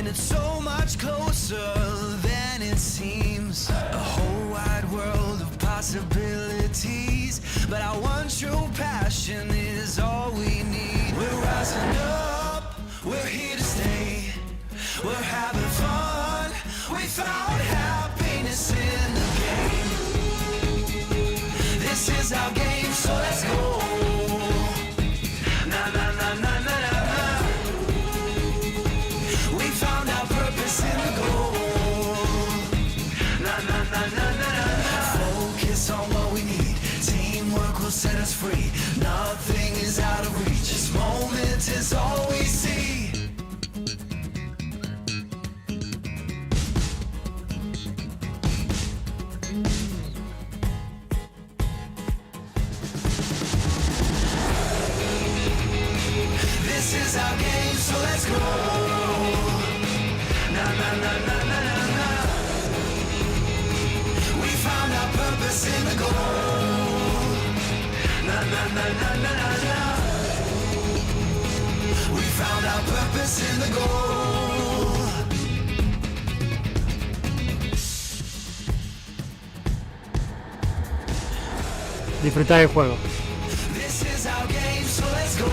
and it's so much closer than it seems. A whole wide world of possibilities, but our one true passion is all we need. We're rising up, we're here to stay, we're having fun, we found happiness in the game. This is our game, so let's go. Na na na na na na na. We found our purpose in the goal. Na na na na na na. Focus on what we need. Teamwork will set us free. Nothing is out of reach. This moment is all we see. This is our game, so let's go. Na na na na na na na. We found our purpose in the goal. Na na na na na na na. We found our purpose in the goal. Disfrutar el juego. This is our game, so let's go.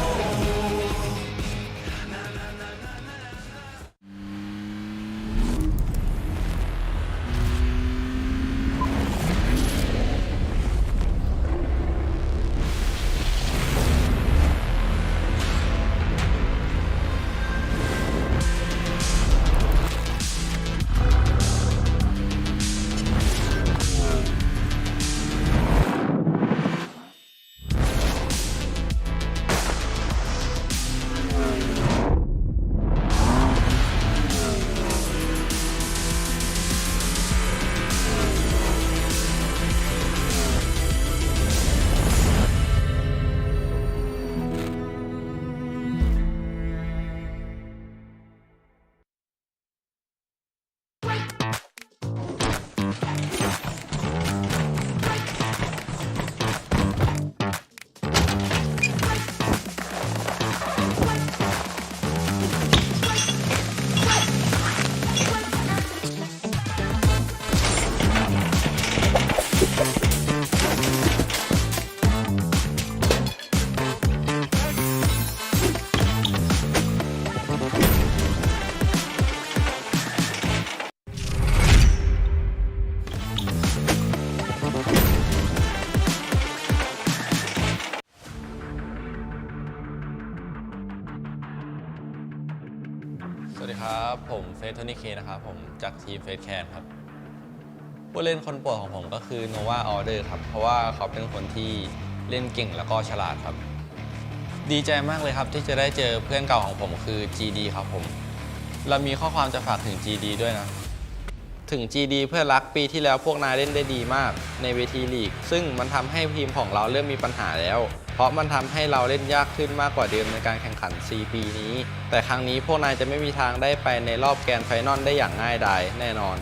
สวัสดีครับผมเฟสโทนี่เคนะครับผมจากทีมเฟสแคนครับผู้เล่นคนโปรดของผมก็คือโนวาออเดอร์ครับเพราะว่าเขาเป็นคนที่เล่นเก่งแล้วก็ฉลาดครับดีใจมากเลยครับที่จะได้เจอเพื่อนเก่าของผมคือ GD ครับผมเรามีข้อความจะฝากถึง GD ด้วยนะถึง GD เพื่อนรักปีที่แล้วพวกนายเล่นได้ดีมากในเวทีลีกซึ่งมันทำให้ทีมของเราเริ่มมีปัญหาแล้วเพราะมันทำให้เราเล่นยากขึ้นมากกว่าเดิมในการแข่งขัน 4 ปีนี้แต่ครั้งนี้พวกนายจะไม่มีทางได้ไปในรอบแกรนด์ไฟนอลได้อย่างง่ายดายแน่นอน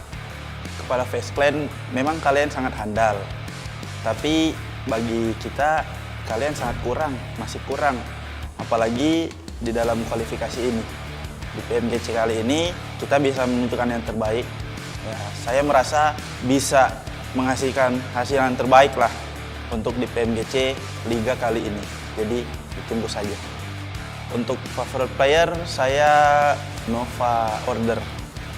Kepada Face Clan, memang kalian sangat handal. Tapi bagi kita, kalian sangat kurang, masih kurang. Apalagi di dalam kualifikasi ini. Di PMGC kali ini, kita bisa menentukan yang terbaik. Ya, saya merasa bisa menghasilkan hasil yang terbaik lah untuk di PMGC Liga kali ini. Jadi, ditunggu saja. Untuk favorite player, saya Nova Order.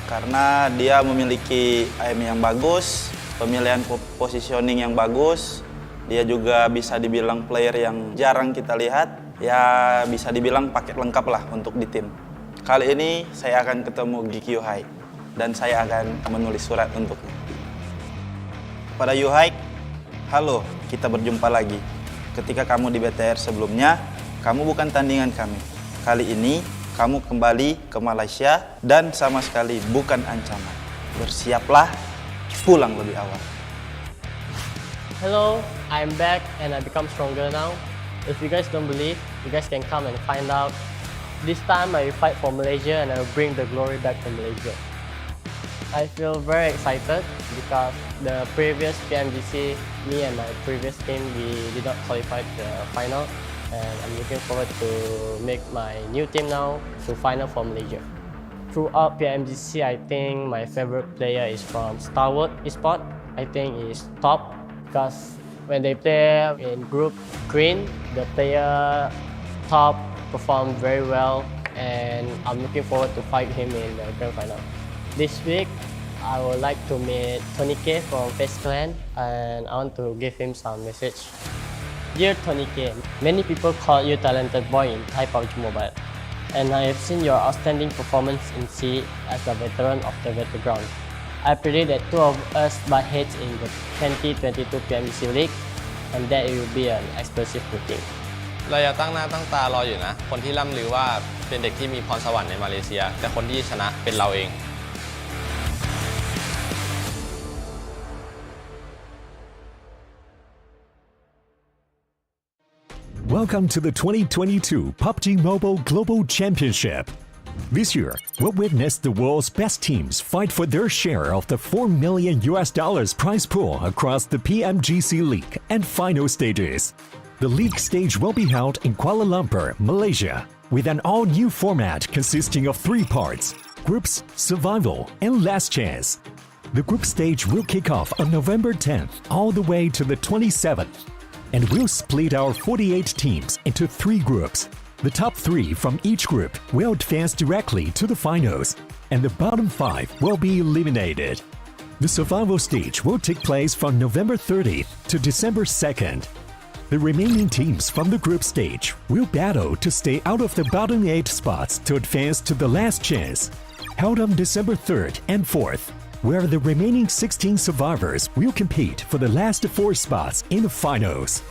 Karena dia memiliki aim yang bagus, pemilihan positioning yang bagus, dia juga bisa dibilang player yang jarang kita lihat, ya bisa dibilang paket lengkap lah untuk di tim. Kali ini saya akan ketemu Geek Yuhai dan saya akan menulis surat untuknya. Kepada Yuhai, halo, kita berjumpa lagi. Ketika kamu di BTR sebelumnya, kamu bukan tandingan kami. Kali ini kamu kembali ke Malaysia dan sama sekali bukan ancaman. Bersiaplah pulang lebih awal. Hello, I'm back and I become stronger now. If you guys don't believe, you guys can come and find out. This time I will fight for Malaysia and I will bring the glory back to Malaysia. I feel very excited because the previous PMGC, me and my previous team, we did not qualify to the final. And I'm looking forward to make my new team now to final for Malaysia. Throughout PMGC, I think my favorite player is from Starwood Esport. I think is top because when they play in group green, the player top performed very well, and I'm looking forward to fight him in the grand final. This week, I would like to meet Tony K from Face Clan, and I want to give him some message. Dear Tony K, many people call you talented boy in Thai PUBG Mobile, and I have seen your outstanding performance in C as a veteran of the battleground. I predict that two of us butt heads in the 2022 PMGC League, and that it will be an explosive meeting. เราอย่าตั้งหน้าตั้งตารออยู่นะ คนที่ล่ำลือว่าเป็นเด็กที่มีพรสวรรค์ในมาเลเซีย แต่คนที่ชนะเป็นเราเอง Welcome to the 2022 PUBG Mobile Global Championship. This year, we'll witness the world's best teams fight for their share of the $4 million prize pool across the PMGC League and final stages. The league stage will be held in Kuala Lumpur, Malaysia, with an all-new format consisting of 3 parts: groups, survival, and last chance. The group stage will kick off on November 10th all the way to the 27th. And we'll split our 48 teams into 3 groups. The top 3 from each group will advance directly to the finals, and the bottom 5 will be eliminated. The survival stage will take place from November 30th to December 2nd. The remaining teams from the group stage will battle to stay out of the bottom 8 spots to advance to the last chance, held on December 3rd and 4th, where the remaining 16 survivors will compete for the last 4 spots in the finals.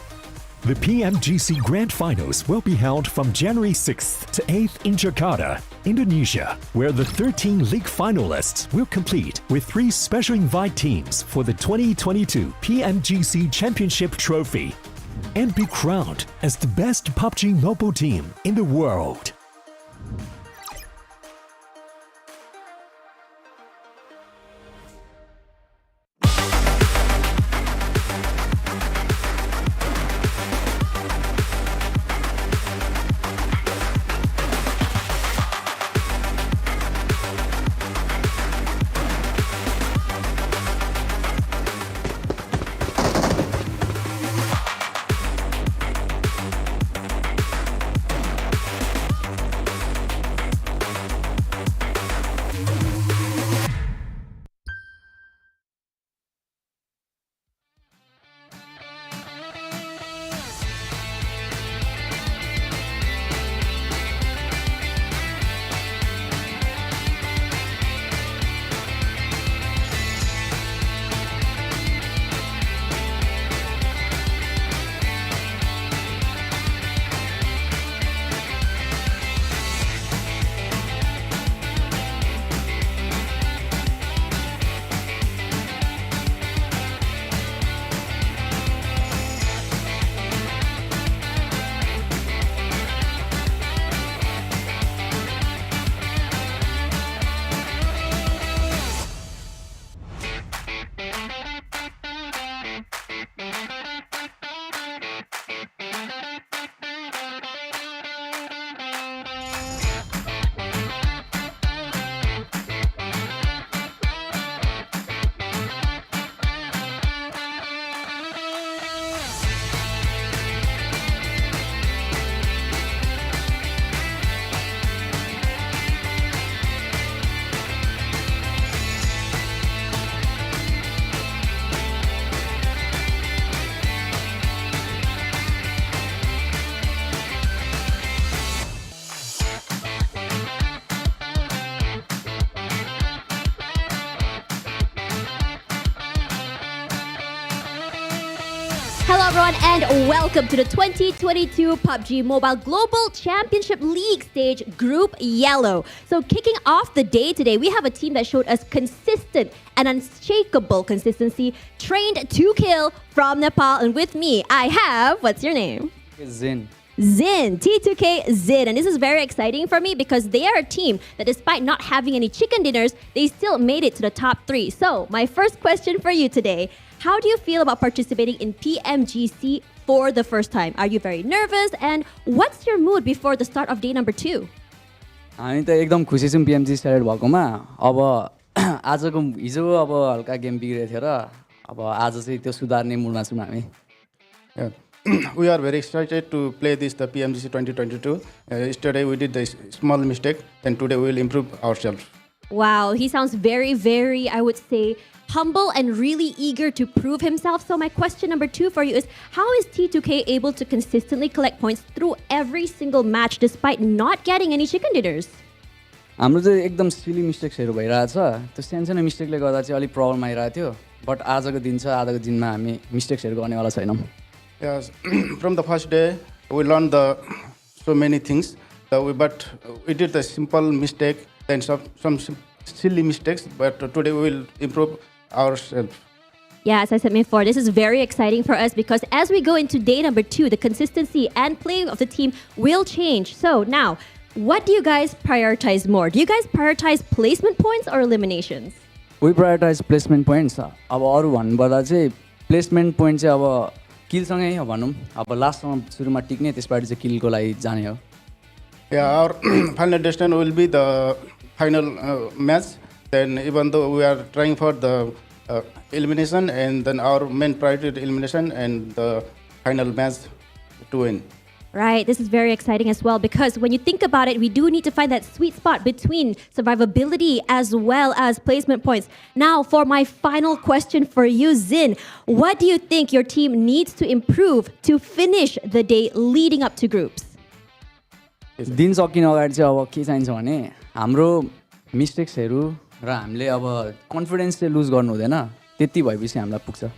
The PMGC Grand Finals will be held from January 6th to 8th in Jakarta, Indonesia, where the 13 league finalists will compete with 3 special invite teams for the 2022 PMGC Championship Trophy and be crowned as the best PUBG Mobile team in the world. Hello everyone and welcome to the 2022 PUBG Mobile Global Championship League stage Group Yellow. So kicking off the day today, we have a team that showed us consistent and unshakable consistency, trained to kill from Nepal. And with me, I have, what's your name? Zin. Zin, T2K Zin. And this is very exciting for me because they are a team that despite not having any chicken dinners, they still made it to the top 3. So my first question for you today, how do you feel about participating in PMGC for the first time? Are you very nervous? And what's your mood before the start of day number 2? हामी त एकदम खुसी छौँ PMG select भएकोमा अब हिजो अब हल्का गेम बिग्रेको थियो र अब आज चाहिँ त्यो सुधार्ने मुडमा छौँ हामी Yeah. We are very excited to play the PMGC 2022. Yesterday we did the small mistake, and today we will improve ourselves. Wow, he sounds very, very, I would say, humble and really eager to prove himself. So my question number 2 for you is, how is T2K able to consistently collect points through every single match despite not getting any chicken dinners? हाम्रो चाहिँ एकदम सिली मिस्टेक्सहरू भइरहेछ त्यो सानसानो मिस्टेकले गर्दा चाहिँ अलिक problem आइरहेको थियो बट आजको दिन छ आजको दिनमा हामी मिस्टेक्सहरू गर्नेवाला छैनौँ Yes, from the first day we learned so many things, but we did the simple mistake and some silly mistakes, but today we will improve ourselves. Yeah, as I said before, this is very exciting for us because as we go into day number 2, the consistency and playing of the team will change. So now, what do you guys prioritize more? Do you guys prioritize placement points or eliminations? We prioritize placement points. अब अरू भन्नुपर्दा चाहिँ placement point चाहिँ अब किलसँगै हो भनौँ अब लास्टसम्म सुरुमा टिक्ने त्यसबाट चाहिँ किलको लागि जाने हो Yeah, our final destination will be the final match. Then even though we are trying for the elimination, and then our main priority is elimination and the final match to win. Right, this is very exciting as well because when you think about it, we do need to find that sweet spot between survivability as well as placement points. Now, for my final question for you, Zin, what do you think your team needs to improve to finish the day leading up to groups? दिन सकिन अगाडि चाहिँ अब के चाहिन्छ भने हाम्रो मिस्टेक्सहरू र हामीले अब कन्फिडेन्स चाहिँ लुज गर्नु हुँदैन त्यति भएपछि हामीलाई पुग्छ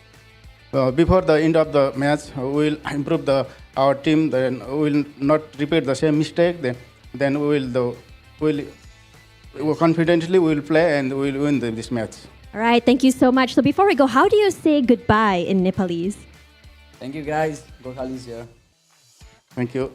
Before the end of the match, we will improve our team. Then we will not repeat the same mistake. Then we will confidently we will play and we will win this match. All right, thank you so much. So before we go, how do you say goodbye in Nepalese? Thank you guys. Gokhali's here. Thank you.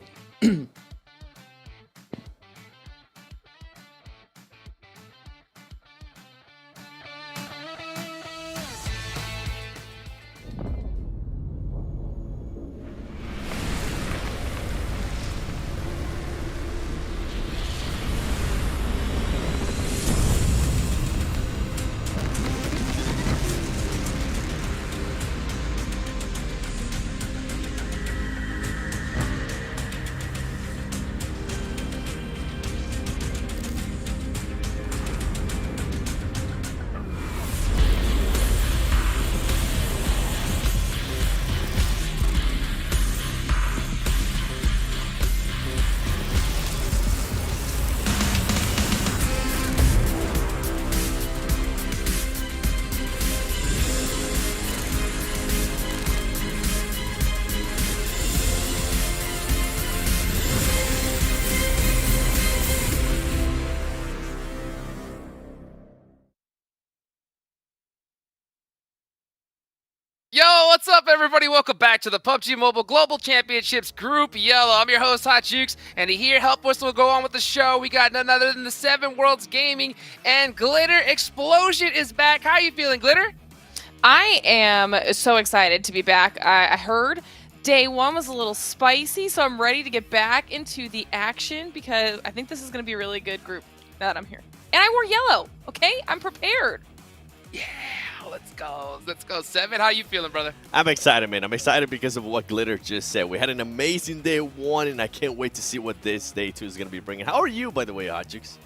Yo, what's up, everybody? Welcome back to the PUBG Mobile Global Championships Group Yellow. I'm your host, Hot Jukes, and here help us will go on with the show. We got none other than the 7 Worlds Gaming, and Glitter Explosion is back. How are you feeling, Glitter? I am so excited to be back. I heard day 1 was a little spicy, so I'm ready to get back into the action because I think this is going to be a really good group now that I'm here. And I wore yellow, okay? I'm prepared. Yeah, let's go. Let's go. 7, how you feeling, brother? I'm excited, man. I'm excited because of what Glitter just said. We had an amazing day 1, and I can't wait to see what this day 2 is going to be bringing. How are you, by the way, Hotchix?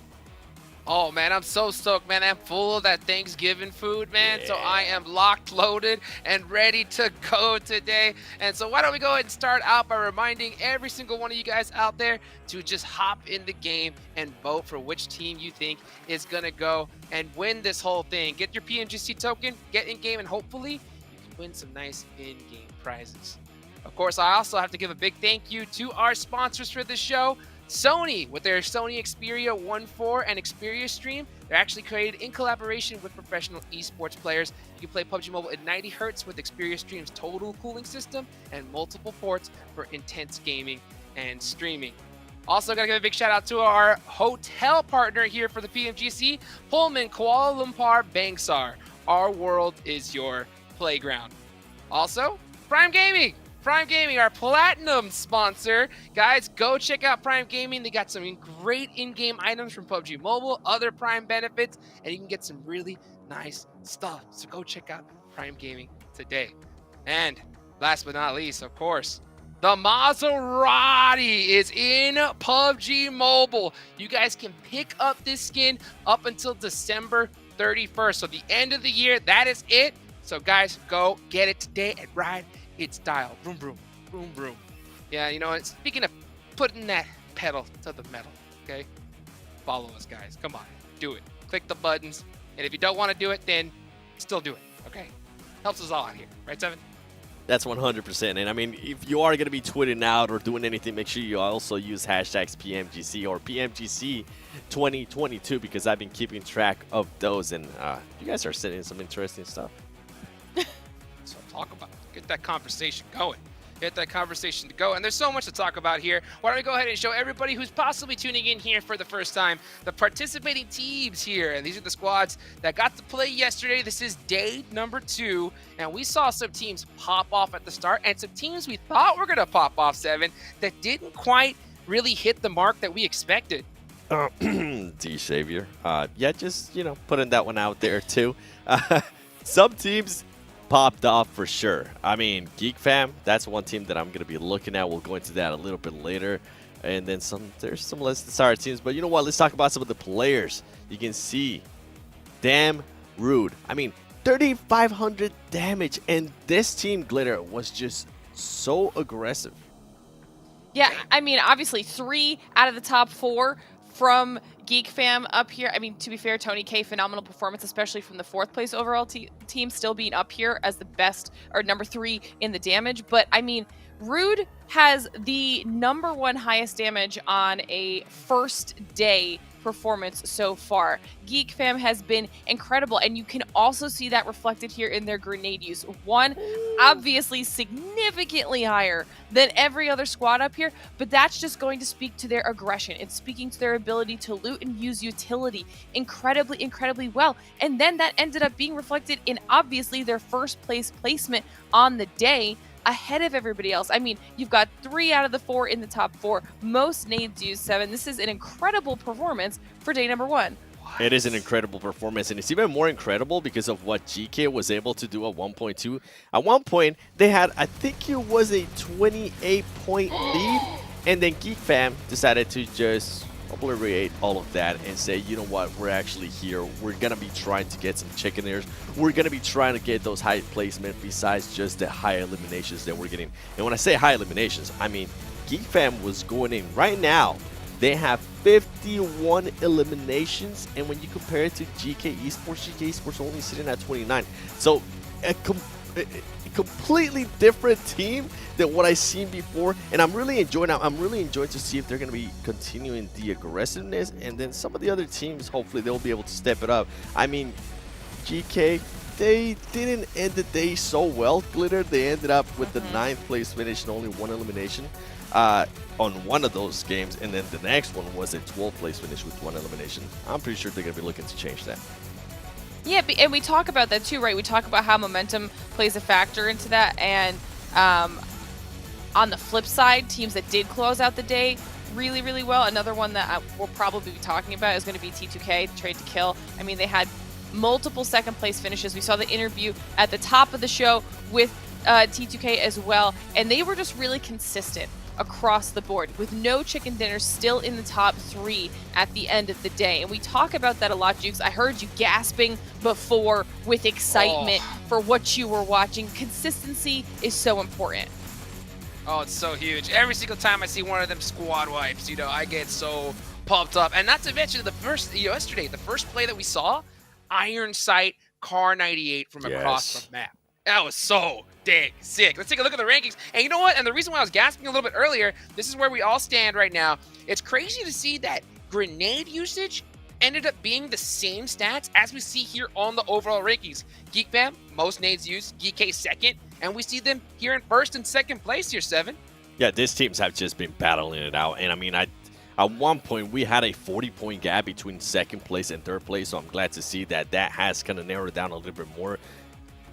Oh, man, I'm so stoked, man. I'm full of that Thanksgiving food, man. Yeah. So I am locked, loaded, and ready to go today. And so why don't we go ahead and start out by reminding every single one of you guys out there to just hop in the game and vote for which team you think is going to go and win this whole thing. Get your PMGC token, get in game, and hopefully you can win some nice in-game prizes. Of course, I also have to give a big thank you to our sponsors for this show. Sony, with their Sony Xperia 1.4 and Xperia Stream, they're actually created in collaboration with professional esports players. You can play PUBG Mobile at 90 Hz with Xperia Stream's total cooling system and multiple ports for intense gaming and streaming. Also, gotta give a big shout out to our hotel partner here for the PMGC, Pullman Kuala Lumpur Bangsar. Our world is your playground. Also, Prime Gaming. Prime Gaming, our platinum sponsor. Guys, go check out Prime Gaming. They got some great in-game items from PUBG Mobile, other Prime benefits, and you can get some really nice stuff. So go check out Prime Gaming today. And last but not least, of course, the Maserati is in PUBG Mobile. You guys can pick up this skin up until December 31st. So the end of the year, that is it. So guys, go get it today and ride its style. Vroom, vroom, vroom, vroom. Yeah, you know, speaking of putting that pedal to the metal, okay? Follow us, guys. Come on, do it. Click the buttons. And if you don't want to do it, then still do it, okay? Helps us all out here. Right, Seven? That's 100%. And I mean, if you are going to be tweeting out or doing anything, make sure you also use hashtags PMGC or PMGC 2022 because I've been keeping track of those. And you guys are sending some interesting stuff. So talk about it. Get that conversation going. Get that conversation to go. And there's so much to talk about here. Why don't we go ahead and show everybody who's possibly tuning in here for the first time the participating teams here. And these are the squads that got to play yesterday. This is day number 2. And we saw some teams pop off at the start and some teams we thought were going to pop off, Seven, that didn't quite really hit the mark that we expected. D Savior. Yeah, just, you know, putting that one out there too. Some teams popped off for sure. I mean, Geek Fam, that's one team that I'm going to be looking at. We'll go into that a little bit later. And then there's some less desired teams. But you know what? Let's talk about some of the players. You can see, damn rude. I mean, 3,500 damage. And this team, Glitter, was just so aggressive. Yeah, I mean, obviously 3 out of the top 4 from Geek Fam up here. I mean, to be fair, Tony K, phenomenal performance, especially from the 4th place overall team, still being up here as the best, or number 3 in the damage. But I mean, Rude has the number 1 highest damage on a first day performance so far. Geek Fam has been incredible, and you can also see that reflected here in their grenade use. One, obviously significantly higher than every other squad up here, but that's just going to speak to their aggression. It's speaking to their ability to loot and use utility incredibly well. And then that ended up being reflected in obviously their first place placement on the day, ahead of everybody else. I mean, you've got 3 out of the 4 in the top 4. Most nades used, 7. This is an incredible performance for day number 1. It is an incredible performance, and it's even more incredible because of what GK was able to do at 1.2. At one point, they had, I think it was a 28-point lead, and then Geek Fam decided to just obliterate all of that and say, you know what, we're actually here. We're going to be trying to get some chicken ears. We're going to be trying to get those high placement besides just the high eliminations that we're getting. And when I say high eliminations, I mean Geek Fam was going in. Right now, they have 51 eliminations, and when you compare it to GK Esports only sitting at 29. So a completely different team than what I've seen before, and I'm really enjoying to see if they're going to be continuing the aggressiveness, and then some of the other teams, hopefully they'll be able to step it up. I mean, GK, they didn't end the day so well, Glitter. They ended up with the 9th place finish and only 1 elimination on one of those games, and then the next one was a 12th place finish with 1 elimination. I'm pretty sure they're going to be looking to change that. Yeah, and we talk about that too, right? We talk about how momentum plays a factor into that, and on the flip side, teams that did close out the day really well. Another one that we'll probably be talking about is going to be T2K, Trade to Kill. I mean, they had multiple 2nd place finishes. We saw the interview at the top of the show with T2K as well, and they were just really consistent across the board with no chicken dinners, still in the top 3 at the end of the day. And we talk about that a lot, Jukes. I heard you gasping before with excitement for what you were watching. Consistency is so important. Oh, it's so huge. Every single time I see one of them squad wipes, you know, I get so pumped up. And not to mention the first, yesterday, the first play that we saw, Iron Sight, Car 98 from across the map. That was so dang sick. Let's take a look at the rankings. And you know what? And the reason why I was gasping a little bit earlier, this is where we all stand right now. It's crazy to see that grenade usage ended up being the same stats as we see here on the overall rankings. Geek Fam, most nades used, GK 2nd, and we see them here in 1st and 2nd place here, 7. Yeah, these teams have just been battling it out. And I mean, at one point, we had a 40-point gap between 2nd place and 3rd place, so I'm glad to see that that has kind of narrowed down a little bit more.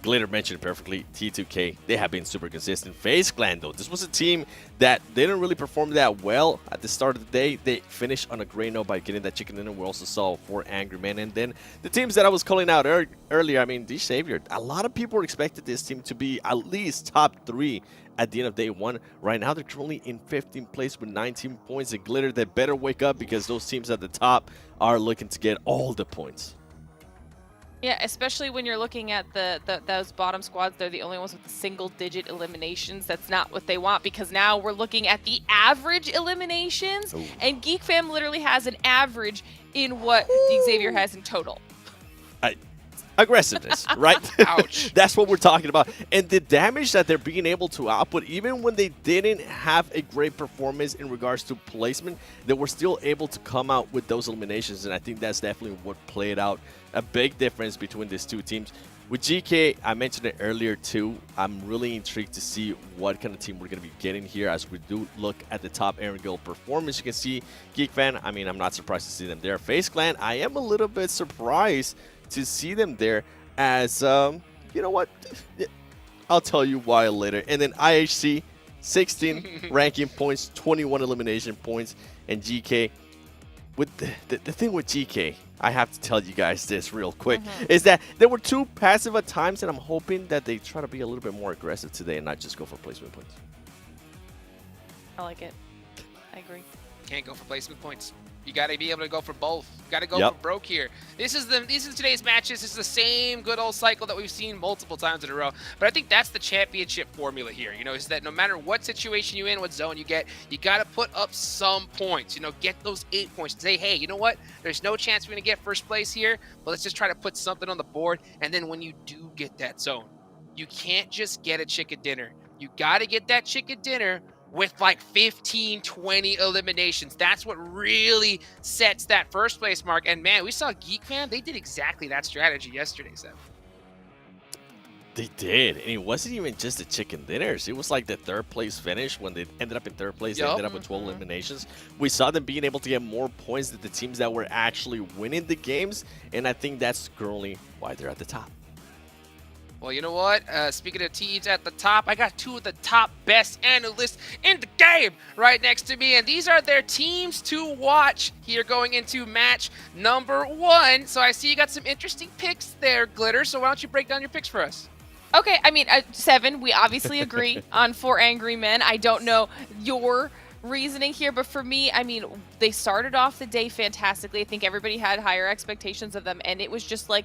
Glitter mentioned it perfectly. T2K, they have been super consistent. FaZe Clan, though, this was a team that didn't really perform that well at the start of the day. They finished on a great note by getting that chicken dinner. We also saw 4 Angry Men. And then the teams that I was calling out earlier, I mean, D-Savior, a lot of people expected this team to be at least top 3 at the end of day 1. Right now, they're currently in 15th place with 19 points. And Glitter, they better wake up because those teams at the top are looking to get all the points. Yeah, especially when you're looking at those bottom squads, they're the only ones with single-digit eliminations. That's not what they want, because now we're looking at the average eliminations, and Geek Fam literally has an average in what Xavier has in total. Aggressiveness, right? Ouch. That's what we're talking about. And the damage that they're being able to output, even when they didn't have a great performance in regards to placement, they were still able to come out with those eliminations. And I think that's definitely what played out a big difference between these two teams. With GK, I mentioned it earlier too, I'm really intrigued to see what kind of team we're going to be getting here as we do look at the top Aaron Gill performance. You can see Geek Fan, I mean, I'm not surprised to see them there. FaZe Clan, I am a little bit surprised to see them there as, you know what, I'll tell you why later. And then IHC, 16 ranking points, 21 elimination points, and GK. With the thing with GK, I have to tell you guys this real quick, is that they were too passive at times, and I'm hoping that they try to be a little bit more aggressive today and not just go for placement points. I like it. I agree. Can't go for placement points. You got to be able to go for both. You got to go for broke here. These is today's matches. This is the same good old cycle that we've seen multiple times in a row. But I think that's the championship formula here. You know, is that no matter what situation you in, what zone you get, you got to put up some points. You know, get those 8 points. Say, hey, you know what? There's no chance we're gonna get first place here, but let's just try to put something on the board. And then when you do get that zone, you can't just get a chicken dinner. You got to get that chicken dinner with like 15, 20 eliminations. That's what really sets that first place mark. And man, we saw Geek Fan, they did exactly that strategy yesterday, Seth. They did, and it wasn't even just the chicken dinners. It was like the 3rd place finish. When they ended up in 3rd place, they ended up with 12 eliminations. We saw them being able to get more points than the teams that were actually winning the games, and I think that's currently why they're at the top. Well, you know what? Speaking of teams at the top, I got 2 of the top best analysts in the game right next to me, and these are their teams to watch here going into match number 1. So I see you got some interesting picks there, Glitter. So why don't you break down your picks for us? Okay, I mean, 7, we obviously agree on 4 Angry Men. I don't know your reasoning here, but for me, I mean, they started off the day fantastically. I think everybody had higher expectations of them, and it was just like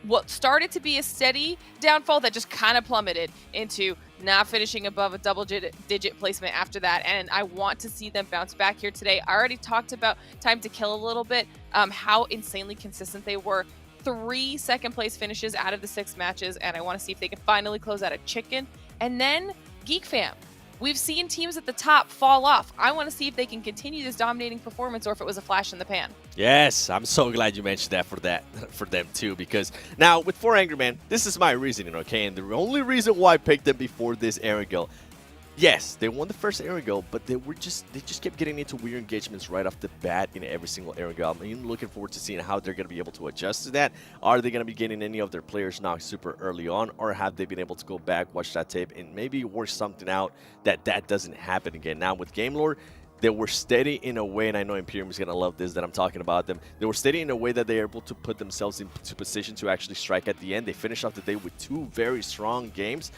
what started to be a steady downfall that just kind of plummeted into not finishing above a double-digit placement after that. And I want to see them bounce back here today. I already talked about Time to Kill a little bit, how insanely consistent they were. 3 second-place finishes out of the 6 matches, and I want to see if they can finally close out a chicken. And then Geek Fam. We've seen teams at the top fall off. I want to see if they can continue this dominating performance or if it was a flash in the pan. Yes, I'm so glad you mentioned that for them too, because now with 4 Angry Men, this is my reasoning, okay? And the only reason why I picked them before this Aaron Gill, yes, they won the first Aaron Gill, but they just kept getting into weird engagements right off the bat in every single Aaron Gill. I'm even looking forward to seeing how they're going to be able to adjust to that. Are they going to be getting any of their players knocked super early on, or have they been able to go back, watch that tape, and maybe work something out that doesn't happen again? Now with Game Lord, they were steady in a way, and I know Imperium is going to love this that I'm talking about them. They were steady in a way that they're able to put themselves into position to actually strike at the end. They finished off the day with 2 very strong games.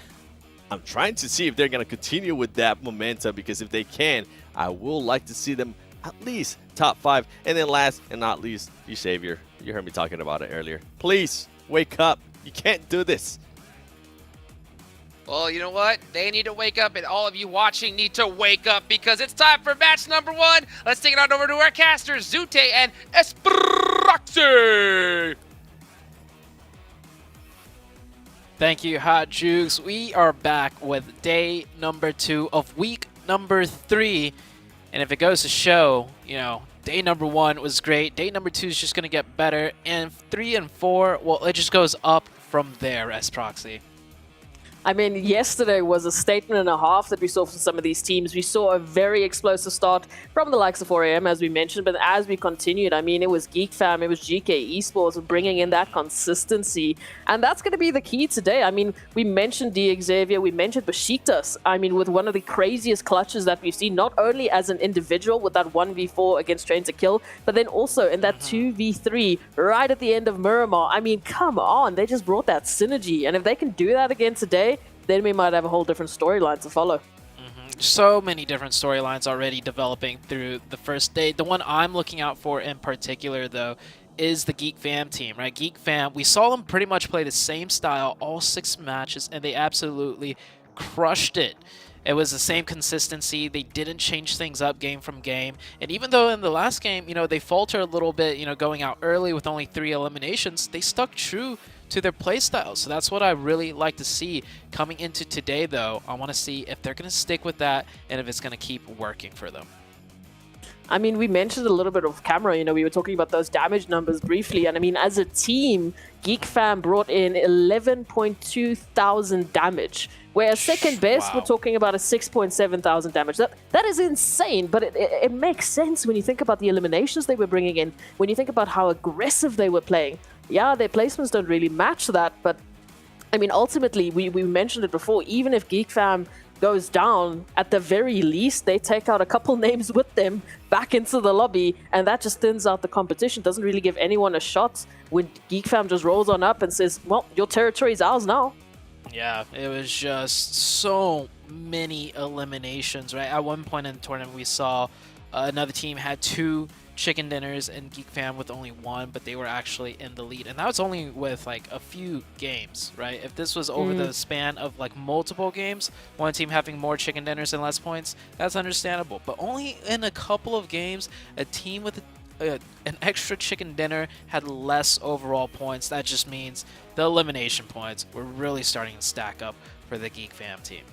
I'm trying to see if they're going to continue with that momentum, because if they can, I will like to see them at least top 5. And then last and not least, you Savior. You heard me talking about it earlier. Please, wake up. You can't do this. Well, you know what? They need to wake up, and all of you watching need to wake up, because it's time for match number 1. Let's take it on over to our casters, Zute and Esproxy. Thank you, Hot Jukes. We are back with day number 2 of week number 3. And if it goes to show, you know, day number 1 was great. Day number 2 is just going to get better. And 3 and 4, well, it just goes up from there, Esproxy. I mean, yesterday was a statement and a half that we saw from some of these teams. We saw a very explosive start from the likes of 4AM, as we mentioned, but as we continued, I mean, it was Geek Fam, it was GK Esports bringing in that consistency, and that's going to be the key today. I mean, we mentioned D Xavier, we mentioned Besiktas, I mean, with one of the craziest clutches that we've seen, not only as an individual with that 1v4 against Train to Kill, but then also in that 2v3 right at the end of Miramar. I mean, come on, they just brought that synergy, and if they can do that again today, then we might have a whole different storyline to follow. So many different storylines already developing through the first day. The one I'm looking out for in particular, though, is the Geek Fam team, right? Geek Fam, we saw them pretty much play the same style all 6 matches, and they absolutely crushed it. It was the same consistency. They didn't change things up game from game. And even though in the last game, they falter a little bit, going out early with only 3 eliminations, they stuck true to their playstyle. So that's what I really like to see coming into today, though. I want to see if they're going to stick with that and if it's going to keep working for them. I mean, we mentioned a little bit off camera, we were talking about those damage numbers briefly, and I mean, as a team, Geek Fam brought in 11.2 thousand damage, whereas second best, we're talking about a 6.7 thousand damage. That is insane, but it makes sense when you think about the eliminations they were bringing in, when you think about how aggressive they were playing. Yeah, their placements don't really match that, but I mean, ultimately, we mentioned it before, even if Geek Fam goes down, at the very least, they take out a couple names with them back into the lobby, and that just thins out the competition. Doesn't really give anyone a shot when Geek Fam just rolls on up and says, well, your territory is ours now. Yeah, it was just so many eliminations, right? At one point in the tournament, we saw another team had 2 chicken dinners and Geek Fam with only 1, but they were actually in the lead, and that was only with like a few games, right? If this was over the span of like multiple games, one team having more chicken dinners and less points, that's understandable, but only in a couple of games a team with an extra chicken dinner had less overall points. That just means the elimination points were really starting to stack up for the Geek Fam team.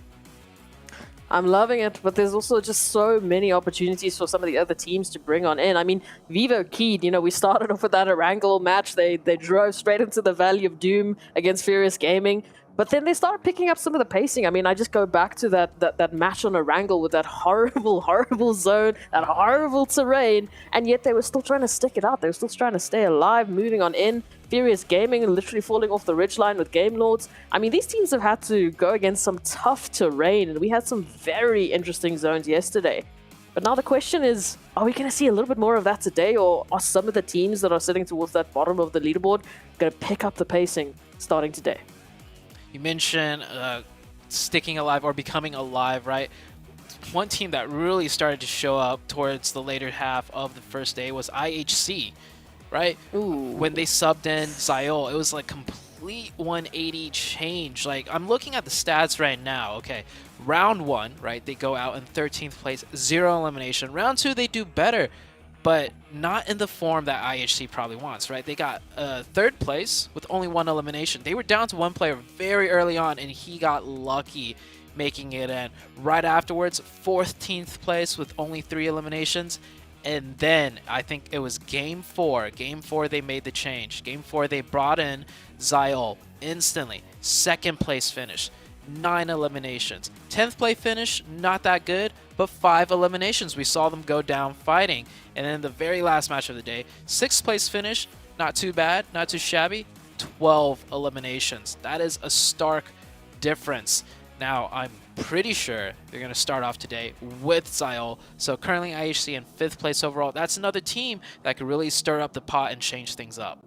I'm loving it, but there's also just so many opportunities for some of the other teams to bring on in. I mean, Vivo Keyed, we started off with that Erangel match. They drove straight into the Valley of Doom against Furious Gaming, but then they started picking up some of the pacing. I mean, I just go back to that match on Erangel with that horrible zone, that horrible terrain, and yet they were still trying to stick it out. They were still trying to stay alive, moving on in. Furious Gaming literally falling off the ridgeline with Game Lords. I mean, these teams have had to go against some tough terrain, and we had some very interesting zones yesterday. But now the question is, are we going to see a little bit more of that today, or are some of the teams that are sitting towards that bottom of the leaderboard going to pick up the pacing starting today? You mentioned sticking alive or becoming alive, right? One team that really started to show up towards the later half of the first day was IHC. Right? When they subbed in Ziol, it was like complete 180 change. Like, I'm looking at the stats right now. Okay, round 1, right? They go out in 13th place, 0 elimination. Round 2, they do better, but not in the form that IHC probably wants, right? They got 3rd place with only 1 elimination. They were down to 1 player very early on, and he got lucky making it in. Right afterwards, 14th place with only 3 eliminations. And then I think it was game 4. Game 4, they made the change. Game 4, they brought in Ziol instantly. 2nd place finish, 9 eliminations. 10th place finish, not that good, but 5 eliminations. We saw them go down fighting. And then the very last match of the day, 6th place finish, not too bad, not too shabby. 12 eliminations. That is a stark difference. Now, I'm pretty sure they're going to start off today with Ziol. So currently IHC in 5th place overall. That's another team that could really stir up the pot and change things up.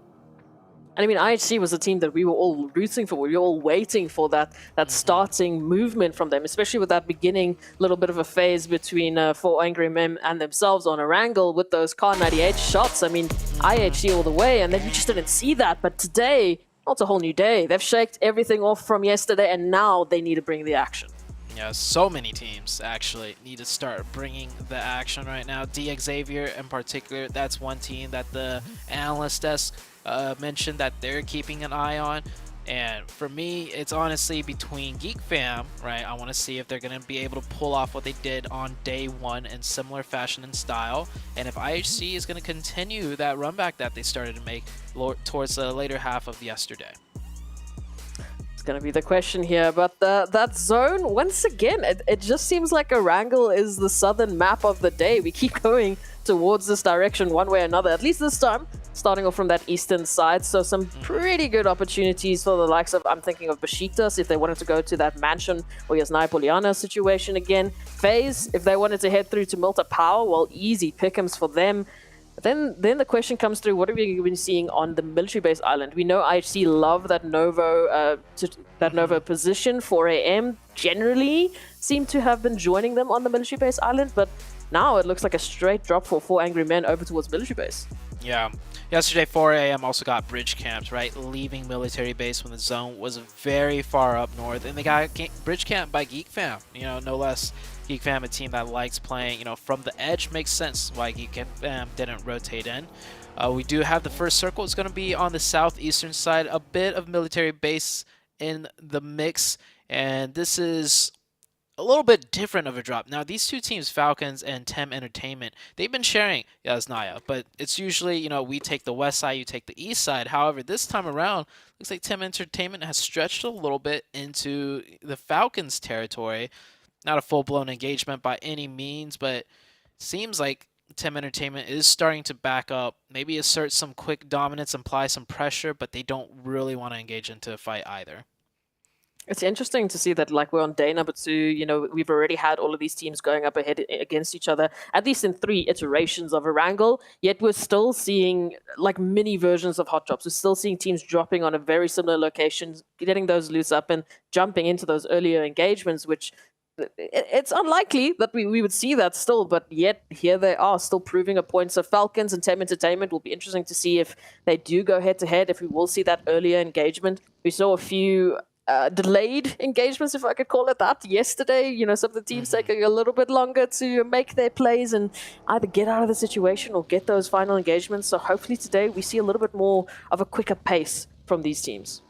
And I mean, IHC was a team that we were all rooting for. We were all waiting for that starting movement from them, especially with that beginning little bit of a phase between 4 Angry Men and themselves on Erangel with those Car 98 shots. I mean, IHC all the way, and then we just didn't see that. But today, it's a whole new day. They've shaked everything off from yesterday, and now they need to bring the action. Yeah, so many teams actually need to start bringing the action right now. D Xavier in particular, that's one team that the analyst desk mentioned that they're keeping an eye on. And for me, it's honestly between Geek Fam, right? I want to see if they're going to be able to pull off what they did on day 1 in similar fashion and style. And if IHC is going to continue that run back that they started to make towards the later half of yesterday. going to be the question here. But that zone, once again, it just seems like Erangel is the southern map of the day. We keep going towards this direction one way or another, at least this time, starting off from that eastern side. So some pretty good opportunities for the likes of, I'm thinking of Besiktas, if they wanted to go to that mansion or Jasnaya Poliana situation again. FaZe, if they wanted to head through to Milta Power, well, easy pick'ems for them. Then the question comes through, what have we been seeing on the military base island? We know IHC love that Novo position. 4 AM generally seem to have been joining them on the military base island, but now it looks like a straight drop for 4 Angry Men over towards military base. Yeah. Yesterday, 4 AM also got bridge camped, right? Leaving military base when the zone was very far up north. And they got bridge camped by Geek Fam, no less. Geek Fam, a team that likes playing, from the edge. Makes sense why Geek Fam didn't rotate in. We do have the first circle. It's going to be on the southeastern side. A bit of military base in the mix. And this is a little bit different of a drop. Now, these two teams, Falcons and Tem Entertainment, they've been sharing Jasnaya, but it's usually, we take the west side, you take the east side. However, this time around, looks like Tem Entertainment has stretched a little bit into the Falcons' territory. Not a full-blown engagement by any means, but seems like Tem Entertainment is starting to back up, maybe assert some quick dominance, apply some pressure, but they don't really want to engage into a fight either. It's interesting to see that, like, we're on day number 2. We've already had all of these teams going up ahead against each other, at least in 3 iterations of Erangel, yet we're still seeing, like, mini versions of hot drops. We're still seeing teams dropping on a very similar locations, getting those loots up and jumping into those earlier engagements, which it's unlikely that we would see that still, but yet here they are still proving a point. So Falcons and Tem Entertainment will be interesting to see if they do go head-to-head, if we will see that earlier engagement. We saw a few delayed engagements, if I could call it that, yesterday. Some of the teams taking a little bit longer to make their plays and either get out of the situation or get those final engagements. So hopefully today we see a little bit more of a quicker pace from these teams.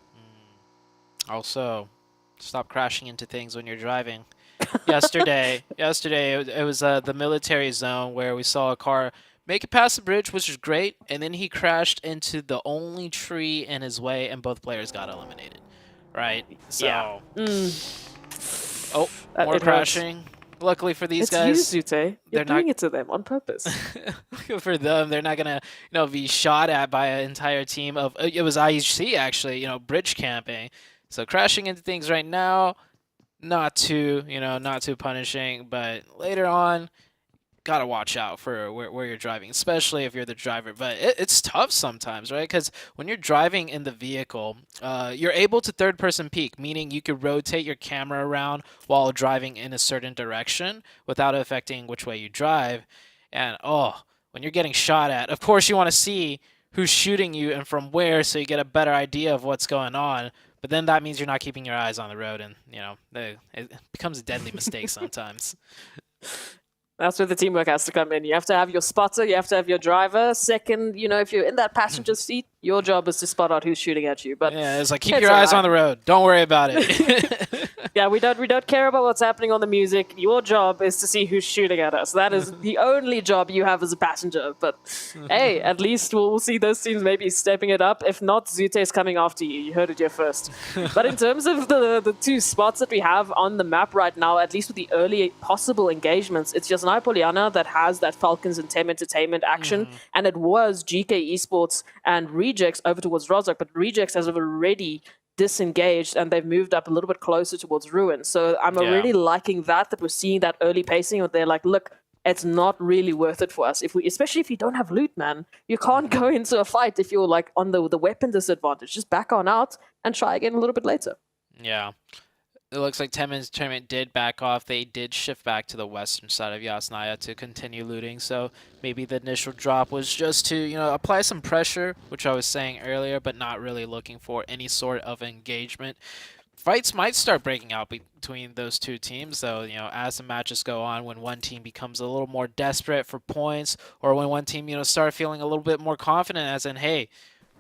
Also, stop crashing into things when you're driving. Yesterday it was the military zone where we saw a car make it past the bridge, which is great, and then he crashed into the only tree in his way, and both players got eliminated. Right? So, yeah. Oh, more crashing. Hurts. Luckily for these guys, it's you, Zute. You're doing it to them on purpose. For them, they're not gonna, be shot at by an entire team of. It was IHC actually, bridge camping. So crashing into things right now, not too punishing, but later on, gotta watch out for where you're driving, especially if you're the driver. But it's tough sometimes, right? Because when you're driving in the vehicle, you're able to third-person peek, meaning you could rotate your camera around while driving in a certain direction without affecting which way you drive. And when you're getting shot at, of course you want to see who's shooting you and from where, so you get a better idea of what's going on. But then that means you're not keeping your eyes on the road, and it becomes a deadly mistake sometimes. That's where the teamwork has to come in. You have to have your spotter, you have to have your driver. Second, if you're in that passenger seat, your job is to spot out who's shooting at you. But yeah, it's like keep your eyes on the road. Don't worry about it. Yeah, we don't care about what's happening on the music. Your job is to see who's shooting at us. That is the only job you have as a passenger. But hey, at least we'll see those teams maybe stepping it up. If not, Zute is coming after you. You heard it here first. But in terms of the 2 spots that we have on the map right now, at least with the early possible engagements, it's Jasnaya Poliana that has that Falcons and Tem Entertainment action. And it was GK Esports and Rejects over towards Rozhok. But Rejects has already disengaged and they've moved up a little bit closer towards Ruin. So I'm already liking that we're seeing that early pacing where they're like, look, it's not really worth it for us. Especially if you don't have loot, man. You can't go into a fight if you're like on the weapon disadvantage. Just back on out and try again a little bit later. Yeah. It looks like Tem Entertainment did back off. They did shift back to the western side of Jasnaya to continue looting. So maybe the initial drop was just to, apply some pressure, which I was saying earlier, but not really looking for any sort of engagement. Fights might start breaking out between those two teams, though, as the matches go on, when one team becomes a little more desperate for points, or when one team, start feeling a little bit more confident, as in, hey,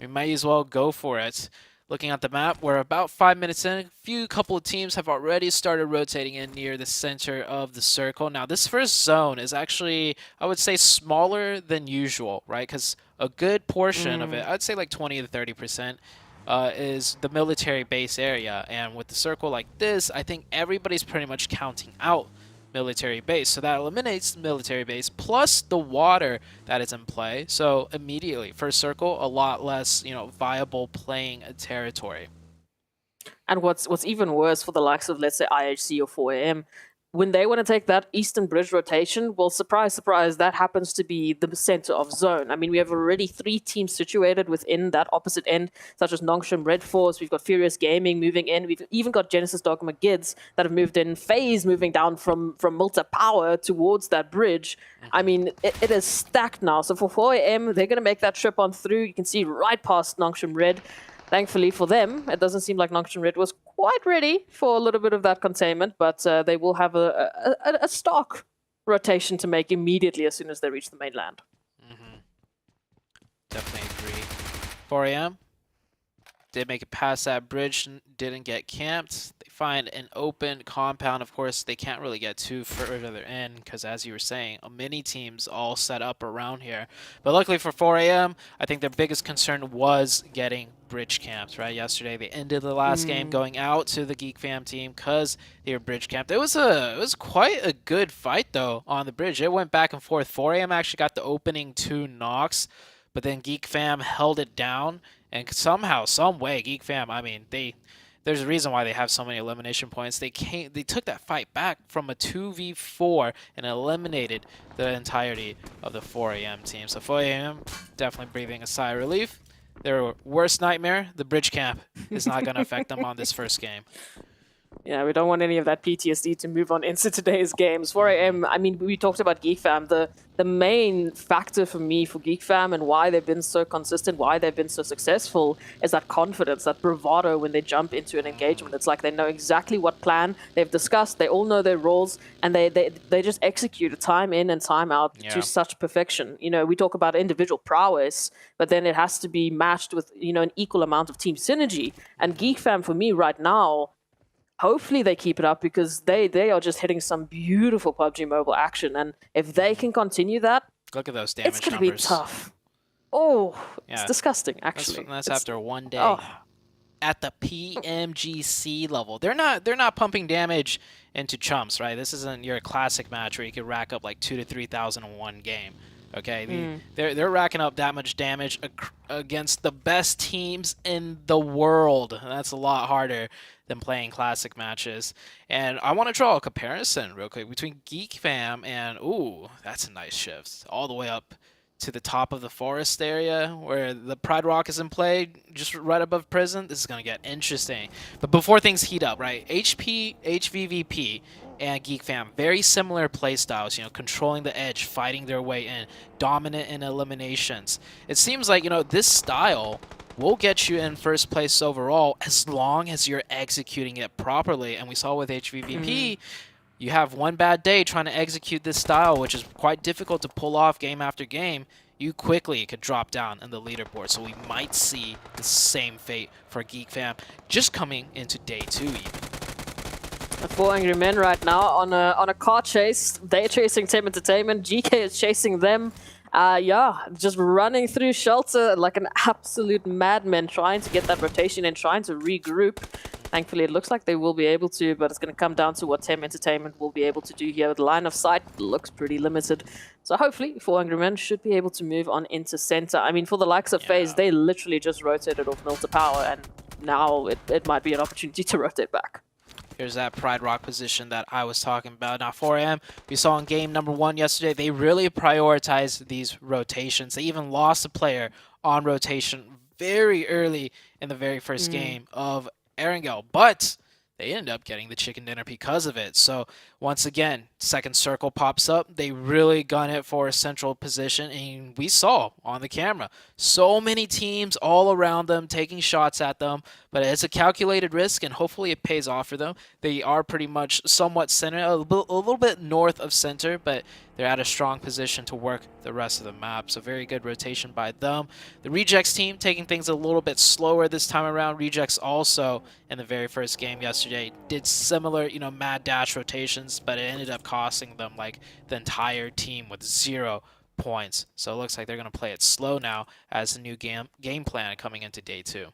we might as well go for it. Looking at the map, we're about 5 minutes in. A couple of teams have already started rotating in near the center of the circle. Now, this first zone is actually, I would say, smaller than usual, right? Because a good portion of it, I'd say like 20 to 30%, is the military base area. And with the circle like this, I think everybody's pretty much counting out military base. So that eliminates military base plus the water that is in play. So immediately, first circle, a lot less, viable playing territory. And what's even worse for the likes of, let's say, IHC or 4AM, when they want to take that Eastern Bridge rotation, well, surprise, surprise, that happens to be the center of zone. I mean, we have already 3 teams situated within that opposite end, such as Nongshim Red Force. We've got Furious Gaming moving in. We've even got Genesis Dogma Gids that have moved in. FaZe moving down from Multa Power towards that bridge. I mean, it is stacked now. So for 4AM, they're going to make that trip on through. You can see right past Nongshim Red. Thankfully for them, it doesn't seem like Nongshim Red was quite ready for a little bit of that containment, but they will have a stock rotation to make immediately as soon as they reach the mainland. Definitely agree. 4AM did make it past that bridge, didn't get camped. They find an open compound. Of course, they can't really get too further in because, as you were saying, many teams all set up around here. But luckily for 4AM, I think their biggest concern was getting bridge camped, right? Yesterday, they ended the last game going out to the Geek Fam team because they were bridge camped. It was quite a good fight, though, on the bridge. It went back and forth. 4AM actually got the opening 2 knocks, but then Geek Fam held it down. And somehow, some way, Geek Fam, I mean, there's a reason why they have so many elimination points. They took that fight back from a 2v4 and eliminated the entirety of the 4AM team. So 4AM definitely breathing a sigh of relief. Their worst nightmare, the bridge camp, is not going to affect them on this first game. Yeah, we don't want any of that PTSD to move on into today's games. 4AM, I mean, we talked about Geek Fam. The main factor for me for Geek Fam and why they've been so consistent, why they've been so successful, is that confidence, that bravado when they jump into an engagement. It's like they know exactly what plan they've discussed, they all know their roles, and they just execute it time in and time out to such perfection. We talk about individual prowess, but then it has to be matched with, an equal amount of team synergy. And Geek Fam, for me right now, hopefully they keep it up because they are just hitting some beautiful PUBG Mobile action. And if they can continue that, look at those damage it's going to be tough. Oh, it's disgusting, actually. That's after one day at the PMGC level. They're not pumping damage into chumps, right? This isn't your classic match where you could rack up like 2,000 to 3,000 in one game. Okay, they're racking up that much damage against the best teams in the world. That's a lot harder than playing classic matches. And I want to draw a comparison real quick between Geek Fam and, ooh, that's a nice shift. All the way up to the top of the forest area where the Pride Rock is in play, just right above prison. This is going to get interesting. But before things heat up, right, HVVP and Geek Fam, very similar play styles, controlling the edge, fighting their way in, dominant in eliminations. It seems like, this style will get you in first place overall as long as you're executing it properly. And we saw with HVVP, you have one bad day trying to execute this style, which is quite difficult to pull off game after game. You quickly could drop down in the leaderboard. So we might see the same fate for Geek Fam just coming into day 2 even. 4 Angry Men right now on a car chase. They're chasing Team Entertainment. GK is chasing them. Just running through shelter like an absolute madman, trying to get that rotation and trying to regroup. Thankfully, it looks like they will be able to, but it's going to come down to what Team Entertainment will be able to do here. The line of sight looks pretty limited. So hopefully, 4 Angry Men should be able to move on into center. I mean, for the likes of FaZe, they literally just rotated off Milta Power, and now it might be an opportunity to rotate back. Here's that Pride Rock position that I was talking about. Now, 4AM, we saw in game number 1 yesterday, they really prioritized these rotations. They even lost a player on rotation very early in the very first game of Erangel, but they ended up getting the chicken dinner because of it. So once again, second circle pops up. They really gun it for a central position, and we saw on the camera so many teams all around them taking shots at them, but it's a calculated risk, and hopefully it pays off for them. They are pretty much somewhat center, a little bit north of center, but they're at a strong position to work the rest of the map. So very good rotation by them. The Rejects team taking things a little bit slower this time around. Rejects also in the very first game yesterday did similar, mad dash rotations, but it ended up costing them like the entire team with 0 points. So it looks like they're going to play it slow now as a new game plan coming into day 2.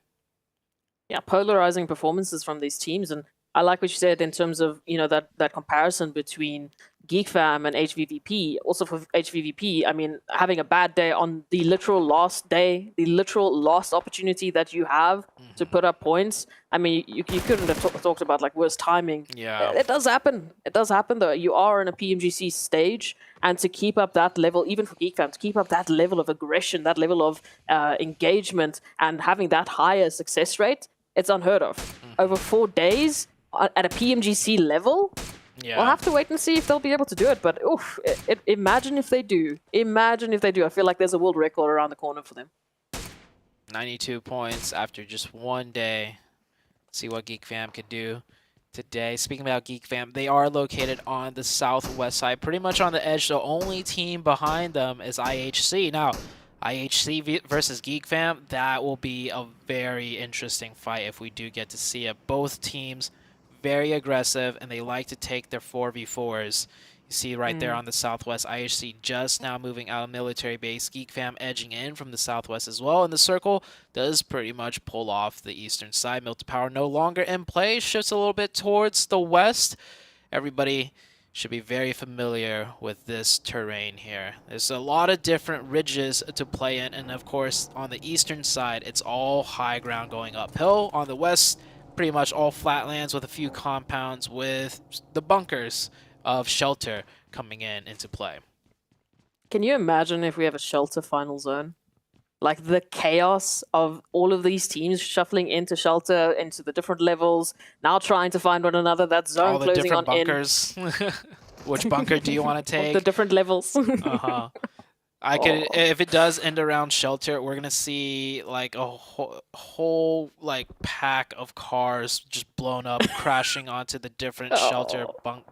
polarizing performances from these teams. And I like what you said in terms of, that comparison between GeekFam and HVVP. Also for HVVP, I mean, having a bad day on the literal last day, the literal last opportunity that you have to put up points. I mean, you couldn't have talked about like worse timing. Yeah. It does happen. It does happen though. You are in a PMGC stage, and to keep up that level, even for GeekFam, to keep up that level of aggression, that level of engagement, and having that higher success rate, it's unheard of. Over 4 days at a PMGC level. Yeah. We'll have to wait and see if they'll be able to do it. But imagine if they do. Imagine if they do. I feel like there's a world record around the corner for them. 92 points after just 1 day. See what GeekFam could do today. Speaking about GeekFam, they are located on the southwest side, pretty much on the edge. The only team behind them is IHC. Now, IHC versus GeekFam, that will be a very interesting fight if we do get to see it. Both teams very aggressive, and they like to take their 4v4s. You see right there on the southwest, IHC just now moving out of military base, GeekFam edging in from the southwest as well, and the circle does pretty much pull off the eastern side. Milta Power no longer in play, shifts a little bit towards the west. Everybody should be very familiar with this terrain here. There's a lot of different ridges to play in, and of course on the eastern side, it's all high ground going uphill. On the west, pretty much all flatlands with a few compounds with the bunkers of shelter coming into play. Can you imagine if we have a shelter final zone? Like the chaos of all of these teams shuffling into shelter, into the different levels, now trying to find one another, that zone All the closing different on bunkers. Which bunker do you want to take? The different levels. Uh-huh. I could, if it does end around shelter, we're gonna see like a whole like pack of cars just blown up, crashing onto the different shelter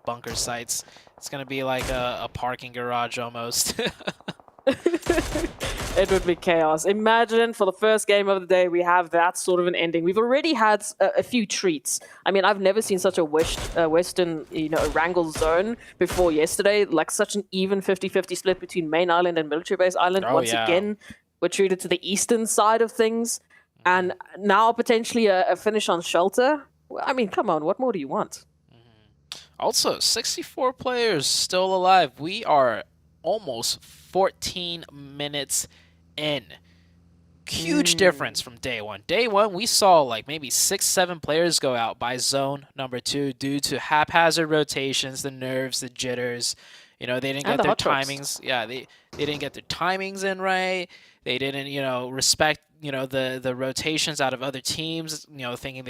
bunker sites. It's gonna be like a parking garage almost. It would be chaos. Imagine for the first game of the day, we have that sort of an ending. We've already had a few treats. I mean, I've never seen such a Western, Wrangel zone before yesterday. Like such an even 50-50 split between main island and military base island. Once again, we're treated to the eastern side of things. And now potentially a finish on shelter. I mean, come on, what more do you want? Also, 64 players still alive. We are almost 14 minutes in. Huge difference from day one. Day one, we saw like maybe 6-7 players go out by zone number 2 due to haphazard rotations, the nerves, the jitters. They didn't get their timings. Yeah, they didn't get their timings in right. They didn't, respect, the rotations out of other teams, thinking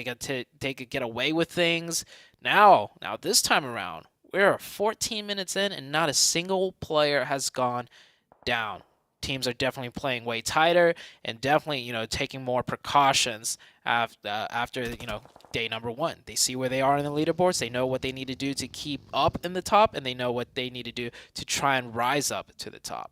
they could get away with things. Now this time around, we're 14 minutes in and not a single player has gone down. Teams are definitely playing way tighter and definitely, taking more precautions after day number 1. They see where they are in the leaderboards. They know what they need to do to keep up in the top, and they know what they need to do to try and rise up to the top.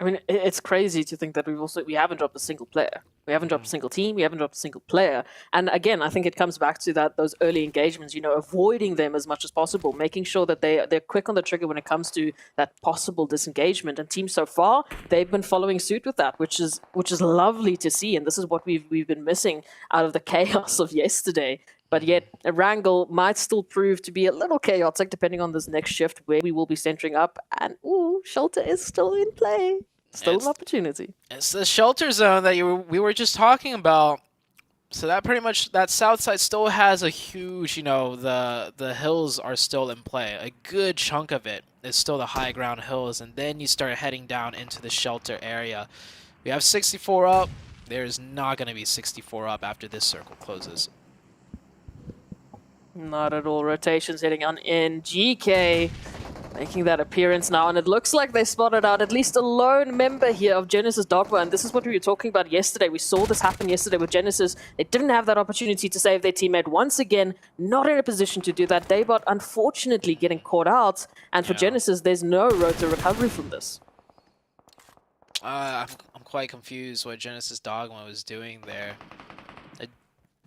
I mean, it's crazy to think that we haven't dropped a single player. We haven't dropped a single team. We haven't dropped a single player. And again, I think it comes back to those early engagements, avoiding them as much as possible, making sure that they're quick on the trigger when it comes to that possible disengagement. And teams so far, they've been following suit with that, which is lovely to see. And this is what we've been missing out of the chaos of yesterday. But yet, a Wrangel might still prove to be a little chaotic depending on this next shift where we will be centering up. And, shelter is still in play. Still an opportunity. It's the shelter zone that we were just talking about. So that pretty much, that south side still has a huge, the hills are still in play. A good chunk of it is still the high ground hills. And then you start heading down into the shelter area. We have 64 up. There's not going to be 64 up after this circle closes. Not at all. Rotations heading on in. GK making that appearance now, and it looks like they spotted out at least a lone member here of Genesis Dogma, and this is what we were talking about yesterday. We saw this happen yesterday with Genesis. They didn't have that opportunity to save their teammate. Once again, not in a position to do that. Daybot, unfortunately, getting caught out, and for Genesis, there's no road to recovery from this. I'm quite confused what Genesis Dogma was doing there. It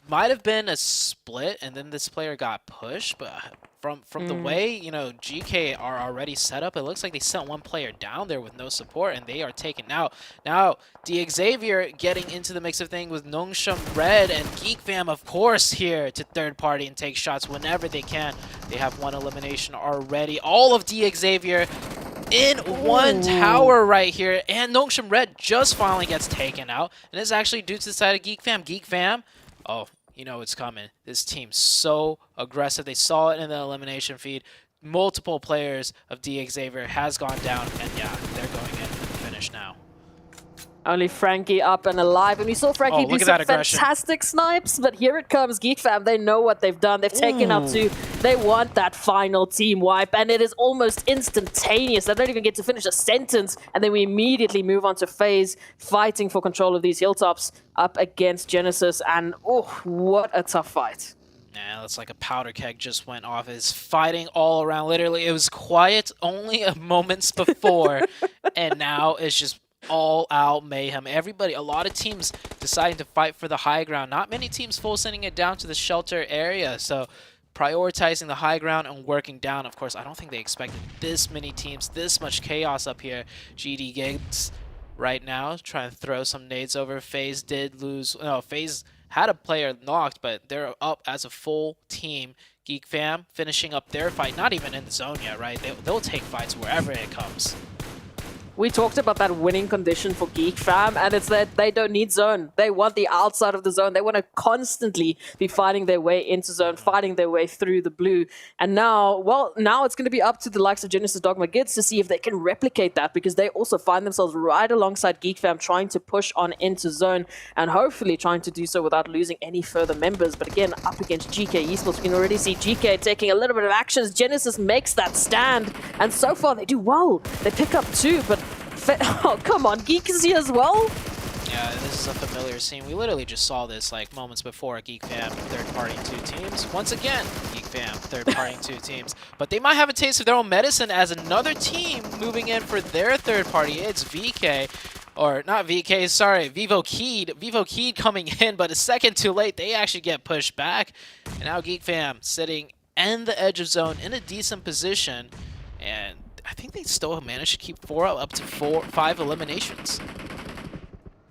might have been a split, and then this player got pushed, but from the way, GK are already set up, it looks like they sent one player down there with no support, and they are taken out. Now, Xavier getting into the mix of things with Nongsham Red and Geek Fam, of course, here to third party and take shots whenever they can. They have one elimination already. All of Xavier in one tower right here, and Nongsham Red just finally gets taken out, and it's actually due to the side of Geek Fam. Geek Fam, oh, you know it's coming. This team's so aggressive. They saw it in the elimination feed. Multiple players of Xavier has gone down, and yeah, they're going in for the finish now. Only Frankie up and alive, and we saw Frankie do some aggression. fantastic snipes, but here it comes, Geek Fam. They know what they've done. They've taken up two. They want that final team wipe, and it is almost instantaneous. They don't even get to finish a sentence, and then we immediately move on to FaZe, fighting for control of these hilltops up against Genesis, and oh, what a tough fight. Yeah, it's like a powder keg just went off. It's fighting all around. Literally, it was quiet only a moments before, and now it's just all-out mayhem. Everybody, a lot of teams deciding to fight for the high ground. Not many teams full sending it down to the shelter area, so prioritizing the high ground and working down. Of course, I don't think they expected this many teams, this much chaos up here. GD Gigs right now trying to throw some nades over. FaZe did lose. No, FaZe had a player knocked, but they're up as a full team. Geek Fam finishing up their fight, not even in the zone yet, right? They'll take fights wherever it comes. We talked about that winning condition for Geek Fam, and it's that they don't need zone. They want the outside of the zone. They want to constantly be fighting their way into zone, fighting their way through the blue. And now, well, now it's going to be up to the likes of Genesis Dogma Gids to see if they can replicate that, because they also find themselves right alongside Geek Fam trying to push on into zone and hopefully trying to do so without losing any further members. But again, up against GK Esports, we can already see GK taking a little bit of actions. Genesis makes that stand, and so far they do well. They pick up two, but oh, come on, Geek is here as well? Yeah, this is a familiar scene. We literally just saw this like moments before. Geek Fam, third party two teams. Once again, Geek Fam, third party two teams. But they might have a taste of their own medicine as another team moving in for their third party. It's VK. Or not VK, sorry, Vivo Keed. Vivo Keed coming in, but a second too late. They actually get pushed back. And now Geek Fam sitting in the edge of zone in a decent position. And I think they still managed to keep up to 5 eliminations.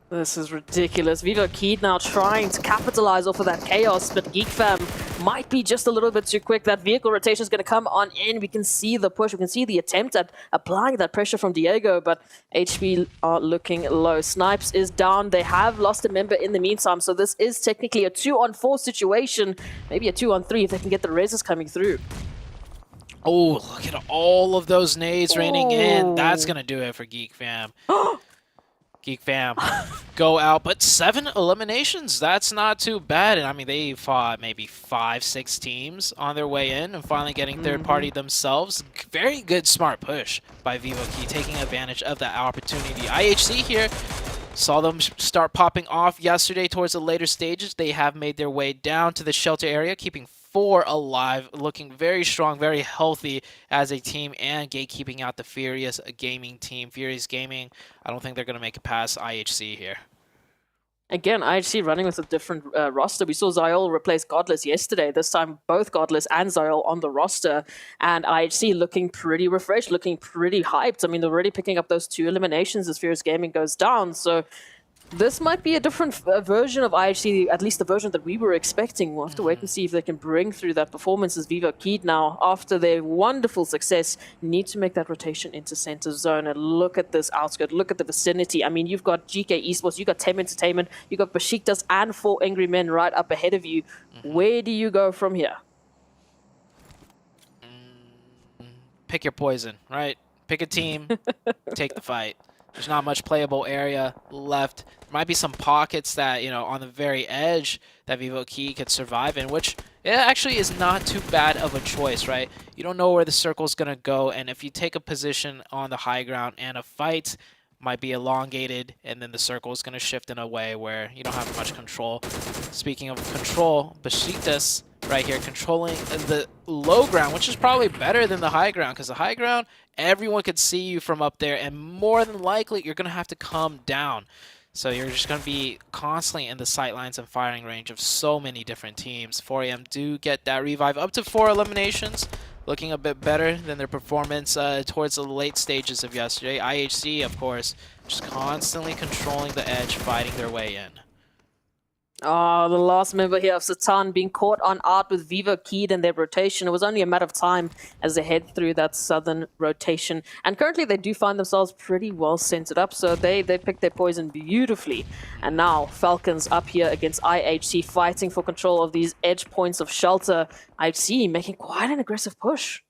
This is ridiculous. Vivo Keed now trying to capitalize off of that chaos, but Geek Fam might be just a little bit too quick. That vehicle rotation is going to come on in. We can see the push. We can see the attempt at applying that pressure from Diego, but HP are looking low. Snipes is down. They have lost a member in the meantime, so this is technically a 2-on-4 situation. Maybe a 2-on-3 if they can get the reses coming through. Oh, look at all of those nades raining in. That's going to do it for Geek Fam. Geek Fam go out, but 7 eliminations. That's not too bad. And I mean, they fought maybe 5-6 teams on their way in and finally getting third party themselves. Very good, smart push by Vivo Key, taking advantage of that opportunity. IHC here saw them start popping off yesterday towards the later stages. They have made their way down to the shelter area, keeping 4 alive, looking very strong, very healthy as a team, and gatekeeping out the Furious Gaming team. Furious Gaming, I don't think they're going to make it past IHC here. Again, IHC running with a different roster. We saw Zyol replace Godless yesterday. This time, both Godless and Zyol on the roster. And IHC looking pretty refreshed, looking pretty hyped. I mean, they're already picking up those 2 eliminations as Furious Gaming goes down. So this might be a different version of IHC, at least the version that we were expecting. We'll have to wait and see if they can bring through that performance as Vivo Keed now, after their wonderful success, need to make that rotation into center zone. And look at this outskirt, look at the vicinity. I mean, you've got GK Esports, you've got Tem Entertainment, you've got Besiktas and 4 Angry Men right up ahead of you. Where do you go from here? Pick your poison, right? Pick a team, take the fight. There's not much playable area left. There might be some pockets that, on the very edge that Vivo Key could survive in, which it actually is not too bad of a choice, right? You don't know where the circle's going to go, and if you take a position on the high ground and a fight might be elongated, and then the circle is going to shift in a way where you don't have much control. Speaking of control, Besiktas right here controlling the low ground, which is probably better than the high ground, because the high ground, everyone could see you from up there, and more than likely, you're going to have to come down. So you're just going to be constantly in the sightlines and firing range of so many different teams. 4AM do get that revive up to 4 eliminations, looking a bit better than their performance towards the late stages of yesterday. IHC, of course, just constantly controlling the edge, fighting their way in. Oh, the last member here of Satan being caught on art with Vivo keyed in their rotation. It was only a matter of time as they head through that southern rotation. And currently they do find themselves pretty well centered up, so they picked their poison beautifully. And now Falcons up here against IHC fighting for control of these edge points of shelter. IHC making quite an aggressive push.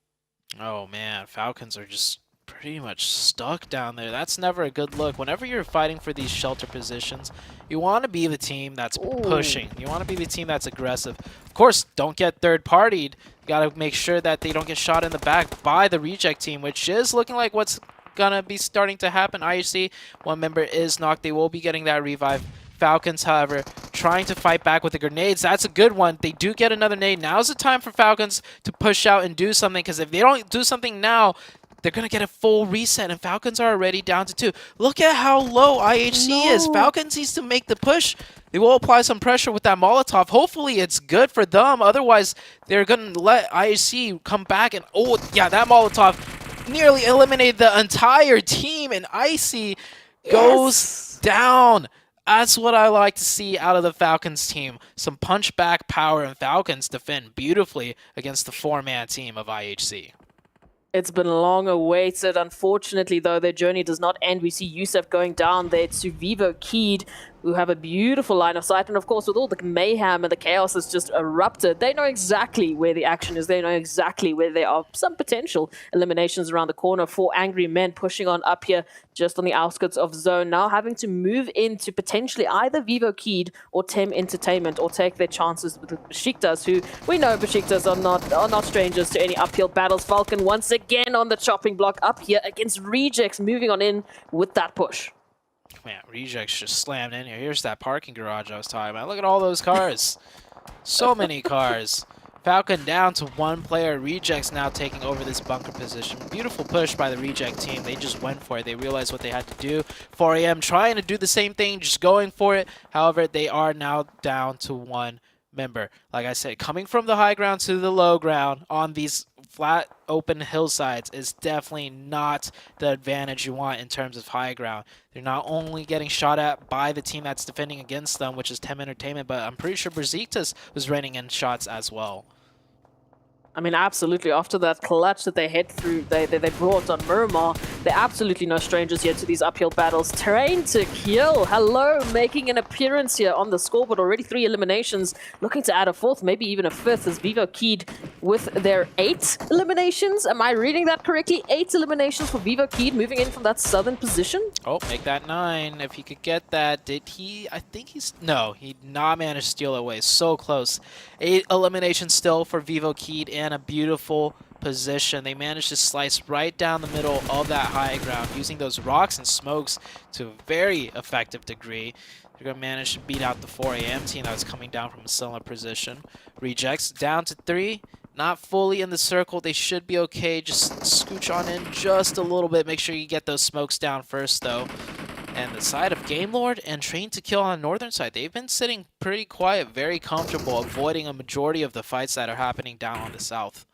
Oh man, Falcons are just pretty much stuck down there. That's never a good look. Whenever you're fighting for these shelter positions, you want to be the team that's pushing. You want to be the team that's aggressive. Of course, don't get third-partied. You got to make sure that they don't get shot in the back by the reject team, which is looking like what's going to be starting to happen. IHC, one member is knocked. They will be getting that revive. Falcons, however, trying to fight back with the grenades. That's a good one. They do get another nade. Now's the time for Falcons to push out and do something, because if they don't do something now, they're going to get a full reset, and Falcons are already down to 2. Look at how low IHC is. Falcons needs to make the push. They will apply some pressure with that Molotov. Hopefully it's good for them. Otherwise, they're going to let IHC come back. And, oh, yeah, that Molotov nearly eliminated the entire team, and Icy goes down. That's what I like to see out of the Falcons team. Some punch-back power, and Falcons defend beautifully against the 4-man team of IHC. It's been long awaited. Unfortunately, though, their journey does not end. We see Yusuf going down there to Vivo Keyed, who have a beautiful line of sight. And of course, with all the mayhem and the chaos that's just erupted, they know exactly where the action is. They know exactly where there are some potential eliminations around the corner. 4 angry men pushing on up here just on the outskirts of zone, now having to move into potentially either Vivo Keyed or Tem Entertainment, or take their chances with the Besiktas, who we know Besiktas are not strangers to any uphill battles. Falcon once again on the chopping block up here against Rejects, moving on in with that push. Man, Rejects just slammed in here. Here's that parking garage I was talking about. Look at all those cars. So many cars. Falcon down to 1 player. Rejects now taking over this bunker position. Beautiful push by the Reject team. They just went for it. They realized what they had to do. 4AM trying to do the same thing, just going for it. However, they are now down to 1 member. Like I said, coming from the high ground to the low ground on these flat open hillsides is definitely not the advantage you want in terms of high ground. They're not only getting shot at by the team that's defending against them, which is Tem Entertainment, but I'm pretty sure Besiktas was raining in shots as well. I mean, absolutely. After that clutch that they head through, they brought on Miramar, they're absolutely no strangers here to these uphill battles. Train to kill. Hello, making an appearance here on the scoreboard. Already 3 eliminations. Looking to add a 4th, maybe even a 5th, as Vivo Keyed with their 8 eliminations. Am I reading that correctly? 8 eliminations for Vivo Keyed, moving in from that southern position. Oh, make that 9. If he could get that. Did he? I think he's... No, he did not manage to steal it away. So close. 8 eliminations still for Vivo Keyed, and a beautiful position. They managed to slice right down the middle of that high ground, using those rocks and smokes to a very effective degree. They're going to manage to beat out the 4AM team that was coming down from a similar position. Rejects down to 3. Not fully in the circle. They should be okay. Just scooch on in just a little bit. Make sure you get those smokes down first, though. And the side of Game Lord and Train to Kill on the northern side, they've been sitting pretty quiet, very comfortable, avoiding a majority of the fights that are happening down on the south.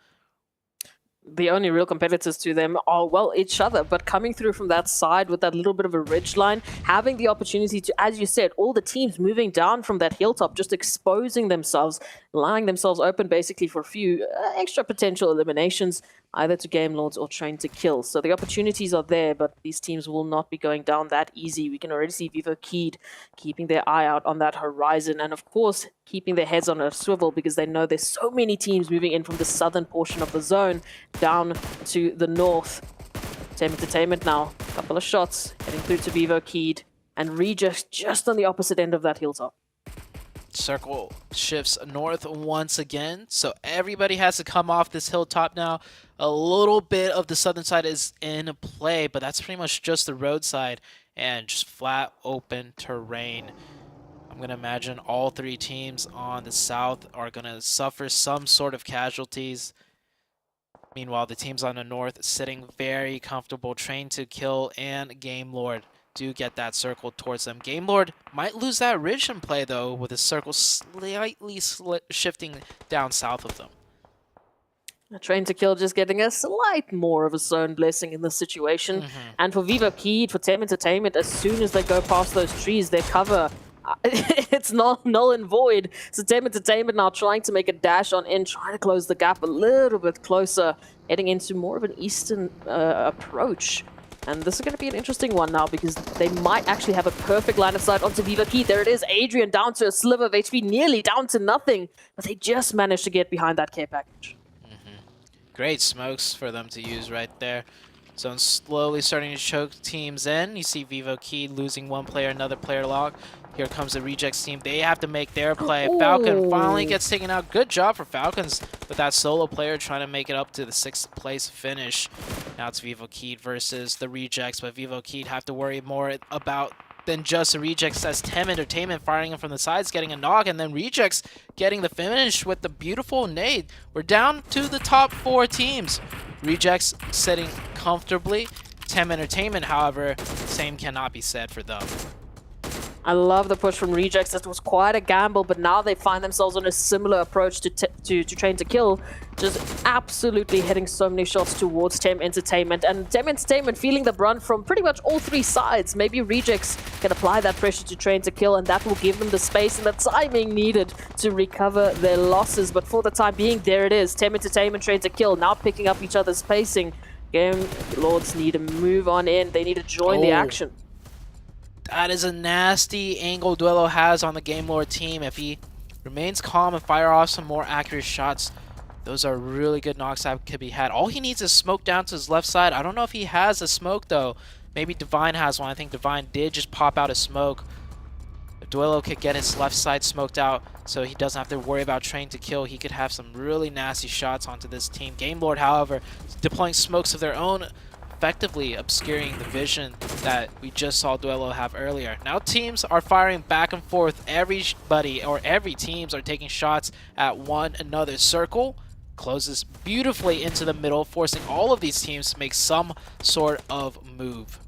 The only real competitors to them are, well, each other, but coming through from that side with that little bit of a ridge line, having the opportunity to, as you said, all the teams moving down from that hilltop, just exposing themselves, lying themselves open basically for a few extra potential eliminations, either to Game Lords or Train to Kill. So the opportunities are there, but these teams will not be going down that easy. We can already see Vivo Keyed keeping their eye out on that horizon, and of course, keeping their heads on a swivel, because they know there's so many teams moving in from the southern portion of the zone down to the north. Tem Entertainment now, a couple of shots, heading through to Vivo Keyed, and Regis just on the opposite end of that hilltop. Circle shifts north once again, so everybody has to come off this hilltop now. A little bit of the southern side is in play, but that's pretty much just the roadside and just flat open terrain. I'm going to imagine all 3 teams on the south are going to suffer some sort of casualties. Meanwhile, the teams on the north sitting very comfortable. Train to Kill and Game Lord do get that circle towards them. Game Lord might lose that ridge in play, though, with his circle slightly shifting down south of them. Train to Kill just getting a slight more of a zone blessing in this situation. And for Vivo Keyed, for Tem Entertainment, as soon as they go past those trees, their cover, it's null and void. So Tem Entertainment now trying to make a dash on in, trying to close the gap a little bit closer, heading into more of an eastern approach. And this is going to be an interesting one now because they might actually have a perfect line of sight onto Viva Key. There it is, Adrian down to a sliver of HP, nearly down to nothing. But they just managed to get behind that care package. Great smokes for them to use right there. So slowly starting to choke teams in. You see Vivo Key losing one player, another player lock. Here comes the Rejects team. They have to make their play. Falcon finally gets taken out. Good job for Falcons with that solo player trying to make it up to the 6th place finish. Now it's Vivo Key versus the Rejects, but Vivo Key have to worry more about than just the Rejects as Tem Entertainment firing him from the sides, getting a knock, and then Rejects getting the finish with the beautiful nade. We're down to the top 4 teams. Rejects sitting comfortably. Tem Entertainment, however, same cannot be said for them. I love the push from Rejects. That was quite a gamble, but now they find themselves on a similar approach to Train to Kill, just absolutely hitting so many shots towards Tem Entertainment. And Tem Entertainment feeling the brunt from pretty much all 3 sides. Maybe Rejects can apply that pressure to Train to Kill, and that will give them the space and the timing needed to recover their losses. But for the time being, there it is. Tem Entertainment, Train to Kill, now picking up each other's pacing. Game Lords need to move on in. They need to join the action. That is a nasty angle Duelo has on the Game Lord team. If he remains calm and fire off some more accurate shots, those are really good knocks that could be had. All he needs is smoke down to his left side. I don't know if he has a smoke, though. Maybe Divine has one. I think Divine did just pop out a smoke. If Duelo could get his left side smoked out so he doesn't have to worry about Train to Kill, he could have some really nasty shots onto this team. Game Lord, however, deploying smokes of their own, effectively obscuring the vision that we just saw Duelo have earlier. Now teams are firing back and forth. Everybody, or every teams, are taking shots at one another. Circle closes beautifully into the middle, forcing all of these teams to make some sort of move.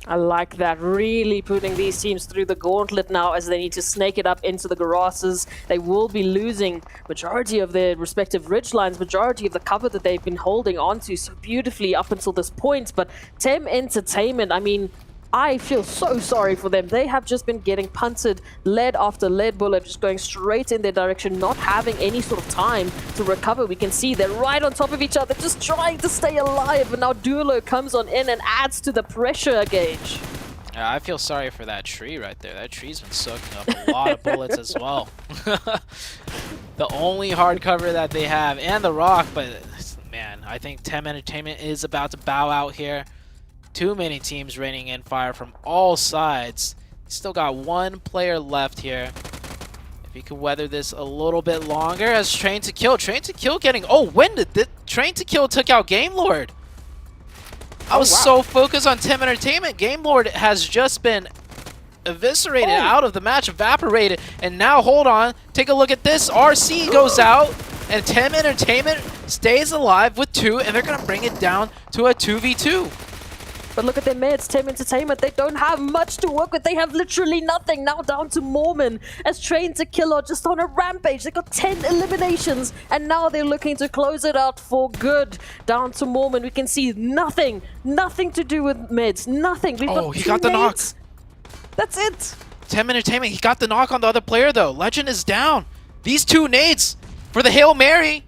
I like that. Really putting these teams through the gauntlet now as they need to snake it up into the grasses. They will be losing majority of their respective ridge lines, majority of the cover that they've been holding onto so beautifully up until this point. But Tem Entertainment, I mean, I feel so sorry for them. They have just been getting punted lead after lead bullet, just going straight in their direction, not having any sort of time to recover. We can see they're right on top of each other, just trying to stay alive. And now Duelo comes on in and adds to the pressure gauge. I feel sorry for that tree right there. That tree's been soaking up a lot of bullets as well. The only hard cover that they have, and the rock, but man, I think Tem Entertainment is about to bow out here. Too many teams raining in fire from all sides. Still got one player left here. If he could weather this a little bit longer as Train to Kill. Train to Kill getting... Oh, when did the Train to Kill took out Game Lord? I was so focused on Tem Entertainment. Game Lord has just been eviscerated out of the match, evaporated. And now, hold on. Take a look at this. RC goes out. And Tem Entertainment stays alive with 2. And they're going to bring it down to a 2v2. But look at their meds, Tem Entertainment. They don't have much to work with. They have literally nothing. Now down to Mormon as Train to Kill are just on a rampage. They got 10 eliminations, and now they're looking to close it out for good. Down to Mormon, we can see nothing to do with meds. Nothing. We've got he got the knock. That's it. Tem Entertainment, he got the knock on the other player though. Legend is down. These 2 nades for the Hail Mary.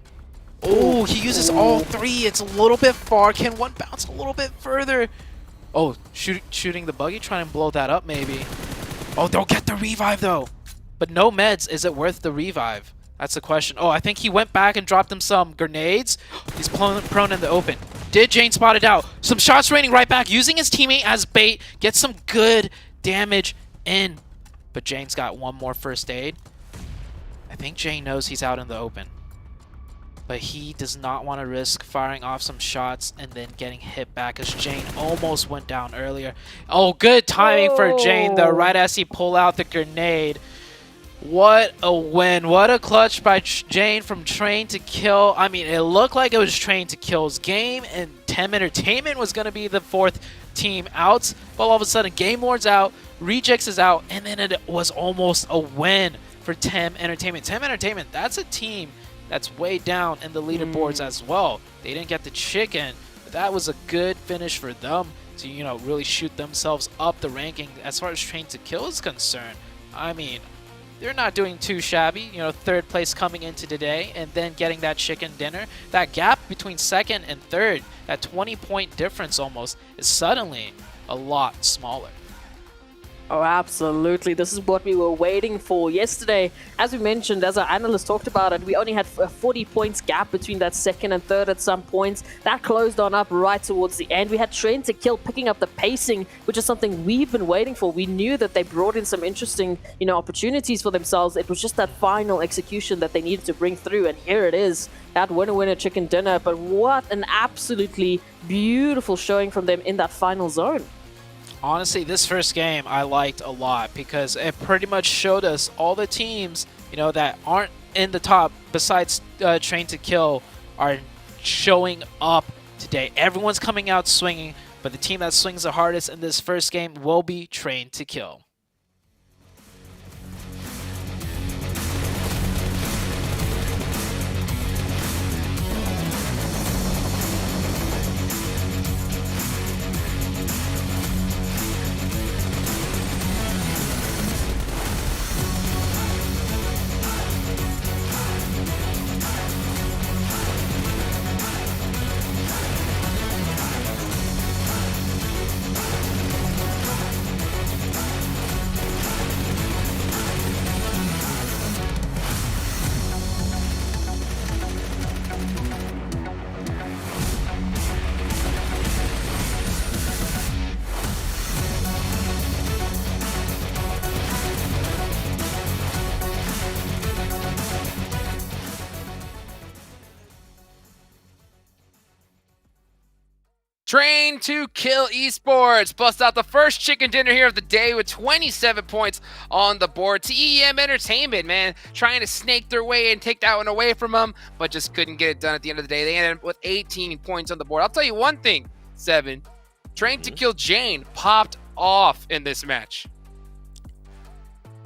Oh, he uses all 3. It's a little bit far. Can one bounce a little bit further? Oh, shooting the buggy, trying to blow that up maybe. Oh, they'll get the revive though. But no meds, is it worth the revive? That's the question. Oh, I think he went back and dropped him some grenades. He's prone in the open. Did Jane spot it out? Some shots raining right back, using his teammate as bait. Gets some good damage in. But Jane's got one more first aid. I think Jane knows he's out in the open. But he does not want to risk firing off some shots and then getting hit back as Jane almost went down earlier. Oh, good timing for Jane, though, right as he pulled out the grenade. What a win. What a clutch by Jane from Train to Kill. I mean, it looked like it was Train to Kill's game, and Tem Entertainment was going to be the 4th team out, but all of a sudden Game Lord's out, Rejects is out, and then it was almost a win for Tem Entertainment. Tem Entertainment, that's a team that's way down in the leaderboards as well. They didn't get the chicken, but that was a good finish for them to, you know, really shoot themselves up the ranking as far as Train to Kill is concerned. I mean, they're not doing too shabby, you know, third place coming into today and then getting that chicken dinner. That gap between second and third, that 20-point difference almost, is suddenly a lot smaller. Oh, absolutely. This is what we were waiting for yesterday. As we mentioned, as our analyst talked about it, we only had a 40 points gap between that second and third at some points. That closed on up right towards the end. We had Train to Kill picking up the pacing, which is something we've been waiting for. We knew that they brought in some interesting, you know, opportunities for themselves. It was just that final execution that they needed to bring through, and here it is. That winner chicken dinner. But what an absolutely beautiful showing from them in that final zone. Honestly, this first game I liked a lot because it pretty much showed us all the teams, you know, that aren't in the top besides Train to Kill are showing up today. Everyone's coming out swinging, but the team that swings the hardest in this first game will be Train to Kill. Train to Kill Esports bust out the first chicken dinner here of the day with 27 points on the board. TEM Entertainment, man, trying to snake their way and take that one away from them, but just couldn't get it done at the end of the day. They ended up with 18 points on the board. I'll tell you one thing, Seven. Train to Kill Jane popped off in this match.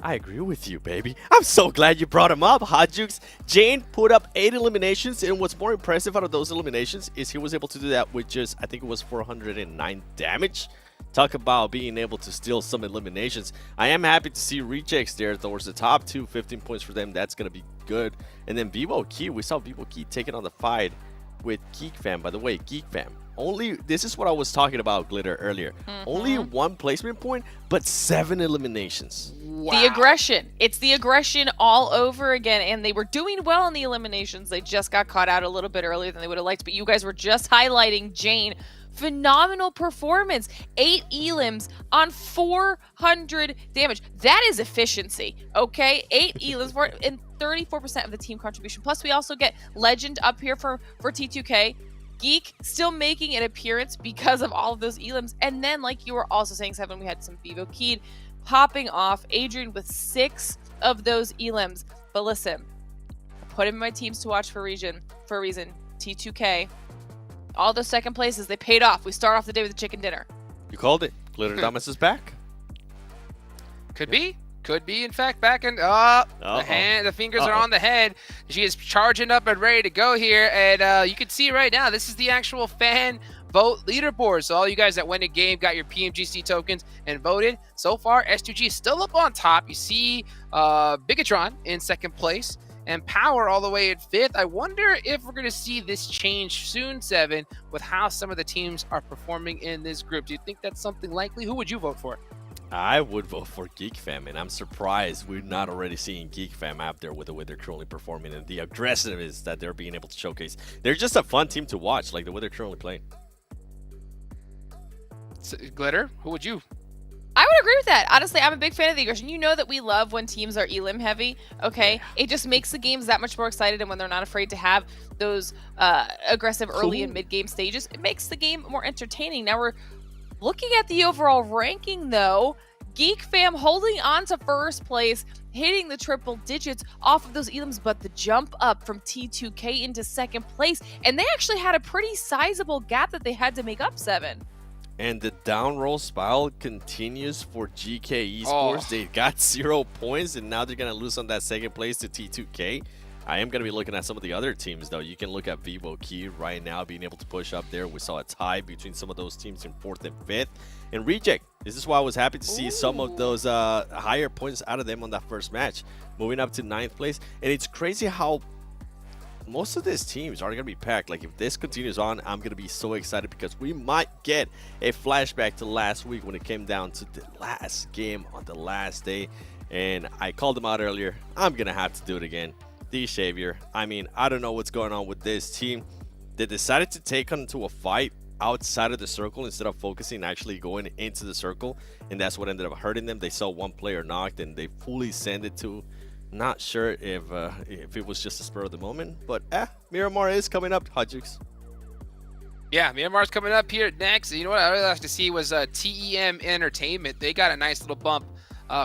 I agree with you, baby. I'm so glad you brought him up, Hot Jukes. Jane put up 8 eliminations, and what's more impressive out of those eliminations is he was able to do that with just, I think it was 409 damage. Talk about being able to steal some eliminations. I am happy to see Rejects there towards the top 2, 15 points for them. That's going to be good. And then Vivo Key, we saw Vivo Key taking on the fight with Geek Fam. By the way, Geek Fam. This is what I was talking about, Glitter, earlier. Only 1 placement point, but 7 eliminations. Wow. The aggression. It's the aggression all over again, and they were doing well in the eliminations. They just got caught out a little bit earlier than they would have liked, but you guys were just highlighting Jane. Phenomenal performance. 8 elims on 400 damage. That is efficiency, okay? 8 elims for and 34% of the team contribution. Plus, we also get Legend up here for T2K. Geek still making an appearance because of all of those elims. And then, like you were also saying, Seven, we had some Vivo Keyed popping off. Adrian with 6 of those elims. But listen, I put him in my teams to watch for a reason. T2K. All those second places, they paid off. We start off the day with a chicken dinner. You called it. Glitter Damas is back. Could be. Could be, in fact, back in the fingers are on the head. She is charging up and ready to go here. And you can see right now, this is the actual fan vote leaderboard. So all you guys that went in game, got your PMGC tokens and voted. So far, S2G is still up on top. You see Bigatron in second place and Power all the way at 5th. I wonder if we're going to see this change soon, Seven, with how some of the teams are performing in this group. Do you think that's something likely? Who would you vote for? I would vote for Geek Fam, and I'm surprised we're not already seeing Geek Fam out there with the way they're currently performing and the aggressiveness that they're being able to showcase. They're just a fun team to watch, like the way they're currently playing. Glitter, who would you? I would agree with that. Honestly, I'm a big fan of the aggression. You know that we love when teams are elim heavy, okay? Yeah. It just makes the games that much more excited, and when they're not afraid to have those aggressive early and mid-game stages, it makes the game more entertaining. Now we're looking at the overall ranking, though. Geek Fam holding on to first place, hitting the triple digits off of those elims, but the jump up from T2K into second place, and they actually had a pretty sizable gap that they had to make up, Seven. And the down roll spiral continues for GK Esports. They got 0 points, and now they're going to lose on that second place to T2K. I am going to be looking at some of the other teams, though. You can look at Vivo Key right now being able to push up there. We saw a tie between some of those teams in 4th and 5th. And Reject, this is why I was happy to see some of those higher points out of them on that first match, moving up to 9th place. And it's crazy how most of these teams are going to be packed. Like, if this continues on, I'm going to be so excited because we might get a flashback to last week when it came down to the last game on the last day. And I called them out earlier. I'm going to have to do it again. The Savior. I mean, I don't know what's going on with this team. They decided to take onto a fight outside of the circle instead of focusing actually going into the circle, and that's what ended up hurting them. They saw one player knocked and they fully sent it to, not sure if it was just a spur of the moment, but Miramar is coming up. Hajux. Yeah, Myanmar's coming up here next. You know what I really like to see was TEM Entertainment. They got a nice little bump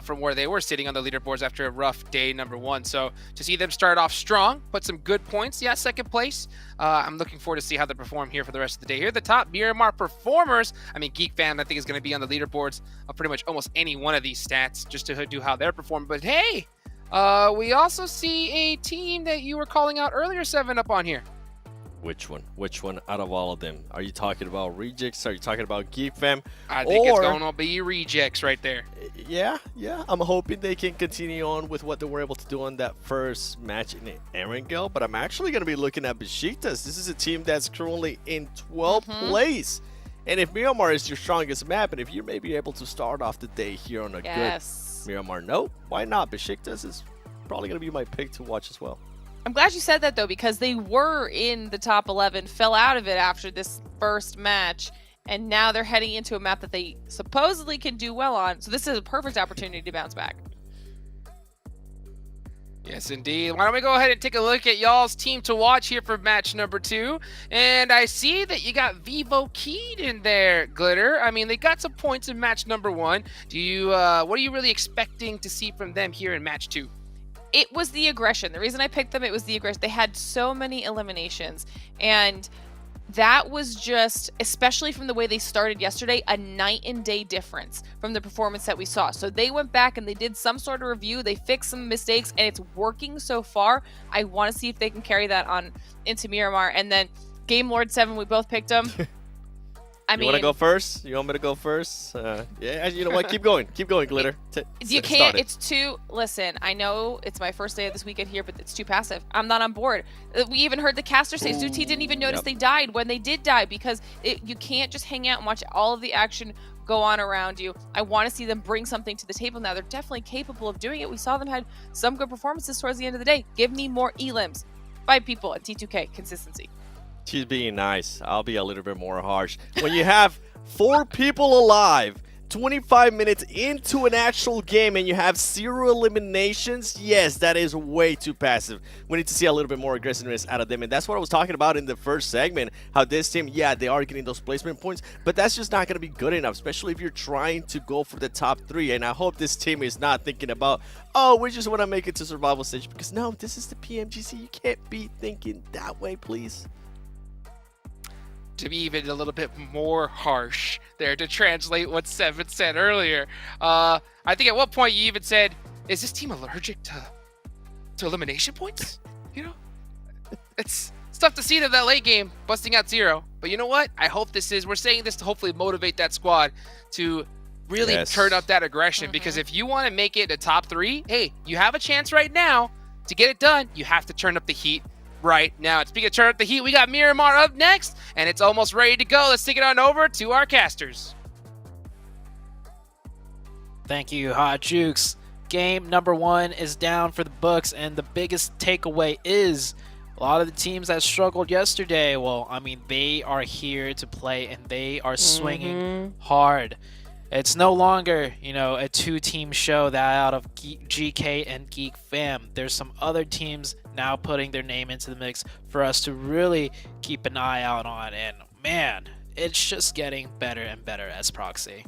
from where they were sitting on the leaderboards after a rough day number 1. So to see them start off strong, put some good points, yeah, 2nd place. I'm looking forward to see how they perform here for the rest of the day. Here at the top, Miramar performers. I mean, Geek Fam, I think, is going to be on the leaderboards of pretty much almost any one of these stats just to do how they're performing. But hey, we also see a team that you were calling out earlier, 7 up on here. Which one? Which one out of all of them? Are you talking about Rejects? Are you talking about Geek Fam? I think it's going to be Rejects right there. Yeah. I'm hoping they can continue on with what they were able to do on that first match in Erangel, but I'm actually going to be looking at Besiktas. This is a team that's currently in 12th place. And if Miramar is your strongest map, and if you're maybe able to start off the day here on a good Miramar note, why not? Besiktas is probably going to be my pick to watch as well. I'm glad you said that, though, because they were in the top 11, fell out of it after this first match, and now they're heading into a map that they supposedly can do well on. So this is a perfect opportunity to bounce back. Yes, indeed. Why don't we go ahead and take a look at y'all's team to watch here for match number 2. And I see that you got Vivo Keyed in there, Glitter. I mean, they got some points in match number 1. Do you, what are you really expecting to see from them here in match 2? It was the aggression. The reason I picked them, it was the aggression. They had so many eliminations, and that was just, especially from the way they started yesterday, a night and day difference from the performance that we saw. So they went back and they did some sort of review. They fixed some mistakes, and it's working so far. I want to see if they can carry that on into Miramar. And then Game Lord 7, we both picked them. You want to go first? You want me to go first? Yeah, you know what? Keep going. Keep going, Glitter. You can't. It's too. Listen, I know it's my first day of this weekend here, but it's too passive. I'm not on board. We even heard the caster say Zuti didn't even notice they died when they did die, because you can't just hang out and watch all of the action go on around you. I want to see them bring something to the table now. They're definitely capable of doing it. We saw them had some good performances towards the end of the day. Give me more elims. 5 people at T2K. Consistency. She's being nice. I'll be a little bit more harsh. When you have 4 people alive, 25 minutes into an actual game, and you have 0 eliminations, yes, that is way too passive. We need to see a little bit more aggressiveness out of them, and that's what I was talking about in the first segment, how this team, yeah, they are getting those placement points, but that's just not going to be good enough, especially if you're trying to go for the top 3, and I hope this team is not thinking about, oh, we just want to make it to survival stage, because no, this is the PMGC. You can't be thinking that way, please. To be even a little bit more harsh there, to translate what Seven said earlier. I think at one point you even said, is this team allergic to elimination points? You know, it's tough to see them that late game busting out 0. But you know what? I hope we're saying this to hopefully motivate that squad to really turn up that aggression, because if you want to make it a top 3, hey, you have a chance right now to get it done. You have to turn up the heat right now. And speaking of turn up the heat, we got Miramar up next, and it's almost ready to go. Let's take it on over to our casters. Thank you, Hot Jukes. Game number 1 is down for the books, and the biggest takeaway is a lot of the teams that struggled yesterday, well, I mean, they are here to play, and they are swinging hard. It's no longer, you know, a 2-team show that out of GK and Geek Fam. There's some other teams now putting their name into the mix for us to really keep an eye out on. And man, it's just getting better and better as Proxy.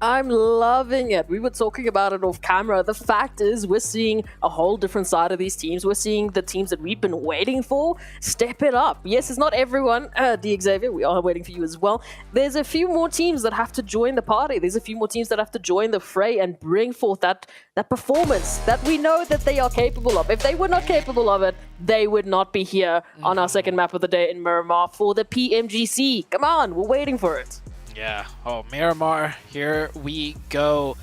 I'm loving it. We were talking about it off camera. The fact is, we're seeing a whole different side of these teams. We're seeing the teams that we've been waiting for step it up. Yes, it's not everyone. D. Xavier, we are waiting for you as well. There's a few more teams that have to join the party. There's a few more teams that have to join the fray and bring forth that performance that we know that they are capable of. If they were not capable of it, they would not be here on our second map of the day in Miramar for the PMGC. Come on, we're waiting for it. Yeah. Oh, Miramar, here we go.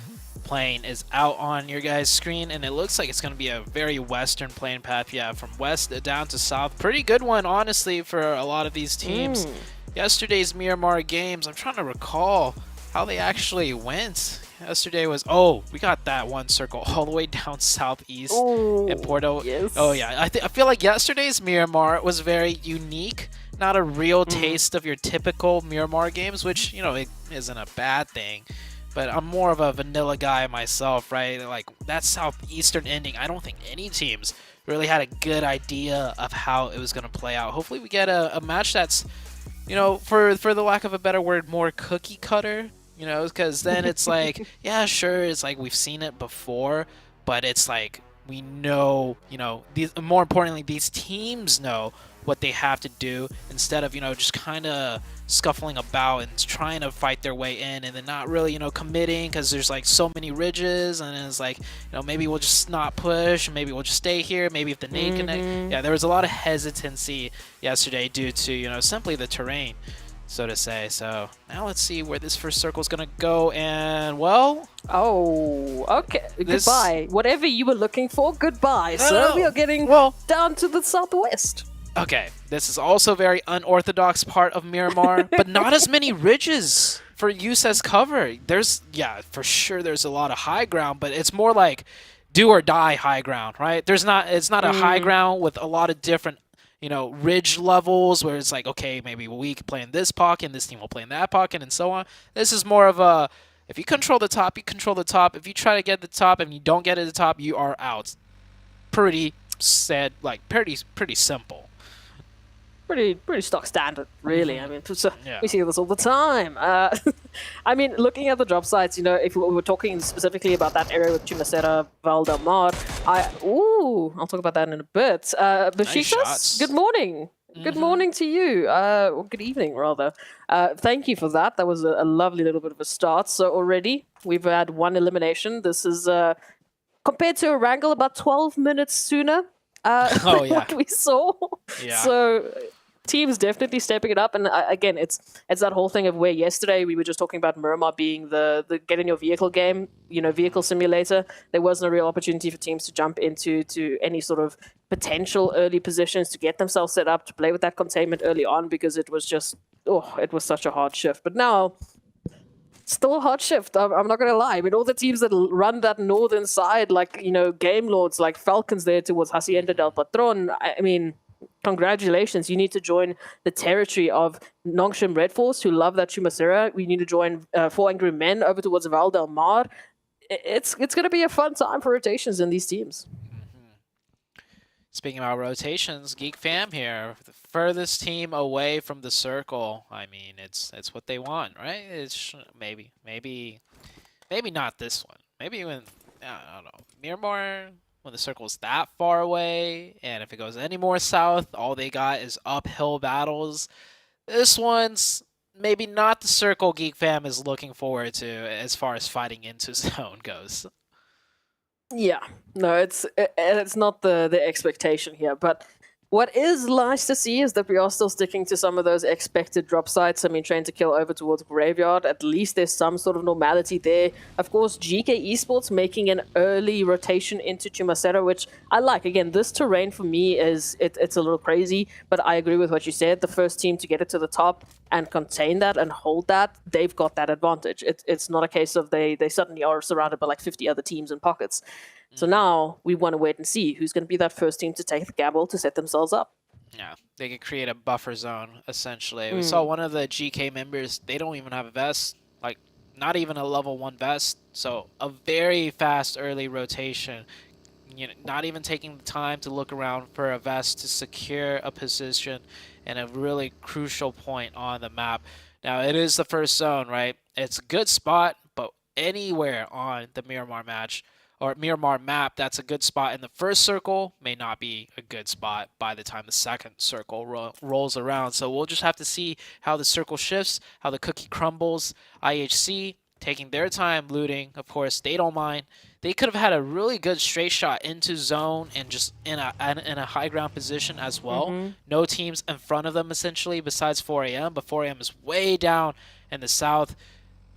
Plane is out on your guys' screen, and it looks like it's going to be a very western plane path. Yeah, from west down to south. Pretty good one, honestly, for a lot of these teams. Yesterday's Miramar games, I'm trying to recall how they actually went. Yesterday was, we got that one circle all the way down southeast in Porto. Yes. Oh, yeah. I feel like yesterday's Miramar was very unique. Not a real taste of your typical Miramar games, which, you know, it isn't a bad thing. But I'm more of a vanilla guy myself, right? Like, that southeastern ending, I don't think any teams really had a good idea of how it was going to play out. Hopefully we get a match that's, you know, for the lack of a better word, more cookie cutter, you know, because then it's like, yeah, sure, it's like we've seen it before, but it's like we know, you know, more importantly, these teams know what they have to do instead of, you know, just kind of scuffling about and trying to fight their way in and then not really, you know, committing because there's like so many ridges, and it's like, you know, maybe we'll just not push, maybe we'll just stay here, maybe if the nade connect. Yeah, there was a lot of hesitancy yesterday due to, you know, simply the terrain, so to say. So now let's see where this first circle is gonna go, and well, okay, goodbye. Whatever you were looking for, goodbye. So we are getting down to the southwest. Okay, this is also very unorthodox part of Miramar, but not as many ridges for use as cover. There's, yeah, for sure there's a lot of high ground, but it's more like do or die high ground, right? It's not a high ground with a lot of different, you know, ridge levels where it's like, okay, maybe we can play in this pocket and this team will play in that pocket and so on. This is more of a, if you control the top, you control the top. If you try to get the top and you don't get at the top, you are out. Pretty sad, like pretty simple. Pretty stock standard, really. I mean, we see this all the time. I mean, looking at the drop sites, you know, if we were talking specifically about that area with Chumacera, Val del Mar, I'll talk about that in a bit. Bashitas, nice, good morning. Good morning to you. Or good evening, rather. Thank you for that. That was a lovely little bit of a start. So already we've had one elimination. This is compared to a wrangle about 12 minutes sooner. What we saw. Yeah. So teams definitely stepping it up, and again, it's that whole thing of where yesterday we were just talking about Miramar being the get in your vehicle game, you know, vehicle simulator. There wasn't a real opportunity for teams to jump into any sort of potential early positions to get themselves set up to play with that containment early on, because it was just it was such a hard shift. But now, still a hard shift. I'm not gonna lie. I mean, all the teams that run that northern side, like, you know, Game Lords, like Falcons there towards Hacienda del Patron. I mean, congratulations. You need to join the territory of Nongshim Red Force, who love that Chumacera. We need to join Four Angry Men over towards Val del Mar. It's gonna be a fun time for rotations in these teams. Speaking about rotations, Geek Fam here, the furthest team away from the circle. I mean, it's what they want, right? It's maybe not this one. Maybe when, I don't know, Miramar, when the circle's that far away, and if it goes any more south, all they got is uphill battles. This one's maybe not the circle Geek Fam is looking forward to as far as fighting into zone goes. Yeah, no, it's not the expectation here, but what is nice to see is that we are still sticking to some of those expected drop sites. I mean, Train to Kill over towards Graveyard, at least there's some sort of normality there. Of course, GK Esports making an early rotation into Chumacera, which I like. Again, this terrain for me is, it's a little crazy, but I agree with what you said. The first team to get it to the top and contain that and hold that, they've got that advantage. It's not a case of they suddenly are surrounded by like 50 other teams and pockets. So now we want to wait and see who's going to be that first team to take the gamble to set themselves up. Yeah, they could create a buffer zone, essentially. We saw one of the GK members, they don't even have a vest, like not even a level 1 vest. So a very fast early rotation, you know, not even taking the time to look around for a vest to secure a position in a really crucial point on the map. Now, it is the first zone, right? It's a good spot, but anywhere on the Miramar match or Miramar map that's a good spot in the first circle may not be a good spot by the time the second circle rolls around. So we'll just have to see how the circle shifts, how the cookie crumbles. IHC taking their time looting. Of course, they don't mind. They could have had a really good straight shot into zone and just in a high ground position as well. No teams in front of them essentially besides 4AM, but 4AM is way down in the south.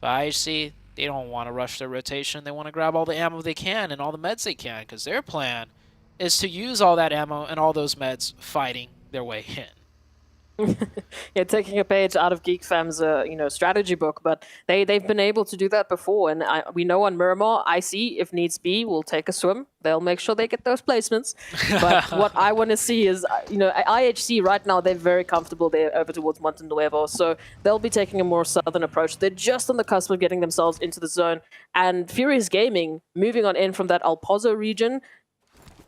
But IHC, they don't want to rush their rotation. They want to grab all the ammo they can and all the meds they can because their plan is to use all that ammo and all those meds fighting their way in. Yeah, taking a page out of GeekFam's strategy book, but they've been able to do that before, and we know on Miramar, IC, if needs be, will take a swim. They'll make sure they get those placements. But what I want to see is, IHC right now, they're very comfortable. They're over towards Monte Nuevo, so they'll be taking a more southern approach. They're just on the cusp of getting themselves into the zone, and Furious Gaming, moving on in from that El Pozo region,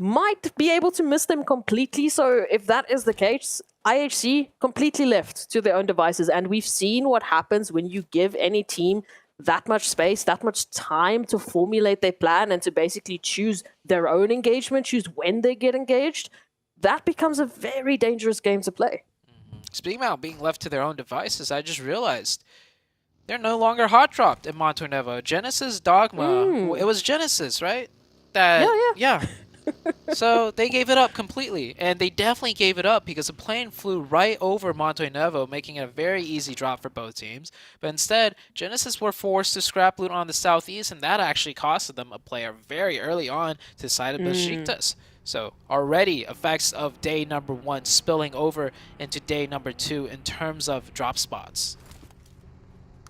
might be able to miss them completely. So if that is the case, IHC completely left to their own devices. And we've seen what happens when you give any team that much space, that much time to formulate their plan and to basically choose their own engagement, choose when they get engaged. That becomes a very dangerous game to play. Speaking about being left to their own devices, I just realized they're no longer hot dropped in Monte Nuevo. Genesis Dogma, it was Genesis, right? Yeah. So they gave it up completely, and they definitely gave it up because the plane flew right over Monte Nuevo, making it a very easy drop for both teams. But instead, Genesis were forced to scrap loot on the southeast, and that actually costed them a player very early on to the side of Besiktas. So already effects of day number 1 spilling over into day number 2 in terms of drop spots.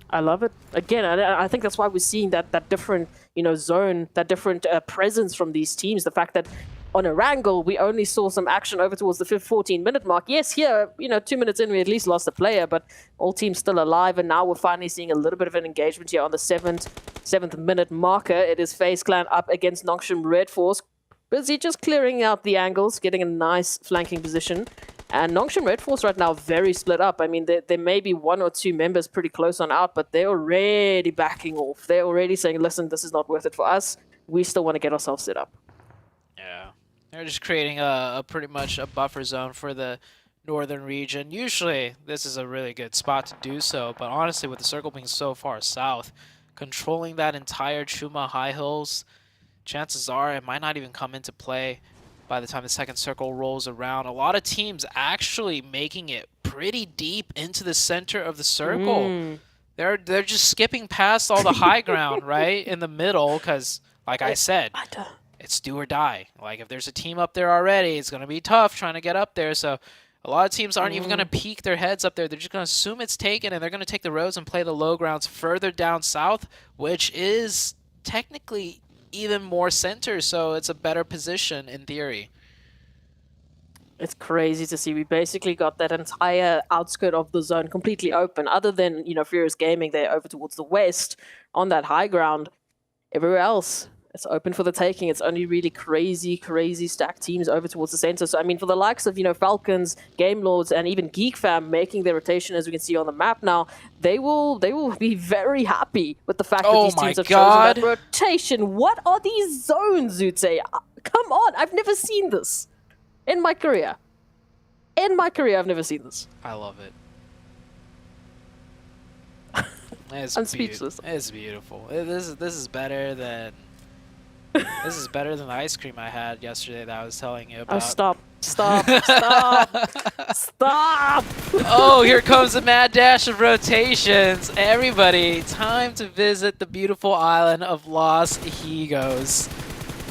I love it. Again, I think that's why we're seeing that different, zone, that different presence from these teams. The fact that on Erangel, we only saw some action over towards the 14-minute mark. Yes, here, 2 minutes in, we at least lost a player, but all teams still alive, and now we're finally seeing a little bit of an engagement here on the seventh minute marker. It is FaZe Clan up against Nongshim Red Force. Busy just clearing out the angles, getting a nice flanking position. And Nongshim Red Force right now very split up. I mean, there may be 1 or 2 members pretty close on out, but they're already backing off. They're already saying, listen, this is not worth it for us. We still want to get ourselves set up. Yeah. They're just creating a pretty much a buffer zone for the northern region. Usually, this is a really good spot to do so, but honestly, with the circle being so far south, controlling that entire Chuma High Hills, chances are it might not even come into play by the time the second circle rolls around. A lot of teams actually making it pretty deep into the center of the circle. They're just skipping past all the high ground, right, in the middle, because, like I said, it's do or die. Like, if there's a team up there already, it's going to be tough trying to get up there. So a lot of teams aren't even going to peek their heads up there. They're just going to assume it's taken, and they're going to take the roads and play the low grounds further down south, which is technically even more center, so it's a better position in theory. It's crazy to see. We basically got that entire outskirt of the zone completely open. Other than, Furious Gaming, they're over towards the west on that high ground. Everywhere else, it's open for the taking. It's only really crazy stacked teams over towards the center. So, I mean, for the likes of, Falcons, Game Lords, and even GeekFam making their rotation, as we can see on the map now, they will be very happy with the fact that these teams have chosen that rotation. What are these zones, Zute? Come on, I've never seen this in my career. I've never seen this. I love it. I'm speechless. It's beautiful. This is better than the ice cream I had yesterday that I was telling you about. Oh, stop. Stop. Oh, here comes a mad dash of rotations. Everybody, time to visit the beautiful island of Los Higos.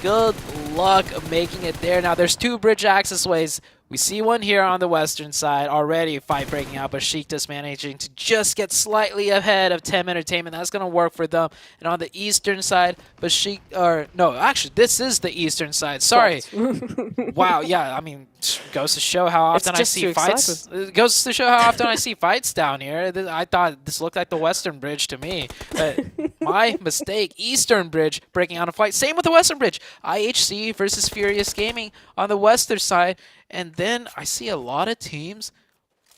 Good luck making it there. Now, there's 2 bridge access ways. We see one here on the western side. Already fight breaking out, but Besiktas managing to just get slightly ahead of Tem Entertainment. That's going to work for them. And on the eastern side, this is the eastern side. Sorry. Wow, yeah, I mean, goes to show how often I see fights. It goes to show how often I see fights down here. I thought this looked like the western bridge to me. But my mistake. Eastern bridge breaking out a fight. Same with the western bridge. IHC versus Furious Gaming on the western side. And then I see a lot of teams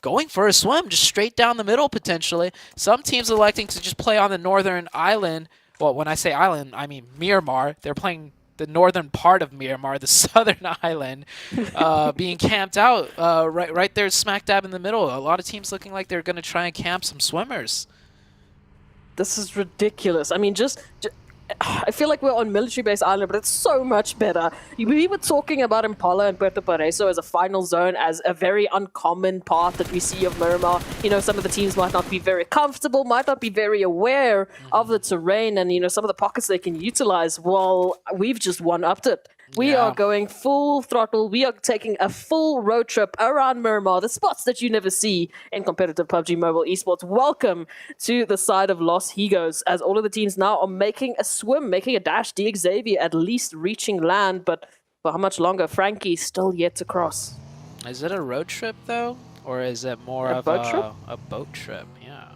going for a swim, just straight down the middle potentially. Some teams electing to just play on the northern island well, when I say island, I mean Myanmar. They're playing the northern part of Myanmar, the southern island, being camped out right there smack dab in the middle. A lot of teams looking like they're going to try and camp some swimmers. This is ridiculous. I mean, I feel like we're on military base island, but it's so much better. We were talking about Impala and Puerto Pareso as a final zone, as a very uncommon part that we see of Miramar. You know, some of the teams might not be very comfortable, might not be very aware of the terrain and, you know, some of the pockets they can utilize. Well, we've just one-upped it. We are going full throttle. We are taking a full road trip around Miramar, the spots that you never see in competitive PUBG Mobile esports. Welcome to the side of Los Higos, as all of the teams now are making a swim, making a dash. Xavier at least reaching land, but for how much longer? Frankie still yet to cross. Is it a road trip, though? Or is it more of a boat trip? Yeah.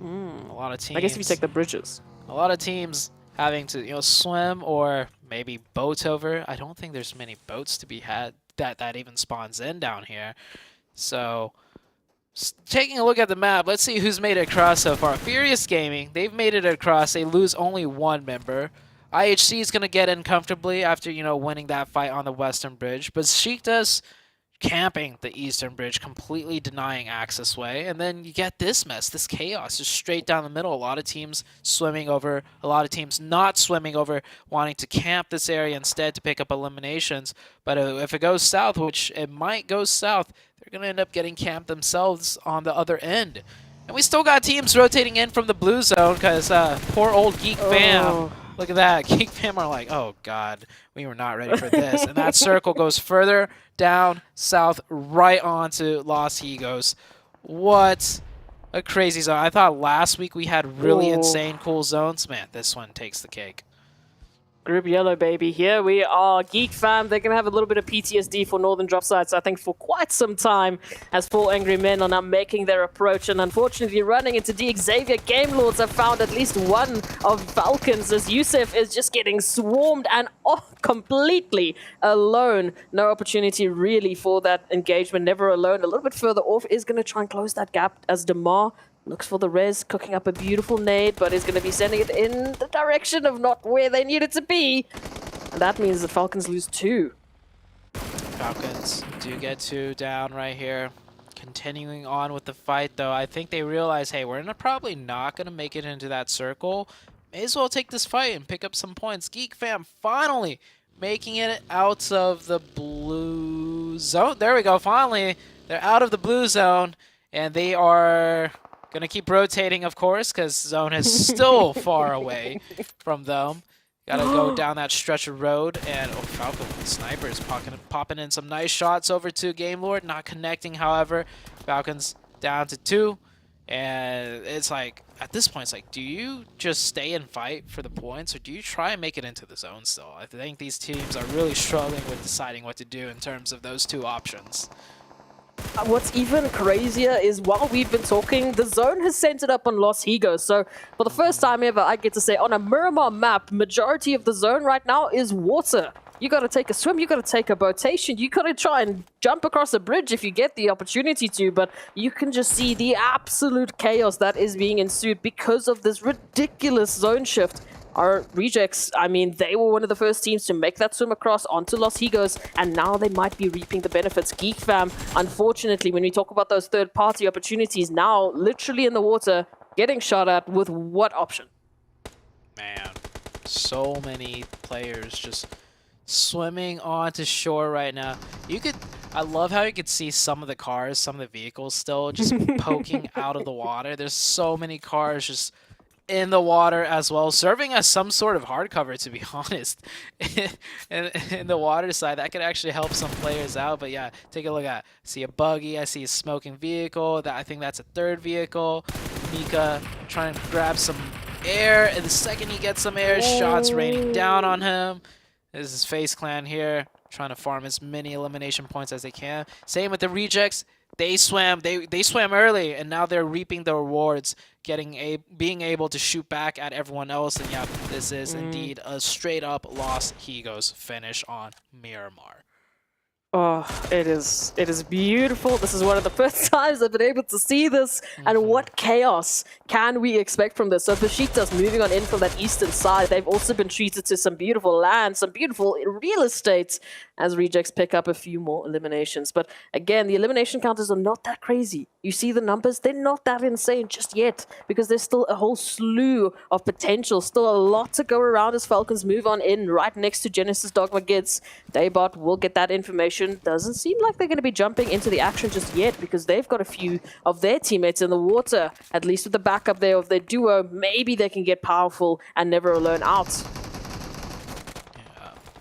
A lot of teams. I guess if you take the bridges. A lot of teams having to, you know, swim or maybe boat over. I don't think there's many boats to be had that even spawns in down here. So, taking a look at the map, let's see who's made it across so far. Furious Gaming, they've made it across. They lose only one member. IHC is going to get in comfortably after, you know, winning that fight on the Western Bridge. But Sheikta's camping the Eastern Bridge, completely denying access way. And then you get this mess, this chaos, just straight down the middle. A lot of teams swimming over, a lot of teams not swimming over, wanting to camp this area instead to pick up eliminations. But if it goes south, which it might go south, they're going to end up getting camped themselves on the other end. And we still got teams rotating in from the blue zone because poor old Geek Fam, look at that. Geek Fam are like, oh, God, we were not ready for this. And that circle goes further down south right onto Los Higos. What a crazy zone. I thought last week we had really insane cool zones. Man, this one takes the cake. Group Yellow, baby. Here we are. Geek Fam, they're going to have a little bit of PTSD for Northern Drop Sites, I think, for quite some time, as four angry men are now making their approach, and unfortunately running into Xavier. Game Lords have found at least one of Falcons, as Yusuf is just getting swarmed and completely alone. No opportunity really for that engagement, never alone. A little bit further off is going to try and close that gap as Demar looks for the res, cooking up a beautiful nade, but is going to be sending it in the direction of not where they need it to be. And that means the Falcons lose two. Falcons do get two down right here. Continuing on with the fight, though, I think they realize, hey, we're probably not going to make it into that circle. May as well take this fight and pick up some points. Geek Fam finally making it out of the blue zone. There we go, finally. They're out of the blue zone, and they are going to keep rotating, of course, because zone is still far away from them. Got to go down that stretch of road, and Falcon Snipers popping in some nice shots over to Game Lord, not connecting, however. Falcons down to 2, and it's like, at this point, it's like, do you just stay and fight for the points, or do you try and make it into the zone still? I think these teams are really struggling with deciding what to do in terms of those two options. What's even crazier is while we've been talking, the zone has centered up on Los Higos. So for the first time ever, I get to say on a Miramar map, majority of the zone right now is water. You got to take a swim, you got to take a boatation, you got to try and jump across a bridge if you get the opportunity to, but you can just see the absolute chaos that is being ensued because of this ridiculous zone shift. Our rejects, I mean, they were one of the first teams to make that swim across onto Los Higos, and now they might be reaping the benefits. Geek Fam, unfortunately, when we talk about those third-party opportunities, now literally in the water, getting shot at with what option? Man, so many players just swimming onto shore right now. I love how you could see some of the cars, some of the vehicles still just poking out of the water. There's so many cars just in the water as well, serving as some sort of hard cover, to be honest. in the water side, that could actually help some players out. But yeah, take a look at, I see a buggy, I see a smoking vehicle, I think that's a third vehicle. Mika trying to grab some air, and the second he gets some air, shots raining down on him. This is FaZe Clan here, trying to farm as many elimination points as they can. Same with the rejects. They swam early, and now they're reaping the rewards, being able to shoot back at everyone else. And yeah, this is indeed a straight up Los Higos finish on Miramar. Oh, it is beautiful. This is one of the first times I've been able to see this. And what chaos can we expect from this? So Besiktas moving on in from that eastern side. They've also been treated to some beautiful land, some beautiful real estate as Rejects pick up a few more eliminations. But again, the elimination counters are not that crazy. You see the numbers, they're not that insane just yet because there's still a whole slew of potential, still a lot to go around as Falcons move on in right next to Genesis Dogma Gids. Daybot will get that information. Doesn't seem like they're going to be jumping into the action just yet because they've got a few of their teammates in the water, at least with the backup there of their duo. Maybe they can get powerful and never alone out.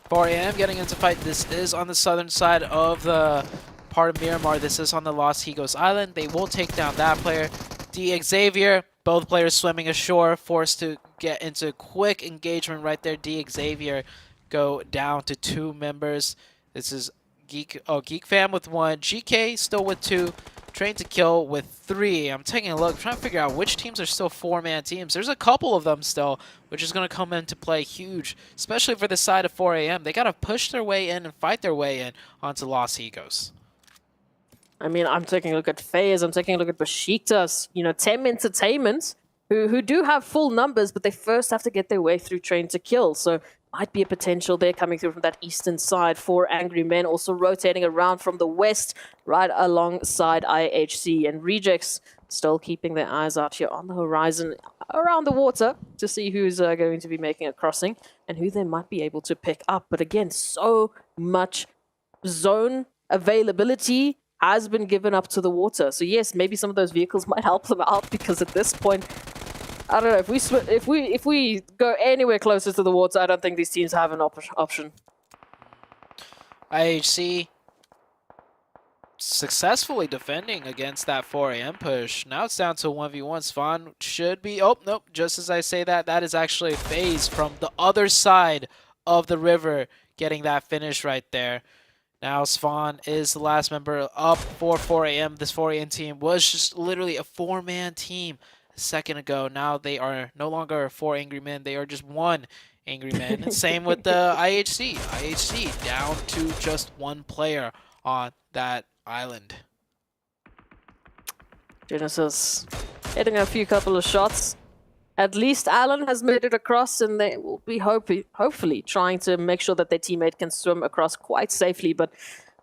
4 a.m. getting into fight. This is on the southern side of the part of Miramar. This is on the Los Higos Island. They will take down that player. D Xavier, both players swimming ashore, forced to get into quick engagement right there. D Xavier go down to 2 members. This is Geek Fam with 1, GK still with 2, Train to Kill with 3. I'm taking a look, trying to figure out which teams are still 4-man teams. There's a couple of them still, which is going to come into play huge, especially for the side of 4 a.m. They got to push their way in and fight their way in onto Los Higos. I mean, I'm taking a look at FaZe, I'm taking a look at Besiktas, you know, Tem Entertainment, who do have full numbers, but they first have to get their way through Train to Kill. So might be a potential there coming through from that eastern side for Angry Men, also rotating around from the west, right alongside IHC. And Rejects still keeping their eyes out here on the horizon, around the water, to see who's going to be making a crossing and who they might be able to pick up. But again, so much zone availability has been given up to the water. So yes, maybe some of those vehicles might help them out because at this point, I don't know, if we go anywhere closer to the water, I don't think these teams have an option. IHC successfully defending against that 4 a.m. push. Now it's down to 1v1. Svan should be... Oh, nope. Just as I say that, that is actually FaZe from the other side of the river getting that finish right there. Now Svan is the last member up for 4 a.m. This 4 a.m. team was just literally a 4-man team a second ago. Now they are no longer 4 angry men. They are just 1 angry man. Same with the IHC. IHC down to just 1 player on that island. Genesis hitting a few couple of shots. At least Alan has made it across, and they will be hopefully trying to make sure that their teammate can swim across quite safely. But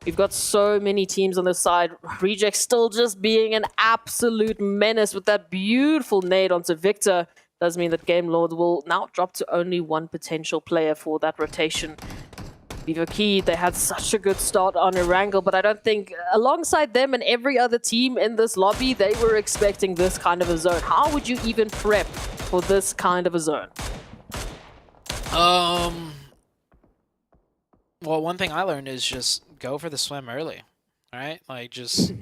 we've got so many teams on this side. Reject still just being an absolute menace with that beautiful nade onto Victor. Does mean that Game Lord will now drop to only 1 potential player for that rotation. Vivo Key, they had such a good start on Erangel, but I don't think alongside them and every other team in this lobby, they were expecting this kind of a zone. How would you even prep for this kind of a zone? Well, one thing I learned is just go for the swim early. All right, like just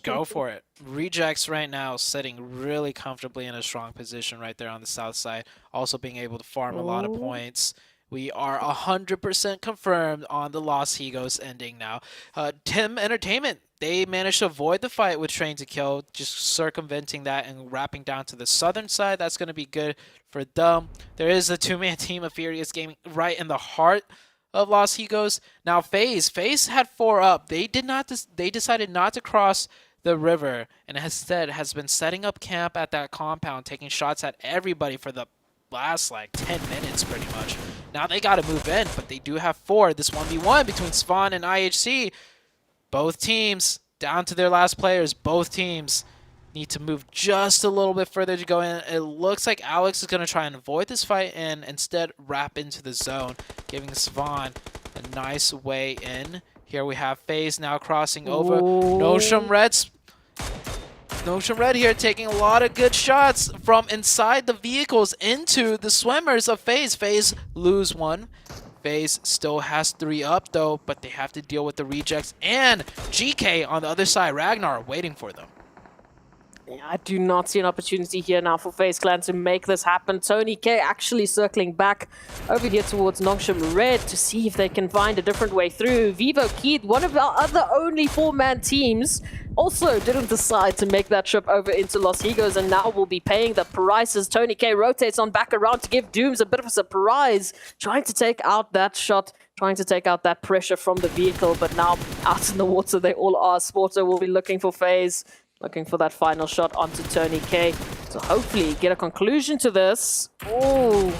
go for it. Rejects right now sitting really comfortably in a strong position right there on the south side, also being able to farm a lot of points. We are 100% confirmed on the Los Higos ending now. Tim Entertainment, they managed to avoid the fight with Train to Kill, just circumventing that and wrapping down to the southern side. That's going to be good for them. There is a 2-man team of Furious Gaming right in the heart of Los Higos. Now FaZe had 4 up. They decided not to cross the river and instead has been setting up camp at that compound, taking shots at everybody for the last like 10 minutes pretty much. Now they got to move in, but they do have 4. This 1v1 between Svan and IHC. Both teams down to their last players. Both teams need to move just a little bit further to go in. It looks like Alex is going to try and avoid this fight and instead wrap into the zone, giving Svan a nice way in. Here we have FaZe now crossing over. Nosham Red here taking a lot of good shots from inside the vehicles into the swimmers of FaZe. FaZe lose 1. FaZe still has 3 up though, but they have to deal with the rejects and GK on the other side. Ragnar waiting for them. Yeah, I do not see an opportunity here now for FaZe Clan to make this happen. Tony K actually circling back over here towards Nongshim Red to see if they can find a different way through. Vivo Keith, one of our other only 4-man teams, also didn't decide to make that trip over into Los Higos and now will be paying the prices. Tony K rotates on back around to give Dooms a bit of a surprise, trying to take out that shot trying to take out that pressure from the vehicle, but now out in the water they all are. Sporter will be looking for FaZe, looking for that final shot onto Tony K. So hopefully get a conclusion to this. Oh,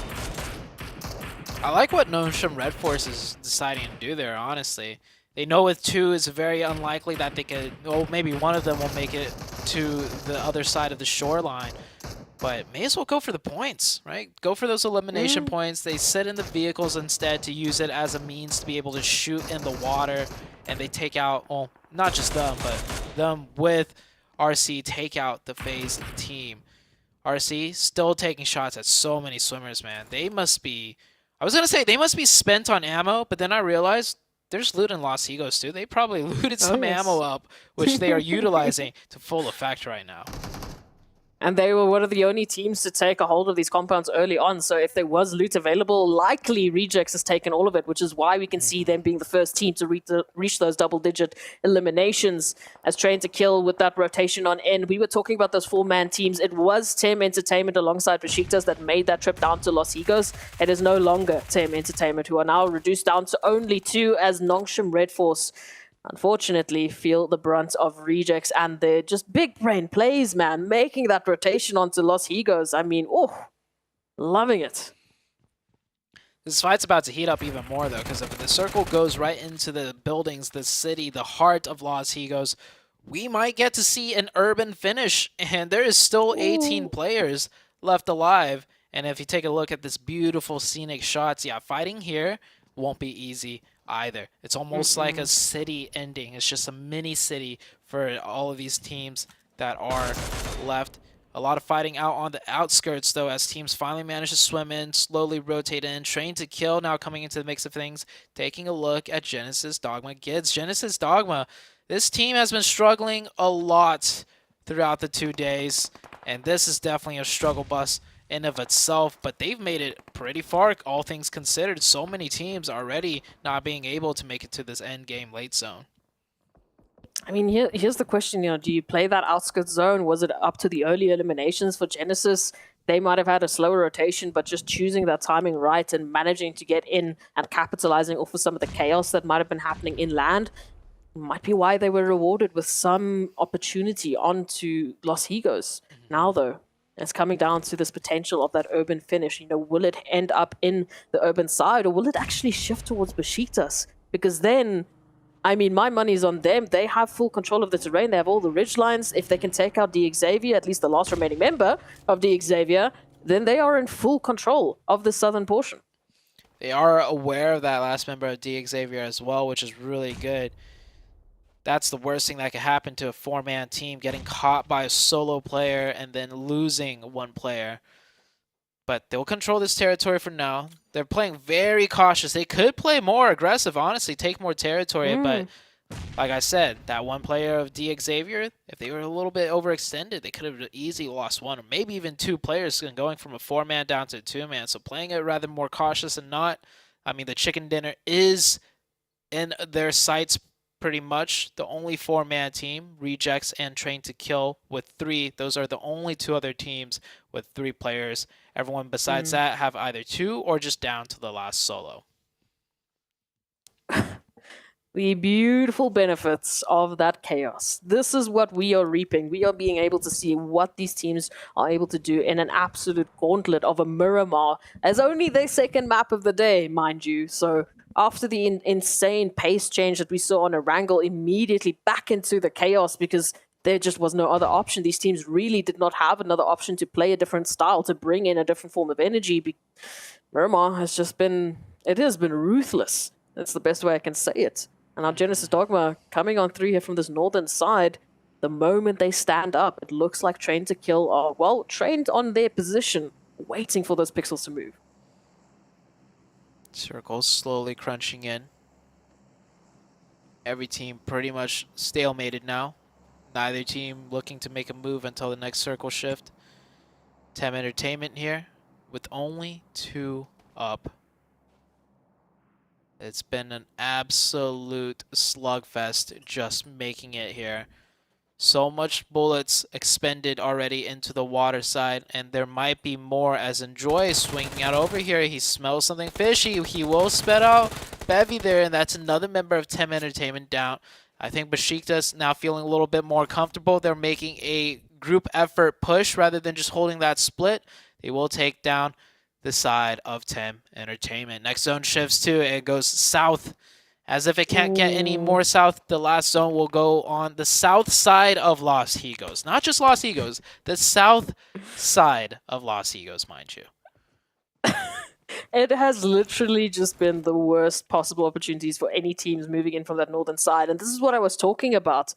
I like what Nosham Red Force is deciding to do there, honestly. They know with 2 it's very unlikely that they could, well, maybe one of them will make it to the other side of the shoreline. But may as well go for the points, right? Go for those elimination points. They sit in the vehicles instead to use it as a means to be able to shoot in the water. And they take out, well, not just them, but them with RC take out the FaZe team. RC still taking shots at so many swimmers, man. They must be, I was going to say they must be spent on ammo, but then I realized there's loot in Los Higos too. They probably looted some ammo up, which they are utilizing to full effect right now. and they were one of the only teams to take a hold of these compounds early on. So if there was loot available, likely Rejects has taken all of it, which is why we can see them being the first team to reach those double-digit eliminations. As Train to Kill with that rotation on end, we were talking about those 4-man teams. It was Tem Entertainment alongside Besiktas that made that trip down to Los Higos. It is no longer Tem Entertainment, who are now reduced down to only 2 as Nongshim Red Force unfortunately feel the brunt of Rejects and their just big brain plays, man, making that rotation onto Los Higos. I mean, oh, loving it. This fight's about to heat up even more, though, because if the circle goes right into the buildings, the city, the heart of Los Higos, we might get to see an urban finish, and there is still 18 players left alive. And if you take a look at this beautiful scenic shots, yeah, fighting here won't be easy either. It's almost like a city ending. It's just a mini city for all of these teams that are left. A lot of fighting out on the outskirts, though, as teams finally manage to swim in, slowly rotate in. Train to Kill now coming into the mix of things, taking a look at Genesis Dogma. Genesis Dogma, this team has been struggling a lot throughout the 2 days, and this is definitely a struggle bus in of itself, but they've made it pretty far, all things considered. So many teams already not being able to make it to this end game late zone. I mean, here's the question, do you play that outskirts zone? Was it up to the early eliminations for Genesis? They might have had a slower rotation, but just choosing that timing right and managing to get in and capitalizing off of some of the chaos that might have been happening inland might be why they were rewarded with some opportunity onto Los Higos. Now, though, it's coming down to this potential of that urban finish. Will it end up in the urban side, or will it actually shift towards Besiktas? Because then, I mean, my money's on them. They have full control of the terrain. They have all the ridge lines. If they can take out the Xavier, at least the last remaining member of the Xavier, then they are in full control of the southern portion. They are aware of that last member of the Xavier as well, which is really good. That's the worst thing that could happen to a 4-man team, getting caught by a solo player and then losing one player. But they'll control this territory for now. They're playing very cautious. They could play more aggressive, honestly, take more territory. But like I said, that one player of D Xavier, if they were a little bit overextended, they could have easily lost one or maybe even 2 players going from a 4-man down to a 2-man. So playing it rather more cautious and not, I mean, the chicken dinner is in their sights pretty much. The only 4-man team, Rejects and Train to Kill with 3. Those are the only 2 other teams with 3 players. Everyone besides that have either 2 or just down to the last solo. The beautiful benefits of that chaos. This is what we are reaping. We are being able to see what these teams are able to do in an absolute gauntlet of a Miramar, as only their second map of the day, mind you. So after the insane pace change that we saw on Erangel, immediately back into the chaos because there just was no other option. These teams really did not have another option to play a different style, to bring in a different form of energy. Miramar has just been, it has been ruthless. That's the best way I can say it. And now Genesis Dogma coming on through here from this northern side. The moment they stand up, it looks like Train to Kill are, well, trained on their position, waiting for those pixels to move. Circle slowly crunching in. Every team pretty much stalemated now. Neither team looking to make a move until the next circle shift. Tem Entertainment here with only 2 up. It's been an absolute slugfest just making it here. So much bullets expended already into the water side, and there might be more as Enjoy is swinging out over here. He smells something fishy. He will spit out Bevy there, and that's another member of Tem Entertainment down. I think Besiktas now feeling a little bit more comfortable. They're making a group effort push rather than just holding that split. They will take down the side of Tem Entertainment. Next zone shifts too. It goes south. As if it can't get any more south, the last zone will go on the south side of Los Higos. Not just Los Higos, the south side of Los Higos, mind you. It has literally just been the worst possible opportunities for any teams moving in from that northern side. And this is what I was talking about.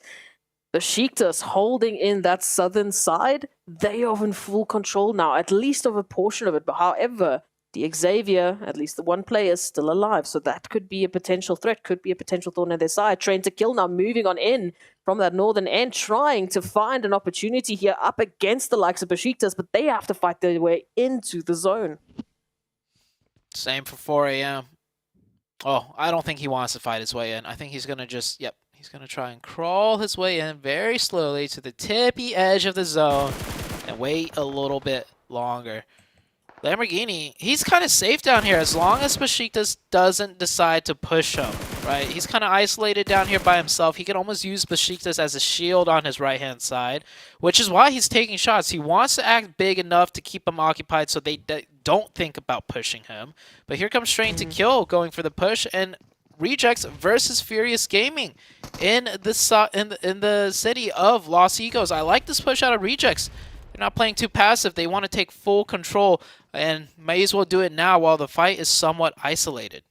Besiktas holding in that southern side, they are in full control now, at least of a portion of it. But however, the Xavier, at least the one player, is still alive. So that could be a potential threat, could be a potential thorn in their side. Train to Kill now moving on in from that northern end, trying to find an opportunity here up against the likes of Besiktas, but they have to fight their way into the zone. Same for 4 a.m. Oh, I don't think he wants to fight his way in. I think he's going to just, he's going to try and crawl his way in very slowly to the tippy edge of the zone and wait a little bit longer. Lamborghini, he's kind of safe down here as long as Besiktas doesn't decide to push him, right? He's kind of isolated down here by himself. He can almost use Besiktas as a shield on his right-hand side, which is why he's taking shots. He wants to act big enough to keep him occupied so they don't think about pushing him. But here comes Train to Kill going for the push, and Rejects versus Furious Gaming in the city of Los Higos. I like this push out of Rejects. They're not playing too passive. They want to take full control and may as well do it now while the fight is somewhat isolated.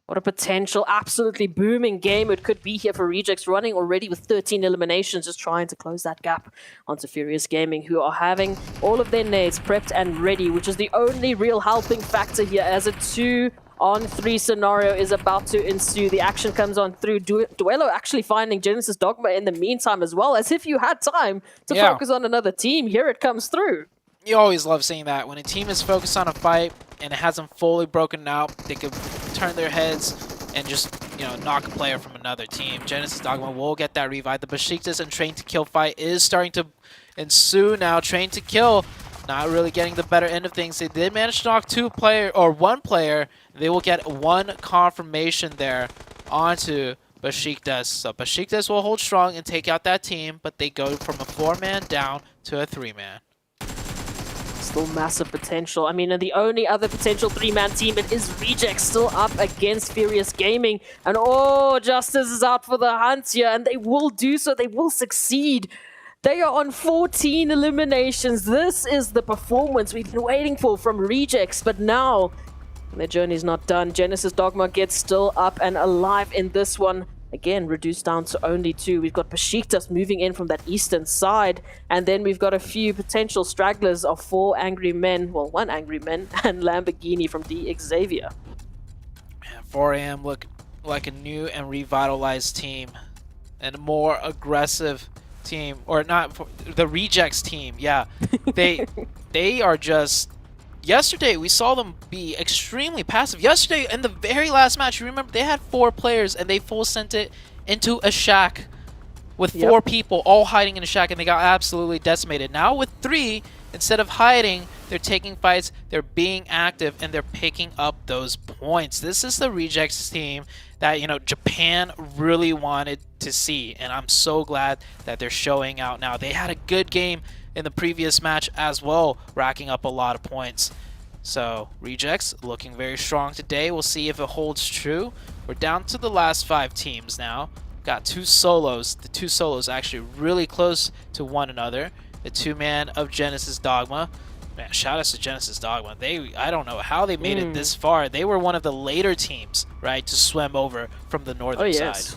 What a potential, absolutely booming game it could be here for Rejects, running already with 13 eliminations, just trying to close that gap onto Furious Gaming, who are having all of their nades prepped and ready, which is the only real helping factor here as a 2-on-3 scenario is about to ensue. The action comes on through. Duello actually finding Genesis Dogma in the meantime as well, as if you had time to focus on another team. Here it comes through. You always love seeing that. When a team is focused on a fight and it hasn't fully broken out, they could turn their heads and just, knock a player from another team. Genesis Dogma will get that revive. The Besiktas and Train to Kill fight is starting to ensue now. Train to Kill not really getting the better end of things. They did manage to knock one player. They will get one confirmation there onto Besiktas. So Besiktas will hold strong and take out that team, but they go from a 4-man down to a 3-man. Still massive potential. I mean, and the only other potential 3-man team, it is Rejects still up against Furious Gaming. And Justice is out for the hunt here, and they will do so. They will succeed. They are on 14 eliminations. This is the performance we've been waiting for from Rejects, but now their journey's not done. Genesis Dogma gets still up and alive in this one. Again, reduced down to only 2. We've got Besiktas moving in from that eastern side. And then we've got a few potential stragglers of 4 Angry Men. Well, 1 Angry Men and Lamborghini from the Xavier. 4 AM look like a new and revitalized team. And a more aggressive team. Or not, the Rejects team. Yeah. They are just... Yesterday, we saw them be extremely passive. Yesterday, in the very last match, you remember, they had 4 players, and they full sent it into a shack with 4 people all hiding in a shack, and they got absolutely decimated. Now with 3, instead of hiding, they're taking fights, they're being active, and they're picking up those points. This is the Rejects team that, Japan really wanted to see, and I'm so glad that they're showing out now. They had a good game in the previous match as well, racking up a lot of points. So Rejects looking very strong today. We'll see if it holds true. We're down to the last 5 teams now. Got 2 solos. The 2 solos actually really close to one another. The 2-man of Genesis Dogma. Man, shout out to Genesis Dogma. I don't know how they made it this far. They were one of the later teams, right, to swim over from the northern side.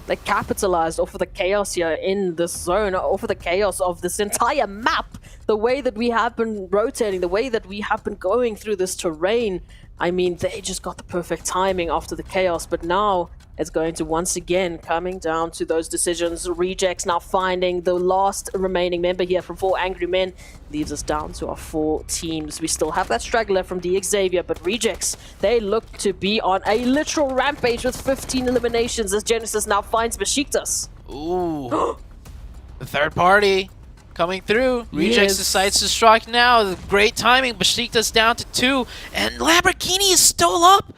They capitalized off of the chaos here in this zone, off of the chaos of this entire map. The way that we have been rotating, the way that we have been going through this terrain. I mean, they just got the perfect timing after the chaos, but now it's going to once again coming down to those decisions. Rejects now finding the last remaining member here from 4 Angry Men. Leaves us down to our 4 teams. We still have that straggler from the Xavier, but Rejects, they look to be on a literal rampage with 15 eliminations as Genesis now finds Besiktas. Ooh. The third party coming through. Rejects decides to strike now. Great timing. Besiktas down to 2. And Lamborghini is still up.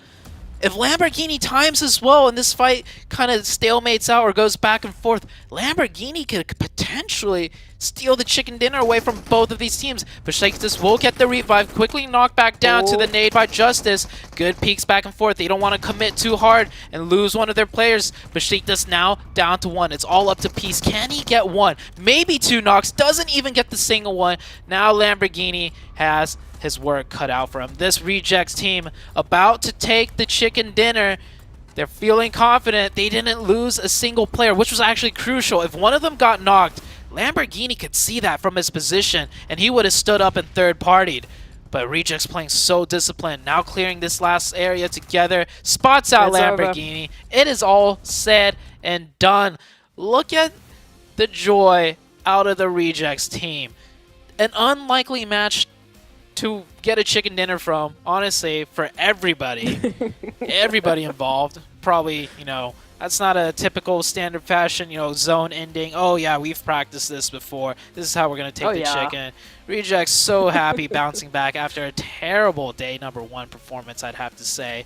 If Lamborghini times as well and this fight kind of stalemates out or goes back and forth, Lamborghini could potentially steal the chicken dinner away from both of these teams. Besiktas will get the revive, quickly knocked back down to the nade by Justice. Good peeks back and forth. They don't want to commit too hard and lose one of their players. Besiktas now down to 1. It's all up to Peace. Can he get 1? Maybe 2 knocks. Doesn't even get the single one. Now Lamborghini has his work cut out for him. This Rejects team about to take the chicken dinner. They're feeling confident. They didn't lose a single player, which was actually crucial. If one of them got knocked, Lamborghini could see that from his position, and he would have stood up and third-partied. But Rejects playing so disciplined, now clearing this last area together, spots out It's Lamborghini. over. It is all said and done. Look at the joy out of the Rejects team. An unlikely match to get a chicken dinner from, honestly, for everybody. Everybody involved. Probably, that's not a typical standard fashion, zone ending. Oh, yeah, we've practiced this before. This is how we're going to take the chicken. Rejects so happy bouncing back after a terrible day number 1 performance, I'd have to say.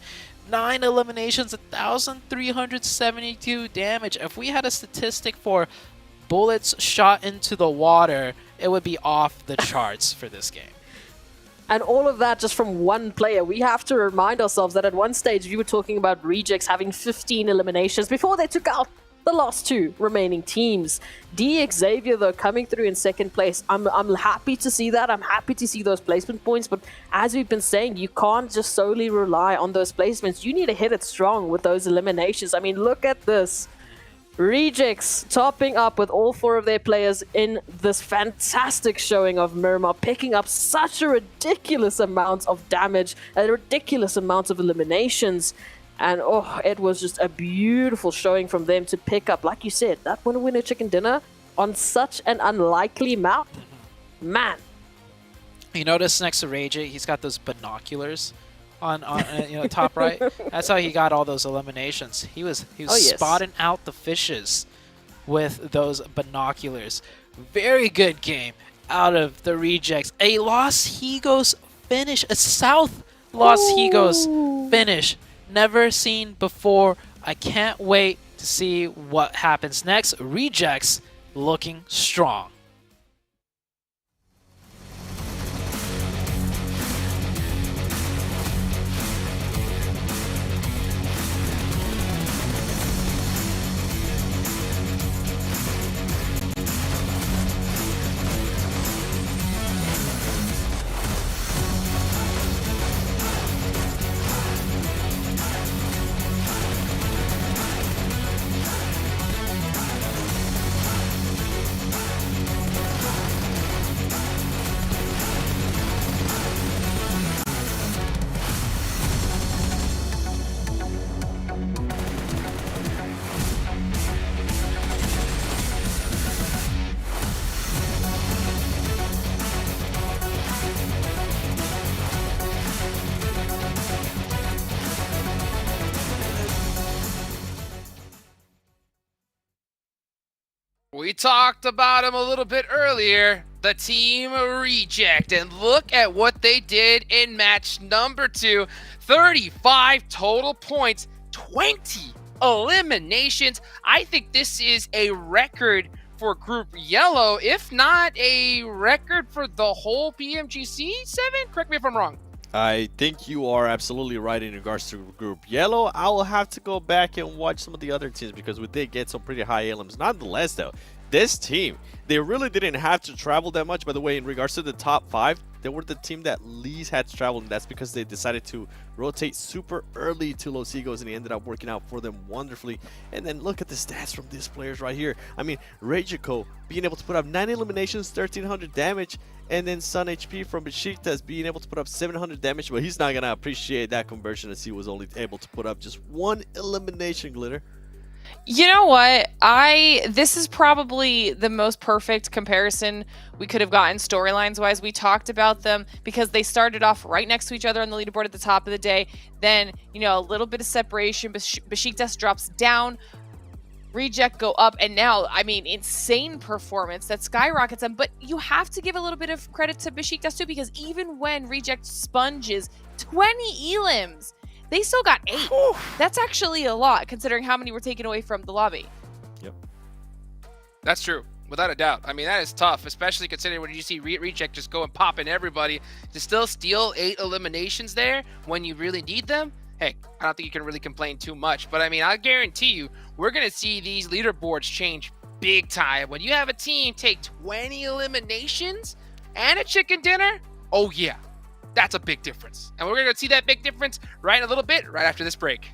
9 eliminations, 1,372 damage. If we had a statistic for bullets shot into the water, it would be off the charts for this game. And all of that just from one player. We have to remind ourselves that at one stage we were talking about Rejects having 15 eliminations before they took out the last 2 remaining teams. Xavier, though, coming through in second place. I'm happy to see that. I'm happy to see those placement points. But as we've been saying, you can't just solely rely on those placements. You need to hit it strong with those eliminations. I mean, look at this. Rejects topping up with all 4 of their players in this fantastic showing of Miramar, picking up such a ridiculous amount of damage, a ridiculous amount of eliminations. And it was just a beautiful showing from them to pick up, like you said, that winner chicken dinner on such an unlikely map. Man. You notice next to Rage, he's got those binoculars on top right. That's how he got all those eliminations. He was spotting out the fishes with those binoculars. Very good game out of the Rejects. A Los Higos finish, a South Los Higos finish. Never seen before. I can't wait to see what happens next. Rejects looking strong. We talked about him a little bit earlier, the Team Reject, and look at what they did in match number 2. 35 total points, 20 eliminations. I think this is a record for Group Yellow, if not a record for the whole PMGC 7. Correct me if I'm wrong. I think you are absolutely right in regards to Group Yellow. I will have to go back and watch some of the other teams because we did get some pretty high elims. Nonetheless, though, this team, they really didn't have to travel that much. By the way, in regards to the top 5, they were the team that least had to travel, and that's because they decided to rotate super early to Los Higos, and it ended up working out for them wonderfully. And then look at the stats from these players right here. I mean, Regico being able to put up 9 eliminations, 1,300 damage, and then Sun HP from Besiktas being able to put up 700 damage, but he's not going to appreciate that conversion as he was only able to put up just 1 elimination, Glitter. You know what? This is probably the most perfect comparison we could have gotten storylines wise. We talked about them because they started off right next to each other on the leaderboard at the top of the day. Then, a little bit of separation. Besiktas drops down. Reject go up, and now, I mean, insane performance that skyrockets them. But you have to give a little bit of credit to Besiktas too, because even when Reject sponges 20 elims, they still got 8. That's actually a lot, considering how many were taken away from the lobby. Yep. That's true, without a doubt. I mean, that is tough, especially considering when you see Reject just go and popping everybody to still steal 8 eliminations there when you really need them. Hey, I don't think you can really complain too much. But I mean, I guarantee you, we're going to see these leaderboards change big time. When you have a team take 20 eliminations and a chicken dinner, oh yeah, that's a big difference. And we're going to see that big difference right in a little bit, right after this break.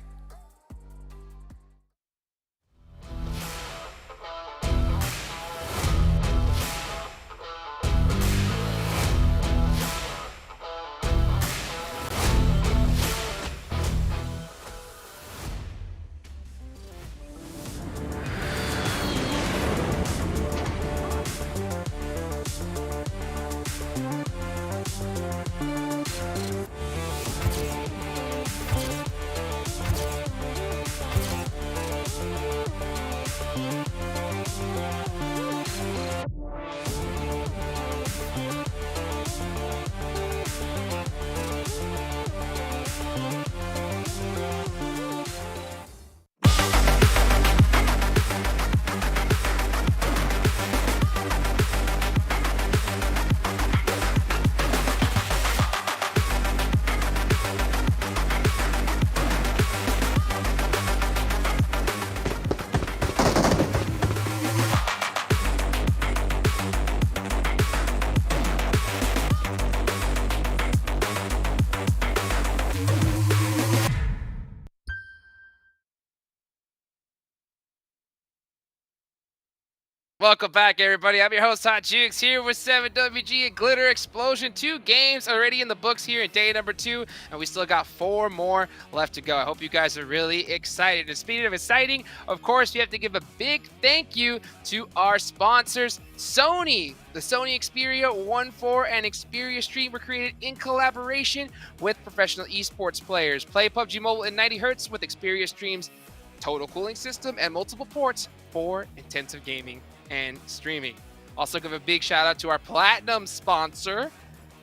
Welcome back, everybody. I'm your host, Hot Jukes, here with 7WG and Glitter Explosion. 2 games already in the books here in day number 2, and we still got 4 more left to go. I hope you guys are really excited. And speaking of exciting, of course, we have to give a big thank you to our sponsors, Sony. The Sony Xperia 1.4 and Xperia Stream were created in collaboration with professional esports players. Play PUBG Mobile in 90 Hz with Xperia Stream's total cooling system and multiple ports for intensive gaming and streaming. Also give a big shout out to our platinum sponsor,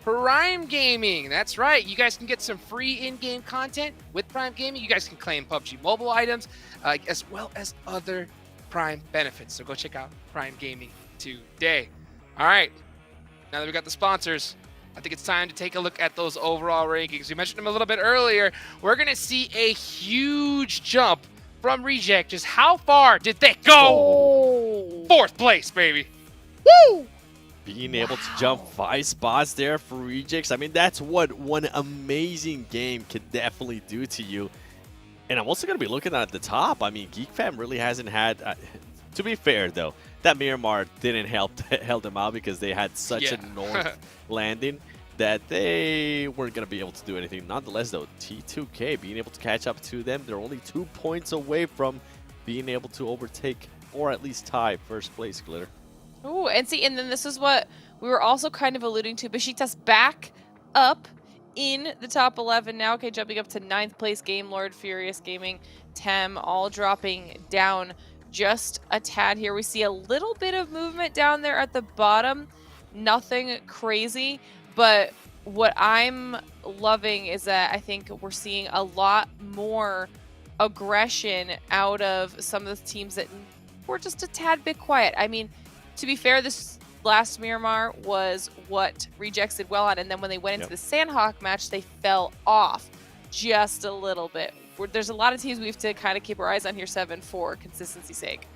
Prime Gaming. That's right, you guys can get some free in-game content with Prime Gaming. You guys can claim PUBG Mobile items as well as other Prime benefits. So go check out Prime Gaming today. All right, now that we got the sponsors, I think it's time to take a look at those overall rankings. We mentioned them a little bit earlier. We're gonna see a huge jump from Reject. Just how far did they go? 4th place, baby. Woo! Being able to jump 5 spots there for Rejects, I mean, that's what one amazing game can definitely do to you. And I'm also going to be looking at the top. I mean, GeekFam really hasn't had... to be fair, though, that Miramar didn't help them out because they had such a north landing that they weren't going to be able to do anything. Nonetheless, though, T2K being able to catch up to them, they're only 2 points away from being able to overtake or at least tie 1st place, Glitter. Ooh, and see, and then this is what we were also kind of alluding to. Besiktas back up in the top 11 now. Okay, jumping up to 9th place. Game Lord, Furious Gaming, Tem, all dropping down just a tad here. We see a little bit of movement down there at the bottom. Nothing crazy, but what I'm loving is that I think we're seeing a lot more aggression out of some of the teams that were just a tad bit quiet. I mean, to be fair, this last Miramar was what Rejects did well on, and then when they went into the Sandhawk match, they fell off just a little bit. There's a lot of teams we have to kind of keep our eyes on here, 7, for consistency's sake.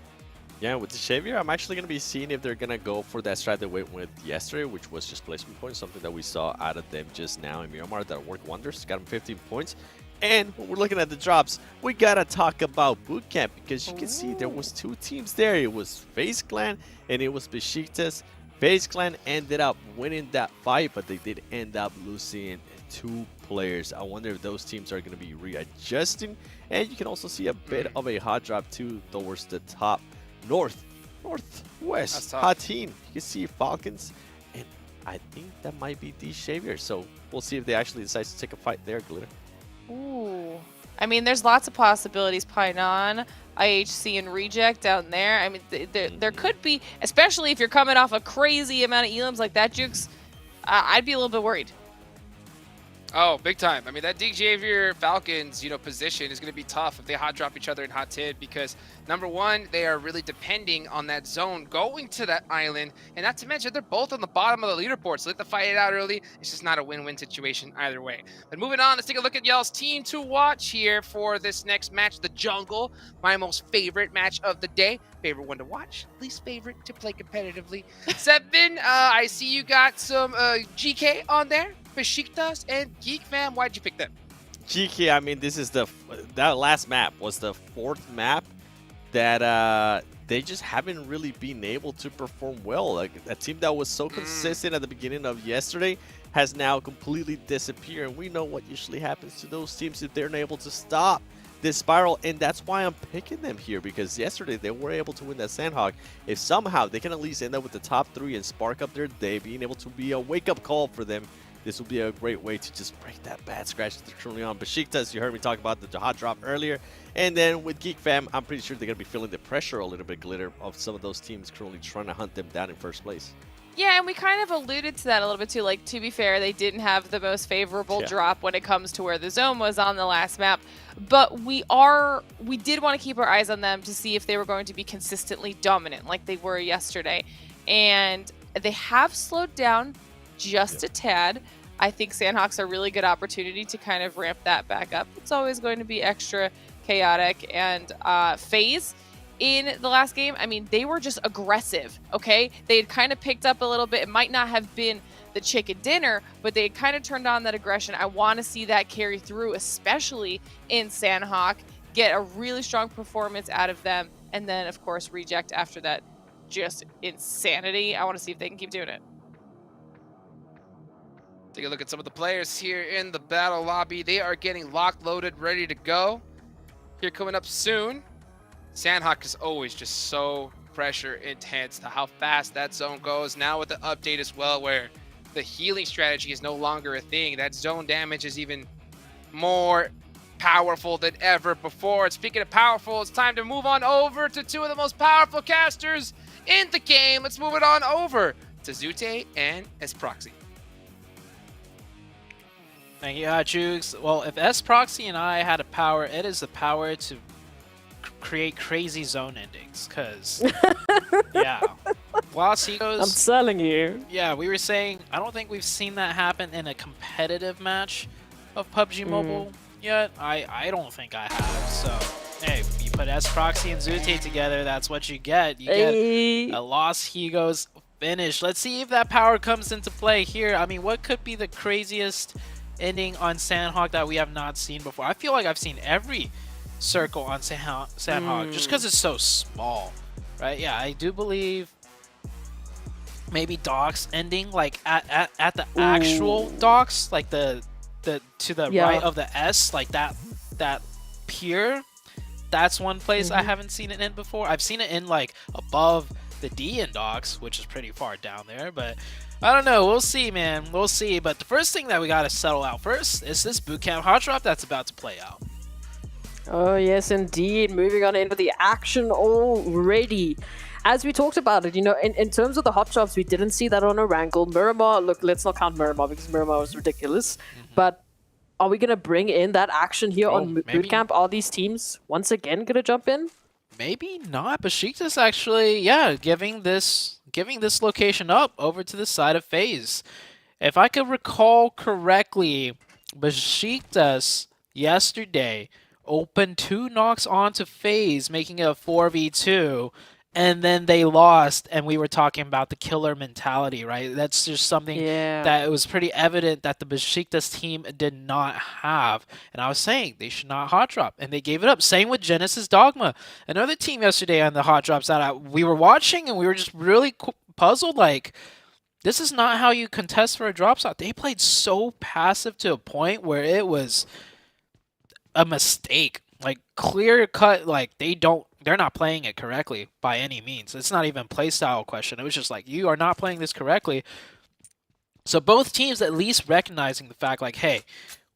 Yeah, with the Xavier, I'm actually going to be seeing if they're going to go for that strat they went with yesterday, which was just placement points, something that we saw out of them just now in Miramar that worked wonders. Got them 15 points. And when we're looking at the drops, we got to talk about Bootcamp because you can see there was 2 teams there. It was FaZe Clan and it was Besiktas. FaZe Clan ended up winning that fight, but they did end up losing 2 players. I wonder if those teams are going to be readjusting. And you can also see a bit of a hot drop too towards the top northwest hot team. You can see Falcons, and I think that might be the Xavier. So we'll see if they actually decide to take a fight there, Glitter. Ooh. I mean, there's lots of possibilities, Painan. IHC and Reject down there. I mean, there could be, especially if you're coming off a crazy amount of elims like that, Jukes, I'd be a little bit worried. Oh, big time. I mean, that Dig Javier Falcons, position is going to be tough if they hot drop each other in hot tid because, number one, they are really depending on that zone going to that island. And not to mention, they're both on the bottom of the leaderboard, so let them fight it out early. It's just not a win-win situation either way. But moving on, let's take a look at y'all's team to watch here for this next match, the Jungle. My most favorite match of the day. Favorite one to watch, least favorite to play competitively. Seven, I see you got some GK on there. Besiktas and Geek Fam, why'd you pick them? GK, I mean, this is that last map was the 4th map that they just haven't really been able to perform well. Like a team that was so consistent at the beginning of yesterday has now completely disappeared. And we know what usually happens to those teams if they're unable to stop this spiral, and that's why I'm picking them here, because yesterday they were able to win that Sandhawk. If somehow they can at least end up with the top 3 and spark up their day, being able to be a wake-up call for them, this will be a great way to just break that bad scratch that they're truly on. Besiktas, you heard me talk about the hot drop earlier. And then with Geek Fam, I'm pretty sure they're going to be feeling the pressure a little bit, Glitter, of some of those teams currently trying to hunt them down in first place. Yeah, and we kind of alluded to that a little bit too. Like, to be fair, they didn't have the most favorable drop when it comes to where the zone was on the last map. But we did want to keep our eyes on them to see if they were going to be consistently dominant like they were yesterday. And they have slowed down just a tad. I think Sandhawks are a really good opportunity to kind of ramp that back up. It's always going to be extra chaotic. And FaZe in the last game, I mean, they were just aggressive, okay? They had kind of picked up a little bit. It might not have been the chicken dinner, but they had kind of turned on that aggression. I want to see that carry through, especially in Sandhawk. Get a really strong performance out of them. And then, of course, Reject after that. Just insanity. I want to see if they can keep doing it. Take a look at some of the players here in the battle lobby. They are getting locked, loaded, ready to go. Here coming up soon. Sandhawk is always just so pressure intense to how fast that zone goes. Now with the update as well, where the healing strategy is no longer a thing. That zone damage is even more powerful than ever before. And speaking of powerful, it's time to move on over to 2 of the most powerful casters in the game. Let's move it on over to Zute and S-Proxy. Thank you, Jukes. Well, if S-Proxy and I had a power, it is the power to create crazy zone endings, because, yeah. Lost Egos, I'm selling you. Yeah, we were saying, I don't think we've seen that happen in a competitive match of PUBG Mobile yet. I don't think I have, so, hey, you put S-Proxy and Zute together, that's what you get. You get a Lost Egos finish. Let's see if that power comes into play here. I mean, what could be the craziest ending on Sandhawk that we have not seen before? I feel like I've seen every circle on Sandhawk just because it's so small, right? Yeah, I do believe maybe docks ending like at the actual docks, like the to the right of the S, like that pier. That's one place I haven't seen it in before. I've seen it in like above the D in docks, which is pretty far down there, but I don't know. We'll see, man. We'll see. But the first thing that we got to settle out first is this bootcamp hot drop that's about to play out. Oh, yes, indeed. Moving on into the action already. As we talked about it, in terms of the hot drops, we didn't see that on Erangel. Miramar, look, let's not count Miramar because Miramar was ridiculous. But are we going to bring in that action here on bootcamp? Are these teams once again going to jump in? Maybe not. Besiktas actually, yeah, giving this location up over to the side of FaZe. If I could recall correctly, Besiktas yesterday opened 2 knocks onto FaZe, making it a 4v2, and then they lost, and we were talking about the killer mentality, right? That's just something that it was pretty evident that the Besiktas team did not have. And I was saying they should not hot drop, and they gave it up. Same with Genesis Dogma, another team yesterday on the hot drops that we were watching, and we were just really puzzled, like, this is not how you contest for a drop shot. They played so passive to a point where it was a mistake, like clear cut, like they're not playing it correctly by any means. It's not even playstyle question. It was just like, you are not playing this correctly. So both teams at least recognizing the fact like, hey,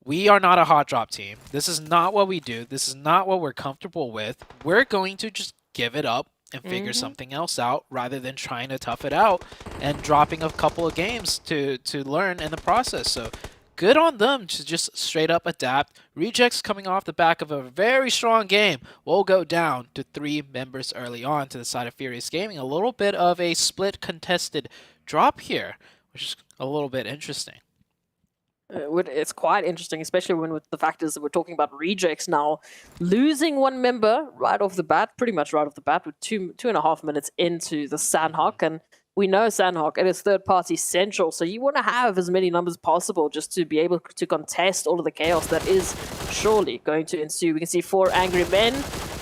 we are not a hot drop team. This is not what we do. This is not what we're comfortable with. We're going to just give it up and figure something else out rather than trying to tough it out and dropping a couple of games to learn in the process. So good on them to just straight up adapt. Rejects coming off the back of a very strong game will go down to 3 members early on to the side of Furious Gaming. A little bit of a split contested drop here, which is a little bit interesting. It's quite interesting, especially when with the factors that we're talking about rejects now. Losing one member right off the bat, pretty much right off the bat, with 2.5 minutes into the Sandhawk. And we know Sandhawk, it is third-party central, so you want to have as many numbers possible just to be able to contest all of the chaos that is surely going to ensue. We can see 4 angry men,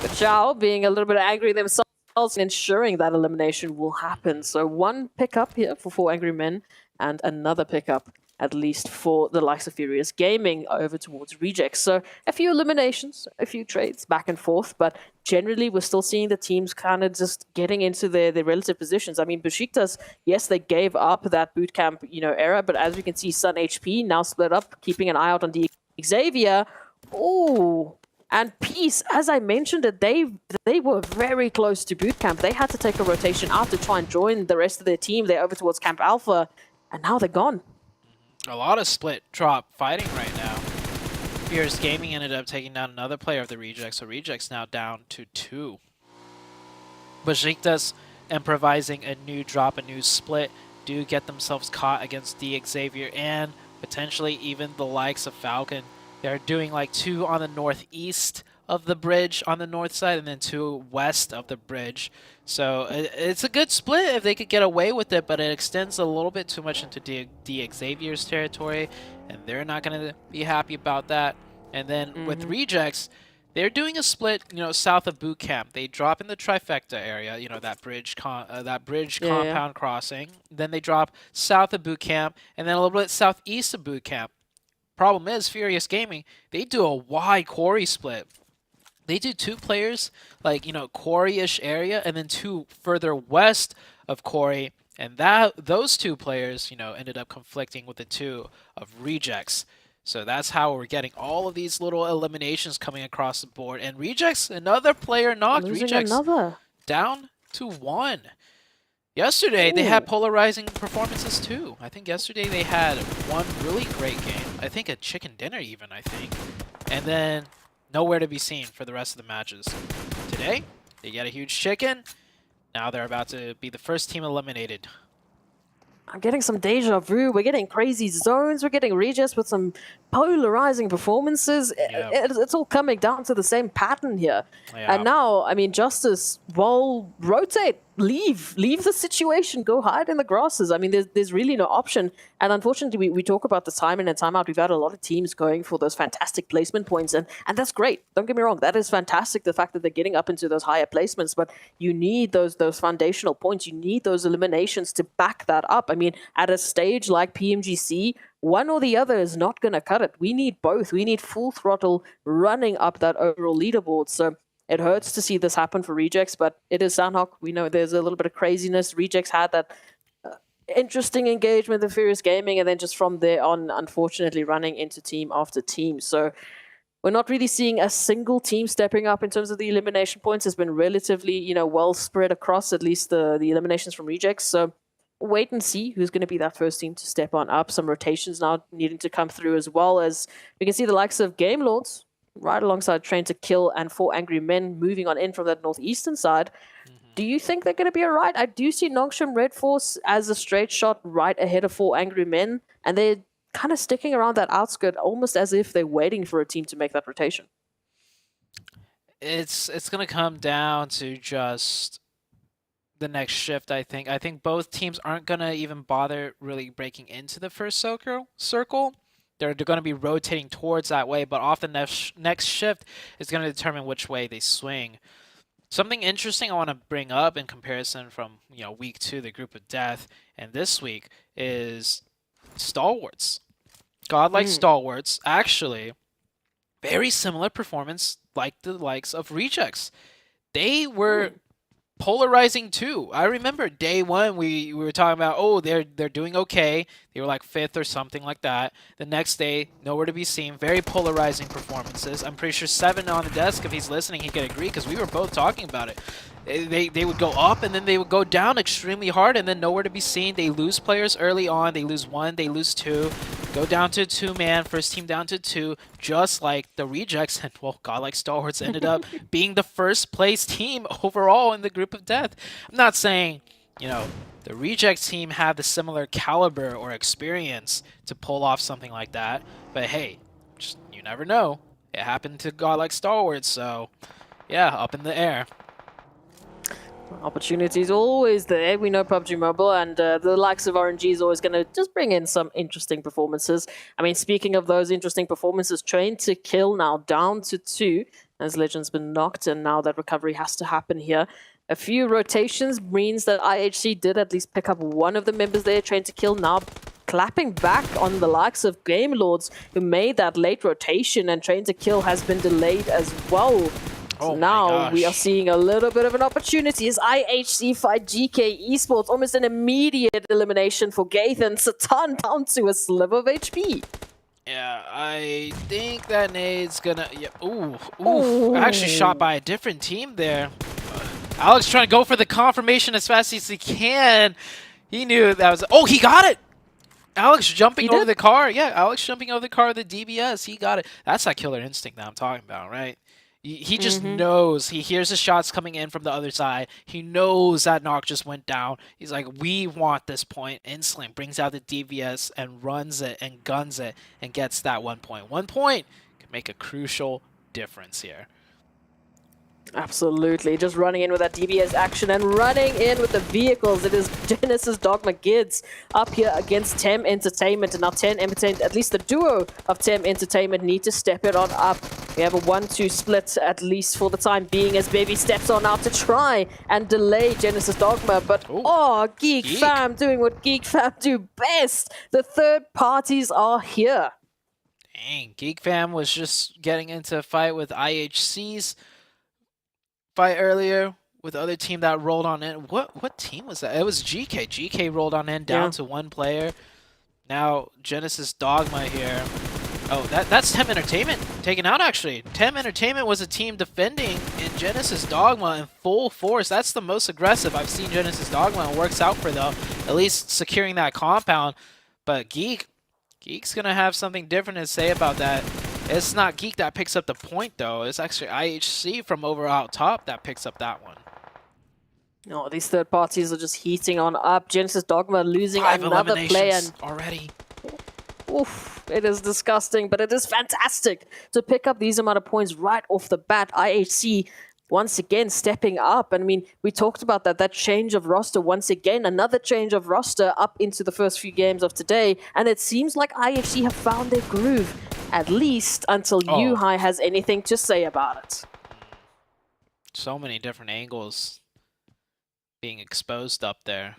but Chow being a little bit angry themselves and ensuring that elimination will happen. So 1 pickup here for 4 angry men, and another pickup at least for the likes of Furious Gaming over towards rejects. So a few eliminations, a few trades back and forth, but generally we're still seeing the teams kind of just getting into their relative positions. I mean, Besiktas, yes, they gave up that bootcamp, era, but as we can see, Sun HP now split up, keeping an eye out on the Xavier. Oh, and Peace, as I mentioned it, they were very close to bootcamp. They had to take a rotation out to try and join the rest of their team. They're over towards Camp Alpha, and now they're gone. A lot of split drop fighting right now. Fierce Gaming ended up taking down another player of the Rejects, so Rejects now down to 2. Besiktas improvising a new drop, a new split, do get themselves caught against the Xavier and potentially even the likes of Falcon. They're doing like 2 on the northeast of the bridge on the north side and then 2 west of the bridge. So it's a good split if they could get away with it, but it extends a little bit too much into the Xavier's territory, and they're not going to be happy about that. And then with Rejects, they're doing a split, south of boot camp. They drop in the trifecta area, that bridge compound crossing. Then they drop south of boot camp, and then a little bit southeast of boot camp. Problem is, Furious Gaming, they do a wide quarry split. They do 2 players, like, quarry-ish area, and then 2 further west of quarry, and those 2 players, ended up conflicting with the 2 of rejects. So that's how we're getting all of these little eliminations coming across the board. And rejects, another player knocked. Rejects down to 1. Yesterday, they had polarizing performances too. I think yesterday they had one really great game. I think a chicken dinner even, And then nowhere to be seen for the rest of the matches. Today, they get a huge chicken. Now they're about to be the first team eliminated. I'm getting some deja vu. We're getting crazy zones. We're getting Regis with some polarizing performances. It's all coming down to the same pattern here. And now, I mean, Justice, well, rotate. Leave the situation, go hide in the grasses. I mean, there's really no option. And unfortunately, we talk about the time in and time out. We've had a lot of teams going for those fantastic placement points, and that's great. Don't get me wrong, that is fantastic, the fact that they're getting up into those higher placements, but you need those foundational points. You need those eliminations to back that up. I mean, at a stage like PMGC, one or the other is not going to cut it. We need both. We need full throttle running up that overall leaderboard. So it hurts to see this happen for Rejects, but it is Sandhawk. We know there's a little bit of craziness. Rejects had that interesting engagement with Furious Gaming, and then just from there on, unfortunately, running into team after team. So we're not really seeing a single team stepping up in terms of the elimination points. It's been relatively, well spread across at least the eliminations from Rejects. So wait and see who's going to be that first team to step on up. Some rotations now needing to come through, as well as we can see the likes of Game Lords right alongside Train to Kill and 4 Angry Men moving on in from that northeastern side. Do you think they're going to be all right? I do see Nongshim Red Force as a straight shot right ahead of 4 Angry Men, and they're kind of sticking around that outskirt almost as if they're waiting for a team to make that rotation. It's going to come down to just the next shift, I think. I think both teams aren't going to even bother really breaking into the first circle. They're going to be rotating towards that way, but off the next shift is going to determine which way they swing. Something interesting I want to bring up in comparison from week 2, the group of death, and this week is Stalwarts. Godlike Stalwarts, actually, very similar performance like the likes of Rejects. They were polarizing too. I remember day one we were talking about, oh, they're doing okay. They were like 5th or something like that. The next day, nowhere to be seen. Very polarizing performances. I'm pretty sure Seven on the desk, if he's listening, he could agree because we were both talking about it. They would go up and then they would go down extremely hard and then nowhere to be seen. They lose players early on. They lose 1, they lose 2, go down to 2-man, first team down to 2, just like the Rejects. And, well, godlike Stalwarts ended up being the first place team overall in the group of death. I'm not saying, you know, the Rejects team have the similar caliber or experience to pull off something like that, but hey, just, you never know. It happened to godlike Stalwarts, so yeah, up in the air. Opportunities always there. We know PUBG Mobile and the likes of RNG is always going to just bring in some interesting performances. I mean, speaking of those interesting performances, Train to Kill now down to 2 as Legend's been knocked and now that recovery has to happen here. A few rotations means that IHC did at least pick up one of the members there. Train to Kill now clapping back on the likes of Game Lords who made that late rotation, and Train to Kill has been delayed as well. So now we are seeing a little bit of an opportunity as IHC fight GK Esports. Almost an immediate elimination for Gaithan. Satan down to a sliver of HP. Yeah, I think that nade's gonna... Yeah, ooh. Actually shot by a different team there. Alex trying to go for the confirmation as fast as he can. He knew that was... Oh, he got it! Alex jumping over the car. Yeah, Alex jumping over the car with the DBS. He got it. That's that killer instinct that I'm talking about, right? He just knows. He hears the shots coming in from the other side. He knows that knock just went down. He's like, we want this point. Insling brings out the DVS and runs it and guns it and gets that 1 point. 1 point can make a crucial difference here. Absolutely. Just running in with that DBS action and running in with the vehicles. It is Genesis Dogma Gids up here against Tem Entertainment. And now Tem Entertainment, at least the duo of Tem Entertainment, need to step it on up. We have a 1-2 split, at least for the time being, as Baby steps on out to try and delay Genesis Dogma. But, Geek Fam doing what Geek Fam do best. The third parties are here. Dang, Geek Fam was just getting into a fight with IHC's fight earlier with the other team that rolled on in. What team was that? It was GK. GK rolled on in down to 1 player. Now Genesis Dogma here. Oh, that's Tem Entertainment taken out, actually. Tem Entertainment was a team defending in Genesis Dogma in full force. That's the most aggressive I've seen Genesis Dogma. It works out for them, at least securing that compound. But Geek's going to have something different to say about that. It's not Geek that picks up the point, though. It's actually IHC from over out top that picks up that one. No, these third parties are just heating on up. Genesis Dogma losing 5 another player. Already. Oof, it is disgusting, but it is fantastic to pick up these amount of points right off the bat. IHC once again stepping up. And I mean, we talked about that change of roster once again, another change of roster up into the first few games of today. And it seems like IHC have found their groove, at least until Yuhai has anything to say about it. So many different angles being exposed up there.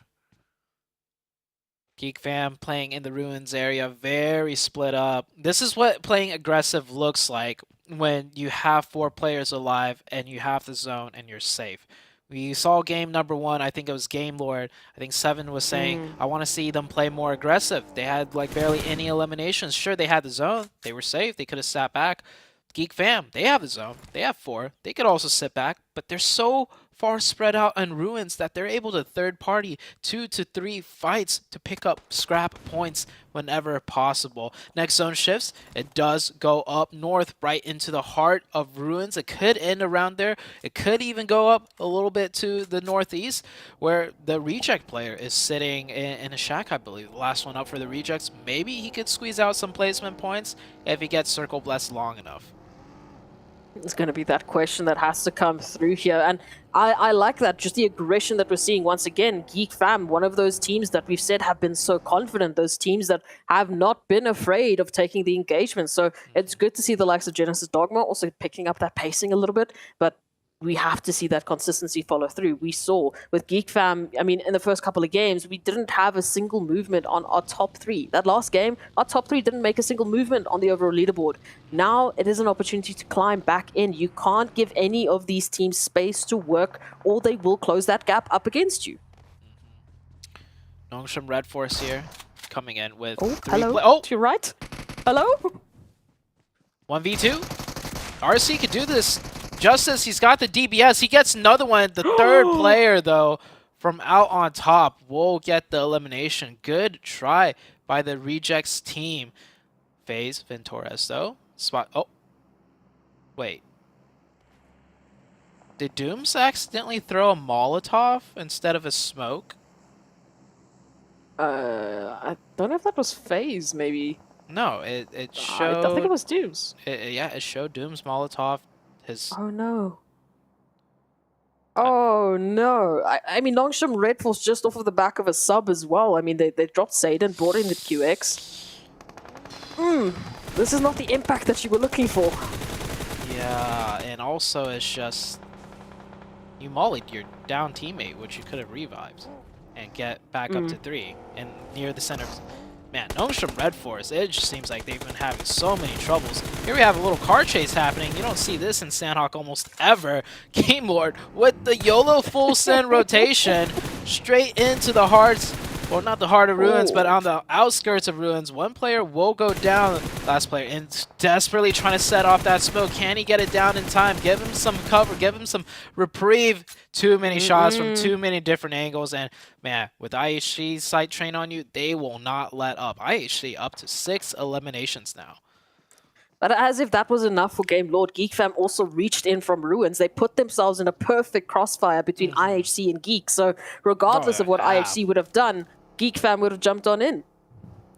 Geek Fam playing in the ruins area, very split up. This is what playing aggressive looks like when you have 4 players alive and you have the zone and you're safe. We saw game number 1, I think it was Game Lord. I think Seven was saying, I want to see them play more aggressive. They had like barely any eliminations. Sure, they had the zone. They were safe. They could have sat back. Geek Fam, they have the zone. They have 4. They could also sit back, but they're so far spread out in ruins that they're able to third party 2 to 3 fights to pick up scrap points whenever possible. Next zone shifts, it does go up north right into the heart of ruins. It could end around there. It could even go up a little bit to the northeast where the reject player is sitting in a shack, I believe. The last one up for the rejects. Maybe he could squeeze out some placement points if he gets circle blessed long enough. It's going to be that question that has to come through here. And I like that, just the aggression that we're seeing once again. Geek Fam, one of those teams that we've said have been so confident, those teams that have not been afraid of taking the engagement. So it's good to see the likes of Genesis Dogma also picking up that pacing a little bit. But we have to see that consistency follow through. We saw with Geek Fam, I mean, in the first couple of games, we didn't have a single movement on our top 3. That last game, our top 3 didn't make a single movement on the overall leaderboard. Now it is an opportunity to climb back in. You can't give any of these teams space to work, or they will close that gap up against you. Nongshim Red Force here, coming in with hello, to your right. Hello? 1v2. RC could do this. Justice, he's got the DBS. He gets another one. The third player, though, from out on top will get the elimination. Good try by the Rejects team. FaZe, Ventores, though. Spot. Oh. Wait. Did Dooms accidentally throw a Molotov instead of a smoke? I don't know if that was FaZe, maybe. No, it showed... I think it was Dooms. Yeah, it showed Dooms Molotov. Oh no. Oh no. I mean, Nongshim Red Force just off of the back of a sub as well. I mean, they dropped Satan, brought in the QX. This is not the impact that you were looking for. Yeah, and also it's just... You mollied your down teammate, which you could have revived, and get back up to 3 and near the center. Man, Nongshim Red Force, it just seems like they've been having so many troubles. Here we have a little car chase happening. You don't see this in Sandhawk almost ever. Game Lord with the YOLO full send rotation straight into the hearts, well, not the heart of Ruins, but on the outskirts of Ruins. One player will go down, last player, and desperately trying to set off that smoke. Can he get it down in time? Give him some cover, give him some reprieve. Too many shots from too many different angles, and man, with IHC's sight train on you, they will not let up. IHC up to 6 eliminations now. But as if that was enough for Game Lord, Geek Fam also reached in from Ruins. They put themselves in a perfect crossfire between IHC and Geek. So regardless of what IHC would have done, Geek Fam would have jumped on in.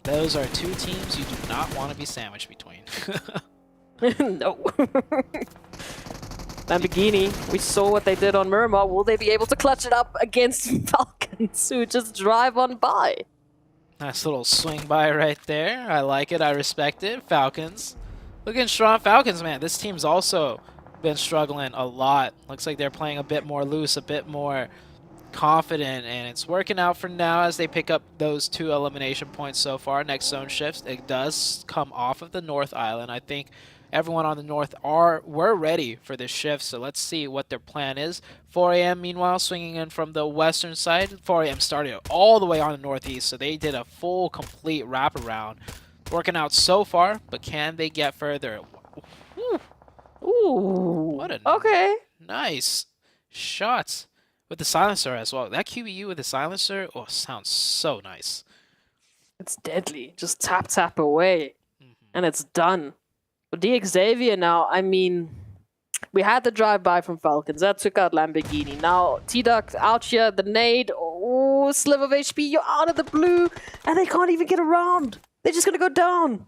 Those are two teams you do not want to be sandwiched between. No. Lamborghini, we saw what they did on Miramar. Will they be able to clutch it up against Falcons who just drive on by? Nice little swing by right there. I like it. I respect it. Falcons. Looking strong. Falcons, man. This team's also been struggling a lot. Looks like they're playing a bit more loose, a bit more confident, and it's working out for now as they pick up those 2 elimination points so far. Next zone shifts. It does come off of the North Island. I think everyone on the North were ready for this shift, so let's see what their plan is. 4 a.m. meanwhile swinging in from the western side. 4 a.m. started all the way on the northeast, so they did a full, complete wraparound. Working out so far, but can they get further? Ooh. What a nice shots with the silencer as well. That QBU with the silencer, oh, sounds so nice. It's deadly. Just tap, tap away, and it's done. DX Xavier now, I mean, we had the drive-by from Falcons. That took out Lamborghini. Now, T-Duck out here, the nade. Oh, sliver of HP, you're out of the blue, and they can't even get around. They're just going to go down.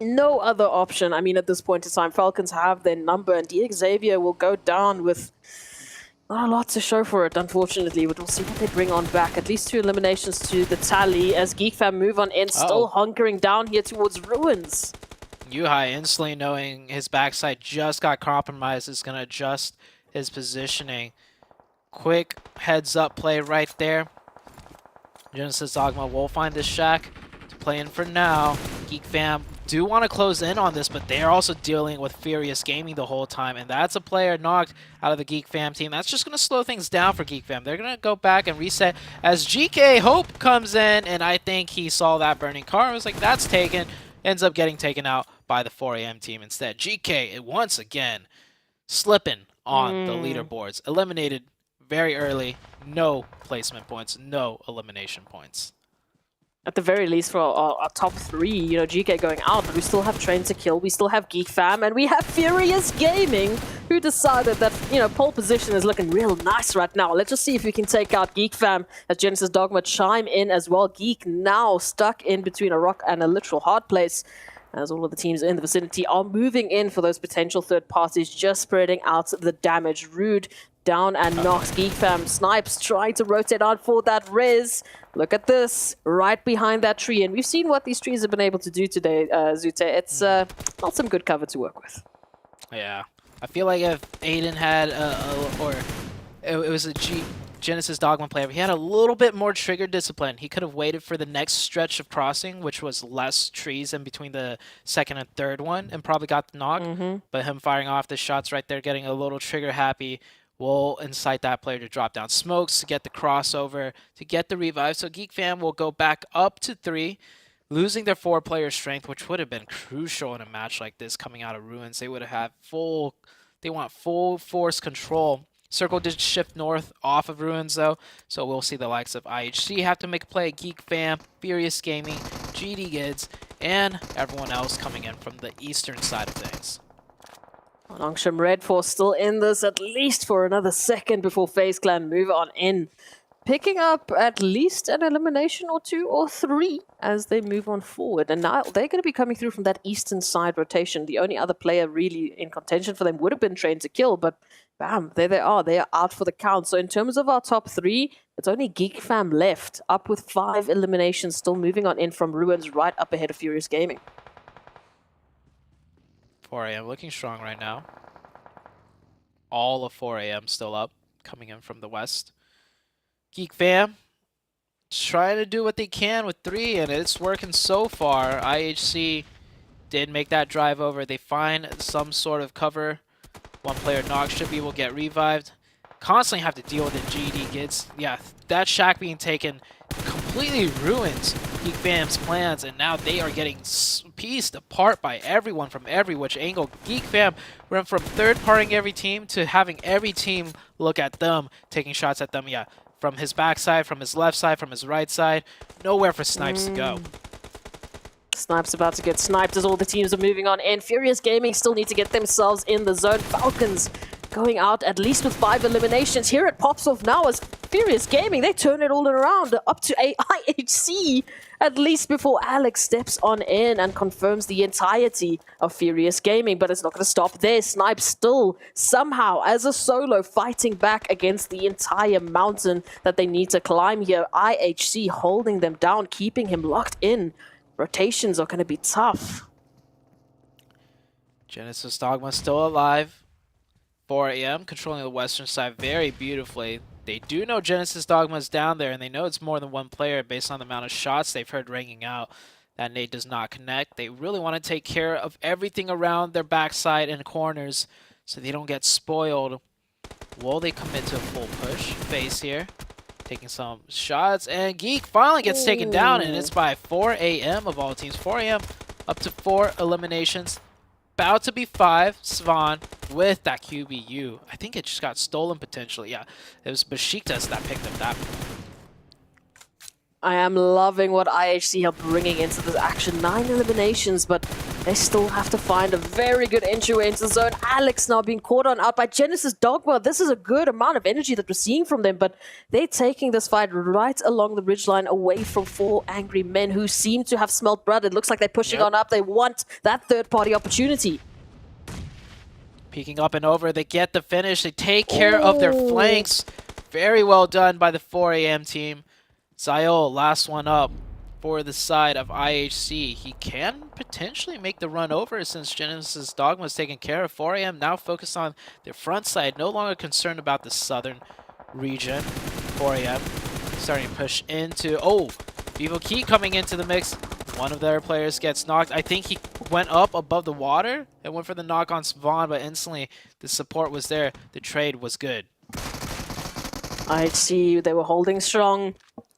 No other option. I mean, at this point in time, Falcons have their number, and DX Xavier will go down with not a lot to show for it, unfortunately, but we'll see what they bring on back. At least 2 eliminations to the tally as Geek Fam move on in, still hunkering down here towards Ruins. Yuhai instantly knowing his backside just got compromised is going to adjust his positioning. Quick heads up play right there. Genesis Dogma will find this shack to play in for now. Geek Fam do want to close in on this, but they're also dealing with Furious Gaming the whole time, and that's a player knocked out of the Geek Fam team. That's just going to slow things down for Geek Fam. They're going to go back and reset as GK Hope comes in, and I think he saw that burning car. I was like, that's taken. Ends up getting taken out by the 4 a.m. team instead. GK, once again, slipping on the leaderboards. Eliminated very early. No placement points. No elimination points. At the very least for our top 3, you know, GK going out, but we still have Train to Kill, we still have Geek Fam, and we have Furious Gaming, who decided that, you know, pole position is looking real nice right now. Let's just see if we can take out Geek Fam as Genesis Dogma chime in as well. Geek now stuck in between a rock and a literal hard place, as all of the teams in the vicinity are moving in for those potential third parties, just spreading out the damage. Rude down and knocks. Geek Fam snipes, trying to rotate out for that res. Look at this, right behind that tree. And we've seen what these trees have been able to do today, Zute. It's not some good cover to work with. Yeah, I feel like if Aiden had, it was a Genesis Dogma player, if he had a little bit more trigger discipline, he could have waited for the next stretch of crossing, which was less trees in between the second and third one, and probably got the knock. But him firing off the shots right there, getting a little trigger happy, will incite that player to drop down smokes, to get the crossover, to get the revive. So Geek Fam will go back up to 3, losing their 4-player strength, which would have been crucial in a match like this coming out of Ruins. They would have had they want full force control. Circle did shift north off of Ruins though, so we'll see the likes of IHC have to make a play, Geek Fam, Furious Gaming, GD Gids, and everyone else coming in from the eastern side of things. Longsham Red Force still in this at least for another second before FaZe Clan move on in. Picking up at least an elimination or 2 or 3 as they move on forward. And now they're going to be coming through from that eastern side rotation. The only other player really in contention for them would have been Train to Kill, but bam, there they are. They are out for the count. So in terms of our top 3, it's only Geek Fam left, up with 5 eliminations, still moving on in from Ruins, right up ahead of Furious Gaming. 4 AM looking strong right now. All of 4 AM still up, coming in from the west. Geek Fam trying to do what they can with 3, and it's working so far. IHC did make that drive over. They find some sort of cover. 1 player knock should be able to get revived. Constantly have to deal with the GD Gids. Yeah, that shack being taken completely ruins Geek Fam's plans, and now they are getting pieced apart by everyone from every which angle. Geek Fam went from third-partying every team to having every team look at them, taking shots at them. Yeah, from his backside, from his left side, from his right side. Nowhere for Snipes to go. Snipes about to get sniped as all the teams are moving on in. Furious Gaming still need to get themselves in the zone. Falcons going out at least with 5 eliminations. Here it pops off now as Furious Gaming, they turn it all around up to a IHC at least before Alex steps on in and confirms the entirety of Furious Gaming. But it's not going to stop there. Snipe still somehow as a solo fighting back against the entire mountain that they need to climb here. IHC holding them down, keeping him locked in. Rotations are going to be tough. Genesis Dogma still alive. 4 AM, controlling the western side very beautifully. They do know Genesis Dogma is down there, and they know it's more than 1 player based on the amount of shots they've heard ringing out. That nade does not connect. They really want to take care of everything around their backside and corners so they don't get spoiled. Will they commit to a full push? FaZe here, taking some shots, and Geek finally gets taken down, and it's by 4 AM of all teams. 4 AM up to 4 eliminations. About to be 5, Svan with that QBU. I think it just got stolen potentially. Yeah, it was Besiktas that picked up that. I am loving what IHC are bringing into this action. 9 eliminations, but they still have to find a very good entryway into the zone. Alex now being caught on out by Genesis Dogma. This is a good amount of energy that we're seeing from them, but they're taking this fight right along the ridgeline away from 4 angry men who seem to have smelt blood. It looks like they're pushing on up. They want that third-party opportunity. Peeking up and over, they get the finish. They take care of their flanks. Very well done by the 4 AM team. Zayol, last one up for the side of IHC. He can potentially make the run over since Genesis Dogma is taken care of. 4 AM now focused on their front side, no longer concerned about the southern region. 4 AM starting to push into, Vivo Key coming into the mix. One of their players gets knocked. I think he went up above the water and went for the knock on Svan, but instantly the support was there. The trade was good. IHC, they were holding strong.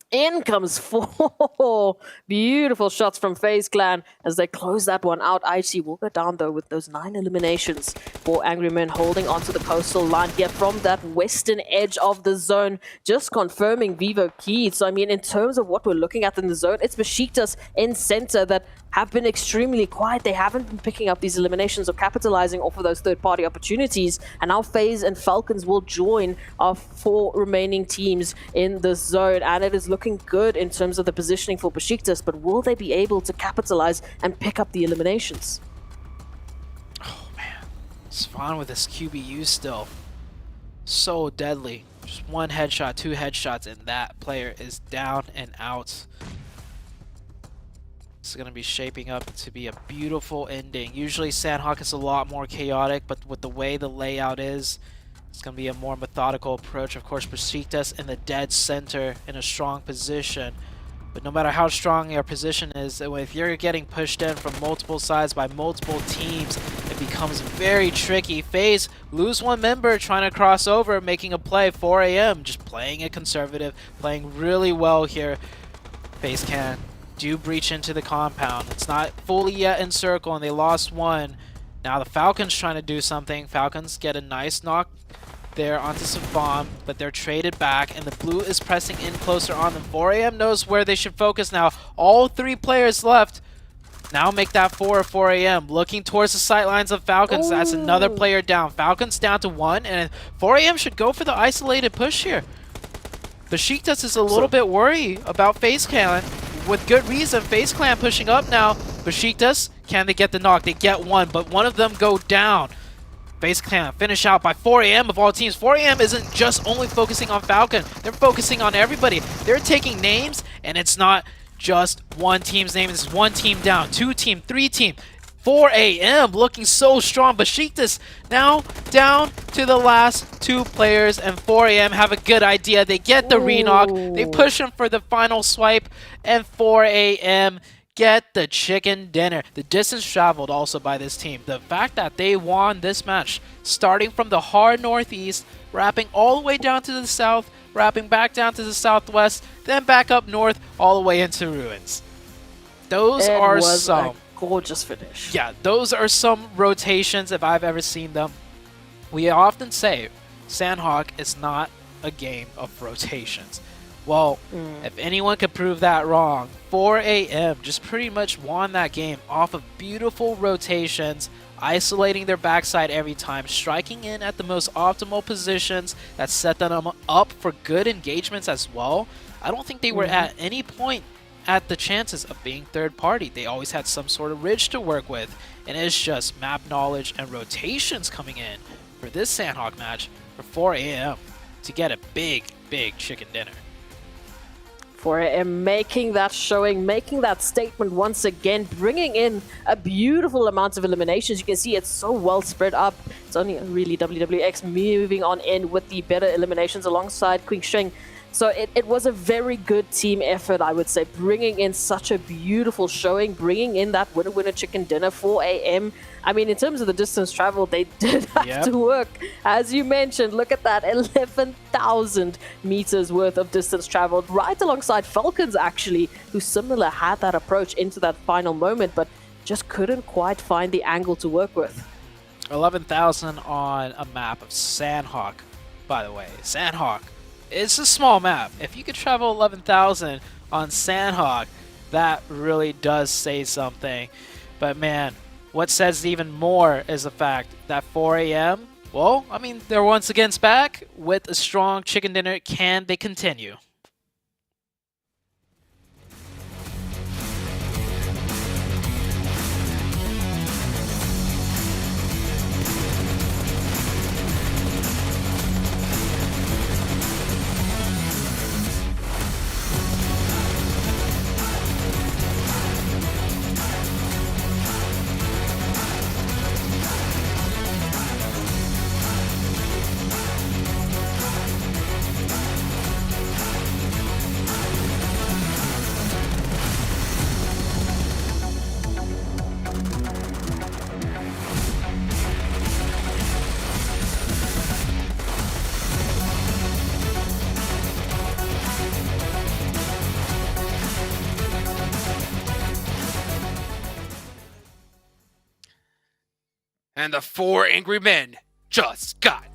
In comes 4 beautiful shots from FaZe Clan as they close that one out. IHC will go down though with those 9 eliminations. 4 angry men holding onto the coastal line here from that western edge of the zone, just confirming Vivo Key. So I mean, in terms of what we're looking at in the zone, it's Besiktas in center that have been extremely quiet. They haven't been picking up these eliminations or capitalizing off of those third-party opportunities. And now FaZe and Falcons will join our 4 remaining teams in the zone. And it is looking good in terms of the positioning for Besiktas, but will they be able to capitalize and pick up the eliminations? Oh man, Svan with his QBU still. So deadly. Just 1 headshot, 2 headshots, and that player is down and out. It's going to be shaping up to be a beautiful ending. Usually Sandhawk is a lot more chaotic, but with the way the layout is, it's going to be a more methodical approach. Of course, Besiktas in the dead center in a strong position. But no matter how strong your position is, if you're getting pushed in from multiple sides by multiple teams, it becomes very tricky. FaZe lose one member trying to cross over, making a play. 4 AM, just playing it conservative, playing really well here. FaZe do breach into the compound. It's not fully yet in circle, and they lost one. Now the Falcons trying to do something. Falcons get a nice knock there onto some bomb, but they're traded back, and the blue is pressing in closer on them. 4 AM knows where they should focus now. All 3 players left. Now make that 4 AM. Looking towards the sightlines of Falcons. Ooh. That's another player down. Falcons down to 1, and 4 AM should go for the isolated push here. Besiktas is a little bit worried about FaZe Clan. With good reason. FaZe Clan pushing up now. Besiktas, can they get the knock? They get one, but one of them go down. FaZe Clan finish out by 4 AM of all teams. 4 AM isn't just only focusing on Falcon. They're focusing on everybody. They're taking names, and it's not just one team's name. It's one team down, 2 team, 3 team. 4 AM looking so strong. Besiktas now down to the last 2 players, and 4 AM have a good idea. They get the re-knock. They push him for the final swipe, and 4 AM get the chicken dinner. The distance traveled also by this team. The fact that they won this match, starting from the hard northeast, wrapping all the way down to the south, wrapping back down to the southwest, then back up north, all the way into ruins. Those are some gorgeous finish. Yeah, those are some rotations if I've ever seen them. We often say Sandhawk is not a game of rotations. Well, if anyone could prove that wrong, 4 AM just pretty much won that game off of beautiful rotations, isolating their backside every time, striking in at the most optimal positions that set them up for good engagements as well. I don't think they were at any point at the chances of being third party. They always had some sort of ridge to work with, and it's just map knowledge and rotations coming in for this Sandhawk match for 4 AM to get a big chicken dinner. 4 AM making that showing, making that statement once again, bringing in a beautiful amount of eliminations. You can see it's so well spread up. It's only really WWX moving on in with the better eliminations alongside Queen Sheng. So it was a very good team effort, I would say, bringing in such a beautiful showing, bringing in that winner chicken dinner. 4 AM. I mean, in terms of the distance traveled, they did have to work. As you mentioned, look at that, 11,000 meters worth of distance traveled, right alongside Falcons, actually, who similar had that approach into that final moment, but just couldn't quite find the angle to work with. 11,000 on a map of Sandhawk, by the way. Sandhawk. It's a small map. If you could travel 11,000 on Sandhawk, that really does say something. But man, what says even more is the fact that 4 AM, well, I mean, they're once again back with a strong chicken dinner. Can they continue? And the 4 angry men just got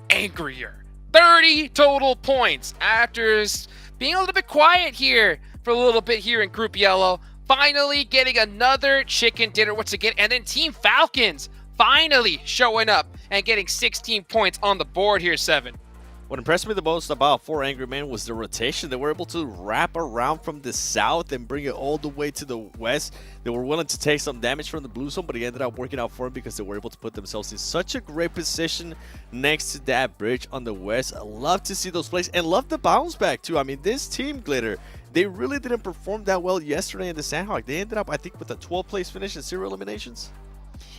angrier. 30 total points after being a little bit quiet here for a little bit here in Group Yellow. Finally getting another chicken dinner once again. And then Team Falcons finally showing up and getting 16 points on the board here, 7. What impressed me the most about 4 Angry Men was the rotation. They were able to wrap around from the south and bring it all the way to the west. They were willing to take some damage from the blue zone, but it ended up working out for them because they were able to put themselves in such a great position next to that bridge on the west. I love to see those plays and love the bounce back too. I mean, this team, Glitter, they really didn't perform that well yesterday in the Sandhawk. They ended up, I think, with a 12th place finish and 0 eliminations.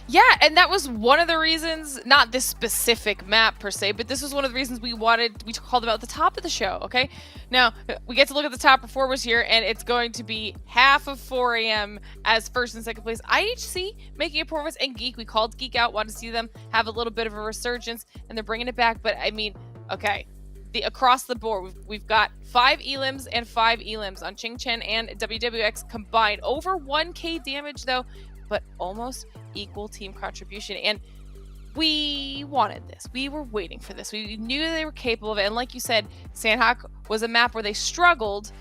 Yeah, and that was one of the reasons, not this specific map per se, but this was one of the reasons we called them out at the top of the show, okay? Now, we get to look at the top performers here, and it's going to be half of 4 a.m. as first and second place. IHC making a performance, and Geek, we called Geek out, wanted to see them have a little bit of a resurgence, and they're bringing it back, but I mean, okay. Across the board, we've got 5 elims and 5 elims on Ching Chen and WWX combined. Over 1k damage, though, but almost equal team contribution. And we wanted this. We were waiting for this. We knew they were capable of it. And like you said, Sandhawk was a map where they struggled.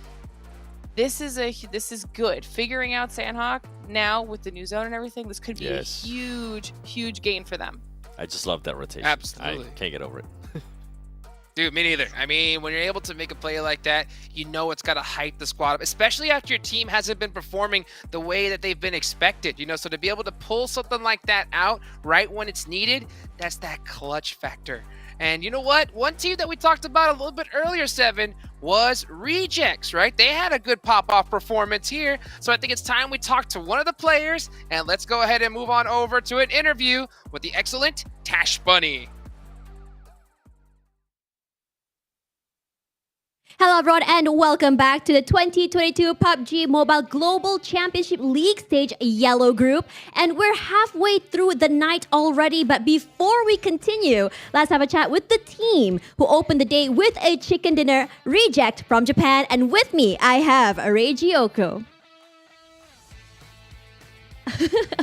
This is good. Figuring out Sandhawk now with the new zone and everything, this could be a huge, huge gain for them. I just love that rotation. Absolutely. I can't get over it. Dude, me neither. I mean, when you're able to make a play like that, you know it's got to hype the squad up, especially after your team hasn't been performing the way that they've been expected, you know? So to be able to pull something like that out right when it's needed, that's that clutch factor. And you know what? One team that we talked about a little bit earlier, Seven, was Rejects, right? They had a good pop-off performance here. So I think it's time we talk to one of the players, and let's go ahead and move on over to an interview with the excellent Tash Bunny. Hello everyone and welcome back to the 2022 PUBG Mobile Global Championship League Stage Yellow Group. And we're halfway through the night already, but before we continue, let's have a chat with the team who opened the day with a chicken dinner, Reject from Japan. And with me, I have Reiji Oko.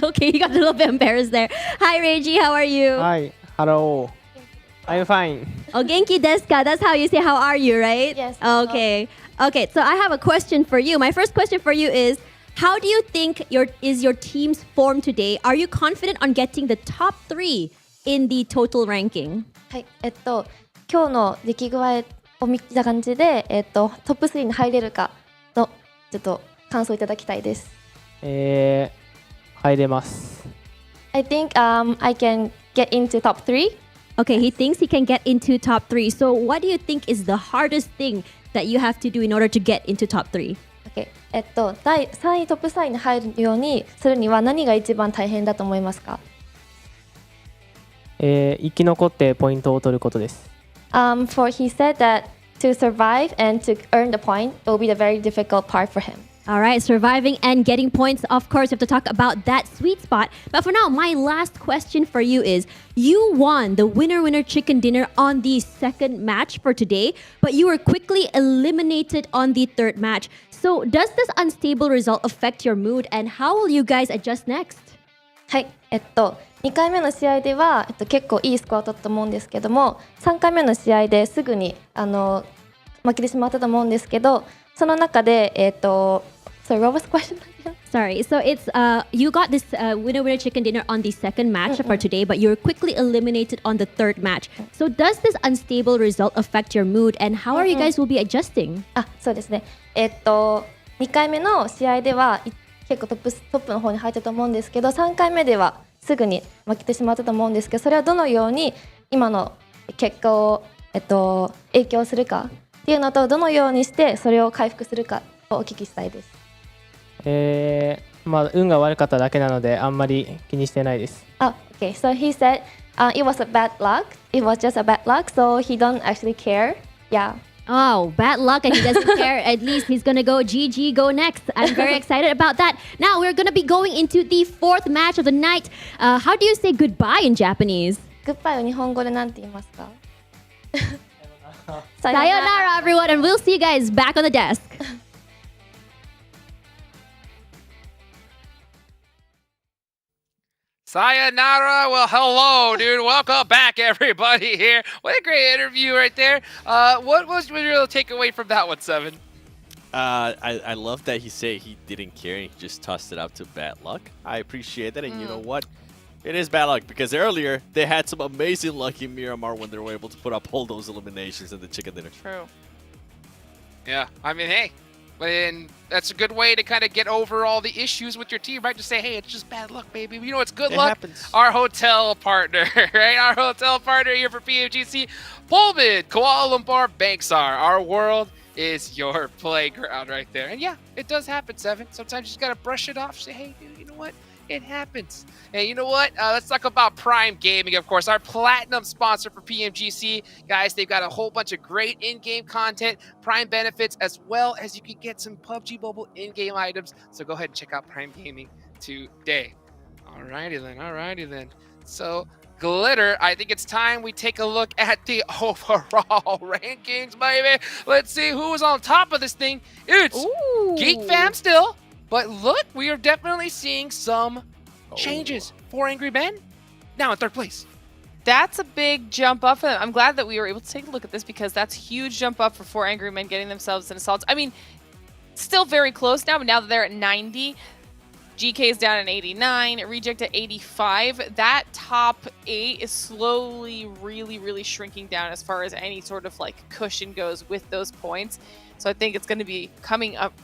Okay, you got a little bit embarrassed there. Hi Reiji, how are you? Hi, hello. I'm fine. Oh, genki desu ka? That's how you say how are you, right? Yes. Okay. Okay, so I have a question for you. My first question for you is, how do you think your team's form today? Are you confident on getting the top 3 in the total ranking? はい、今日の出来具合を見た感じで、トップ3に入れるかのちょっと感想いただきたいです。入れます。I think I can get into top 3. Okay, he thinks he can get into top 3. So what do you think is the hardest thing that you have to do in order to get into top 3? Okay. 第3位トップ3位に入るようにするには何が一番大変だと思いますか？生き残ってポイントを取ることです。For he said that to survive and to earn the point will be the very difficult part for him. All right, surviving and getting points. Of course, you have to talk about that sweet spot. But for now, my last question for you is, you won the winner chicken dinner on the second match for today, but you were quickly eliminated on the third match. So does this unstable result affect your mood, and how will you guys adjust next? はい、2回目の試合では、結構いいスコアを取ったと思うんですけども、3回目の試合ですぐに負けてしまったと思うんですけど、その中でSorry, what was the question? Sorry, so it's you got this winner chicken dinner on the second match for today, but you were quickly eliminated on the third match. So does this unstable result affect your mood, and how are you guys will be adjusting? そうですね。2回目の試合では結構トップの方に入ったと思うんですけど、3回目ではすぐに負けてしまったと思うんですけど、それはどのように今の結果を影響するかっていうのと、どのようにしてそれを回復するかをお聞きしたいです。まあ運が悪かっただけなのであんまり気にしてないです。Okay, so he said it was a bad luck. It was just a bad luck, so he don't actually care. Yeah. Oh, bad luck and he doesn't care. At least he's gonna go GG, go next. I'm very excited about that. Now we're gonna be going into the 4th match of the night. How do you say goodbye in Japanese? Goodbye を日本語でなんて言いますか？ Sayonara, everyone, and we'll see you guys back on the desk. Sayonara. Well, hello, dude. Welcome back, everybody here. What a great interview right there. What was your real takeaway from that one, Seven? I love that he said he didn't care and he just tossed it out to bad luck. I appreciate that, and you know what? It is bad luck because earlier they had some amazing luck in Miramar when they were able to put up all those eliminations in the chicken dinner. True. Yeah, I mean, hey, and that's a good way to kind of get over all the issues with your team, right? Just say, hey, it's just bad luck, baby. You know, it's good luck. Happens. Our hotel partner, right? Our hotel partner here for PMGC, Pullman, Kuala Lumpur, Banksar, our world is your playground right there. And yeah, it does happen, Seven. Sometimes you just gotta brush it off. Say, hey, dude, you know what? It happens. Hey, you know what? Let's talk about Prime Gaming, of course, our platinum sponsor for PMGC. Guys, they've got a whole bunch of great in-game content, Prime benefits, as well as you can get some PUBG Mobile in-game items. So go ahead and check out Prime Gaming today. Alrighty then. So, Glitter, I think it's time we take a look at the overall rankings, baby. Let's see who's on top of this thing. It's Geek Fam still. But look, we are definitely seeing some changes. 4 Angry Men, now in 3rd place. That's a big jump up. I'm glad that we were able to take a look at this because that's a huge jump up for 4 Angry Men getting themselves in assaults. I mean, still very close now, but now that they're at 90, GK is down at 89, Reject at 85. That top 8 is slowly really shrinking down as far as any sort of like cushion goes with those points. So I think it's going to be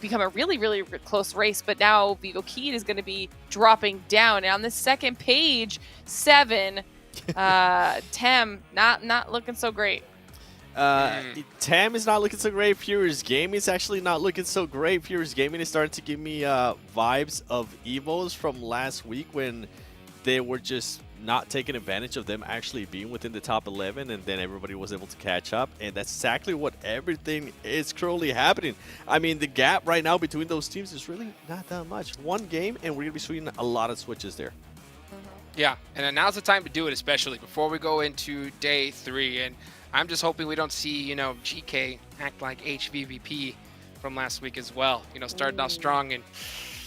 become a really close race. But now Vivo Keed is going to be dropping down. And on the second page, 7, Tem, not looking so great. Tam is not looking so great. Furious Gaming is actually not looking so great. Furious Gaming is starting to give me vibes of Evos from last week when they were just not taking advantage of them actually being within the top 11, and then everybody was able to catch up, and that's exactly what everything is currently happening. I mean, the gap right now between those teams is really not that much. 1 game, and we're going to be seeing a lot of switches there. Yeah, and then now's the time to do it, especially before we go into day 3. And I'm just hoping we don't see, you know, GK act like HVVP from last week as well. You know, starting off strong and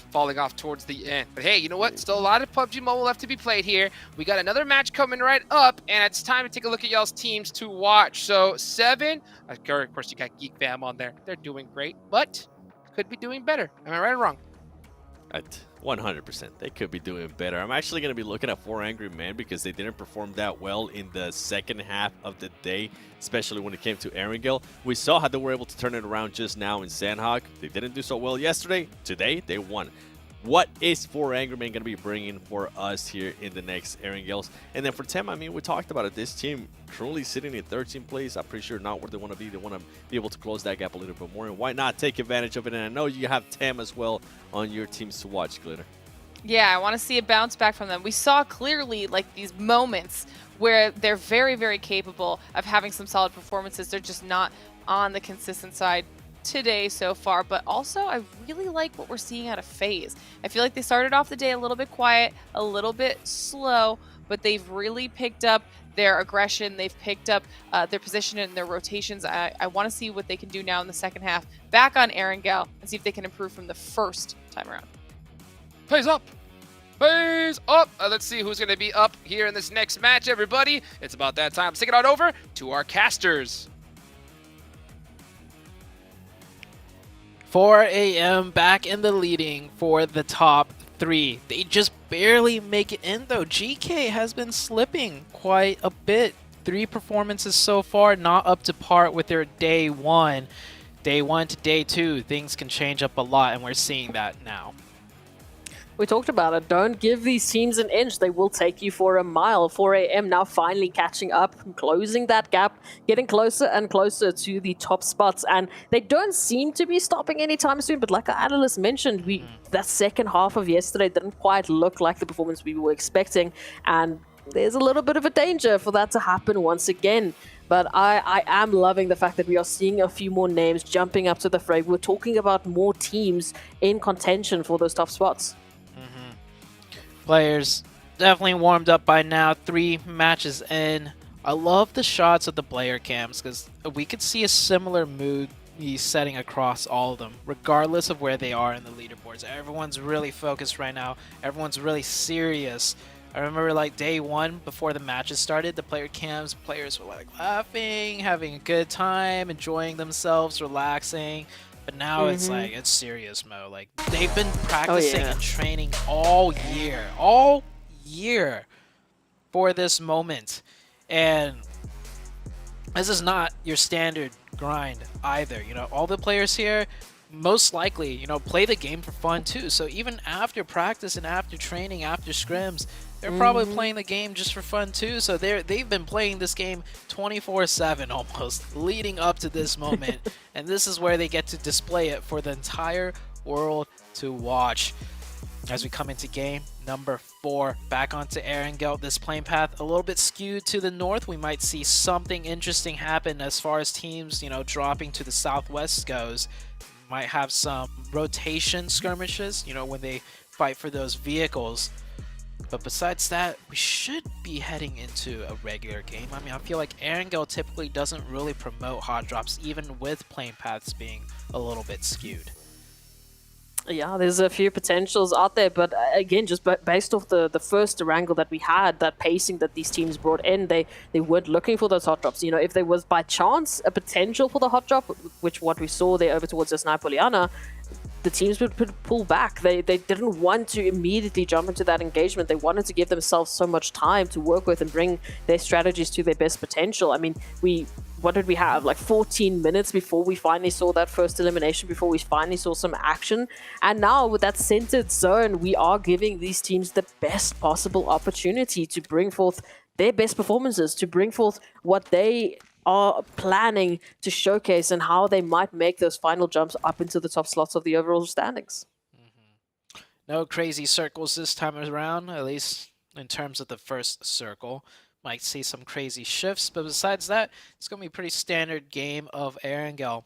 falling off towards the end. But hey, you know what? Still a lot of PUBG Mobile left to be played here. We got another match coming right up, and it's time to take a look at y'all's teams to watch. So 7, of course, you got Geek Fam on there. They're doing great, but could be doing better. Am I right or wrong? 100%. They could be doing better. I'm actually going to be looking at 4 Angry Men because they didn't perform that well in the second half of the day, especially when it came to Erangel. We saw how they were able to turn it around just now in Sandhawk. They didn't do so well yesterday. Today, they won. What is 4 Angry Men going to be bringing for us here in the next Erangels? And then for Tem, I mean, we talked about it. This team currently sitting in 13th place. I'm pretty sure not where they want to be. They want to be able to close that gap a little bit more. And why not take advantage of it? And I know you have Tem as well on your teams to watch, Glitter. Yeah, I want to see a bounce back from them. We saw clearly like these moments where they're very capable of having some solid performances. They're just not on the consistent side today so far, but also I really like what we're seeing out of FaZe. I feel like they started off the day a little bit quiet, a little bit slow, but they've really picked up their aggression. They've picked up their position and their rotations. I want to see what they can do now in the second half, back on Erangel, and see if they can improve from the first time around. FaZe up! FaZe up! Let's see who's going to be up here in this next match, everybody. It's about that time. Let's take it on over to our casters. 4 AM back in the leading for the top 3. They just barely make it in though. GK has been slipping quite a bit. 3 performances so far, not up to par with their day 1. Day 1 to day 2, things can change up a lot, and we're seeing that now. We talked about it. Don't give these teams an inch. They will take you for a mile. 4 AM now finally catching up, closing that gap, getting closer and closer to the top spots. And they don't seem to be stopping anytime soon. But like our analyst mentioned, that second half of yesterday didn't quite look like the performance we were expecting. And there's a little bit of a danger for that to happen once again. But I am loving the fact that we are seeing a few more names jumping up to the fray. We're talking about more teams in contention for those top spots. Players definitely warmed up by now. 3 matches in. I love the shots of the player cams because we could see a similar mood setting across all of them, regardless of where they are in the leaderboards. Everyone's really focused right now. Everyone's really serious. I remember like day 1 before the matches started, the player cams, players were like laughing, having a good time, enjoying themselves, relaxing. But now it's like, it's serious mode. Like, they've been practicing and training all year for this moment. And this is not your standard grind either. You know, all the players here, most likely, you know, play the game for fun too. So even after practice and after training, after scrims, they're probably playing the game just for fun too. So they've been playing this game 24/7 almost, leading up to this moment, and this is where they get to display it for the entire world to watch. As we come into game number 4, back onto Erangel. This playing path a little bit skewed to the north. We might see something interesting happen as far as teams, dropping to the southwest goes. Might have some rotation skirmishes, when they fight for those vehicles. But besides that, we should be heading into a regular game. I mean, I feel like Erangel typically doesn't really promote hot drops, even with playing paths being a little bit skewed. Yeah, there's a few potentials out there, but again, just based off the first wrangle that we had, that pacing that these teams brought in, they weren't looking for those hot drops. If there was by chance a potential for the hot drop, which what we saw there over towards the Snaipoliana, the teams would pull back. They didn't want to immediately jump into that engagement. They wanted to give themselves so much time to work with and bring their strategies to their best potential. I mean, what did we have? Like 14 minutes before we finally saw that first elimination, before we finally saw some action. And now with that centered zone, we are giving these teams the best possible opportunity to bring forth their best performances, to bring forth what they are planning to showcase and how they might make those final jumps up into the top slots of the overall standings. No crazy circles this time around, at least in terms of the first circle. Might see some crazy shifts, but besides that, it's going to be a pretty standard game of Erangel.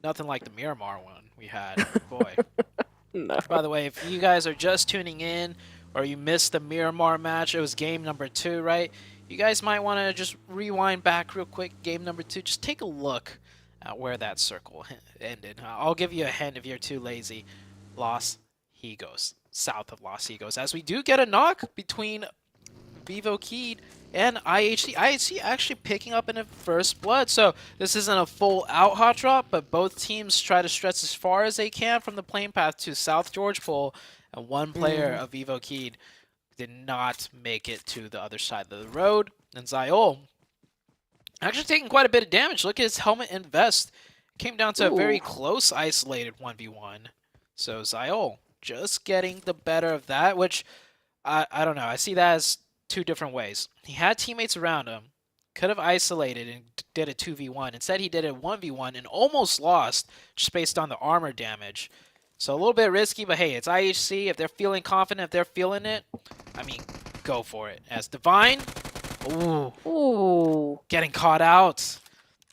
Nothing like the Miramar one we had. Boy. No. By the way, if you guys are just tuning in or you missed the Miramar match, it was game number 2, right? You guys might want to just rewind back real quick. Game number 2, just take a look at where that circle ended. I'll give you a hint if you're too lazy. Los Higos, south of Los Higos. As we do get a knock between Vivo Keed and IHC. IHC actually picking up in a first blood. So this isn't a full out hot drop, but both teams try to stretch as far as they can from the plane path to South George Pole. And one player of Vivo Keed did not make it to the other side of the road. And Zayol actually taking quite a bit of damage. Look at his helmet and vest. Came down to a very close isolated 1v1. So Zayol just getting the better of that, which I don't know. I see that as 2 different ways. He had teammates around him, could have isolated and did a 2v1. Instead, he did a 1v1 and almost lost just based on the armor damage. So a little bit risky, but hey, it's IHC. If they're feeling confident, if they're feeling it, I mean, go for it. As Divine, getting caught out.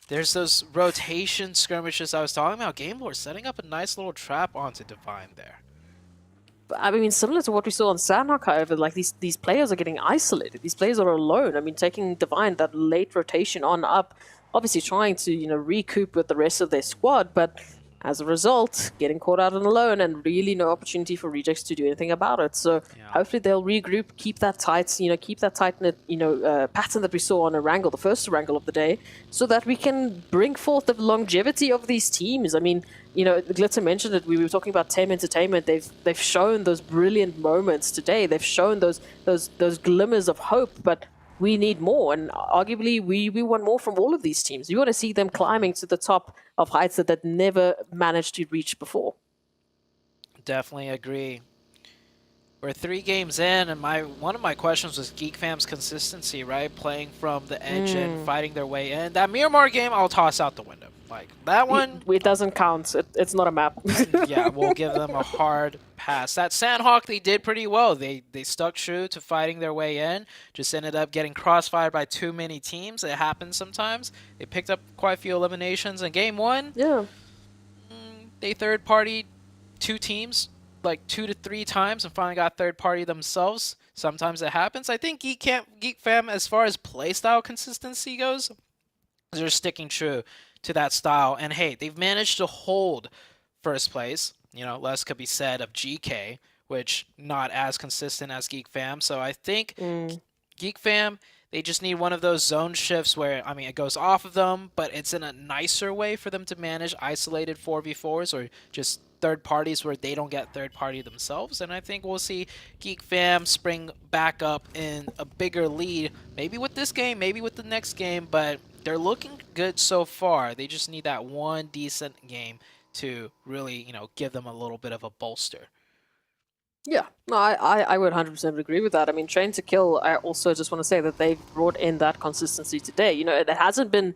There's those rotation skirmishes I was talking about. Game Lord setting up a nice little trap onto Divine there. I mean, similar to what we saw on Sandhawk, however, like these players are getting isolated. These players are alone. I mean, taking Divine, that late rotation on up, obviously trying to, recoup with the rest of their squad, but as a result, getting caught out and alone and really no opportunity for Rejects to do anything about it. So hopefully they'll regroup, keep that tight, keep that tight-knit, pattern that we saw on Erangel, the first Erangel of the day, so that we can bring forth the longevity of these teams. I mean, Glitter mentioned it. We were talking about Tame Entertainment. They've shown those brilliant moments today. They've shown those glimmers of hope, but we need more, and arguably we want more from all of these teams. We want to see them climbing to the top of heights that they've never managed to reach before. Definitely agree. We're 3 games in, and one of my questions was Geek Fam's consistency, right? Playing from the edge and fighting their way in. That Miramar game, I'll toss out the window. Like, that one... It doesn't count. It's not a map. Yeah, we'll give them a hard pass. That Sandhawk, they did pretty well. They stuck true to fighting their way in. Just ended up getting crossfired by too many teams. It happens sometimes. They picked up quite a few eliminations in Game 1. Yeah. They third-partied 2 teams, like 2 to 3 times, and finally got third-party themselves. Sometimes it happens. I think Geek Fam, as far as playstyle consistency goes, they're sticking true to that style. And hey, they've managed to hold first place. Less could be said of GK, which not as consistent as Geek Fam. So I think Geek Fam, they just need one of those zone shifts where, I mean, it goes off of them, but it's in a nicer way for them to manage isolated 4v4s or just third parties where they don't get third party themselves. And I think we'll see Geek Fam spring back up in a bigger lead, maybe with this game, maybe with the next game, but they're looking good so far. They just need that one decent game to really, give them a little bit of a bolster. Yeah, no, I would 100% agree with that. I mean, Train to Kill, I also just want to say that they've brought in that consistency today. You know, it hasn't been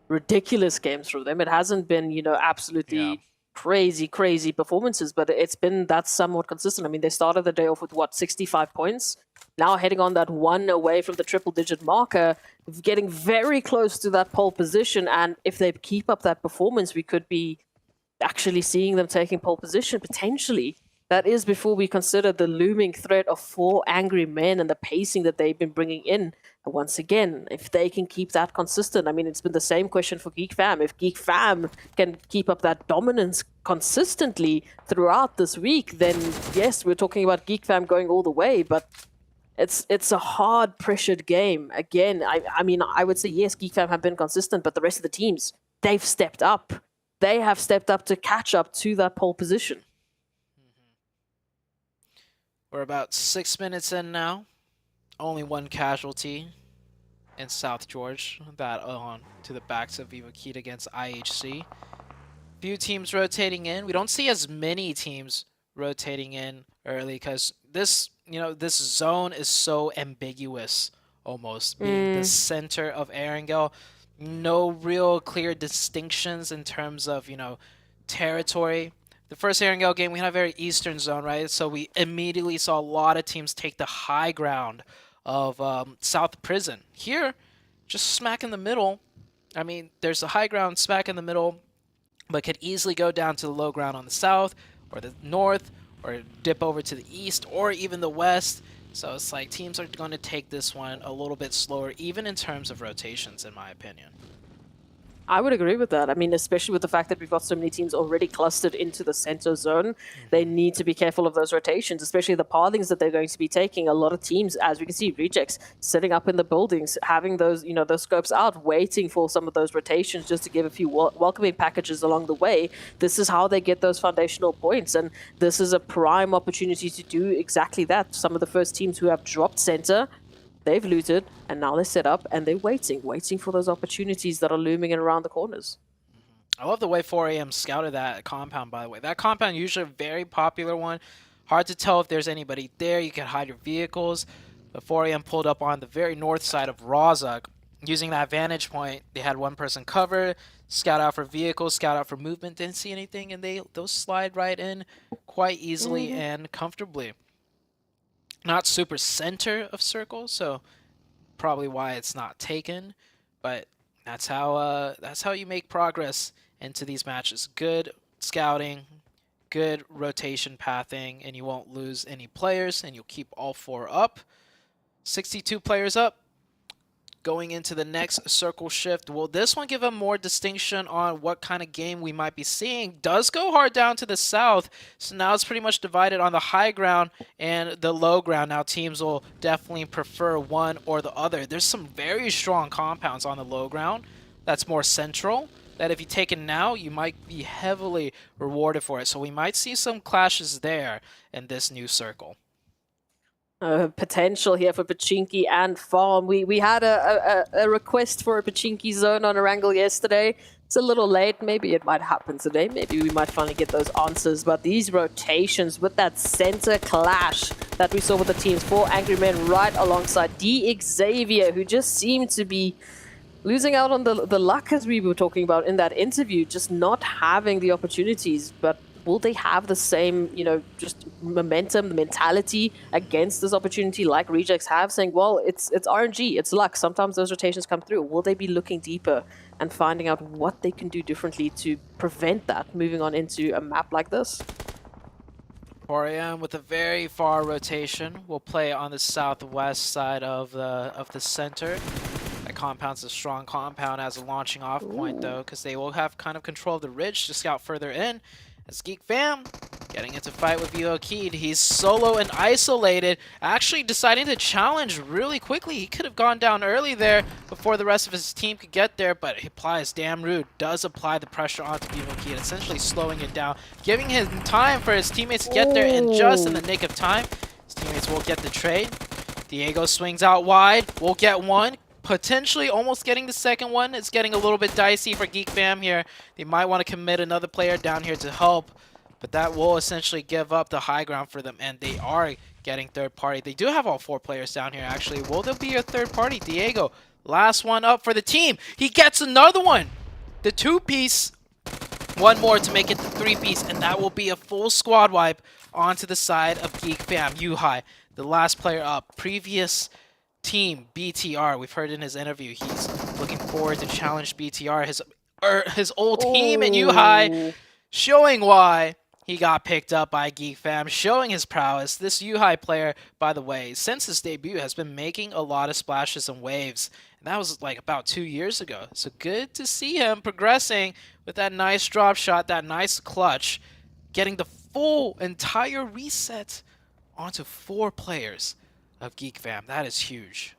ridiculous games from them. It hasn't been, you know, absolutely crazy performances, but it's been that somewhat consistent. I mean, they started the day off with, what, 65 points? Now heading on that one away from the triple-digit marker, getting very close to that pole position, and if they keep up that performance, we could be actually seeing them taking pole position, potentially. That is before we consider the looming threat of 4 angry men and the pacing that they've been bringing in. And once again, if they can keep that consistent, I mean, it's been the same question for Geek Fam. If Geek Fam can keep up that dominance consistently throughout this week, then yes, we're talking about Geek Fam going all the way, but it's a hard pressured game. Again, I mean, I would say yes, Geek Fam have been consistent, but the rest of the teams, they've stepped up. They have stepped up to catch up to that pole position. We're about 6 minutes in now. Only one casualty in South George. That on to the backs of Viva Kid against IHC. Few teams rotating in. We don't see as many teams rotating in early because this, you know, this zone is so ambiguous almost. Being the center of Erangel. No real clear distinctions in terms of, you know, territory. The first Erangel game, we had a very eastern zone, right? So we immediately saw a lot of teams take the high ground of South Prison. Here, just smack in the middle. I mean, there's a high ground smack in the middle, but could easily go down to the low ground on the south or the north or dip over to the east or even the west. So it's like teams are going to take this one a little bit slower, even in terms of rotations, in my opinion. I would agree with that. I mean, especially with the fact that we've got so many teams already clustered into the center zone, they need to be careful of those rotations, especially the pathings that they're going to be taking. A lot of teams, as we can see, rejects sitting up in the buildings, having those, you know, those scopes out, waiting for some of those rotations just to give a few welcoming packages along the way. This is how they get those foundational points, and this is a prime opportunity to do exactly that. Some of the first teams who have dropped center, they've looted, and now they're set up, and they're waiting for those opportunities that are looming in around the corners. I love the way 4AM scouted that compound, by the way. That compound usually a very popular one. Hard to tell if there's anybody there. You can hide your vehicles. But 4AM pulled up on the very north side of Rozhok. Using that vantage point, they had one person covered, scout out for vehicles, scout out for movement, didn't see anything, and those slide right in quite easily and comfortably. Not super center of circle, so probably why it's not taken, but that's how you make progress into these matches. Good scouting, good rotation pathing, and you won't lose any players, and you'll keep all 4 up. 62 players up. Going into the next circle shift, will this one give a more distinction on what kind of game we might be seeing? Does go hard down to the south, so now it's pretty much divided on the high ground and the low ground. Now teams will definitely prefer one or the other. There's some very strong compounds on the low ground that's more central, that if you take it now, you might be heavily rewarded for it. So we might see some clashes there in this new circle. Potential here for Pachinki and Farm. We had a request for a Pachinki zone on Erangel yesterday. It's a little late. Maybe it might happen today. Maybe we might finally get those answers. But these rotations with that center clash that we saw with the teams, 4 angry men right alongside D Xavier, who just seemed to be losing out on the luck, as we were talking about in that interview, just not having the opportunities. But will they have the same, you know, just momentum, the mentality against this opportunity like Rejects have, saying, well, it's RNG, it's luck. Sometimes those rotations come through. Will they be looking deeper and finding out what they can do differently to prevent that moving on into a map like this? 4AM with a very far rotation will play on the southwest side of the center. That compound's a strong compound as a launching off point, though, because they will have kind of control of the ridge to scout further in. As Geek Fam getting into fight with Vio Keed. He's solo and isolated, actually deciding to challenge really quickly. He could have gone down early there before the rest of his team could get there, but he applies damn rude, does apply the pressure onto Vio Keed, essentially slowing it down, giving him time for his teammates to get there, and just in the nick of time, his teammates will get the trade. Diego swings out wide, will get one. Potentially almost getting the second one. It's getting a little bit dicey for Geek Fam here. They might want to commit another player down here to help. but that will essentially give up the high ground for them, and they are getting third party. They do have all 4 players down here, actually. Will there be a third party? Diego, last one up for the team. He gets another one. The 2-piece. One more to make it the 3-piece, and that will be a full squad wipe onto the side of Geek Fam. Yuhai, the last player up. Previous team, BTR. We've heard in his interview he's looking forward to challenge BTR, his old team, and Yuhai showing why he got picked up by Geek Fam, showing his prowess. This Yuhai player, by the way, since his debut, has been making a lot of splashes and waves. And that was like about 2 years ago. So good to see him progressing with that nice drop shot, that nice clutch, getting the full entire reset onto 4 players of Geek Fam. That is huge.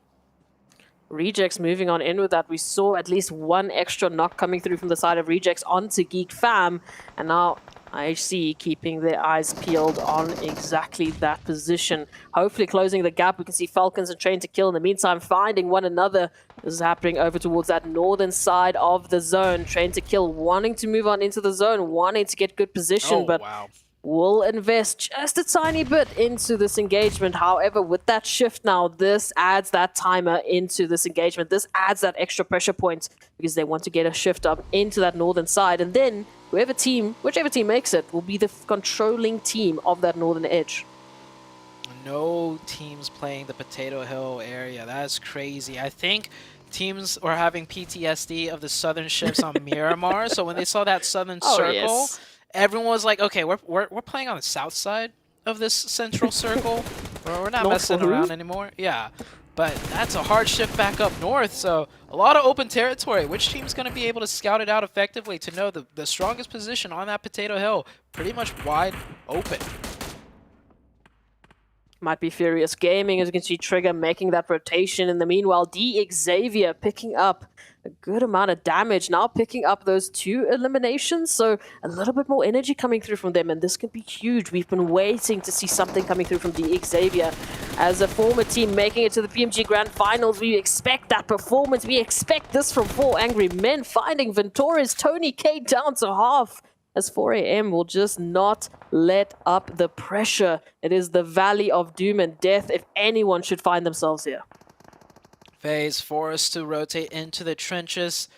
Rejects moving on in with that. We saw at least one extra knock coming through from the side of Rejects onto Geek Fam. And now IHC keeping their eyes peeled on exactly that position. Hopefully closing the gap. We can see Falcons and Train to Kill in the meantime finding one another. This is happening over towards that northern side of the zone. Train to Kill wanting to move on into the zone, wanting to get good position, but will invest just a tiny bit into this engagement. However, with that shift now, this adds that timer into this engagement. This adds that extra pressure point because they want to get a shift up into that northern side. And then whichever team makes it will be the controlling team of that northern edge. No teams playing the Potato Hill area. That is crazy. I think teams were having PTSD of the southern ships on Miramar. So when they saw that southern circle, everyone was like, okay, we're playing on the south side of this central circle. We're not messing around anymore. Yeah, but that's a hard shift back up north. So a lot of open territory. Which team's going to be able to scout it out effectively to know the strongest position on that Potato Hill? Pretty much wide open. Might be Furious Gaming, as you can see Trigger making that rotation. In the meanwhile, D Xavier picking up a good amount of damage, now picking up those 2 eliminations, so a little bit more energy coming through from them, and this can be huge. We've been waiting to see something coming through from D Xavier. As a former team making it to the PMG Grand Finals, we expect that performance. We expect this from 4 Angry Men, finding Ventura's Tony K down to half, as 4AM will just not let up the pressure. It is the Valley of Doom and Death if anyone should find themselves here. FaZe forced to rotate into the trenches,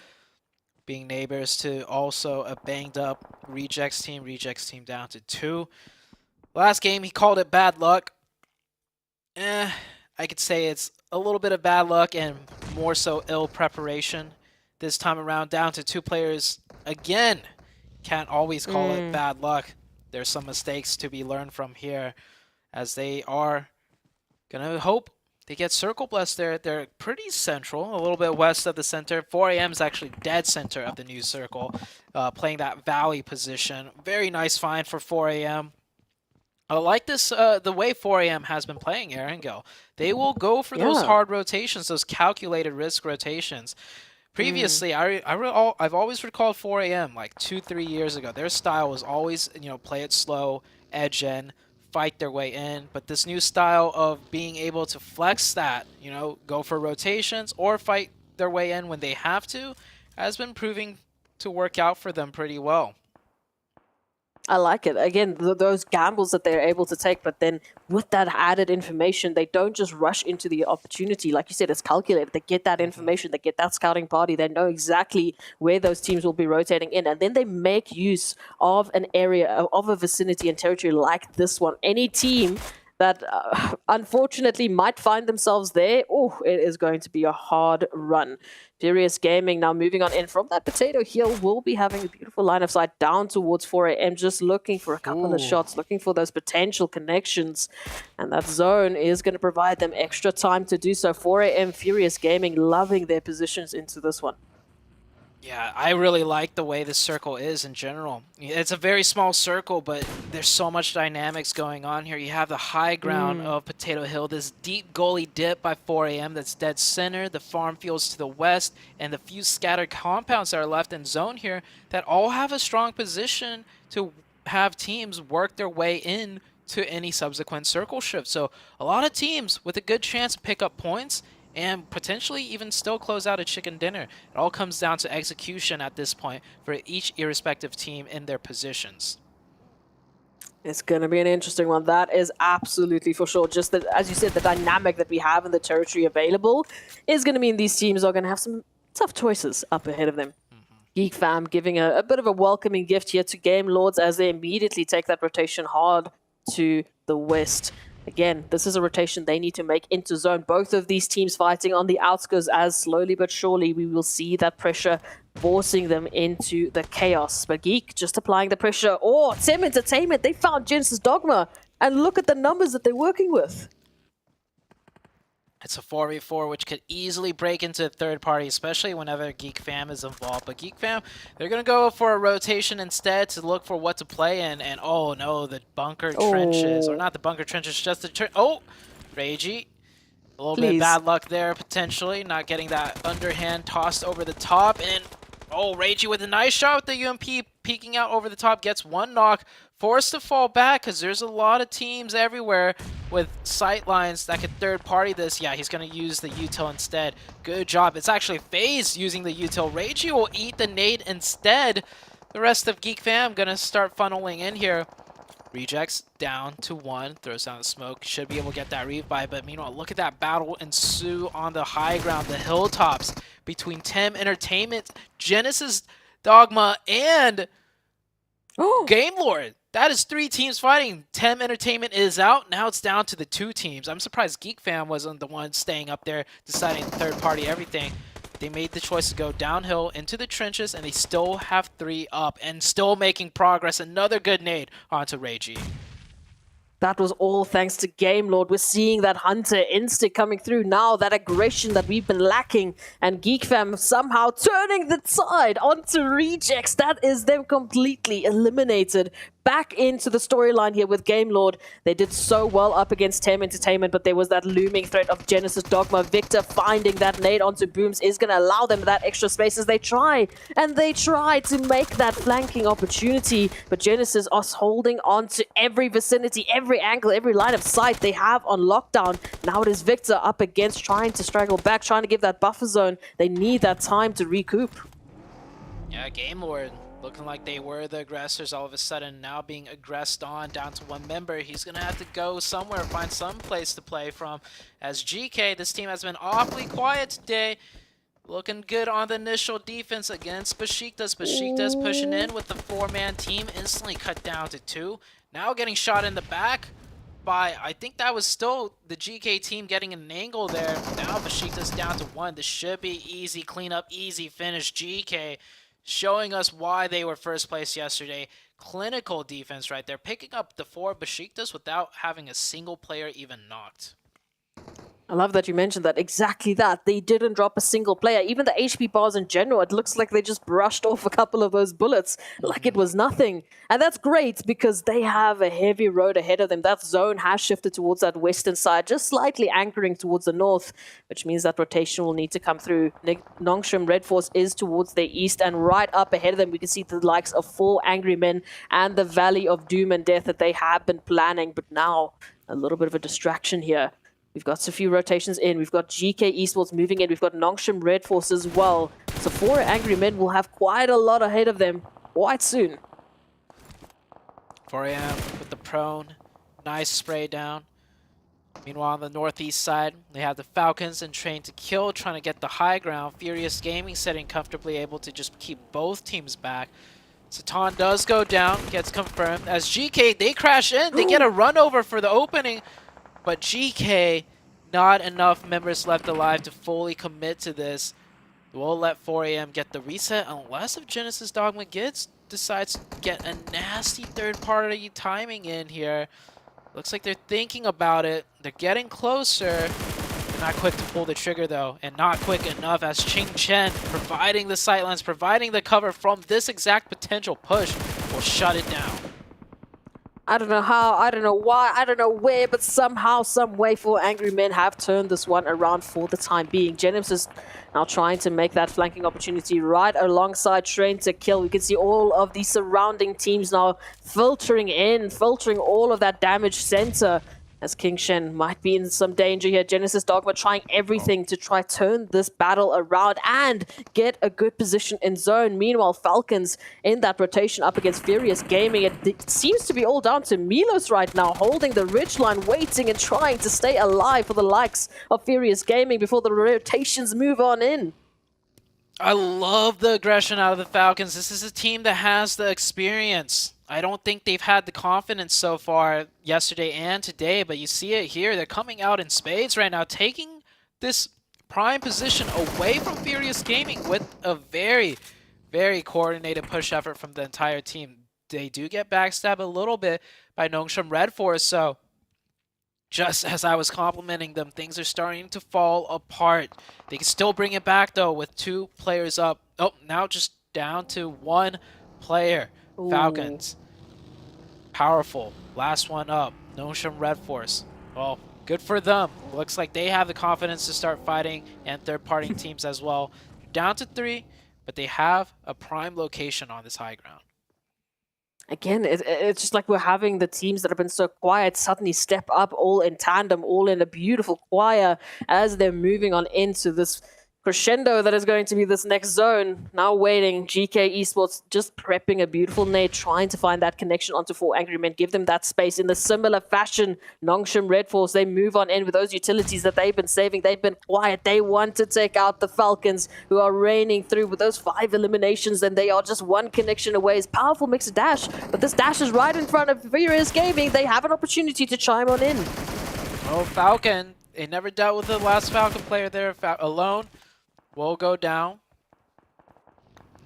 being neighbors to also a banged up Rejects team. Rejects team down to 2. Last game, he called it bad luck. I could say it's a little bit of bad luck and more so ill preparation. This time around, down to 2 players again. Can't always call it bad luck. There's some mistakes to be learned from here, as they are gonna hope they get circle blessed there. They're pretty central, a little bit west of the center. 4AM is actually dead center of the new circle, playing that valley position. Very nice find for 4AM. I like this, the way 4AM has been playing Erangel. They will go for those hard rotations, those calculated risk rotations. Previously, I've always recalled 4AM like 2-3 years ago. Their style was always, play it slow, edge in, fight their way in. But this new style of being able to flex that, go for rotations or fight their way in when they have to, has been proving to work out for them pretty well. I like it. Again, those gambles that they're able to take, but then with that added information, they don't just rush into the opportunity. Like you said, it's calculated. They get that information, they get that scouting party, they know exactly where those teams will be rotating in, and then they make use of an area, of a vicinity and territory like this one. Any team that unfortunately might find themselves there, it is going to be a hard run. Furious Gaming now moving on in from that Potato Hill will be having a beautiful line of sight down towards 4AM, just looking for a couple of shots, looking for those potential connections. And that zone is going to provide them extra time to do so. 4AM Furious Gaming loving their positions into this one. Yeah, I really like the way this circle is in general. It's a very small circle, but there's so much dynamics going on here. You have the high ground of Potato Hill, this deep gully dip by 4AM that's dead center, the farm fields to the west, and the few scattered compounds that are left in zone here that all have a strong position to have teams work their way in to any subsequent circle shift. So a lot of teams with a good chance to pick up points and potentially even still close out a chicken dinner. It all comes down to execution at this point for each irrespective team in their positions. It's going to be an interesting one. That is absolutely for sure. Just that, as you said, the dynamic that we have in the territory available is going to mean these teams are going to have some tough choices up ahead of them. Geek Fam giving a bit of a welcoming gift here to Game Lords as they immediately take that rotation hard to the west. Again, this is a rotation they need to make into zone. Both of these teams fighting on the outskirts as slowly but surely we will see that pressure forcing them into the chaos. But Geek just applying the pressure. Oh, Tim Entertainment, they found Genesis Dogma. And look at the numbers that they're working with. It's a 4v4, which could easily break into a third party, especially whenever Geek Fam is involved. But Geek Fam, they're going to go for a rotation instead to look for what to play in. And oh no, the bunker trenches. Or not the bunker trenches, just the oh, Reiji. A little bit of bad luck there, potentially. Not getting that underhand tossed over the top. And oh, Reiji with a nice shot with the UMP peeking out over the top. Gets one knock. Forced to fall back because there's a lot of teams everywhere with sight lines that could third party this. Yeah, he's going to use the util instead. Good job. It's actually FaZe using the util. Reiji will eat the nade instead. The rest of Geek Fam going to start funneling in here. Rejects down to 1. Throws down the smoke. Should be able to get that revive. But meanwhile, look at that battle ensue on the high ground. The hilltops between Tim Entertainment, Genesis Dogma, and Game Lord. That is 3 teams fighting. Tem Entertainment is out. Now it's down to the 2 teams. I'm surprised Geek Fam wasn't the one staying up there deciding third party everything. They made the choice to go downhill into the trenches, and they still have 3 up and still making progress. Another good nade onto Reiji. That was all thanks to Game Lord. We're seeing that Hunter instinct coming through now, that aggression that we've been lacking, and Geek Fam somehow turning the tide onto Rejects. That is them completely eliminated. Back into the storyline here with Game Lord. They did so well up against Tem Entertainment, but there was that looming threat of Genesis Dogma. Victor finding that nade onto Booms is going to allow them that extra space as they try. And they try to make that flanking opportunity, but Genesis are holding on to every vicinity, every angle, every line of sight they have on lockdown. Now it is Victor up against trying to straggle back, trying to give that buffer zone. They need that time to recoup. Yeah, Game Lord looking like they were the aggressors, all of a sudden now being aggressed on, down to 1 member. He's going to have to go somewhere, find some place to play from. As GK, this team has been awfully quiet today. Looking good on the initial defense against Besiktas. Besiktas pushing in with the 4-man team, instantly cut down to 2. Now getting shot in the back by, I think that was still the GK team getting an angle there. Now Besiktas down to 1. This should be easy cleanup, easy finish. GK showing us why they were first place yesterday. Clinical defense right there, picking up the 4 Besiktas without having a single player even knocked. I love that you mentioned that. Exactly that. They didn't drop a single player. Even the HP bars in general, it looks like they just brushed off a couple of those bullets like it was nothing. And that's great because they have a heavy road ahead of them. That zone has shifted towards that western side, just slightly anchoring towards the north, which means that rotation will need to come through. Nongshim Red Force is towards the east, and right up ahead of them, we can see the likes of 4 Angry Men and the Valley of Doom and Death that they have been planning. But now, a little bit of a distraction here. We've got a few rotations in. We've got GK Esports moving in. We've got Nongshim Red Force as well. So 4 Angry Men will have quite a lot ahead of them quite soon. 4 AM with the prone. Nice spray down. Meanwhile, on the northeast side, they have the Falcons and Train to Kill trying to get the high ground. Furious Gaming sitting comfortably able to just keep both teams back. Satan does go down, gets confirmed. As GK, they crash in. They get a run over for the opening. But GK, not enough members left alive to fully commit to this. We'll let 4 AM get the reset unless if Genesis Dogma decides to get a nasty third-party timing in here. Looks like they're thinking about it. They're getting closer. They're not quick to pull the trigger, though, and not quick enough as Ching Chen, providing the sightlines, providing the cover from this exact potential push, will shut it down. I don't know how, I don't know why, I don't know where, but somehow, some way, 4 Angry Men have turned this one around for the time being. Genesis now trying to make that flanking opportunity right alongside Train to Kill. We can see all of the surrounding teams now filtering in, filtering all of that damage center. as King Shen might be in some danger here. Genesis Dogma trying everything to try turn this battle around and get a good position in zone. Meanwhile, Falcons in that rotation up against Furious Gaming. It seems to be all down to Milos right now, holding the ridgeline, waiting and trying to stay alive for the likes of Furious Gaming before the rotations move on in. I love the aggression out of the Falcons. This is a team that has the experience. I don't think they've had the confidence so far yesterday and today, but you see it here. They're coming out in spades right now, taking this prime position away from Furious Gaming with a very, very coordinated push effort from the entire team. They do get backstabbed a little bit by Nongshim Red Force, so just as I was complimenting them, things are starting to fall apart. They can still bring it back, though, with 2 players up. Oh, now just down to 1 player. Ooh. Falcons. Powerful. Last one up. Nongshim Red Force. Well, good for them. Looks like they have the confidence to start fighting, and third-party teams as well. Down to 3, but they have a prime location on this high ground. Again, it's just like we're having the teams that have been so quiet suddenly step up all in tandem, all in a beautiful choir as they're moving on into this crescendo that is going to be this next zone. Now waiting, GK Esports just prepping a beautiful nade, trying to find that connection onto 4 Angry Men, give them that space. In the similar fashion, Nongshim Red Force, they move on in with those utilities that they've been saving. They've been quiet. They want to take out the Falcons, who are reigning through with those 5 eliminations, and they are just 1 connection away. It's powerful mixed dash, but this dash is right in front of Furious Gaming. They have an opportunity to chime on in. Oh, Falcon. They never dealt with the last Falcon player there alone. Will go down.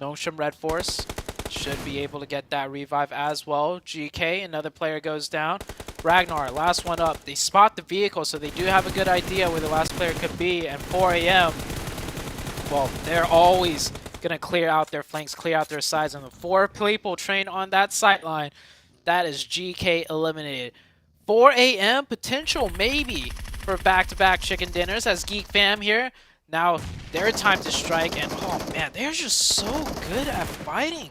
Nongshim Red Force should be able to get that revive as well. GK, another player goes down. Ragnar, last one up. They spot the vehicle, so they do have a good idea where the last player could be. And 4 AM, well, they're always going to clear out their flanks, clear out their sides. And the 4 people trained on that sight line, that is GK eliminated. 4 AM, potential maybe for back-to-back chicken dinners as Geek Fam here. Now, their time to strike, and oh man, they're just so good at fighting.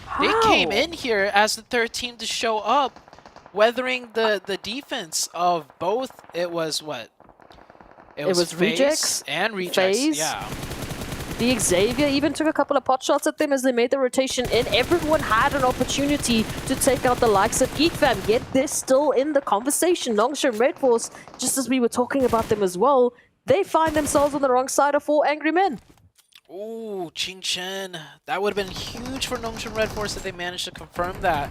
How? They came in here as the 3rd team to show up, weathering the defense of both. It was what? It was Rejects and Rejects, FaZe. yeah. The Xavier even took a couple of pot shots at them as they made the rotation in. Everyone had an opportunity to take out the likes of Geek Fam, yet they're still in the conversation. Nongshim Red Force, just as we were talking about them as well, they find themselves on the wrong side of 4 Angry Men. Ooh, Ching Chen. That would have been huge for Nongshim Red Force if they managed to confirm that.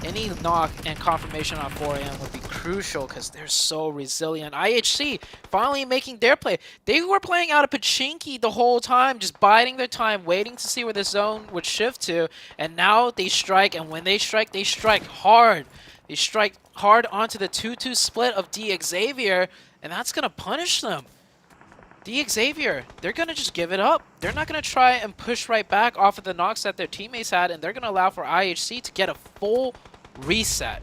Any knock and confirmation on 4 AM would be crucial because they're so resilient. IHC finally making their play. They were playing out of Pachinki the whole time, just biding their time, waiting to see where the zone would shift to. And now they strike, and when they strike hard. They strike hard onto the 2-2 split of D Xavier, and that's going to punish them. D Xavier, they're going to just give it up. They're not going to try and push right back off of the knocks that their teammates had, and they're going to allow for IHC to get a full reset.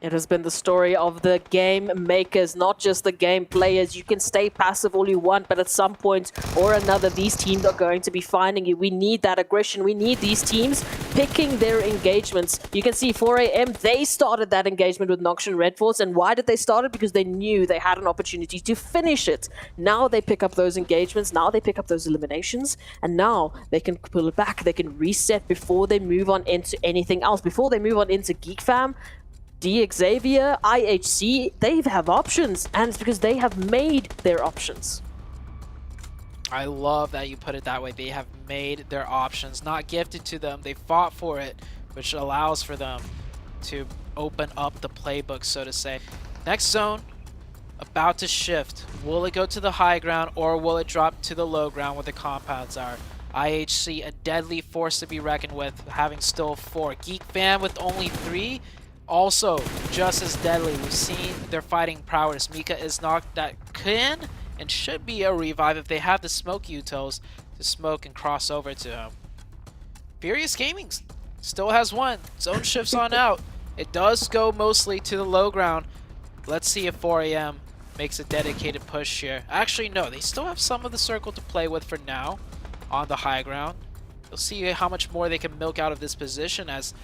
It has been the story of the game makers, not just the game players. You can stay passive all you want, but at some point or another, these teams are going to be finding you. We need that aggression. We need these teams picking their engagements. You can see 4 AM, they started that engagement with Nongshim Red Force. And why did they start it? Because they knew they had an opportunity to finish it. Now they pick up those engagements. Now they pick up those eliminations. And now they can pull it back. They can reset before they move on into anything else. Before they move on into Geek Fam, D Xavier, IHC, they have options, and it's because they have made their options. I love that you put it that way. They have made their options, not gifted to them. They fought for it, which allows for them to open up the playbook, so to say. Next zone, about to shift. Will it go to the high ground, or will it drop to the low ground where the compounds are? IHC, a deadly force to be reckoned with, having still 4. Geek Fam with only 3. Also, just as deadly. We've seen their fighting prowess. Mika is knocked. That can and should be a revive if they have the smoke utils to smoke and cross over to him. Furious Gaming still has 1. Zone shifts on out. It does go mostly to the low ground. Let's see if 4 AM makes a dedicated push here. Actually, no. They still have some of the circle to play with for now on the high ground. You'll see how much more they can milk out of this position as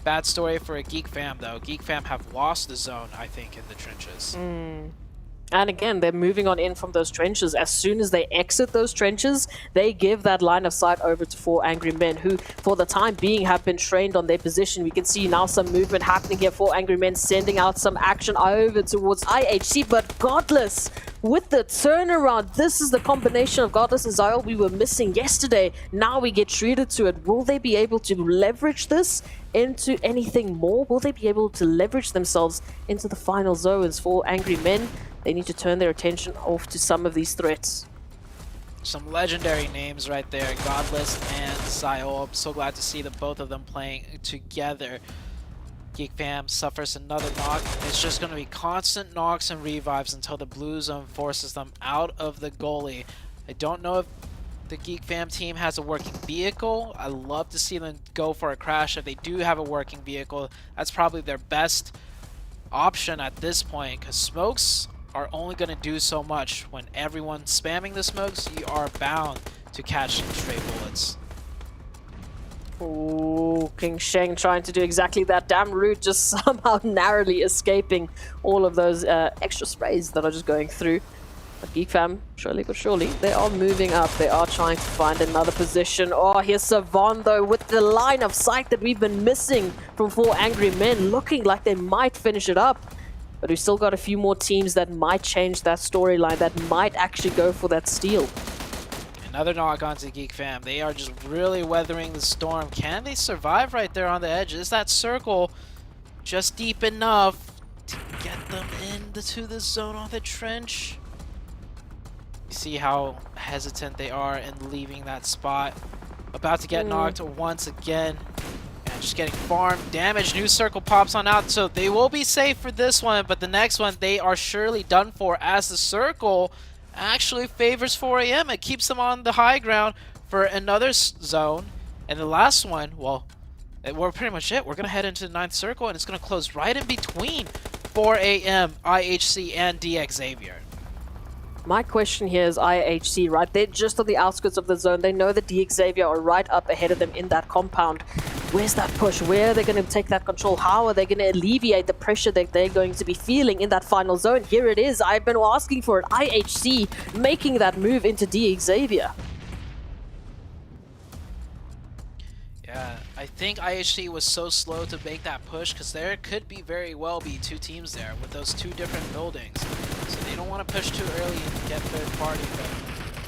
Bad story for a Geek Fam, though. Geek Fam have lost the zone, I think, in the trenches. And again, they're moving on in from those trenches. As soon as they exit those trenches, they give that line of sight over to 4 Angry Men, who, for the time being, have been trained on their position. We can see now some movement happening here. 4 Angry Men sending out some action over towards IHC, but Godless with the turnaround. This is the combination of Godless and Zyle we were missing yesterday. Now we get treated to it. Will they be able to leverage this into anything more? Will they be able to leverage themselves into the final zones? 4 Angry Men, they need to turn their attention off to some of these threats. Some legendary names right there, Godless and Zyle. I'm so glad to see the both of them playing together. Geek Fam suffers another knock. It's just going to be constant knocks and revives until the blue zone forces them out of the goalie. I don't know if the Geek Fam team has a working vehicle. I love to see them go for a crash. If they do have a working vehicle, that's probably their best option at this point, because smokes are only going to do so much. When everyone's spamming the smokes, you are bound to catch some stray bullets. Oh, King Sheng trying to do exactly that. Damn Root just somehow narrowly escaping all of those extra sprays that are just going through. But Geek Fam, surely but surely, they are moving up. They are trying to find another position. Oh, here's Savon, though, with the line of sight that we've been missing from 4 Angry Men, looking like they might finish it up. But we've still got a few more teams that might change that storyline, that might actually go for that steal. Another knock onto Geek Fam. They are just really weathering the storm. Can they survive right there on the edge? Is that circle just deep enough to get them into the zone on the trench? You see how hesitant they are in leaving that spot. About to get knocked once again. And just getting farm damage. New circle pops on out, so they will be safe for this one, but the next one they are surely done for, as the circle actually favors 4 AM. It keeps them on the high ground for another zone. And the last one, well, we're pretty much it. We're going to head into the 9th circle, and it's going to close right in between 4 AM, IHC, and DX Xavier. My question here is IHC, right? They're just on the outskirts of the zone. They know that DX Xavier are right up ahead of them in that compound. Where's that push? Where are they going to take that control? How are they going to alleviate the pressure that they're going to be feeling in that final zone? Here it is. I've been asking for it. IHC making that move into DX Xavier. Yeah, I think IHC was so slow to make that push because there could be very well be 2 teams there with those 2 different buildings. So they don't want to push too early and get third party, but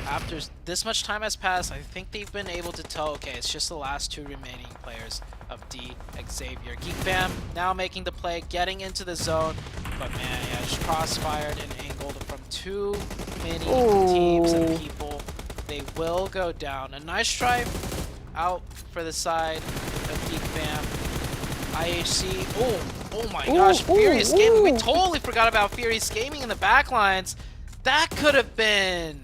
after this much time has passed, I think they've been able to tell, okay, it's just the last 2 remaining players of D Xavier. Geek Fam now making the play, getting into the zone, but man, yeah, just crossfired and angled from too many teams and people. They will go down. A nice try out for the side of Geek Fam. IHC, oh my gosh, Furious Gaming. We totally forgot about Furious Gaming in the backlines. That could have been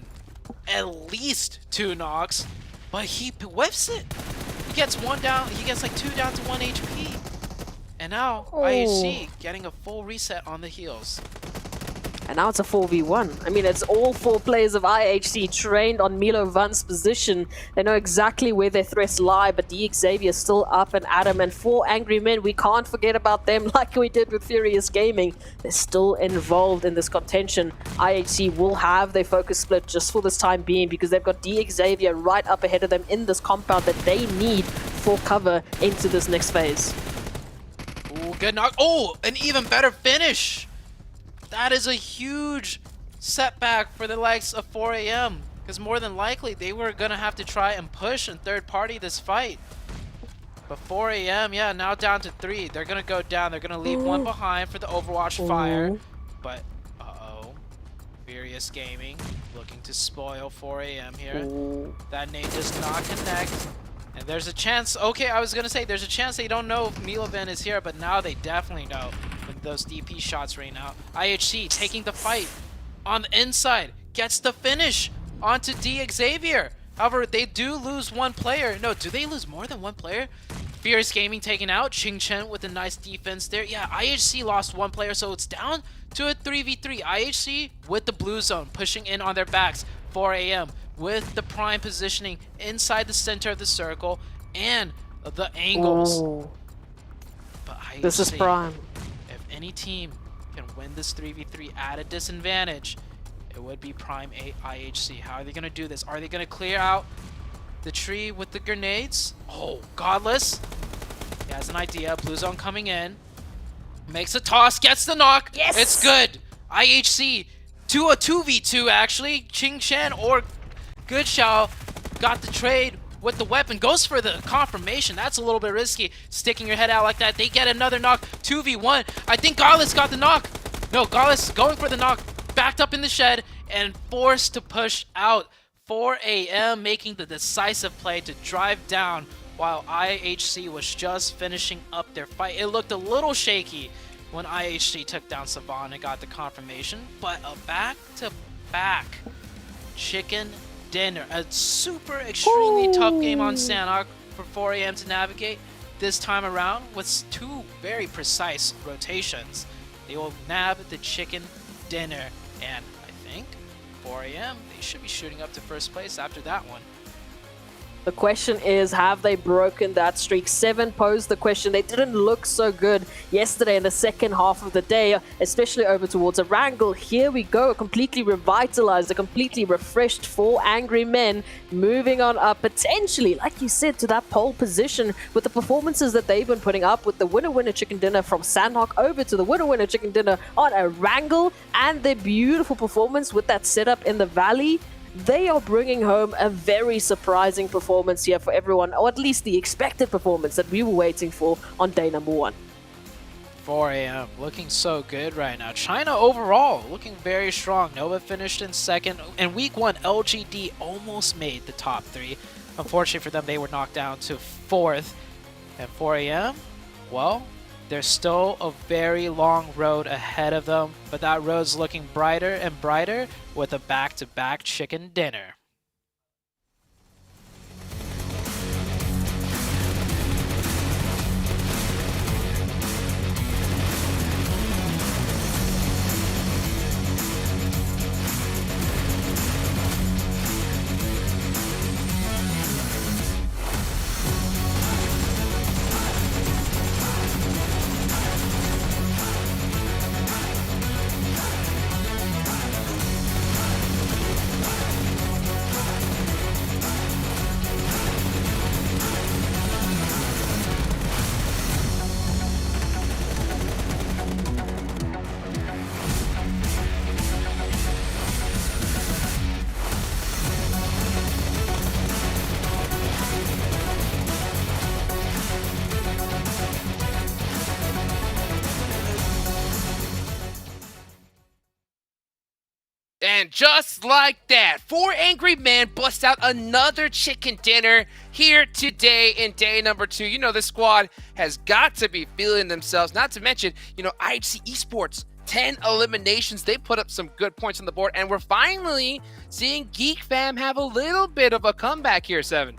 at least 2 knocks, but he whiffs it. He gets 1 down, he gets like 2 down to 1 HP. And now IHC getting a full reset on the heels. And now it's a 4v1. I mean, it's all 4 players of IHC trained on Milo Van's position. They know exactly where their threats lie, but DX Xavier is still up and at him. And 4 Angry Men, we can't forget about them like we did with Furious Gaming. They're still involved in this contention. IHC will have their focus split just for this time being because they've got DX Xavier right up ahead of them in this compound that they need for cover into this next phase. Ooh, good knock. Oh, an even better finish. That is a huge setback for the likes of 4 AM, because more than likely they were going to have to try and push and third party this fight. But 4 AM, yeah, now down to 3. They're going to go down. They're going to leave 1 behind for the Overwatch fire. But, Furious Gaming looking to spoil 4 AM here. That nade does not connect. And there's a chance, okay, I was going to say, there's a chance they don't know if Milovan is here, but now they definitely know. With those DP shots right now. IHC taking the fight on the inside, gets the finish onto DX Xavier. However, they do lose 1 player. No, do they lose more than 1 player? Fierce Gaming taken out. Ching Chen with a nice defense there. Yeah, IHC lost 1 player, so it's down to a 3v3. IHC with the blue zone pushing in on their backs. 4 AM with the prime positioning inside the center of the circle and the angles. This is IHC, prime. If any team can win this 3v3 at a disadvantage, it would be Prime 8 IHC. How are they going to do this? Are they going to clear out the tree with the grenades? Oh, Godless. He has an idea. Blue zone coming in. Makes a toss, gets the knock. Yes! It's good. IHC to a 2v2 actually. Ching Shan or Good Xiao got the trade with the weapon. Goes for the confirmation. That's a little bit risky. Sticking your head out like that. They get another knock. 2v1. I think Godless got the knock. No, Godless going for the knock. Backed up in the shed and forced to push out. 4 AM making the decisive play to drive down while IHC was just finishing up their fight. It looked a little shaky when IHC took down Savan and got the confirmation, but a back-to-back chicken dinner. A super extremely tough game on Sanhok for 4 AM to navigate. This time around with 2 very precise rotations. They will nab the chicken dinner, and I think 4 AM, they should be shooting up to first place after that one. The question is, have they broken that streak? 7 posed the question. They didn't look so good yesterday in the second half of the day, especially over towards a wrangle. Here we go, completely revitalized, a completely refreshed 4 angry men moving on up, potentially, like you said, to that pole position with the performances that they've been putting up with the winner-winner chicken dinner from Sanhok over to the winner-winner chicken dinner on a wrangle, and their beautiful performance with that setup in the valley. They are bringing home a very surprising performance here for everyone, or at least the expected performance that we were waiting for on day number 1. 4 AM looking so good right now. China overall looking very strong. Nova finished in second. In week 1, LGD almost made the top 3. Unfortunately for them, they were knocked down to 4th. And 4 AM, well, there's still a very long road ahead of them, but that road's looking brighter and brighter with a back-to-back chicken dinner. And just like that, 4 angry men bust out another chicken dinner here today in day number 2. You know, this squad has got to be feeling themselves, not to mention, you know, IHC Esports, 10 eliminations. They put up some good points on the board, and we're finally seeing Geek Fam have a little bit of a comeback here, 7.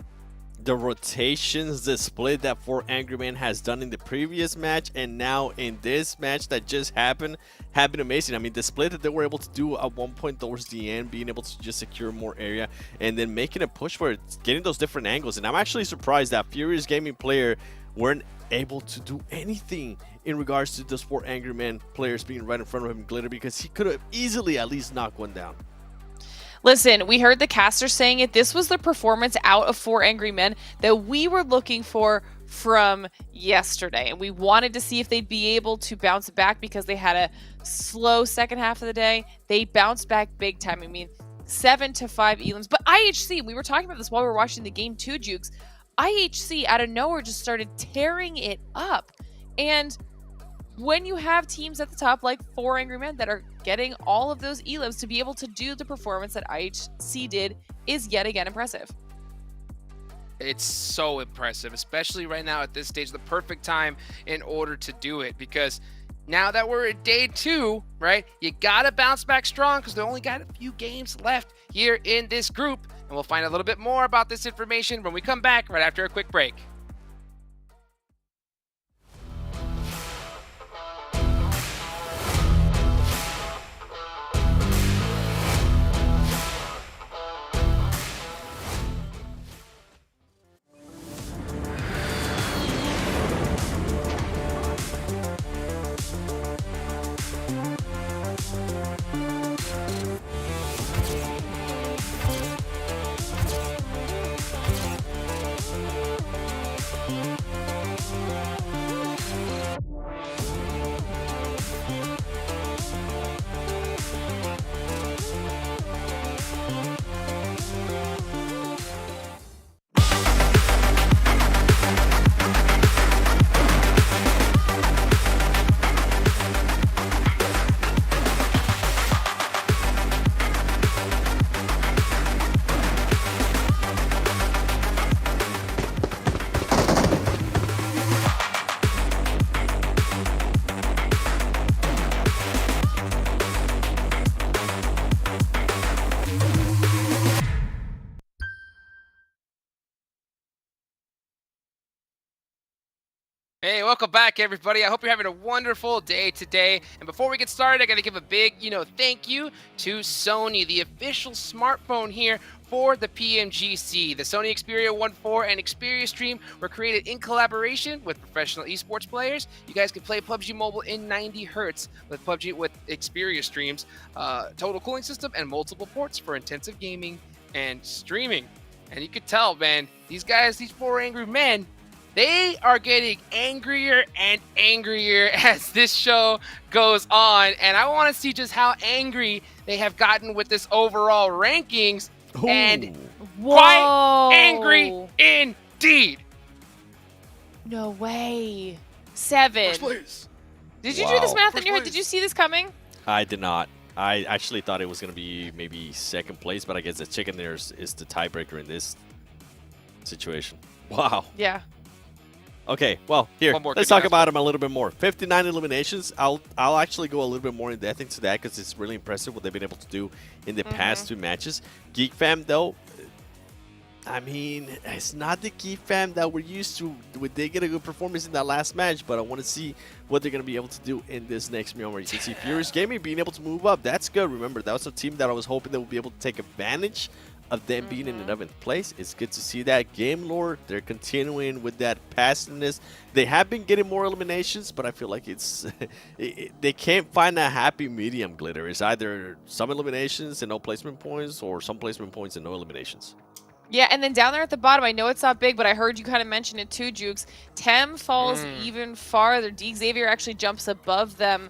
The rotations, the split that 4 Angry Men has done in the previous match and now in this match that just happened have been amazing. I mean, the split that they were able to do at one point towards the end, being able to just secure more area and then making a push for it, getting those different angles. And I'm actually surprised that Furious Gaming player weren't able to do anything in regards to those 4 Angry Men players being right in front of him, Glitter, because he could have easily at least knocked one down. Listen, we heard the caster saying it. This was the performance out of 4 Angry Men that we were looking for from yesterday. And we wanted to see if they'd be able to bounce back because they had a slow second half of the day. They bounced back big time. I mean, 7 to 5 elims. But IHC, we were talking about this while we were watching the game too, Jukes. IHC out of nowhere just started tearing it up. And when you have teams at the top like 4 Angry Men that are getting all of those elims to be able to do the performance that IHC did is yet again impressive. It's so impressive, especially right now at this stage, the perfect time in order to do it, because now that we're at day 2, right, you gotta bounce back strong because they only got a few games left here in this group, and we'll find a little bit more about this information when we come back right after a quick break. Hey, welcome back, everybody. I hope you're having a wonderful day today. And before we get started, I got to give a big, thank you to Sony, the official smartphone here for the PMGC. The Sony Xperia 1.4 and Xperia Stream were created in collaboration with professional esports players. You guys can play PUBG Mobile in 90 hertz with PUBG with Xperia Streams, total cooling system, and multiple ports for intensive gaming and streaming. And you could tell, man, these guys, these four angry men, they are getting angrier and angrier as this show goes on. And I want to see just how angry they have gotten with this overall rankings. Ooh. And quite angry indeed. No way. 7. First place. Did you do this math in your head? Did you see this coming? I did not. I actually thought it was going to be maybe second place, but I guess the chicken there is the tiebreaker in this situation. Wow. Yeah. Okay, well, here, let's talk about him a little bit more. 59 eliminations. I'll actually go a little bit more in depth into that because it's really impressive what they've been able to do in the past 2 matches. Geek Fam, though, I mean, it's not the Geek Fam that we're used to. They get a good performance in that last match, but I want to see what they're going to be able to do in this next Myanmar. You can see Furious Gaming being able to move up. That's good. Remember, that was a team that I was hoping they would be able to take advantage of them being in 11th place. It's good to see that. Game Lore, they're continuing with that passiveness. They have been getting more eliminations, but I feel like it's they can't find a happy medium, Glitter. It's either some eliminations and no placement points, or some placement points and no eliminations. Yeah, and then down there at the bottom, I know it's not big, but I heard you kind of mention it too, Jukes. Tem falls even farther. D. Xavier actually jumps above them,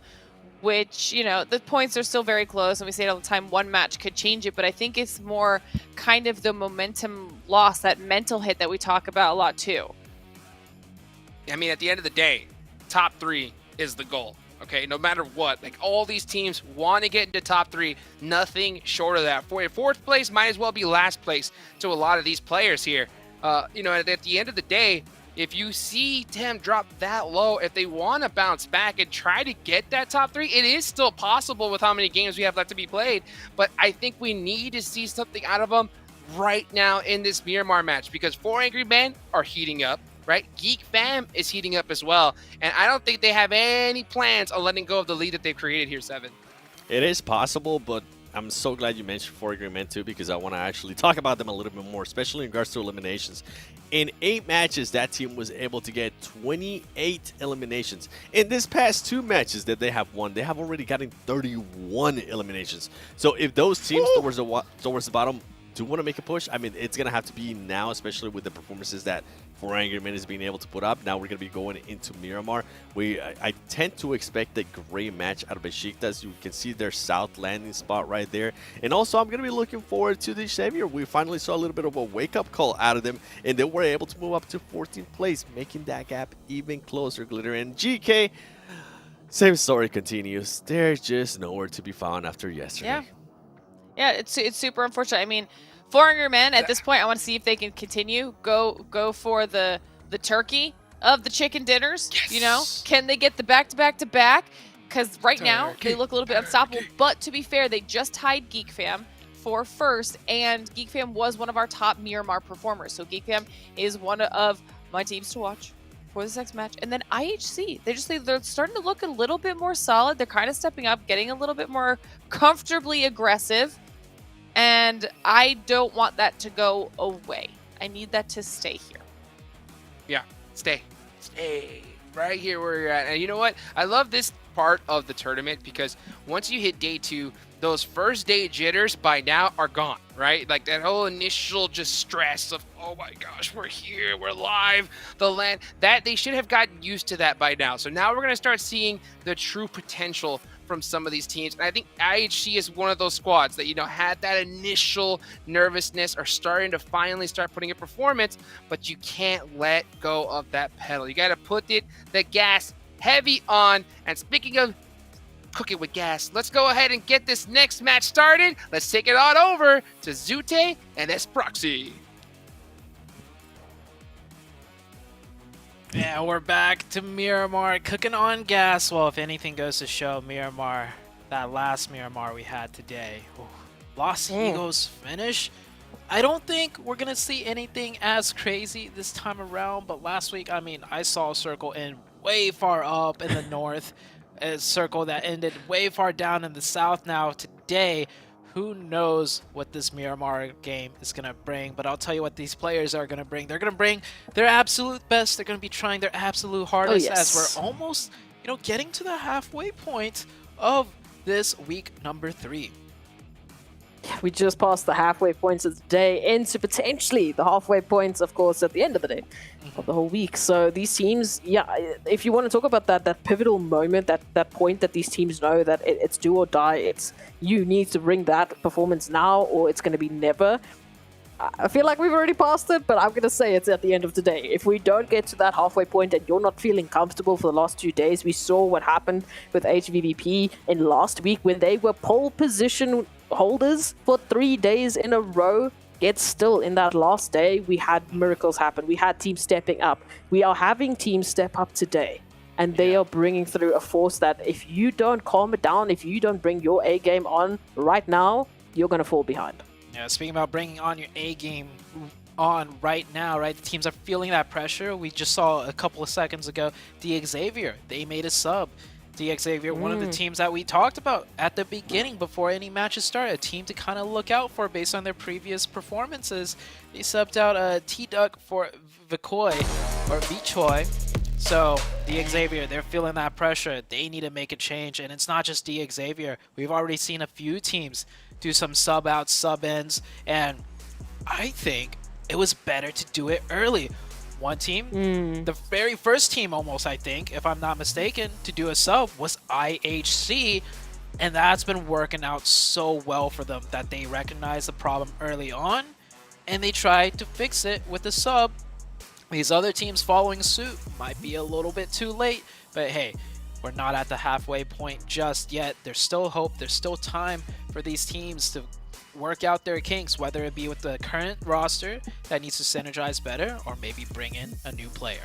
which, the points are still very close, and we say it all the time, one match could change it, but I think it's more kind of the momentum loss, that mental hit that we talk about a lot too. I mean, at the end of the day, top 3 is the goal, okay? No matter what, like all these teams want to get into top 3, nothing short of that. For a 4th place might as well be last place to a lot of these players here. At the end of the day, if you see Tem drop that low, if they want to bounce back and try to get that top 3, it is still possible with how many games we have left to be played. But I think we need to see something out of them right now in this Myanmar match, because 4 angry men are heating up, right? Geek Fam is heating up as well. And I don't think they have any plans on letting go of the lead that they've created here, 7. It is possible, but I'm so glad you mentioned 4 angry men too, because I want to actually talk about them a little bit more, especially in regards to eliminations. In 8 matches, that team was able to get 28 eliminations. In this past 2 matches that they have won, they have already gotten 31 eliminations. So if those teams towards the bottom do want to make a push, I mean, it's going to have to be now, especially with the performances that 4 Angry Men is being able to put up. Now we're going to be going into Miramar. I tend to expect a great match out of Besiktas. You can see their south landing spot right there. And also, I'm going to be looking forward to the Xavier. We finally saw a little bit of a wake-up call out of them, and they were able to move up to 14th place, making that gap even closer, Glitter. And GK, same story continues. They're just nowhere to be found after yesterday. Yeah, it's super unfortunate. I mean, 4 Angry Men, at this point, I want to see if they can continue. Go for the turkey of the chicken dinners. Yes. Can they get the back-to-back-to-back? Because right now, they look a little bit unstoppable. But to be fair, they just tied Geek Fam for first, and Geek Fam was one of our top Miramar performers. So Geek Fam is one of my teams to watch for this next match. And then IHC, they're starting to look a little bit more solid. They're kind of stepping up, getting a little bit more comfortably aggressive. And I don't want that to go away. I need that to stay here. Yeah, stay right here where you're at. And you know what? I love this part of the tournament because once you hit day 2, those first day jitters by now are gone, right? Like that whole initial just stress of, oh my gosh, we're here, we're live, the land, that they should have gotten used to that by now. So now we're going to start seeing the true potential from some of these teams. And I think IHC is one of those squads that, had that initial nervousness, are starting to finally start putting in performance, but you can't let go of that pedal. You got to put the gas heavy on. And speaking of cooking with gas, let's go ahead and get this next match started. Let's take it on over to Zute and Esproxy. Yeah, we're back to Miramar, cooking on gas. Well, if anything goes to show, Miramar, that last Miramar we had today, Los Eagles finish. I don't think we're going to see anything as crazy this time around, but last week, I mean, I saw a circle in way far up in the north, a circle that ended way far down in the south. Now today, who knows what this Miramar game is going to bring, but I'll tell you what these players are going to bring. They're going to bring their absolute best. They're going to be trying their absolute hardest as we're almost, getting to the halfway point of this week number 3. We just passed the halfway points of the day into potentially the halfway points, of course, at the end of the day of the whole week. So these teams, if you want to talk about that pivotal moment, that point that these teams know that it's do or die, it's you need to bring that performance now or it's going to be never. I feel like we've already passed it, but I'm going to say it's at the end of the day. If we don't get to that halfway point and you're not feeling comfortable for the last 2 days, we saw what happened with HVVP in last week when they were pole position holders for 3 days in a row. Yet still in that last day, we had miracles happen. We had teams stepping up. We are having teams step up today. And they are bringing through a force that if you don't calm it down, if you don't bring your A game on right now, you're going to fall behind. Yeah, speaking about bringing on your A game on right now, right? The teams are feeling that pressure. We just saw a couple of seconds ago, Xavier, they made a sub. Xavier, one of the teams that we talked about at the beginning before any matches started, a team to kind of look out for based on their previous performances. They subbed out T-Duck for Vichoi. So Xavier, they're feeling that pressure. They need to make a change, and it's not just Xavier. We've already seen a few teams do some sub-outs, sub-ins, and I think it was better to do it early. One team, the very first team almost, I think, if I'm not mistaken, to do a sub was IHC, and that's been working out so well for them that they recognize the problem early on, and they try to fix it with a sub. These other teams following suit might be a little bit too late, but hey, we're not at the halfway point just yet. There's still hope, there's still time for these teams to work out their kinks, whether it be with the current roster that needs to synergize better or maybe bring in a new player.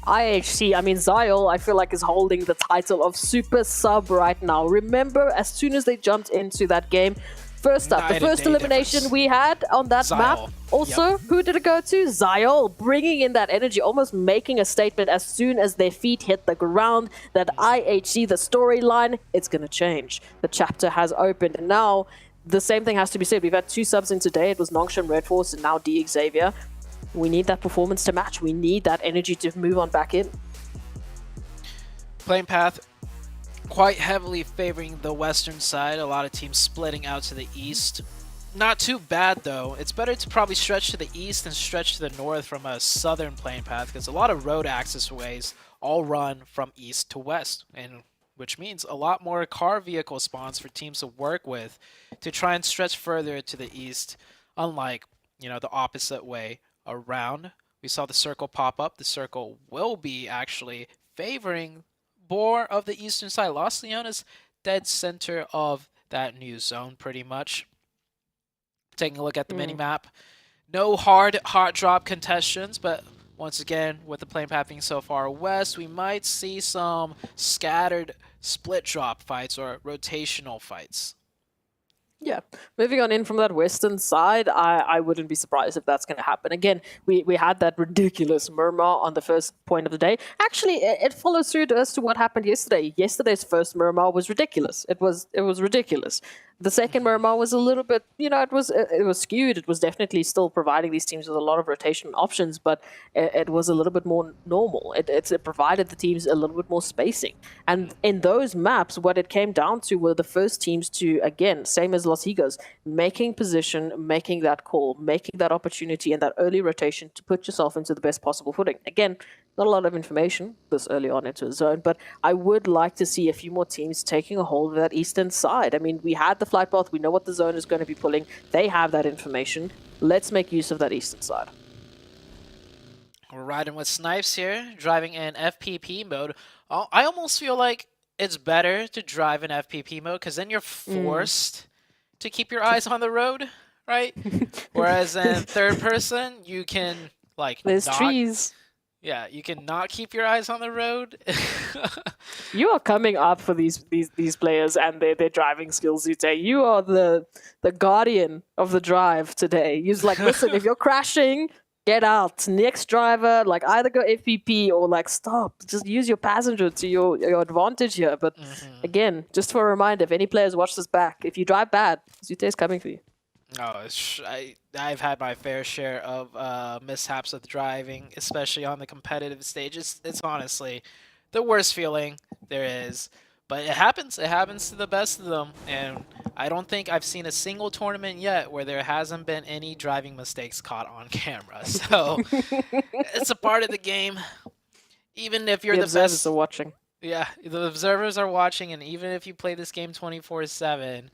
IHC, I mean, Ziol, I feel like is holding the title of Super Sub right now. Remember, as soon as they jumped into that game, first up, the first elimination we had on that map, also, who did it go to? Ziol, bringing in that energy, almost making a statement as soon as their feet hit the ground, that IHC, the storyline, it's going to change. The chapter has opened, and now the same thing has to be said. We've had 2 subs in today. It was Nongshan Red Force and now Xavier. We need that performance to match. We need that energy to move on back in. Playing path quite heavily favoring the western side. A lot of teams splitting out to the east. Not too bad though. It's better to probably stretch to the east than stretch to the north from a southern playing path, because a lot of road access ways all run from east to west, and which means a lot more car vehicle spawns for teams to work with to try and stretch further to the east, unlike, the opposite way around. We saw the circle pop up. The circle will be actually favoring more of the eastern side. Los Leones dead center of that new zone pretty much. Taking a look at the mini-map. No hard hot drop contestants, but once again, with the playing path being so far west, we might see some scattered split drop fights or rotational fights. Yeah, moving on in from that western side, I wouldn't be surprised if that's going to happen. Again, we had that ridiculous murmur on the first point of the day. Actually, it follows through as to what happened yesterday. Yesterday's first murmur was ridiculous. It was ridiculous. The second murmur was a little bit, it was skewed. It was definitely still providing these teams with a lot of rotation options, but it was a little bit more normal. It provided the teams a little bit more spacing. And in those maps, what it came down to were the first teams to, again, same as Los Higos, making position, making that call, making that opportunity and that early rotation to put yourself into the best possible footing. Again, not a lot of information this early on into a zone, but I would like to see a few more teams taking a hold of that eastern side. I mean, we had the flight path. We know what the zone is going to be pulling. They have that information. Let's make use of that eastern side. We're riding with Snipes here, driving in FPP mode. I almost feel like it's better to drive in FPP mode because then you're forced to keep your eyes on the road, right? Whereas in third person, you can there's trees. Yeah, you can not keep your eyes on the road. You are coming up for these players and their driving skills, Zute. You are the guardian of the drive today. You're like, listen, if you're crashing, Get out. Next driver, like either go FPP or like stop. Just use your passenger to your advantage here. But again, just for a reminder, if any players watch this back, if you drive bad, Zute is coming for you. Oh, I've had my fair share of mishaps with driving, especially on the competitive stages. It's honestly the worst feeling there is. But it happens. It happens to the best of them. And I don't think I've seen a single tournament yet where there hasn't been any driving mistakes caught on camera. So it's a part of the game. Even if you're The the observers best. are watching. Yeah, the observers are watching. And even if you play this game 24/7,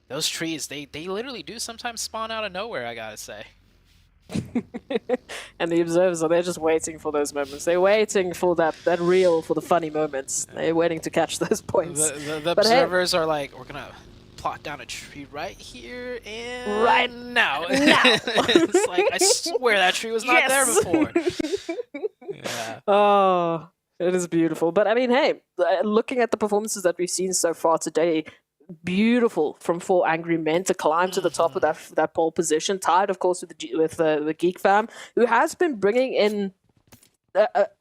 those trees, they literally do sometimes spawn out of nowhere, I gotta say. And the observers they're just waiting for those moments. They're waiting for that reel for the funny moments. They're waiting to catch those points. The But hey, observers are like, we're gonna plot down a tree right here and Right now. now. It's like, I swear that tree was not there Yes. before. Yeah. Oh, it is beautiful. But I mean, hey, looking at the performances that we've seen so far today, beautiful from 4 Angry Men to climb to the top of that pole position. Tied, of course, with the Geek Fam, who has been bringing in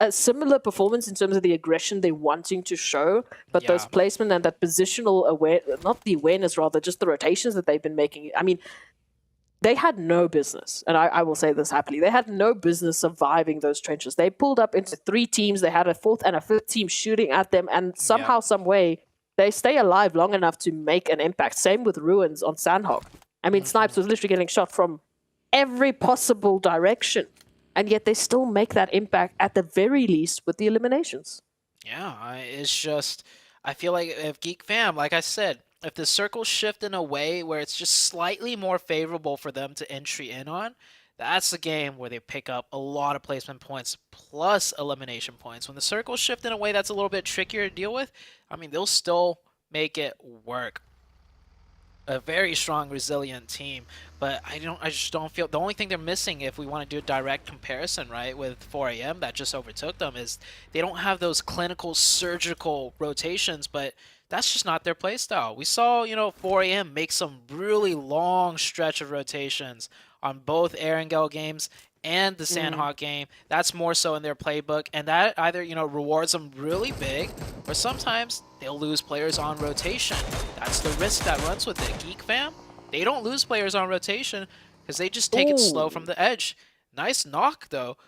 a similar performance in terms of the aggression they're wanting to show, but those placement and that positional not the awareness, rather, just the rotations that they've been making. I mean, they had no business, and I will say this happily, they had no business surviving those trenches. They pulled up into 3 teams, they had a 4th and a 5th team shooting at them, and somehow, some way, they stay alive long enough to make an impact. Same with Ruins on Sandhog. I mean, Snipes was literally getting shot from every possible direction, and yet they still make that impact at the very least with the eliminations. Yeah, it's just, I feel like if Geek Fam, like I said, if the circles shift in a way where it's just slightly more favorable for them to entry in on, that's the game where they pick up a lot of placement points plus elimination points. When the circles shift in a way that's a little bit trickier to deal with, I mean, they'll still make it work. A very strong, resilient team, but I just don't feel, the only thing they're missing, if we want to do a direct comparison, right, with 4AM that just overtook them, is they don't have those clinical, surgical rotations, but that's just not their playstyle. We saw, 4AM make some really long stretch of rotations on both Erangel games and the Sandhawk game. That's more so in their playbook, and that either, rewards them really big, or sometimes they'll lose players on rotation. That's the risk that runs with it. Geek Fam, they don't lose players on rotation because they just take it slow from the edge. Nice knock, though,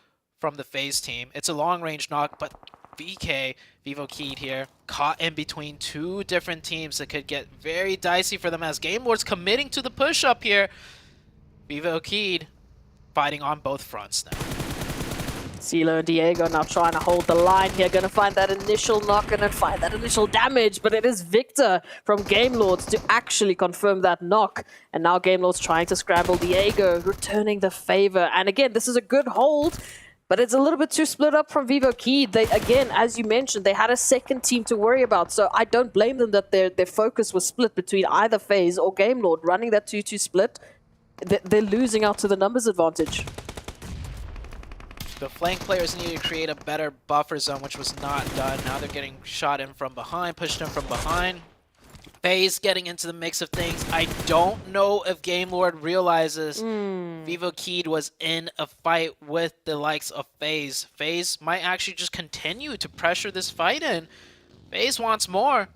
from the FaZe team. It's a long-range knock, but VK, Vivo Keyed here, caught in between 2 different teams that could get very dicey for them as Game Lord's committing to the push-up here. Vivo Keyed fighting on both fronts now. CeeLo and Diego now trying to hold the line here, going to find that initial knock, going to find that initial damage, but it is Victor from Game Lords to actually confirm that knock. And now Game Lords trying to scramble Diego, returning the favor. And again, this is a good hold, but it's a little bit too split up from Vivo Keyed. They, again, as you mentioned, they had a second team to worry about, so I don't blame them that their focus was split between either FaZe or Game Lord. Running that 2-2 split, they're losing out to the numbers advantage. The flank players need to create a better buffer zone, which was not done. Now they're getting shot in from behind, pushed in from behind. FaZe getting into the mix of things. I don't know if Game Lord realizes Vivo Keyed was in a fight with the likes of FaZe. FaZe might actually just continue to pressure this fight in. FaZe wants more.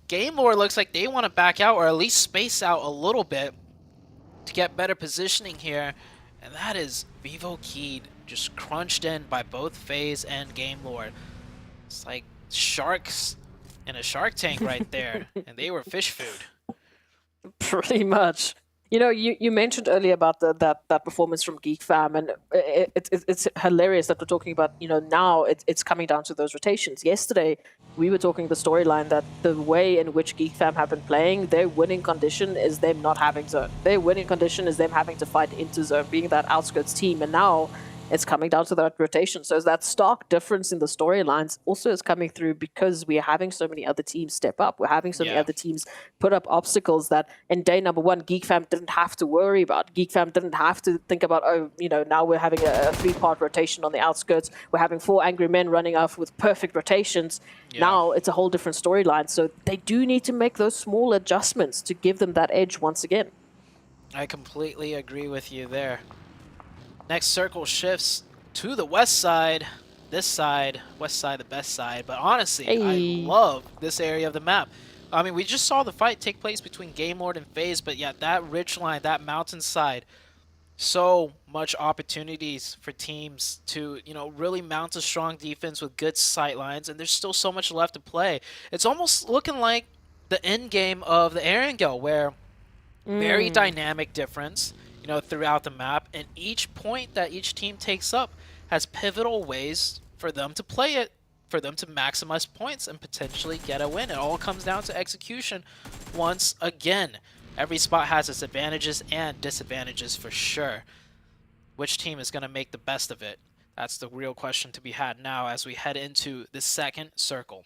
Game Lord looks like they want to back out or at least space out a little bit to get better positioning here. And that is Vivo Keyed just crunched in by both FaZe and Game Lord. It's like sharks in a shark tank right there, and they were fish food. Pretty much. You mentioned earlier about that performance from Geek Fam, and it's hilarious that we're talking about, now it's coming down to those rotations. Yesterday, we were talking the storyline that the way in which Geek Fam have been playing, their winning condition is them not having zone. Their winning condition is them having to fight into zone, being that outskirts team, and now it's coming down to that rotation. So that stark difference in the storylines also is coming through because we are having so many other teams step up. We're having so many other teams put up obstacles that in day number 1, Geek Fam didn't have to worry about. Geek Fam didn't have to think about, now we're having a 3-part rotation on the outskirts. We're having 4 Angry Men running off with perfect rotations. Now it's a whole different storyline. So they do need to make those small adjustments to give them that edge once again. I completely agree with you there. Next circle shifts to the west side. This side, west side, the best side. But honestly, I love this area of the map. I mean, we just saw the fight take place between Game Lord and FaZe, but yeah, that ridgeline, that mountainside, so much opportunities for teams to, you know, really mount a strong defense with good sight lines, and there's still so much left to play. It's almost looking like the end game of the Erangel, where very dynamic difference, you know, throughout the map, and each point that each team takes up has pivotal ways for them to play it, for them to maximize points and potentially get a win. It all comes down to execution once again. Every spot has its advantages and disadvantages for sure. Which team is going to make the best of it? That's the real question to be had now as we head into the second circle.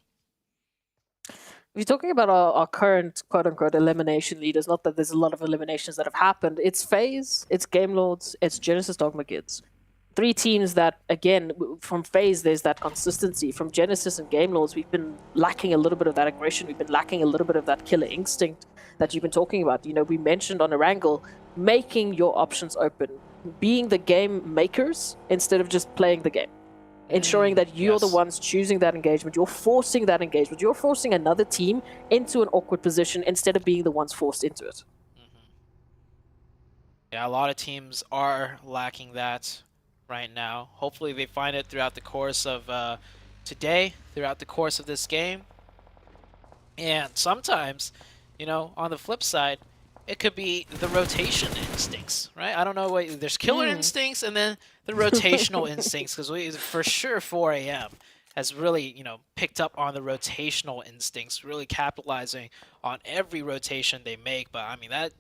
If you're talking about our current quote-unquote elimination leaders, not that there's a lot of eliminations that have happened, it's FaZe, it's Game Lords, it's Genesis Dogma Kids. Three teams that, again, from FaZe, there's that consistency. From Genesis and Game Lords, we've been lacking a little bit of that aggression. We've been lacking a little bit of that killer instinct that you've been talking about. You know, we mentioned on Erangel, making your options open, being the game makers instead of just playing the game. Ensuring that you're the ones choosing that engagement. You're forcing that engagement. You're forcing another team into an awkward position instead of being the ones forced into it. Yeah, a lot of teams are lacking that right now. Hopefully they find it throughout the course of today, throughout the course of this game. And sometimes, you know, on the flip side, it could be the rotation instincts, right? I don't know what, there's killer instincts and then the rotational instincts, because we, for sure 4AM has really, you know, picked up on the rotational instincts, really capitalizing on every rotation they make. But I mean, that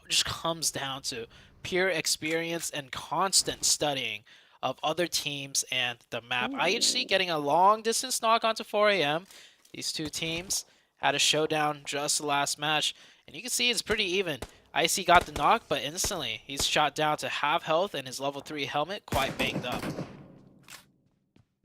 just comes down to pure experience and constant studying of other teams and the map. IHC getting a long distance knock onto 4AM. These two teams had a showdown just the last match, and you can see it's pretty even. IC got the knock, but instantly he's shot down to half health and his level 3 helmet quite banged up.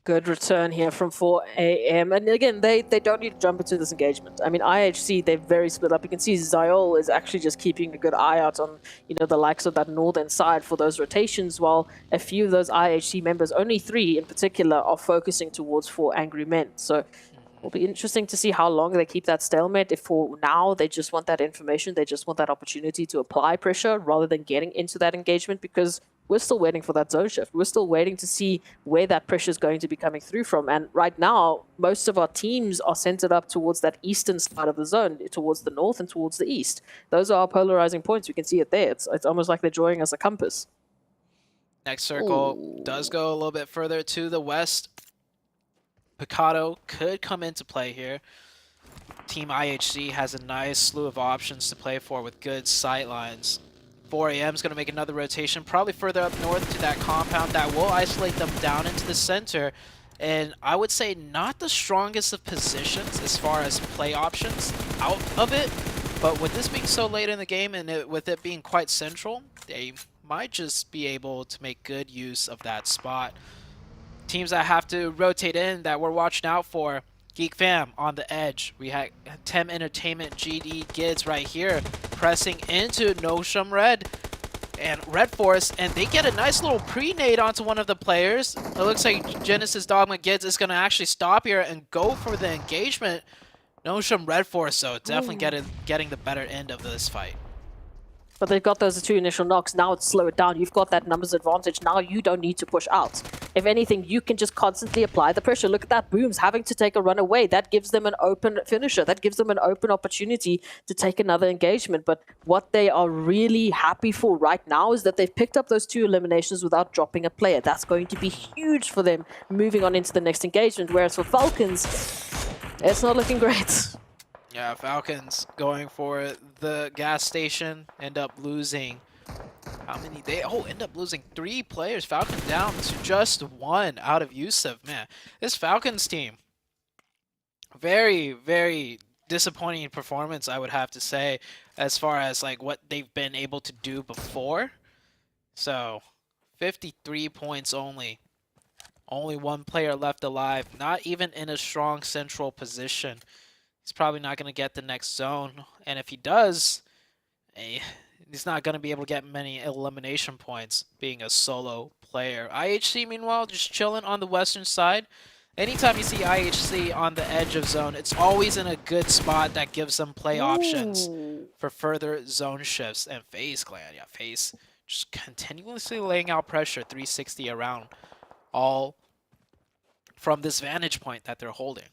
Good return here from 4AM. And again, they don't need to jump into this engagement. I mean, IHC, they're very split up. You can see Zyol is actually just keeping a good eye out on, you know, the likes of that northern side for those rotations, while a few of those IHC members, only 3 in particular, are focusing towards 4 Angry Men. So it'll be interesting to see how long they keep that stalemate. If for now they just want that information, they just want that opportunity to apply pressure rather than getting into that engagement, because we're still waiting for that zone shift. We're still waiting to see where that pressure is going to be coming through from. And right now, most of our teams are centered up towards that eastern side of the zone, towards the north and towards the east. Those are our polarizing points. We can see it there. It's almost like they're drawing us a compass. Next circle does go a little bit further to the west. Picado could come into play here. Team IHC has a nice slew of options to play for with good sight lines. 4AM is going to make another rotation, probably further up north to that compound that will isolate them down into the center. And I would say not the strongest of positions as far as play options out of it. But with this being so late in the game and with it being quite central, they might just be able to make good use of that spot. Teams that have to rotate in that we're watching out for: Geek Fam on the edge. We had Tem Entertainment, GD Gids right here pressing into Nosham Red and Red Force, and they get a nice little pre-nade onto one of the players. It looks like Genesis Dogma Gids is going to actually stop here and go for the engagement. Nosham Red Force, though, definitely getting the better end of this fight. But they've got those 2 initial knocks. Now it's slow it down. You've got that numbers advantage. Now you don't need to push out. If anything, you can just constantly apply the pressure. Look at that. Booms having to take a run away. That gives them an open finisher. That gives them an open opportunity to take another engagement. But what they are really happy for right now is that they've picked up those 2 eliminations without dropping a player. That's going to be huge for them moving on into the next engagement. Whereas for Falcons, it's not looking great. Yeah, Falcons going for the gas station, end up losing. How many? They end up losing 3 players. Falcon down to just 1 out of Yusuf. Man, this Falcons team, very, very disappointing performance, I would have to say, as far as like what they've been able to do before. So 53 points only. Only 1 player left alive, not even in a strong central position. He's probably not going to get the next zone, and if he does, he's not going to be able to get many elimination points being a solo player. IHC, meanwhile, just chilling on the western side. Anytime you see IHC on the edge of zone, it's always in a good spot that gives them play options for further zone shifts. And FaZe Clan, yeah, FaZe just continuously laying out pressure 360 around, all from this vantage point that they're holding.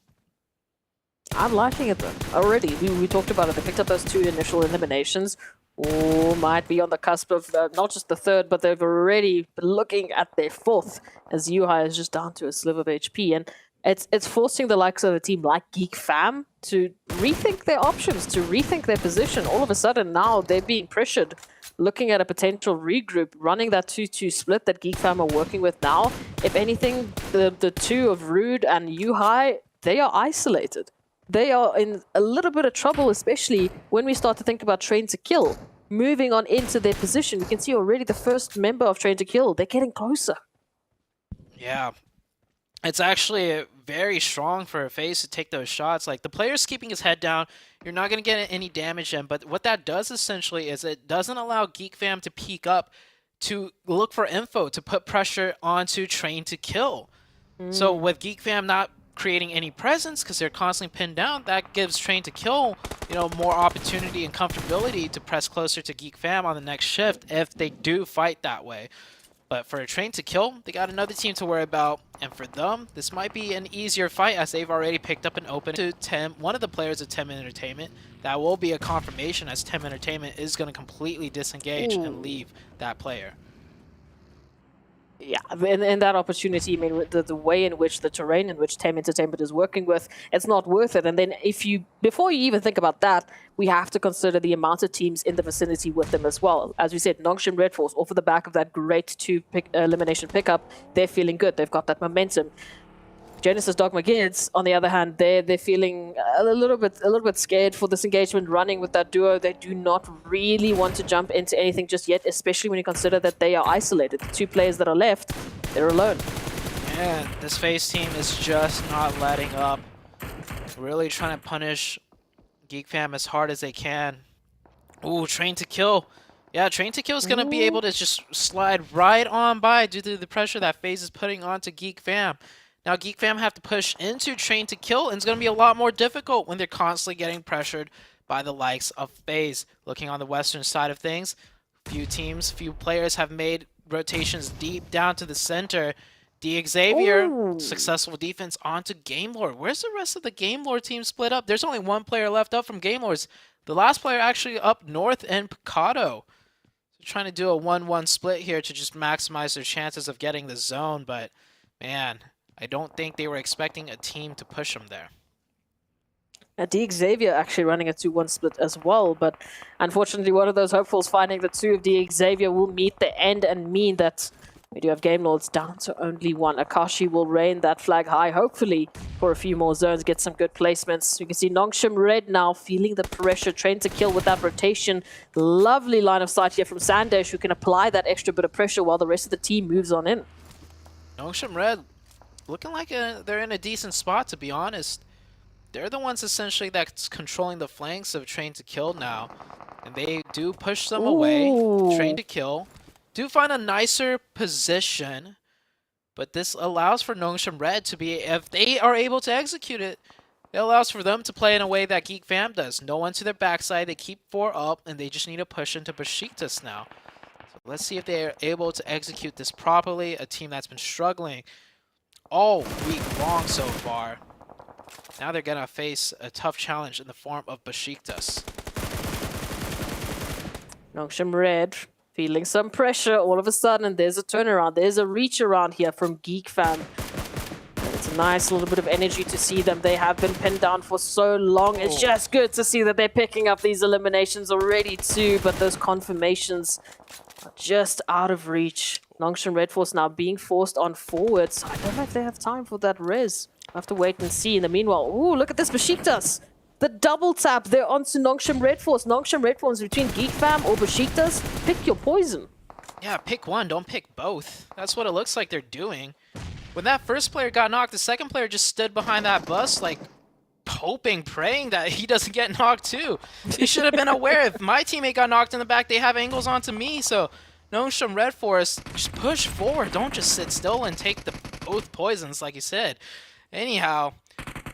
I'm liking it though. Already, we talked about it. They picked up those 2 initial eliminations. Oh, might be on the cusp of not just the 3rd, but they've already been looking at their 4th, as Yuhai is just down to a sliver of HP. And it's forcing the likes of a team like Geek Fam to rethink their options, to rethink their position. All of a sudden now they're being pressured, looking at a potential regroup, running that 2-2 split that Geek Fam are working with now. If anything, the 2 of Rude and Yuhai, they are isolated. They are in a little bit of trouble, especially when we start to think about Train to Kill. Moving on into their position, you can see already the first member of Train to Kill. They're getting closer. Yeah, it's actually very strong for FaZe to take those shots. Like, the player's keeping his head down. You're not going to get any damage in, but what that does essentially is it doesn't allow Geek Fam to peek up to look for info, to put pressure onto Train to Kill. So with Geek Fam not creating any presence because they're constantly pinned down, that gives Train to Kill, you know, more opportunity and comfortability to press closer to Geek Fam on the next shift if they do fight that way. But for a Train to Kill, they got another team to worry about, and for them, this might be an easier fight as they've already picked up an open to one of the players of Tem Entertainment. That will be a confirmation as Tem Entertainment is going to completely disengage and leave that player. Yeah, and that opportunity, I mean, the way in which the terrain in which Tem Entertainment is working with, it's not worth it. And then before you even think about that, we have to consider the amount of teams in the vicinity with them as well. As we said, Nongshim Red Force, off of the back of that great 2 elimination pickup, they're feeling good. They've got that momentum. Genesis Dogma Kids, on the other hand, they're feeling a little bit scared for this engagement running with that duo. They do not really want to jump into anything just yet, especially when you consider that they are isolated. The 2 players that are left, they're alone. Man, this FaZe team is just not letting up. Really trying to punish Geek Fam as hard as they can. Ooh, Train to Kill. Yeah, Train to Kill is going to be able to just slide right on by due to the pressure that FaZe is putting onto Geek Fam. Now, Geek Fam have to push into Train to Kill, and it's going to be a lot more difficult when they're constantly getting pressured by the likes of FaZe. Looking on the western side of things, few players have made rotations deep down to the center. Xavier, successful defense onto Game Lord. Where's the rest of the Game Lord team split up? There's only 1 player left up from Game Lords. The last player actually up north in Picado. So trying to do a 1-1 split here to just maximize their chances of getting the zone, but man, I don't think they were expecting a team to push them there. Xavier actually running a 2-1 split as well, but unfortunately one of those hopefuls finding that 2 of Xavier will meet the end and mean that we do have Game Lords down to only 1. Akashi will reign that flag high, hopefully for a few more zones, get some good placements. You can see Nongshim Red now feeling the pressure, Train to Kill with that rotation. Lovely line of sight here from Sandesh, who can apply that extra bit of pressure while the rest of the team moves on in. Nongshim Red looking like they're in a decent spot, to be honest. They're the ones essentially that's controlling the flanks of Train to Kill now. And they do push them away. Train to Kill do find a nicer position. But this allows for Nongshim Red to be, if they are able to execute it, it allows for them to play in a way that Geek Fam does. No one to their backside. They keep 4 up, and they just need to push into Besiktas now. So let's see if they are able to execute this properly. A team that's been struggling all week long so far. Now they're going to face a tough challenge in the form of Besiktas. Nongshim Red feeling some pressure all of a sudden. There's a turnaround. There's a reach around here from Geek Fam. And it's a nice little bit of energy to see them. They have been pinned down for so long. It's just good to see that they're picking up these eliminations already too, but those confirmations are just out of reach. Nongshim Red Force now being forced on forwards. I don't know if they have time for that res. I'll have to wait and see. In the meanwhile, ooh, look at this Besiktas. The double tap there onto Nongshim Red Force. Nongshim Red Force between Geek Fam or Besiktas. Pick your poison. Yeah, pick one, don't pick both. That's what it looks like they're doing. When that first player got knocked, the second player just stood behind that bus, like, hoping, praying that he doesn't get knocked too. He should have been aware. If my teammate got knocked in the back, they have angles onto me, so Nongshim Red Forest, just push forward. Don't just sit still and take the both poisons, like you said. Anyhow,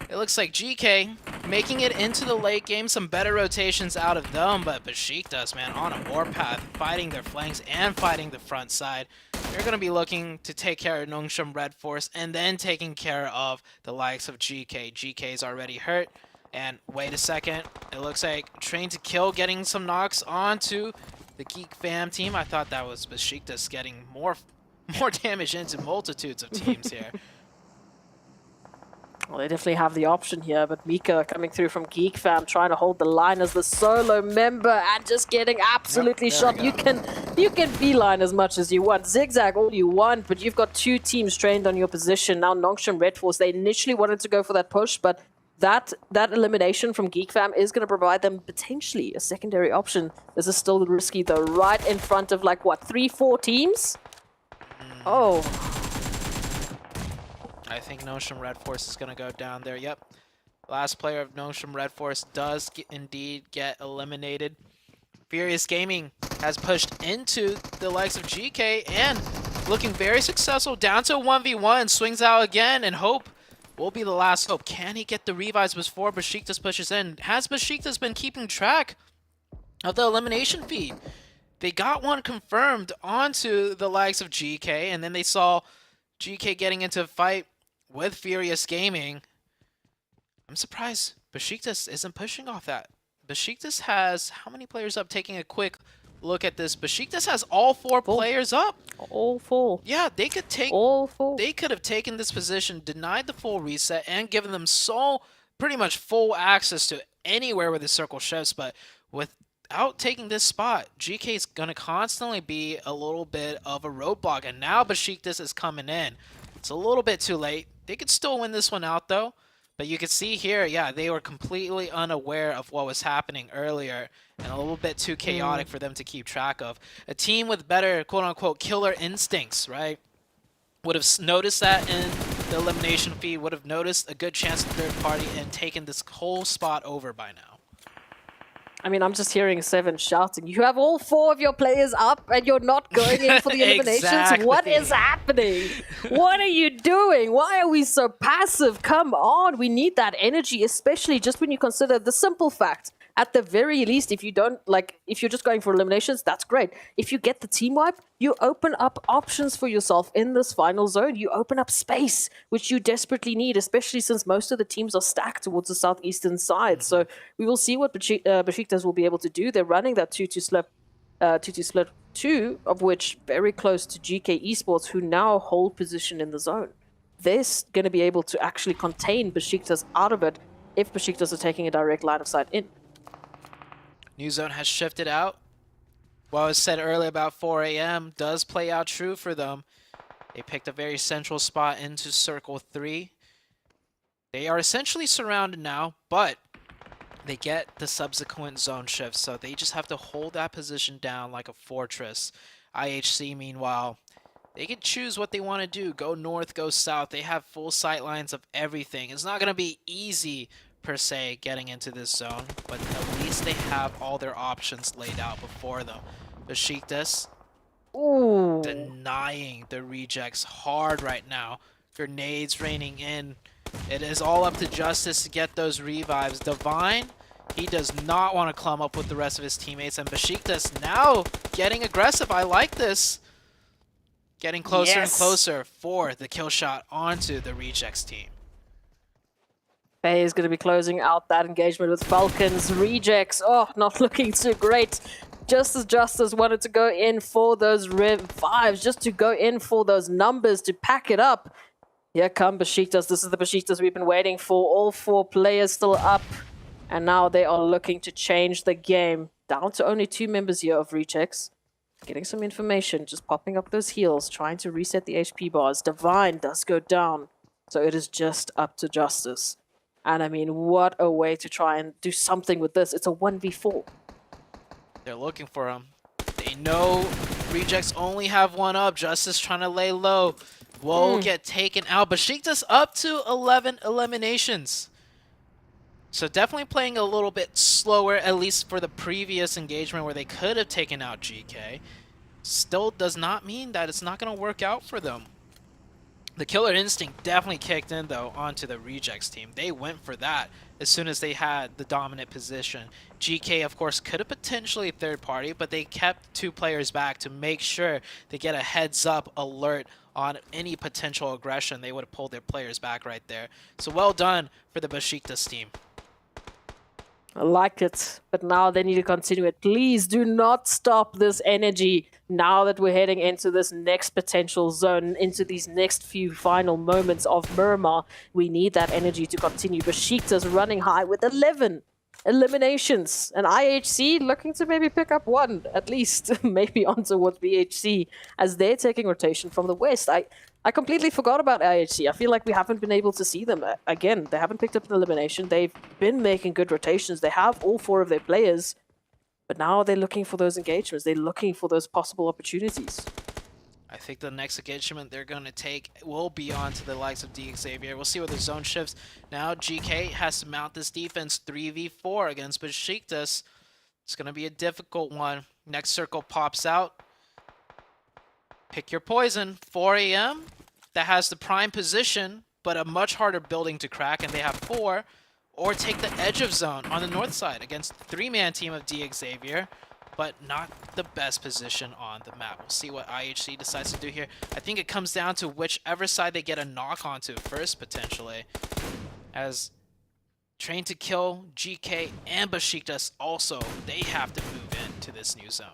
it looks like GK making it into the late game. Some better rotations out of them, but Besiktas, man, on a warpath, fighting their flanks and fighting the front side. They're going to be looking to take care of Nongshim Red Force and then taking care of the likes of GK. GK's already hurt. And wait a second, it looks like Train to Kill getting some knocks onto the Geek Fam team. I thought that was Besiktas getting more damage into multitudes of teams here. Well, they definitely have the option here, but Mika coming through from Geek Fam, trying to hold the line as the solo member and just getting absolutely shot. You can beeline as much as you want, zigzag all you want, but you've got two teams trained on your position. Now Nongshim Red Force, they initially wanted to go for that push, but that elimination from Geek Fam is going to provide them potentially a secondary option. This is still risky though, right in front of like, what, 3-4 teams? Oh. I think Nongshim Red Force is going to go down there. Yep. Last player of Nongshim Red Force does indeed get eliminated. Furious Gaming has pushed into the likes of GK and looking very successful. Down to a 1v1, swings out again, and Hope will be the last hope. Can he get the revives before Besiktas pushes in? Has Besiktas been keeping track of the elimination feed? They got one confirmed onto the likes of GK, and then they saw GK getting into a fight with Furious Gaming. I'm surprised Besiktas isn't pushing off that. Besiktas has how many players up? Taking a quick look at this. Besiktas has all four players up. All full. Yeah, they could take all full. They could have taken this position, denied the full reset, and given them pretty much full access to anywhere where the circle shifts. But without taking this spot, GK is gonna constantly be a little bit of a roadblock. And now Besiktas is coming in. It's a little bit too late. They could still win this one out though. But you can see here, yeah, they were completely unaware of what was happening earlier and a little bit too chaotic for them to keep track of. A team with better, quote-unquote, killer instincts, right, would have noticed that in the elimination feed, would have noticed a good chance of third party and taken this whole spot over by now. I mean, I'm just hearing Seven shouting, you have all four of your players up and you're not going in for the eliminations? Exactly. What is happening? What are you doing? Why are we so passive? Come on, we need that energy, especially just when you consider the simple fact. At the very least, if you don't, if you're just going for eliminations, that's great. If you get the team wipe, you open up options for yourself in this final zone. You open up space, which you desperately need, especially since most of the teams are stacked towards the southeastern side. So we will see what Besiktas will be able to do. They're running that 2-2 split 2, of which very close to GK Esports, who now hold position in the zone. They're going to be able to actually contain Besiktas out of it if Besiktas are taking a direct line of sight in. New zone has shifted out. What was said earlier about 4 a.m. does play out true for them. They picked a very central spot into Circle 3. They are essentially surrounded now, but they get the subsequent zone shift, so they just have to hold that position down like a fortress. IHC, meanwhile, they can choose what they want to do. Go north, go south. They have full sight lines of everything. It's not going to be easy per se getting into this zone, but at least they have all their options laid out before them. Besiktas denying the rejects hard right now. Grenades raining in. It is all up to Justice to get those revives. Divine, he does not want to clump up with the rest of his teammates, and Besiktas now getting aggressive. I like this. Getting closer and closer for the kill shot onto the rejects team. Bay is going to be closing out that engagement with Falcons. Rejects, not looking too great. Just as Justice wanted to go in for those revives, just to go in for those numbers, to pack it up. Here come Besiktas. This is the Besiktas we've been waiting for. All four players still up. And now they are looking to change the game. Down to only 2 members here of Rejects. Getting some information, just popping up those heals, trying to reset the HP bars. Divine does go down. So it is just up to Justice. And I mean, what a way to try and do something with this. It's a 1v4. They're looking for him. They know Rejects only have one up. Justice trying to lay low. Will get taken out. Besiktas up to 11 eliminations. So definitely playing a little bit slower, at least for the previous engagement where they could have taken out GK. still does not mean that it's not going to work out for them. The killer instinct definitely kicked in, though, onto the Rejects team. They went for that as soon as they had the dominant position. GK, of course, could have potentially third party, but they kept 2 players back to make sure they get a heads-up alert on any potential aggression. They would have pulled their players back right there. So well done for the Besiktas team. I like it, but now they need to continue it. Please do not stop this energy now that we're heading into this next potential zone, into these next few final moments of Miramar. We need that energy to continue. Besiktas running high with 11 eliminations, and IHC looking to maybe pick up 1, at least, maybe on towards BHC, as they're taking rotation from the west. I completely forgot about IHC. I feel like we haven't been able to see them. Again, they haven't picked up an elimination. They've been making good rotations. They have all 4 of their players. But now they're looking for those engagements. They're looking for those possible opportunities. I think the next engagement they're going to take will be on to the likes of Xperia. We'll see where the zone shifts. Now GK has to mount this defense 3v4 against Besiktas. It's going to be a difficult one. Next circle pops out. Pick your poison. 4 AM. That has the prime position, but a much harder building to crack, and they have 4. Or take the edge of zone on the north side against the 3-man team of Xperia, but not the best position on the map. We'll see what IHC decides to do here. I think it comes down to whichever side they get a knock onto first, potentially. As Train to Kill, GK, and Besiktas also, they have to move into this new zone.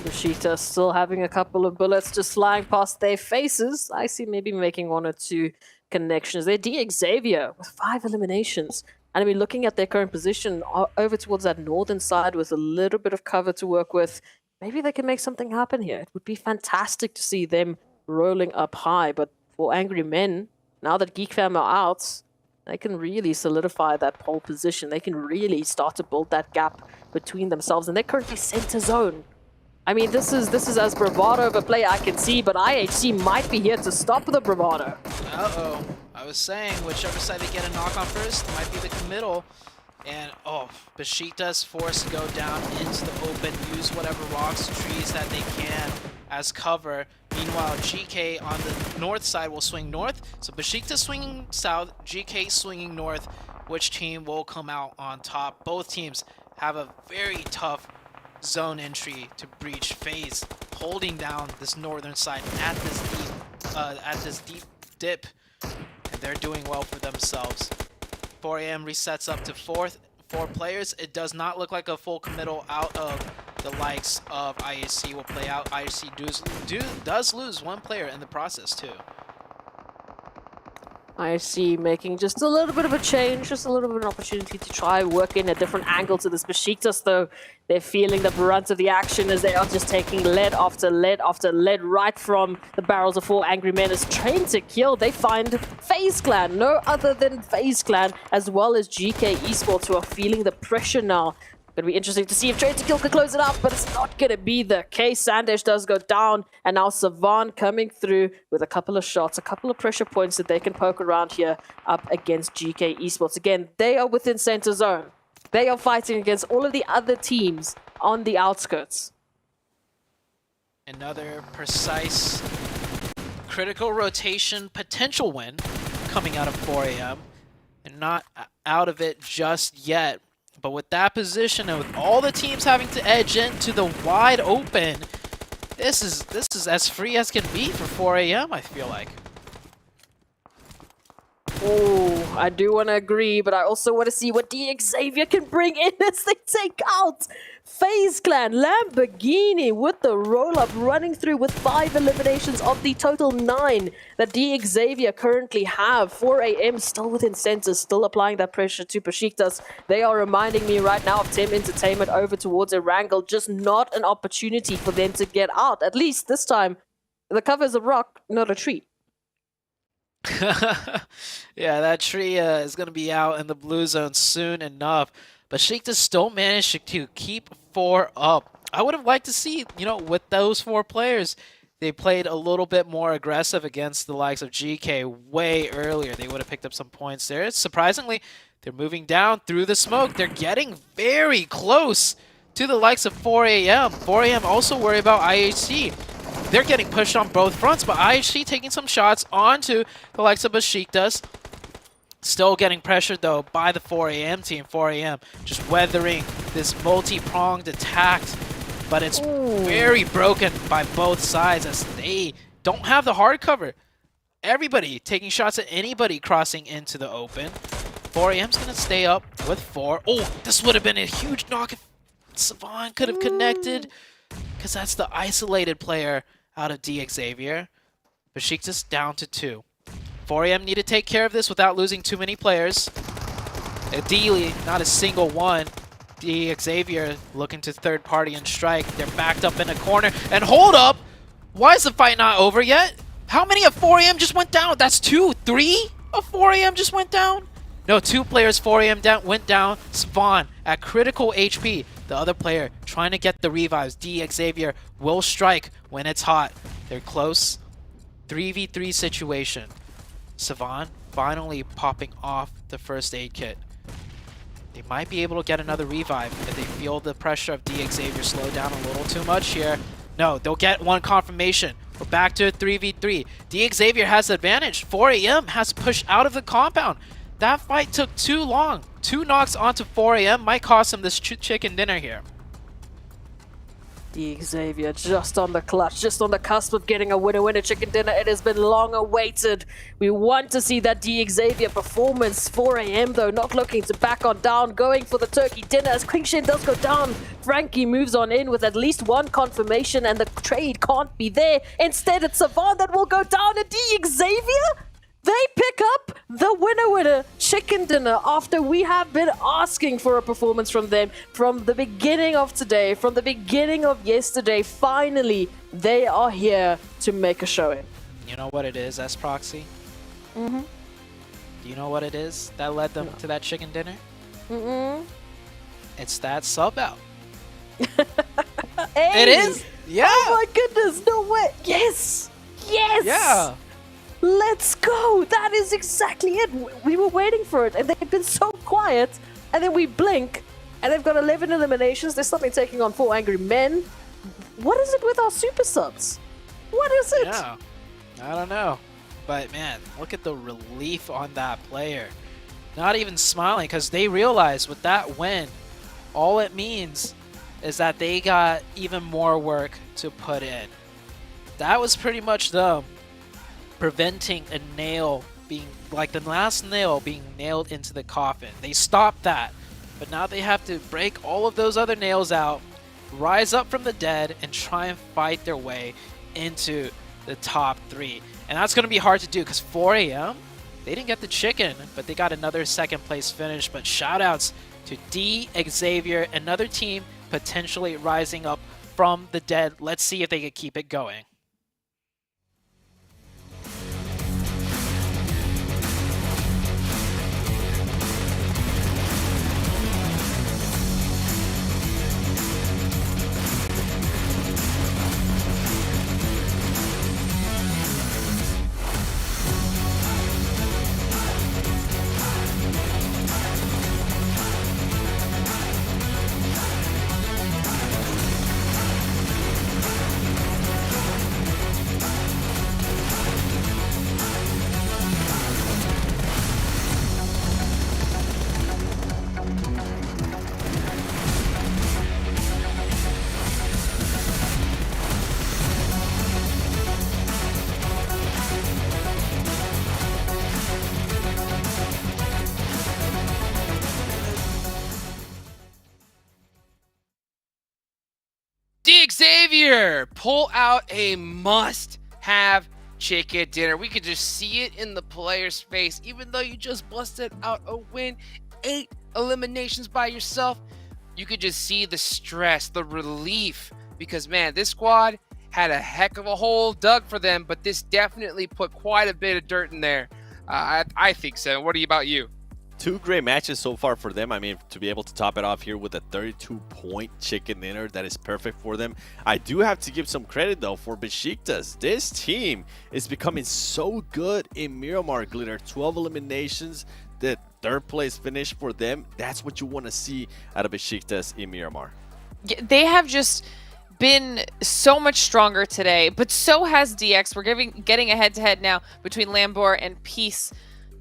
Besiktas still having a couple of bullets just flying past their faces. I see maybe making 1 or 2 connections. They're Xperia with 5 eliminations. And I mean, looking at their current position over towards that northern side with a little bit of cover to work with, maybe they can make something happen here. It would be fantastic to see them rolling up high. But for Angry Men, now that Geek Fam are out, they can really solidify that pole position. They can really start to build that gap between themselves. And they're currently center zone. I mean, this is as bravado of a play I can see, but IHC might be here to stop the bravado. Uh-oh. I was saying, whichever side they get a knock on first, might be the committal. And, oh, Besiktas forced to go down into the open, use whatever rocks, trees that they can as cover. Meanwhile, GK on the north side will swing north. So Besiktas swinging south, GK swinging north. Which team will come out on top? Both teams have a very tough zone entry to breach. FaZe holding down this northern side at this deep dip, and they're doing well for themselves. 4 AM resets up to 4 players. It does not look like a full committal out of the likes of IHC will play out. IHC does lose 1 player in the process too. I see making just a little bit of a change, just a little bit of an opportunity to try work in a different angle to this. Besiktas, though, they're feeling the brunt of the action as they are just taking lead after lead after lead right from the barrels of 4 Angry Men. As Train to Kill, they find FaZe Clan, no other than FaZe Clan, as well as GK Esports, who are feeling the pressure now. Going to be interesting to see if Train to Kill can close it up, but it's not going to be the case. Sandesh does go down, and now Savan coming through with a couple of shots, a couple of pressure points that they can poke around here up against GK Esports. Again, they are within center zone. They are fighting against all of the other teams on the outskirts. Another precise, critical rotation potential win coming out of 4 AM, and not out of it just yet. But with that position and with all the teams having to edge into the wide open, this is as free as can be for 4 AM, I feel like. Oh, I do want to agree, but I also want to see what Xperia can bring in as they take out FaZe Clan. Lamborghini with the roll-up, running through with 5 eliminations of the total 9 that Xperia currently have. 4 AM still within centers, still applying that pressure to Besiktas. They are reminding me right now of Tim Entertainment over towards a wrangle, just not an opportunity for them to get out. At least this time, the cover's a rock, not a tree. Yeah, that tree is going to be out in the blue zone soon enough. But Besiktas still managed to keep 4 up. I would have liked to see, with those 4 players, they played a little bit more aggressive against the likes of GK way earlier. They would have picked up some points there. Surprisingly, they're moving down through the smoke. They're getting very close to the likes of 4AM. 4AM also worry about IHC. They're getting pushed on both fronts, but IHC taking some shots onto the likes of Besiktas. Still getting pressured though by the 4AM team. 4AM just weathering this multi-pronged attack, but it's very broken by both sides as they don't have the hard cover. Everybody taking shots at anybody crossing into the open. 4AM's gonna stay up with 4. Oh, this would have been a huge knock if Savan could have connected, because that's the isolated player out of D Xavier. Besiktas down to 2. 4AM need to take care of this without losing too many players. Ideally, not a single one. D Xavier looking to third party and strike. They're backed up in a corner. And hold up! Why is the fight not over yet? How many of 4AM just went down? That's 2, 3 of 4AM just went down? No, 2 players 4AM went down. Spawn at critical HP. The other player trying to get the revives. D Xavier will strike when it's hot. They're close. 3v3 situation. Savan finally popping off the first aid kit. They might be able to get another revive if they feel the pressure of D Xavier slow down a little too much here. No, they'll get one confirmation. We're back to a 3v3. D Xavier has the advantage. 4AM has pushed out of the compound. That fight took too long. 2 knocks onto 4AM might cost him this chicken dinner here. D Xavier just on the clutch, just on the cusp of getting a winner chicken dinner. It has been long awaited. We want to see that D Xavier performance. 4AM though, not looking to back on down, going for the turkey dinner as Quingshin does go down. Frankie moves on in with at least one confirmation and the trade can't be there. Instead it's Savan that will go down and D Xavier? They pick up the winner chicken dinner after we have been asking for a performance from them from the beginning of today, from the beginning of yesterday. Finally, they are here to make a showing. You know what it is, S-Proxy? Mm-hmm. Do you know what it is that led them to that chicken dinner? Mm-mm. It's that sub out. Hey! It is? Yeah! Oh my goodness, no way! Yes! Yes! Yeah! Let's go! That is exactly it! We were waiting for it, and they've been so quiet, and then we blink, and they've got 11 eliminations. There's something taking on 4 angry men. What is it with our super subs? What is it? Yeah, I don't know. But man, look at the relief on that player. Not even smiling, because they realize with that win, all it means is that they got even more work to put in. That was pretty much them preventing a nail being, like the last nail being nailed into the coffin. They stopped that, but now they have to break all of those other nails out, rise up from the dead, and try and fight their way into the top 3. And that's going to be hard to do because 4AM, they didn't get the chicken, but they got another second place finish. But shout outs to D Xavier, another team potentially rising up from the dead. Let's see if they can keep it going. Xavier, pull out a must-have chicken dinner. We could just see it in the player's face. Even though you just busted out a win, 8 eliminations by yourself, you could just see the stress, the relief. Because, man, this squad had a heck of a hole dug for them, but this definitely put quite a bit of dirt in there. I think so. What about you? 2 great matches so far for them. I mean, to be able to top it off here with a 32-point chicken dinner, that is perfect for them. I do have to give some credit, though, for Besiktas. This team is becoming so good in Miramar Glitter. 12 eliminations, the 3rd place finish for them. That's what you want to see out of Besiktas in Miramar. They have just been so much stronger today, but so has DX. We're getting a head-to-head now between Lambor and Peace.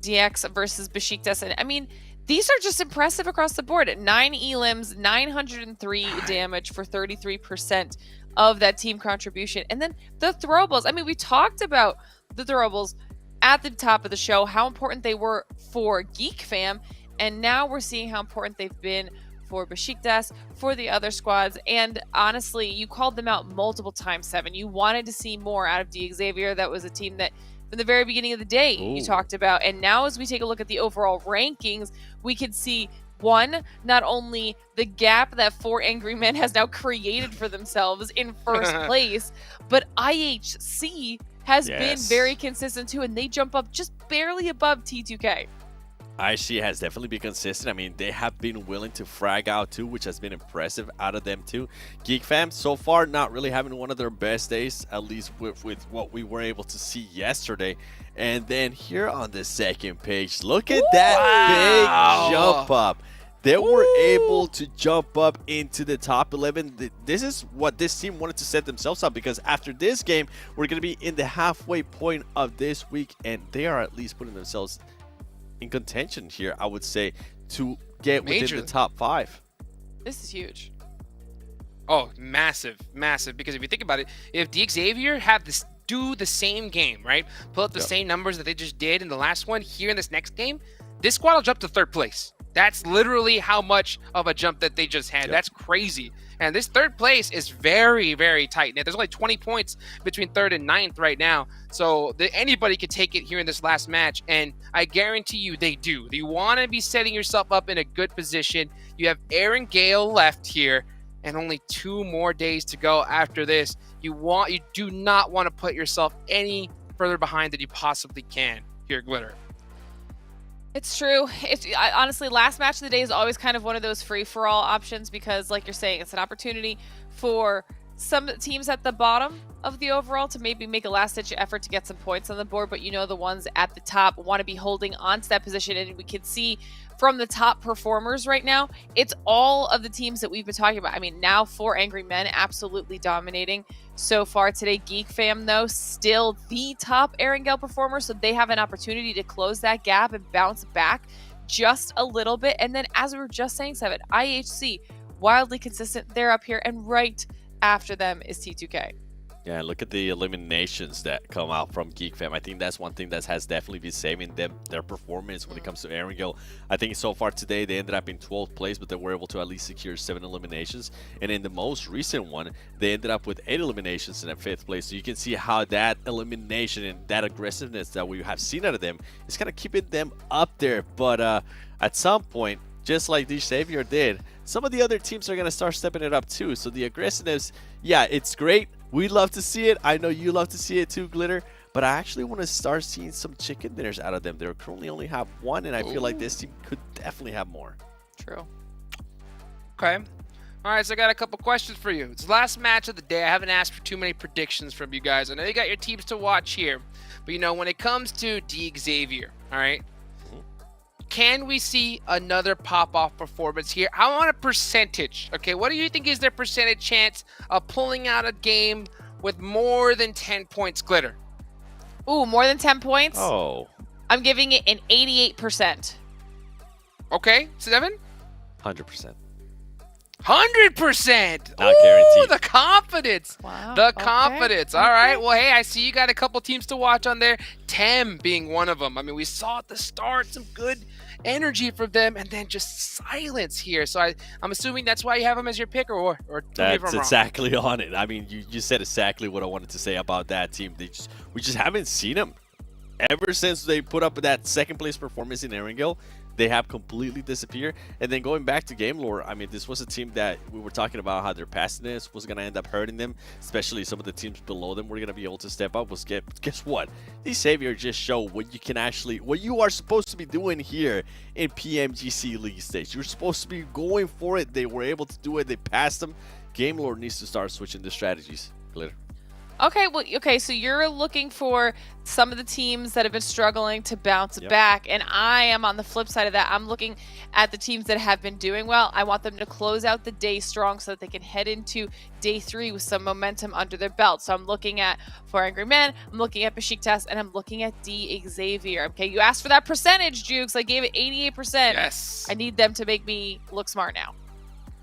DX versus Besiktas. And I mean, these are just impressive across the board. 9 elims, 903 damage for 33% of that team contribution. And then the throwables. I mean, we talked about the throwables at the top of the show, how important they were for Geek Fam. And now we're seeing how important they've been for Besiktas, for the other squads. And honestly, you called them out multiple times, Seven. You wanted to see more out of D Xavier. That was a team that from the very beginning of the day you talked about. And now as we take a look at the overall rankings, we can see one, not only the gap that 4 Angry Men has now created for themselves in first place, but IHC has been very consistent too, and they jump up just barely above T2K. IHC has definitely been consistent. I mean, they have been willing to frag out too, which has been impressive out of them too. Geek Fam, so far, not really having one of their best days, at least with what we were able to see yesterday. And then here on the second page, look at that big jump up. They were able to jump up into the top 11. This is what this team wanted to set themselves up, because after this game, we're going to be in the halfway point of this week, and they are at least putting themselves in contention here, I would say, to get within the top 5. This is huge. Oh, massive, massive. Because if you think about it, if D Xavier have this do the same game, right? Pull up the same numbers that they just did in the last one here in this next game, this squad will jump to 3rd place. That's literally how much of a jump that they just had. That's crazy. And this 3rd place is very, very tight. Now, there's only 20 points between 3rd and 9th right now. So anybody could take it here in this last match. And I guarantee you they do. You want to be setting yourself up in a good position. You have Aaron Gale left here and only 2 more days to go after this. You do not want to put yourself any further behind than you possibly can here, Glitter. It's true. Honestly, last match of the day is always kind of one of those free-for-all options because, like you're saying, it's an opportunity for some teams at the bottom of the overall to maybe make a last-ditch effort to get some points on the board, but you know the ones at the top want to be holding on to that position, and we can see from the top performers right now, it's all of the teams that we've been talking about. I mean, now 4 Angry Men absolutely dominating so far today. Geek Fam, though, still the top Erangel performer, so they have an opportunity to close that gap and bounce back just a little bit. And then, as we were just saying, Seven, IHC, wildly consistent. They're up here, and right after them is T2K. Yeah, look at the eliminations that come out from Geek Fam. I think that's one thing that has definitely been saving them, their performance when it comes to Erangel. I think so far today they ended up in 12th place, but they were able to at least secure 7 eliminations. And in the most recent one, they ended up with 8 eliminations in 5th place. So you can see how that elimination and that aggressiveness that we have seen out of them is kind of keeping them up there. But at some point, just like D Xavier did, some of the other teams are going to start stepping it up too. So the aggressiveness, yeah, it's great. We love to see it. I know you love to see it too, Glitter. But I actually want to start seeing some chicken dinners out of them. They currently only have 1, and I feel like this team could definitely have more. True. Okay. All right, so I got a couple questions for you. It's the last match of the day. I haven't asked for too many predictions from you guys. I know you got your teams to watch here. But, you know, when it comes to D Xavier, all right, can we see another pop-off performance here? I want a percentage, okay? What do you think is their percentage chance of pulling out a game with more than 10 points, Glitter? Ooh, more than 10 points? Oh. I'm giving it an 88%. Okay, 7? 100%. 100%! Not guaranteed. The confidence! Wow. The confidence. All right, well, hey, I see you got a couple teams to watch on there. Tem being one of them. I mean, we saw at the start some good energy from them, and then just silence here. So I'm assuming that's why you have them as your pick, or that's exactly on it. I mean, you said exactly what I wanted to say about that team. We just haven't seen them ever since they put up that 2nd place performance in Erangel. They have completely disappeared. And then going back to game lore, I mean, this was a team that we were talking about how their passiveness was going to end up hurting them, especially some of the teams below them were going to be able to step up. Guess what? These Xavier just show what you can actually, what you are supposed to be doing here in PMGC League stage. You're supposed to be going for it. They were able to do it. They passed them. Game lore needs to start switching the strategies. Glitter. Okay, well, okay, so you're looking for some of the teams that have been struggling to bounce back, and I am on the flip side of that. I'm looking at the teams that have been doing well. I want them to close out the day strong so that they can head into day 3 with some momentum under their belt. So I'm looking at For Angry Men, I'm looking at Besiktas, and I'm looking at D Xavier. Okay, you asked for that percentage, Jukes. I gave it 88%. Yes. I need them to make me look smart now.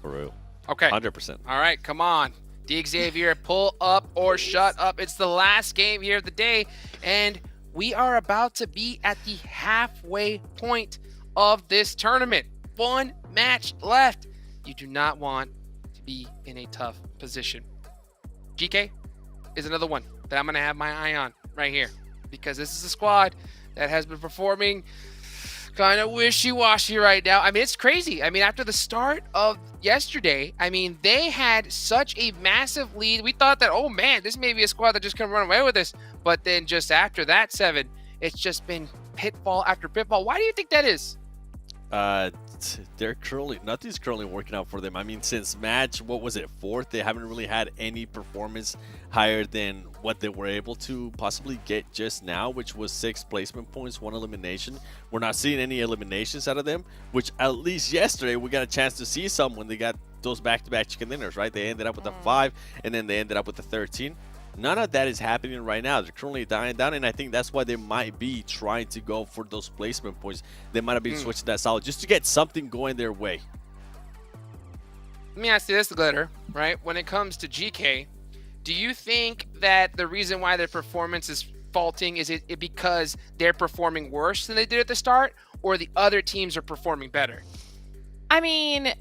For real. Okay. 100%. All right, come on. D Xavier, pull up or shut up. It's the last game here of the day, and we are about to be at the halfway point of this tournament. 1 match left. You do not want to be in a tough position. GK is another one that I'm going to have my eye on right here, because this is a squad that has been performing kind of wishy-washy right now. I mean, it's crazy. I mean, after the start of yesterday, I mean, they had such a massive lead. We thought that, oh man, this may be a squad that just can run away with this. But then just after that 7, it's just been pitfall after pitfall. Why do you think that is? Nothing's currently working out for them. I mean, since match, what was it, 4th, they haven't really had any performance higher than what they were able to possibly get just now, which was 6 placement points, 1 elimination. We're not seeing any eliminations out of them, which at least yesterday we got a chance to see some when they got those back-to-back chicken dinners, right? They ended up with a 5, and then they ended up with a 13. None of that is happening right now. They're currently dying down, and I think that's why they might be trying to go for those placement points. They might have been switching that solid just to get something going their way. Let me ask you this, Glitter, right? When it comes to GK, do you think that the reason why their performance is faulting is it because they're performing worse than they did at the start, or the other teams are performing better? I mean,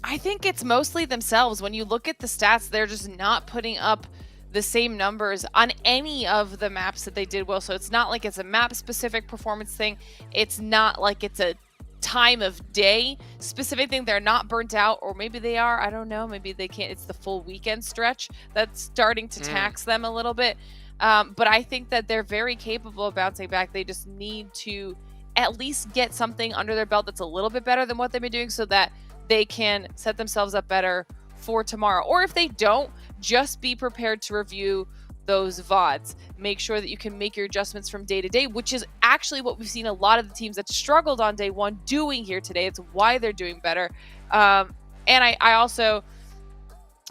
I think it's mostly themselves. When you look at the stats, they're just not putting up the same numbers on any of the maps that they did well. So it's not like it's a map specific performance thing. It's not like it's a time of day specific thing. They're not burnt out, or maybe they are. I don't know. Maybe they can't. It's the full weekend stretch that's starting to tax them a little bit. But I think that they're very capable of bouncing back. They just need to at least get something under their belt that's a little bit better than what they've been doing, so that they can set themselves up better for tomorrow. Or if they don't, just be prepared to review those VODs. Make sure that you can make your adjustments from day to day, which is actually what we've seen a lot of the teams that struggled on day 1 doing here today. It's why they're doing better. And I also,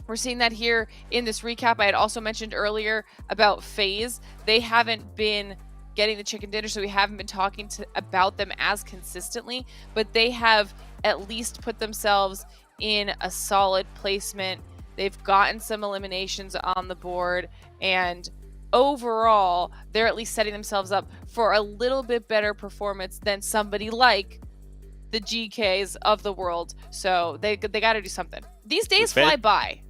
we're seeing that here in this recap. I had also mentioned earlier about FaZe. They haven't been getting the chicken dinner, so we haven't been talking about them as consistently, but they have at least put themselves in a solid placement. They've gotten some eliminations on the board, and overall, they're at least setting themselves up for a little bit better performance than somebody like the GKs of the world. So they got to do something. These days fly by.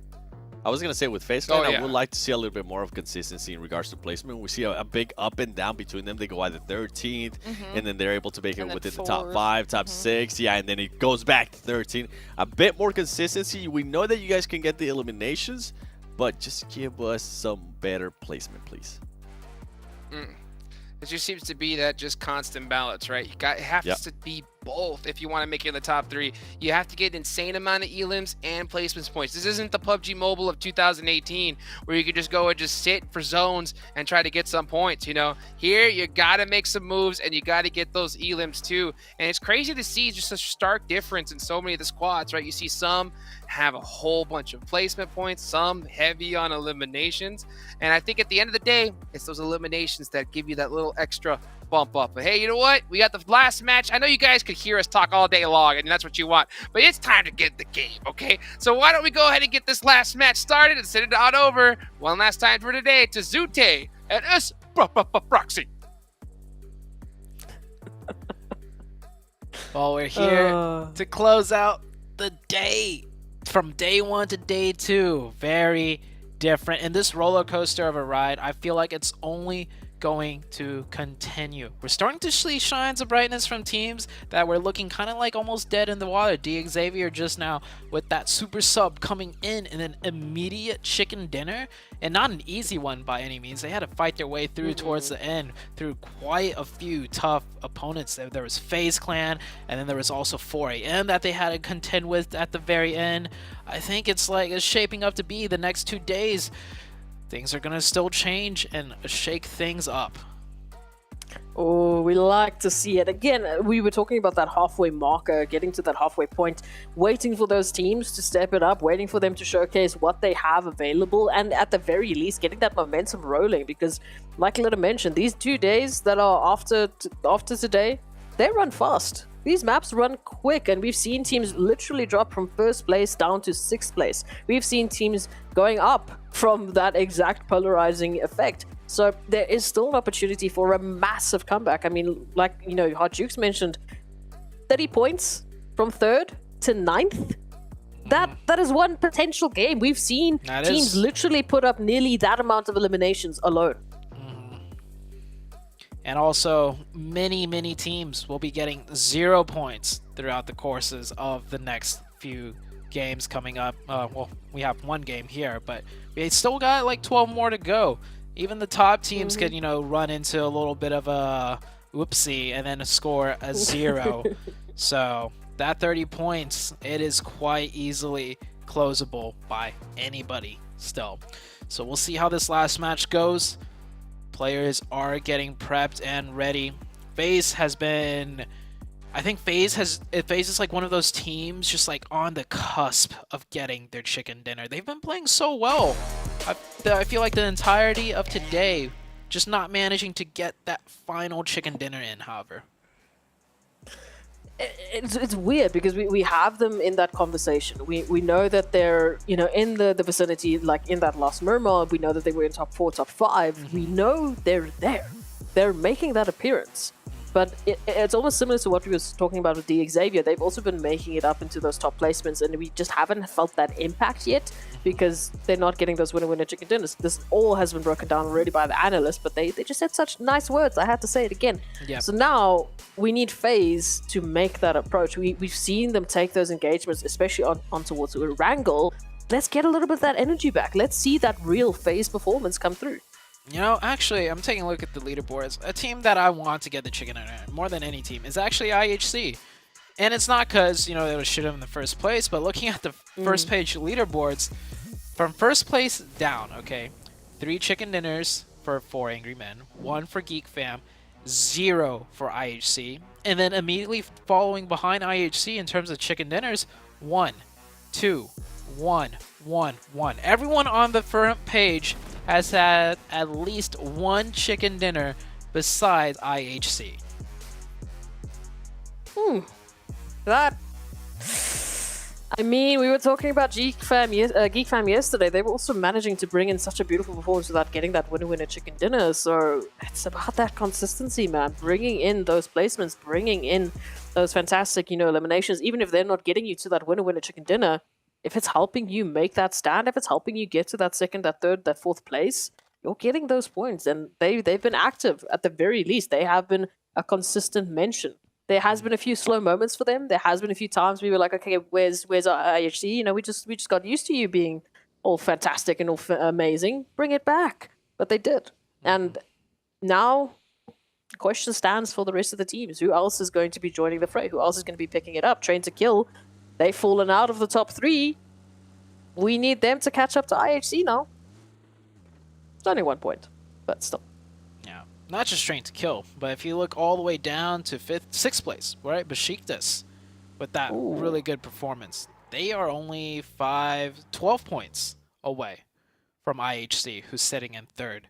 I was going to say with FaZe Clan, I would like to see a little bit more of consistency in regards to placement. We see a big up and down between them. They go either 13th, and then they're able to make it within the top 5, top 6. Yeah, and then it goes back to 13. A bit more consistency. We know that you guys can get the eliminations, but just give us some better placement, please. It just seems to be that just constant balance, right? It has to be both if you want to make it in the top 3. You have to get an insane amount of elims and placements points. This isn't the PUBG Mobile of 2018 where you could just go and just sit for zones and try to get some points, you know? Here, you got to make some moves, and you got to get those elims too. And it's crazy to see just a stark difference in so many of the squads, right? You see some have a whole bunch of placement points, some heavy on eliminations. And I think at the end of the day, it's those eliminations that give you that little extra bump up. But hey, you know what? We got the last match. I know you guys could hear us talk all day long, and that's what you want, but it's time to get the game, okay? So why don't we go ahead and get this last match started and send it on over one last time for today to Zute and us Proxy. Well, we're here to close out the day. From day 1 to day 2, very different. In this roller coaster of a ride, I feel like it's only going to continue. We're starting to see shines of brightness from teams that were looking kind of like almost dead in the water. D Xavier just now with that super sub coming in an immediate chicken dinner, and not an easy one by any means. They had to fight their way through towards the end through quite a few tough opponents. There was FaZe Clan, and then there was also 4AM that they had to contend with at the very end. I think it's shaping up to be the next 2 days things are going to still change and shake things up. Oh, we like to see it. Again, we were talking about that halfway marker, getting to that halfway point, waiting for those teams to step it up, waiting for them to showcase what they have available, and at the very least, getting that momentum rolling. Because, like Lita mentioned, these 2 days that are after today, they run fast. These maps run quick, and we've seen teams literally drop from 1st place down to 6th place. We've seen teams going up from that exact polarizing effect. So there is still an opportunity for a massive comeback. I mean, like, you know, Hot Jukes mentioned, 30 points from 3rd to 9th. That is one potential game. We've seen teams literally put up nearly that amount of eliminations alone. And also, many teams will be getting 0 points throughout the courses of the next few games coming up. Well, we have 1 game here, but we still got like 12 more to go. Even the top teams could, you know, run into a little bit of a whoopsie and then score a 0. So that 30 points, it is quite easily closable by anybody still. So we'll see how this last match goes. Players are getting prepped and ready. FaZe has been... I think FaZe is like one of those teams just like on the cusp of getting their chicken dinner. They've been playing so well. I feel like the entirety of today just not managing to get that final chicken dinner in, however. It's weird because we have them in that conversation. We know that they're, you know, in the vicinity, like in that last Murmur. We know that they were in top 4, top 5. We know they're there. They're making that appearance. But it's almost similar to what we were talking about with the Xavier. They've also been making it up into those top placements, and we just haven't felt that impact yet because they're not getting those winner chicken dinners. This all has been broken down already by the analysts, but they just said such nice words. I had to say it again. Yep. So now we need FaZe to make that approach. We've seen them take those engagements, especially on towards a wrangle. Let's get a little bit of that energy back. Let's see that real FaZe performance come through. You know, actually, I'm taking a look at the leaderboards. A team that I want to get the chicken dinner more than any team is actually IHC. And it's not because, you know, they was shit in the first place, but looking at the first page leaderboards, from first place down, okay, 3 chicken dinners for 4 Angry Men, 1 for Geek Fam, 0 for IHC, and then immediately following behind IHC in terms of chicken dinners, 1, 2, 1, 1, 1. Everyone on the front page has had at least 1 chicken dinner besides IHC. That... I mean, we were talking about Geek Fam yesterday. They were also managing to bring in such a beautiful performance without getting that winner chicken dinner. So it's about that consistency, man. Bringing in those placements, bringing in those fantastic, you know, eliminations. Even if they're not getting you to that winner chicken dinner, if it's helping you make that stand, if it's helping you get to that 2nd, that 3rd, that 4th place, you're getting those points. And they've been active at the very least. They have been a consistent mention. There has been a few slow moments for them. There has been a few times we were like, okay, where's our IHC? You know, we just got used to you being all fantastic and all amazing. Bring it back. But they did. And now the question stands for the rest of the teams. Who else is going to be joining the fray? Who else is going to be picking it up? Train to Kill. They've fallen out of the top 3. We need them to catch up to IHC now. It's only 1 point, but still. Yeah, not just Train to Kill, but if you look all the way down to 6th place, right? Besiktas, with that really good performance, they are only 12 points away from IHC, who's sitting in 3rd.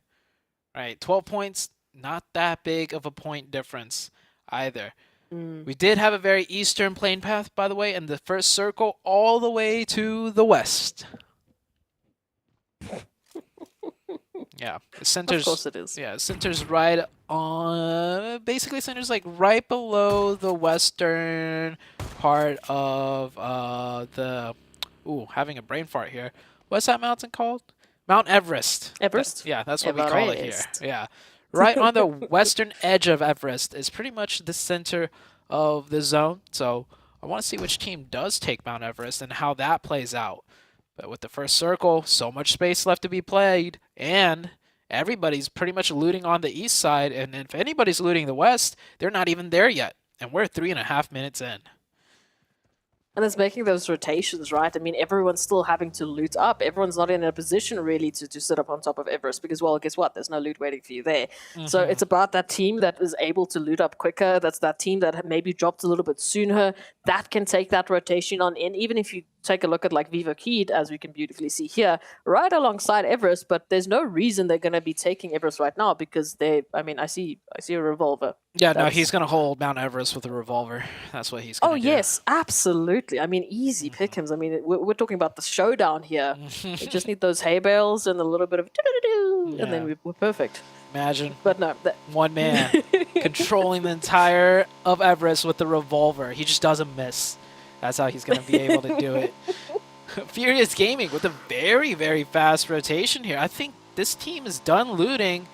Right, 12 points, not that big of a point difference either. We did have a very eastern plane path, by the way, in the first circle all the way to the west. Yeah, it centers. Of course it is. Yeah, it centers right on. Basically, centers like right below the western part of the. Ooh, having a brain fart here. What's that mountain called? Mount Everest. Everest? Yeah, that's what we call it here. Yeah. Right on the western edge of Everest is pretty much the center of the zone. So I want to see which team does take Mount Everest and how that plays out. But with the first circle, so much space left to be played, and everybody's pretty much looting on the east side. And if anybody's looting the west, they're not even there yet. And we're 3.5 minutes in. And it's making those rotations, right? I mean, everyone's still having to loot up. Everyone's not in a position really to sit up on top of Everest because, well, guess what? There's no loot waiting for you there. So it's about that team that is able to loot up quicker. That's that team that maybe dropped a little bit sooner. That can take that rotation on in. Even if you take a look at like Vivo Keed, as we can beautifully see here, right alongside Everest, but there's no reason they're going to be taking Everest right now because I see a revolver. Yeah, no, he's going to hold Mount Everest with a revolver. That's what he's going to do. Oh, yes, absolutely. I mean, easy pickings. I mean, we're talking about the showdown here. We just need those hay bales and a little bit of and then we're perfect. Imagine. But no, one man controlling the entire of Everest with the revolver. He just doesn't miss. That's how he's going to be able to do it. Furious Gaming with a very, very fast rotation here. I think this team is done looting,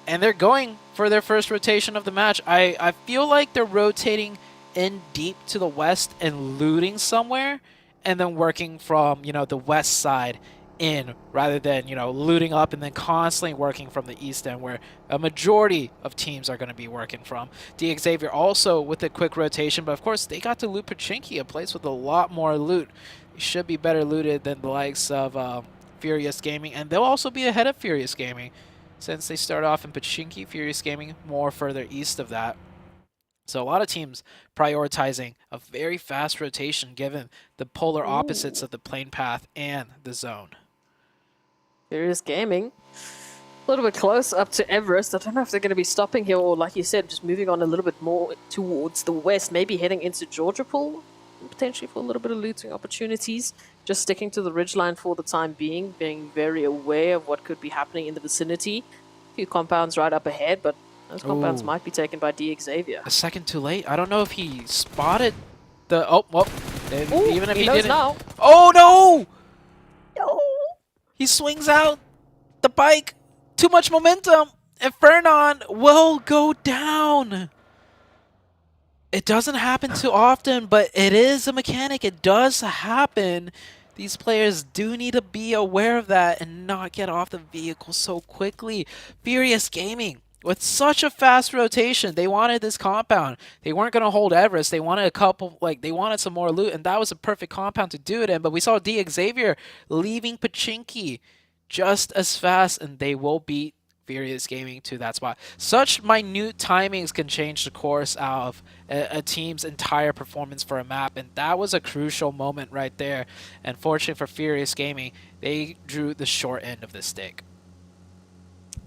and they're going for their first rotation of the match. I feel like they're rotating in deep to the west and looting somewhere, and then working from, the west side in, rather than, looting up and then constantly working from the east end, where a majority of teams are going to be working from. Xavier also with a quick rotation, but of course they got to loot Pachinki, a place with a lot more loot. They should be better looted than the likes of Furious Gaming, and they'll also be ahead of Furious Gaming since they start off in Pachinki. Furious Gaming more further east of that. So a lot of teams prioritizing a very fast rotation given the polar opposites of the plane path and the zone. Furious Gaming. A little bit close up to Everest. I don't know if they're going to be stopping here or, like you said, just moving on a little bit more towards the west, maybe heading into Georgia Pool, potentially for a little bit of looting opportunities. Just sticking to the ridgeline for the time being very aware of what could be happening in the vicinity. A few compounds right up ahead, but those compounds might be taken by Xavier. A second too late. I don't know if he spotted the... even if he didn't... Now. Oh, no! No! He swings out the bike. Too much momentum. And Fernan will go down. It doesn't happen too often, but it is a mechanic. It does happen. These players do need to be aware of that and not get off the vehicle so quickly. Furious Gaming, with such a fast rotation, they wanted this compound. They weren't going to hold Everest. They wanted they wanted some more loot, and that was a perfect compound to do it in. But we saw Xavier leaving Pachinki just as fast, and they will beat Furious Gaming to that spot. Such minute timings can change the course out of a team's entire performance for a map, and that was a crucial moment right there. And fortunately for Furious Gaming, they drew the short end of the stick.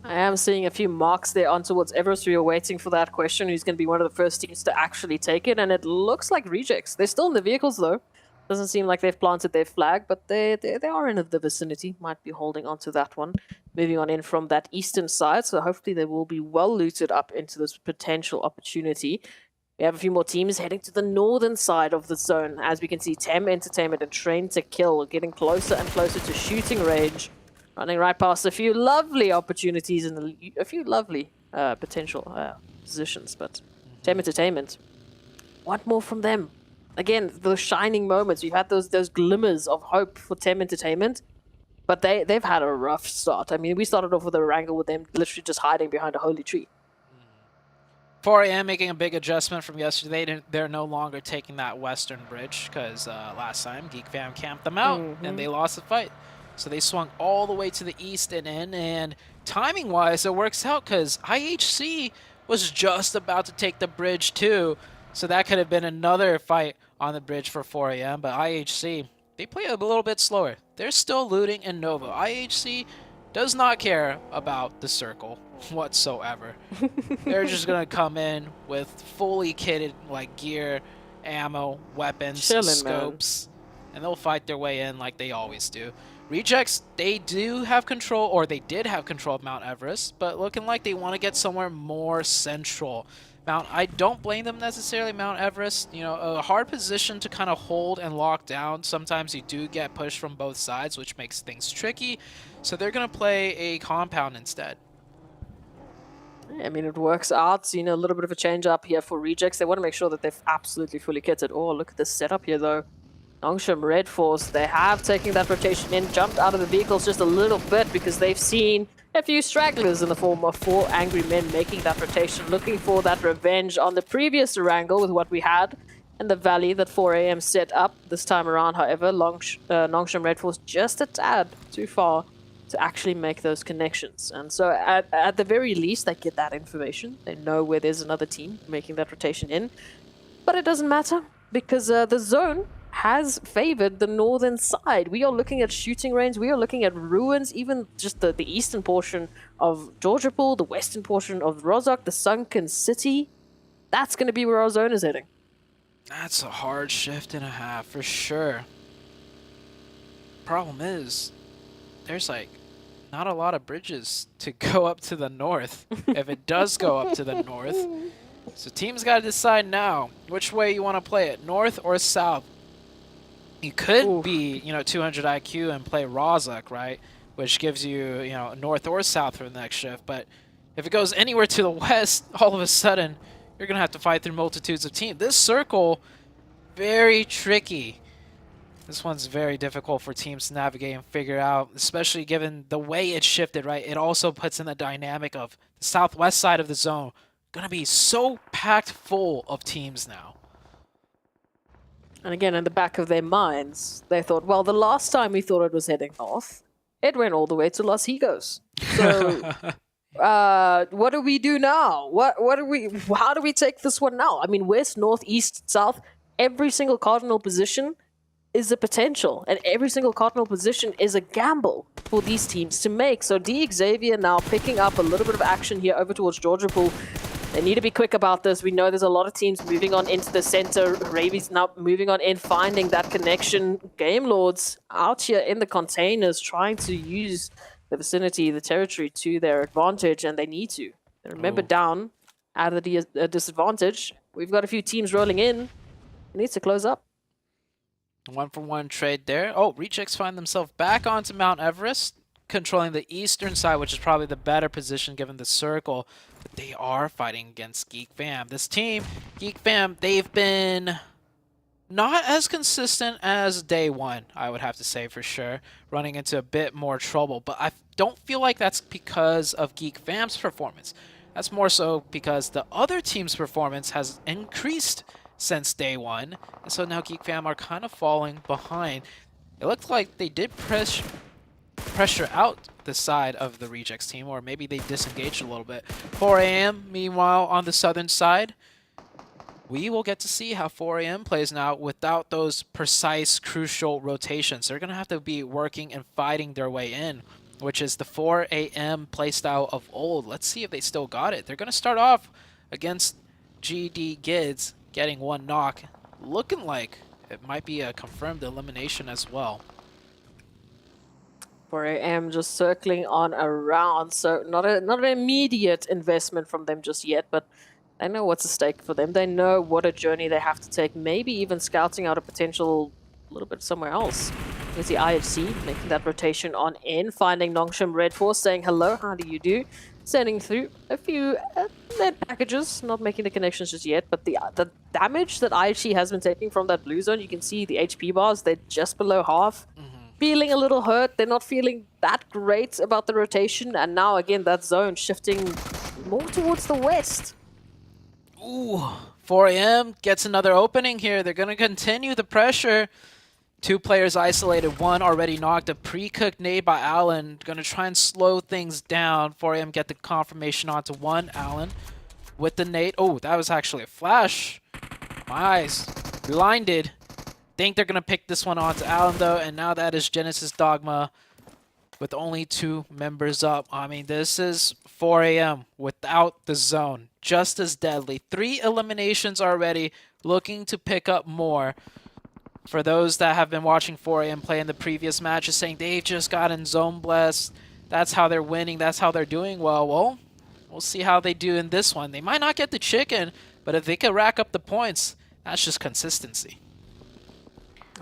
I am seeing a few marks there on towards Everest. We are waiting for that question. Who's going to be one of the first teams to actually take it? And it looks like Rejects. They're still in the vehicles, though. Doesn't seem like they've planted their flag, but they are in the vicinity. Might be holding on to that one. Moving on in from that eastern side, so hopefully they will be well looted up into this potential opportunity. We have a few more teams heading to the northern side of the zone. As we can see, Tem Entertainment and Train to Kill getting closer and closer to shooting range. Running right past a few lovely opportunities and a few lovely potential positions, but Tem Entertainment, what more from them? Again, those shining moments. We've had those glimmers of hope for Tem Entertainment, but they've had a rough start. I mean, we started off with a wrangle with them literally just hiding behind a holy tree. 4 a.m. making a big adjustment from yesterday. They're no longer taking that western bridge because last time Geek Fam camped them out and they lost the fight. So they swung all the way to the east and in, and timing-wise, it works out because IHC was just about to take the bridge too. So that could have been another fight on the bridge for 4 a.m. But IHC, they play a little bit slower. They're still looting in Nova. IHC does not care about the circle whatsoever. They're just going to come in with fully kitted gear, ammo, weapons, scopes, and they'll fight their way in like they always do. Rejects, they do have control, or they did have control of Mount Everest, but looking like they want to get somewhere more central. I don't blame them necessarily, Mount Everest. A hard position to kind of hold and lock down. Sometimes you do get pushed from both sides, which makes things tricky. So they're going to play a compound instead. I mean, it works out. A little bit of a change up here for Rejects. They want to make sure that they're absolutely fully kitted. Oh, look at this setup here, though. Nongshim Red Force, they have taken that rotation in, jumped out of the vehicles just a little bit because they've seen a few stragglers in the form of 4 angry men making that rotation, looking for that revenge on the previous wrangle with what we had. and the valley that 4am set up this time around. However, Nongshim Red Force just a tad too far to actually make those connections. And so at the very least, they get that information. They know where there's another team making that rotation in. But it doesn't matter because the zone has favored the northern side. We are looking at shooting range, we are looking at ruins, even just the eastern portion of Georgiapol, the western portion of Rozhok, the sunken city. That's going to be where our zone is heading. That's a hard shift and a half for sure. Problem is, there's like not a lot of bridges to go up to the north if it does go up to the north. So teams got to decide now which way you want to play it, north or south. You could be, 200 IQ and play Rozhok, right? Which gives you, north or south for the next shift. But if it goes anywhere to the west, all of a sudden, you're going to have to fight through multitudes of teams. This circle, very tricky. This one's very difficult for teams to navigate and figure out, especially given the way it shifted, right? It also puts in the dynamic of the southwest side of the zone. Going to be so packed full of teams now. And again, in the back of their minds, they thought, well, the last time we thought it was heading north, it went all the way to Los Higos. So, what do we do now? How do we take this one now? I mean, west, north, east, south, every single cardinal position is a potential, and every single cardinal position is a gamble for these teams to make. So, Xavier now picking up a little bit of action here over towards Georgiapol. They need to be quick about this. We know there's a lot of teams moving on into the center. Ravi's now moving on in, finding that connection. Game Lords out here in the containers trying to use the vicinity, the territory to their advantage, and they need to. Remember, down, out of the disadvantage. We've got a few teams rolling in. It needs to close up. 1-for-1 trade there. Oh, Rejects find themselves back onto Mount Everest, controlling the eastern side, which is probably the better position given the circle. But they are fighting against Geek Fam. This team, Geek Fam, they've been not as consistent as day one, I would have to say for sure, running into a bit more trouble. But I don't feel like that's because of Geek Fam's performance. That's more so because the other team's performance has increased since day one. And so now Geek Fam are kind of falling behind. It looked like they did pressure out the side of the Rejects team, or maybe they disengaged a little bit. 4am, meanwhile, on the southern side, we will get to see how 4am plays now without those precise, crucial rotations. They're going to have to be working and fighting their way in, which is the 4am playstyle of old. Let's see if they still got it. They're going to start off against GD Gids, getting one knock, looking like it might be a confirmed elimination as well. 4am just circling on around, so not an immediate investment from them just yet, but they know what's at stake for them. They know what a journey they have to take, maybe even scouting out a potential a little bit somewhere else. There's the IHC making that rotation on in, finding Nongshim Red Force, saying hello, how do you do? Sending through a few lead packages, not making the connections just yet, but the damage that IHC has been taking from that blue zone, you can see the HP bars, they're just below half. Feeling a little hurt. They're not feeling that great about the rotation. And now, again, that zone shifting more towards the west. Ooh, 4am gets another opening here. They're going to continue the pressure. Two players isolated. One already knocked. A pre-cooked nade by Allen. Going to try and slow things down. 4am get the confirmation onto one. Allen with the nade. Oh, that was actually a flash. My eyes blinded. Think they're going to pick this one onto Allen, though, and now that is Genesis Dogma with only 2 members up. I mean, this is 4am without the zone. Just as deadly. 3 eliminations already, looking to pick up more. For those that have been watching 4am play in the previous matches, saying they've just gotten zone blessed, that's how they're winning, that's how they're doing well, we'll see how they do in this one. They might not get the chicken, but if they can rack up the points, that's just consistency.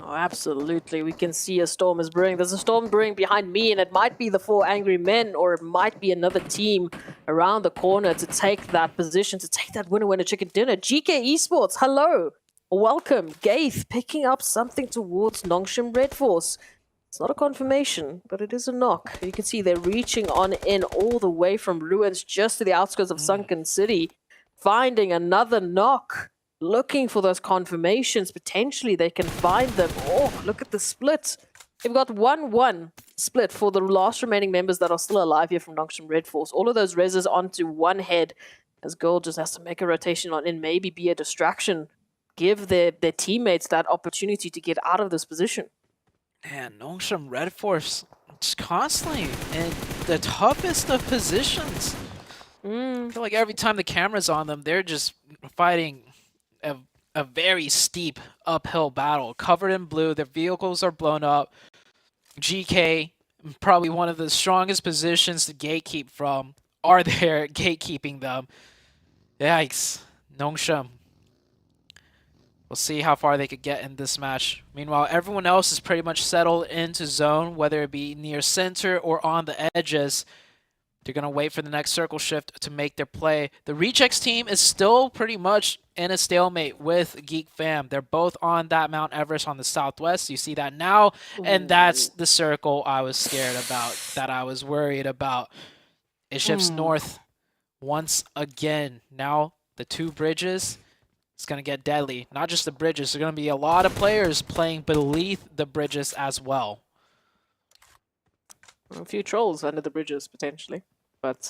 Oh, absolutely. We can see a storm is brewing. There's a storm brewing behind me, and it might be the 4 Angry Men, or it might be another team around the corner to take that position, to take that winner chicken dinner. GK Esports, hello. Welcome. Gaith picking up something towards Nongshim Red Force. It's not a confirmation, but it is a knock. You can see they're reaching on in all the way from ruins just to the outskirts of Sunken City, finding another knock. looking for those confirmations. Potentially they can find them. Oh, look at the split. They've got 1-1 split for the last remaining members that are still alive here from Nongshim Red Force. All of those reses onto one head as Gold just has to make a rotation on in, maybe be a distraction. Give their teammates that opportunity to get out of this position. And Nongshim Red Force just constantly in the toughest of positions. I feel like every time the camera's on them, they're just fighting a very steep uphill battle. Covered in blue, their vehicles are blown up. GK, probably one of the strongest positions to gatekeep from, are there gatekeeping them. Yikes. Nongshim. We'll see how far they could get in this match. Meanwhile, everyone else is pretty much settled into zone, whether it be near center or on the edges. They're going to wait for the next circle shift to make their play. The Rejects team is still pretty much in a stalemate with Geek Fam. They're both on that Mount Everest on the southwest. You see that now, and that's the circle I was scared about, that I was worried about. It shifts north once again. Now the two bridges, it's going to get deadly. Not just the bridges. There's going to be a lot of players playing beneath the bridges as well. A few trolls under the bridges, potentially. But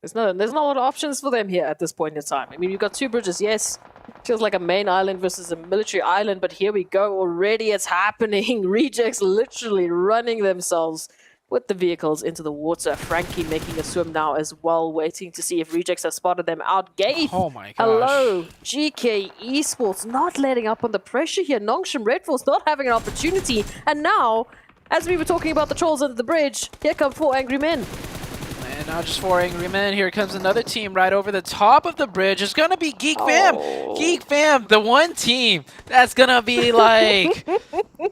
there's not a lot of options for them here at this point in time. I mean, you've got two bridges, yes. Feels like a main island versus a military island, but here we go. Already it's happening. Rejects literally running themselves with the vehicles into the water. Frankie making a swim now as well, waiting to see if Rejects have spotted them out. Gaith, oh my gosh. Hello. GK Esports not letting up on the pressure here. Nongshim Red Force not having an opportunity. And now, as we were talking about the trolls under the bridge, here come 4 angry men. And not just 4 angry men, here comes another team right over the top of the bridge. It's gonna be Geek Fam. Geek Fam, the one team that's gonna be like,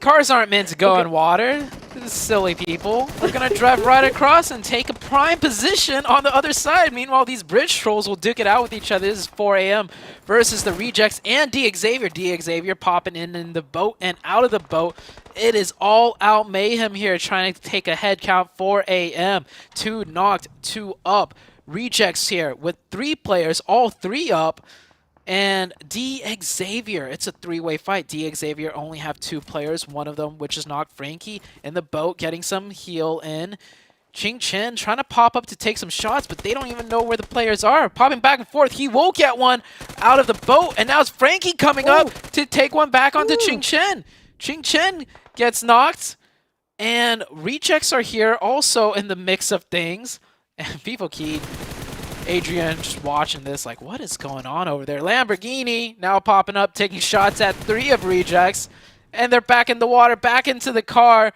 cars aren't meant to go in water. Silly people. We're gonna drive right across and take a prime position on the other side. Meanwhile, these bridge trolls will duke it out with each other. This is 4 a.m. versus the Rejects and DXavier. DXavier popping in the boat and out of the boat. It is all out mayhem here, trying to take a head count. 4 a.m. 2 knocked, 2 up. Rejects here with 3 players, all 3 up. And DXavier, it's a 3-way fight. DXavier only have 2 players, one of them which is knocked. Frankie in the boat getting some heal in. Ching Chen trying to pop up to take some shots, but they don't even know where the players are. Popping back and forth. He will get one out of the boat, and now it's Frankie coming up to take one back onto Ching Chen. Ching Chen gets knocked, and Rejects are here also in the mix of things. And Vivo Key, Adrian just watching this like, what is going on over there? Lamborghini now popping up, taking shots at 3 of Rejects, and they're back in the water, back into the car.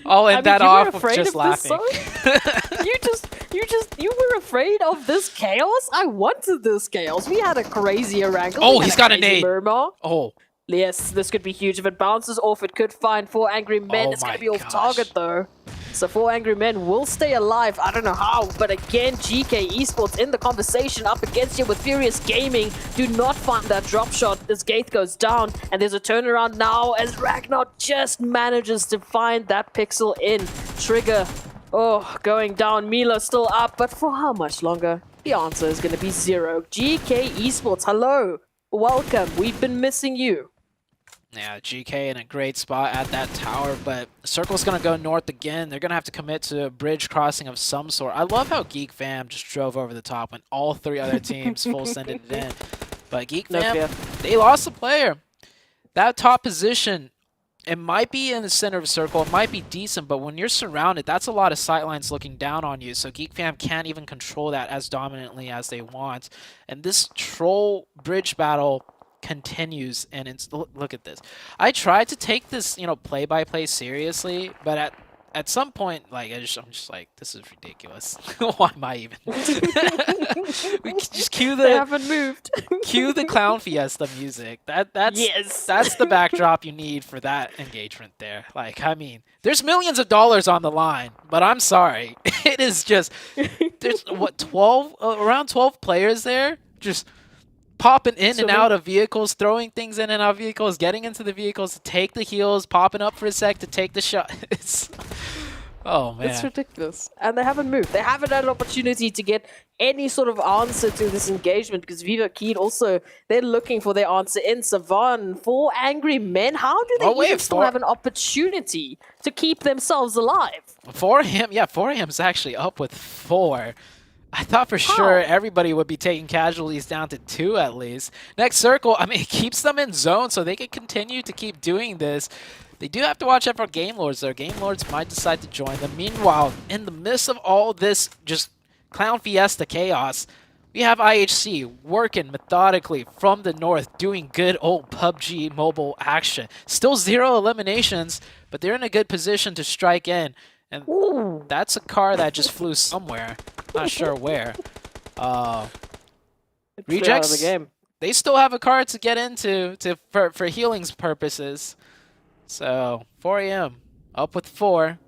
I'll end that off with just laughing. You were afraid of this chaos? I wanted this chaos. We had a crazy wrangle. Oh, he's got a nade. Murmur. Oh. Yes, this could be huge. If it bounces off, it could find 4 angry men. It's going to be off target, though. So 4 angry men will stay alive. I don't know how, but again, GK Esports in the conversation up against you with Furious Gaming. Do not find that drop shot as Gaith goes down, and there's a turnaround now as Ragnar just manages to find that pixel in. Trigger, going down. Milo still up, but for how much longer? The answer is going to be 0. GK Esports, hello. Welcome. We've been missing you. Yeah, GK in a great spot at that tower, but Circle's going to go north again. They're going to have to commit to a bridge crossing of some sort. I love how Geek Fam just drove over the top when all 3 other teams full sended it in. But Geek Fam, they lost a player. That top position, it might be in the center of a circle, it might be decent, but when you're surrounded, that's a lot of sightlines looking down on you, so Geek Fam can't even control that as dominantly as they want. And this troll bridge battle continues, and it's, look at this. I tried to take this, play-by-play seriously, but at some point, like, I'm just like, this is ridiculous. Why am I even? We can just cue the. They haven't moved. Cue the Clown Fiesta music. That's the backdrop you need for that engagement there. Like, I mean, there's millions of dollars on the line, but I'm sorry, it is just there's what 12 around 12 players there just popping in and out of vehicles, throwing things in and out of vehicles, getting into the vehicles to take the heals, popping up for a sec to take the shot. Oh, man. It's ridiculous. And they haven't moved. They haven't had an opportunity to get any sort of answer to this engagement because Vivo Keed also, they're looking for their answer in Savan. 4 angry men. How do they even still have an opportunity to keep themselves alive? 4AM, yeah, 4AM's actually up with 4. I thought for sure everybody would be taking casualties down to 2 at least. Next circle, I mean, it keeps them in zone so they can continue to keep doing this. They do have to watch out for Game Lords though. Game Lords might decide to join them. Meanwhile, in the midst of all this just Clown Fiesta chaos, we have IHC working methodically from the north, doing good old PUBG Mobile action. Still 0 eliminations, but they're in a good position to strike in. And that's a car that just flew somewhere. Not sure where. Rejects, the game. They still have a car to get into for healing's purposes. So 4AM up with 4.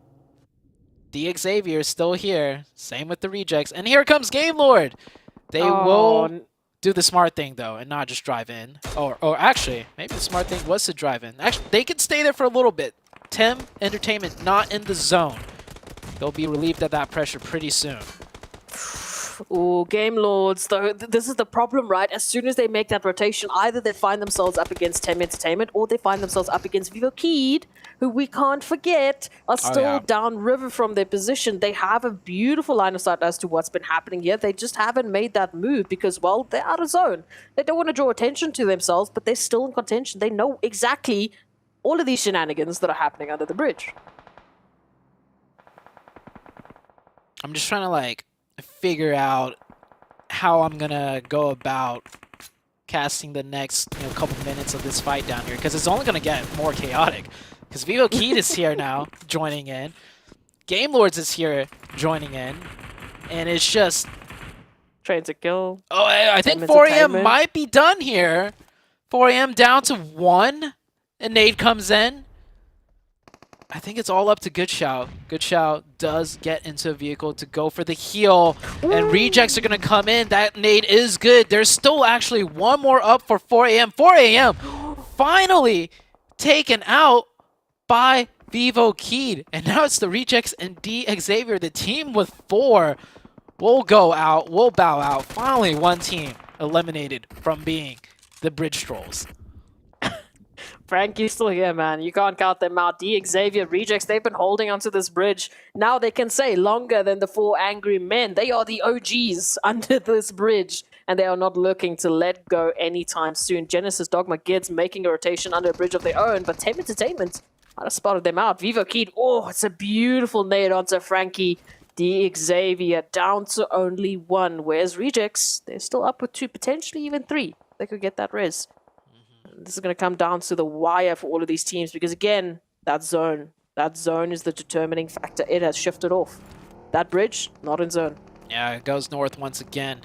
D Xavier is still here. Same with the rejects. And here comes Game Lord. They will do the smart thing though and not just drive in. Or actually, maybe the smart thing was to drive in. Actually, they could stay there for a little bit. Tim Entertainment not in the zone. They'll be relieved of that pressure pretty soon. Oh, Game Lords, though, this is the problem, right? As soon as they make that rotation, either they find themselves up against Tem Entertainment or they find themselves up against Vivo Keed, who we can't forget are still downriver from their position. They have a beautiful line of sight as to what's been happening here. They just haven't made that move because, well, they're out of zone. They don't want to draw attention to themselves, but they're still in contention. They know exactly all of these shenanigans that are happening under the bridge. I'm just trying to, like, figure out how I'm gonna go about casting the next couple minutes of this fight down here, because it's only gonna get more chaotic. Because Vivo Keed is here now, joining in. Game Lords is here, joining in. And it's just... Train to kill. Oh, I think 4AM might be done here. 4AM down to 1. And Nade comes in. I think it's all up to Good Shout. Good Shout does get into a vehicle to go for the heal. And rejects are going to come in. That nade is good. There's still actually one more up for 4AM. 4AM finally taken out by Vivo Keed. And now it's the rejects and D Xavier. The team with 4 will go out, will bow out. Finally, one team eliminated from being the Bridge Trolls. Frankie's still here, man. You can't count them out. D Xavier, rejects, they've been holding onto this bridge. Now they can say longer than the 4 angry men. They are the OGs under this bridge, and they are not looking to let go anytime soon. Genesis Dogma Gids making a rotation under a bridge of their own, but Tem Entertainment might have spotted them out. Vivo Keed, oh, it's a beautiful nade onto Frankie. D Xavier down to only 1, whereas rejects, they're still up with 2, potentially even 3. They could get that res. This is going to come down to the wire for all of these teams because, again, that zone is the determining factor. It has shifted off. That bridge, not in zone. Yeah, it goes north once again.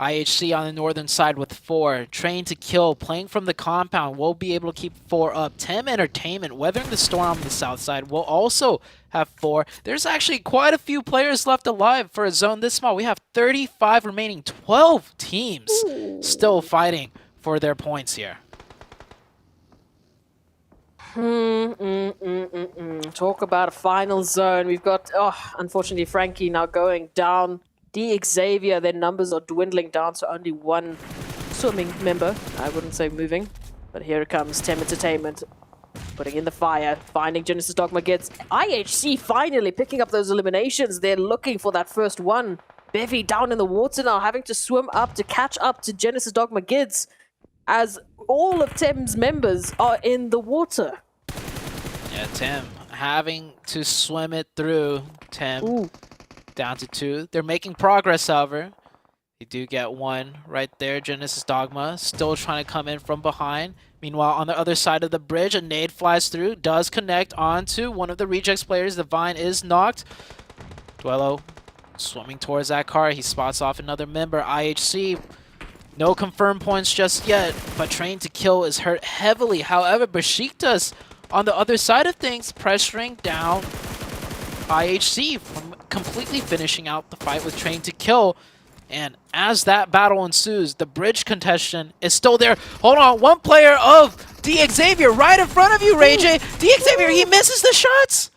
IHC on the northern side with 4. Train to kill, playing from the compound. Will be able to keep 4 up. Tem Entertainment, weathering the storm on the south side, will also have 4. There's actually quite a few players left alive for a zone this small. We have 35 remaining, 12 teams still fighting for their points here. Talk about a final zone. We've got, unfortunately, Frankie now going down. D Xavier, their numbers are dwindling down to only 1 swimming member. I wouldn't say moving, but here it comes. Tem Entertainment putting in the fire, finding Genesis Dogma Gids. IHC finally picking up those eliminations. They're looking for that first one. Bevy down in the water now, having to swim up to catch up to Genesis Dogma Gids, as all of Tem's members are in the water. Yeah, Tem having to swim it through. Tem down to 2. They're making progress, however. They do get 1 right there. Genesis Dogma still trying to come in from behind. Meanwhile, on the other side of the bridge, a nade flies through, does connect onto one of the rejects players. The Vine is knocked. Duello swimming towards that car. He spots off another member. IHC, no confirmed points just yet, but Train to Kill is hurt heavily. However, Besiktas on the other side of things, pressuring down IHC from completely finishing out the fight with Train to Kill. And as that battle ensues, the bridge contestant is still there. Hold on, one player of D Xavier right in front of you, Ray J. D Xavier, he misses the shots.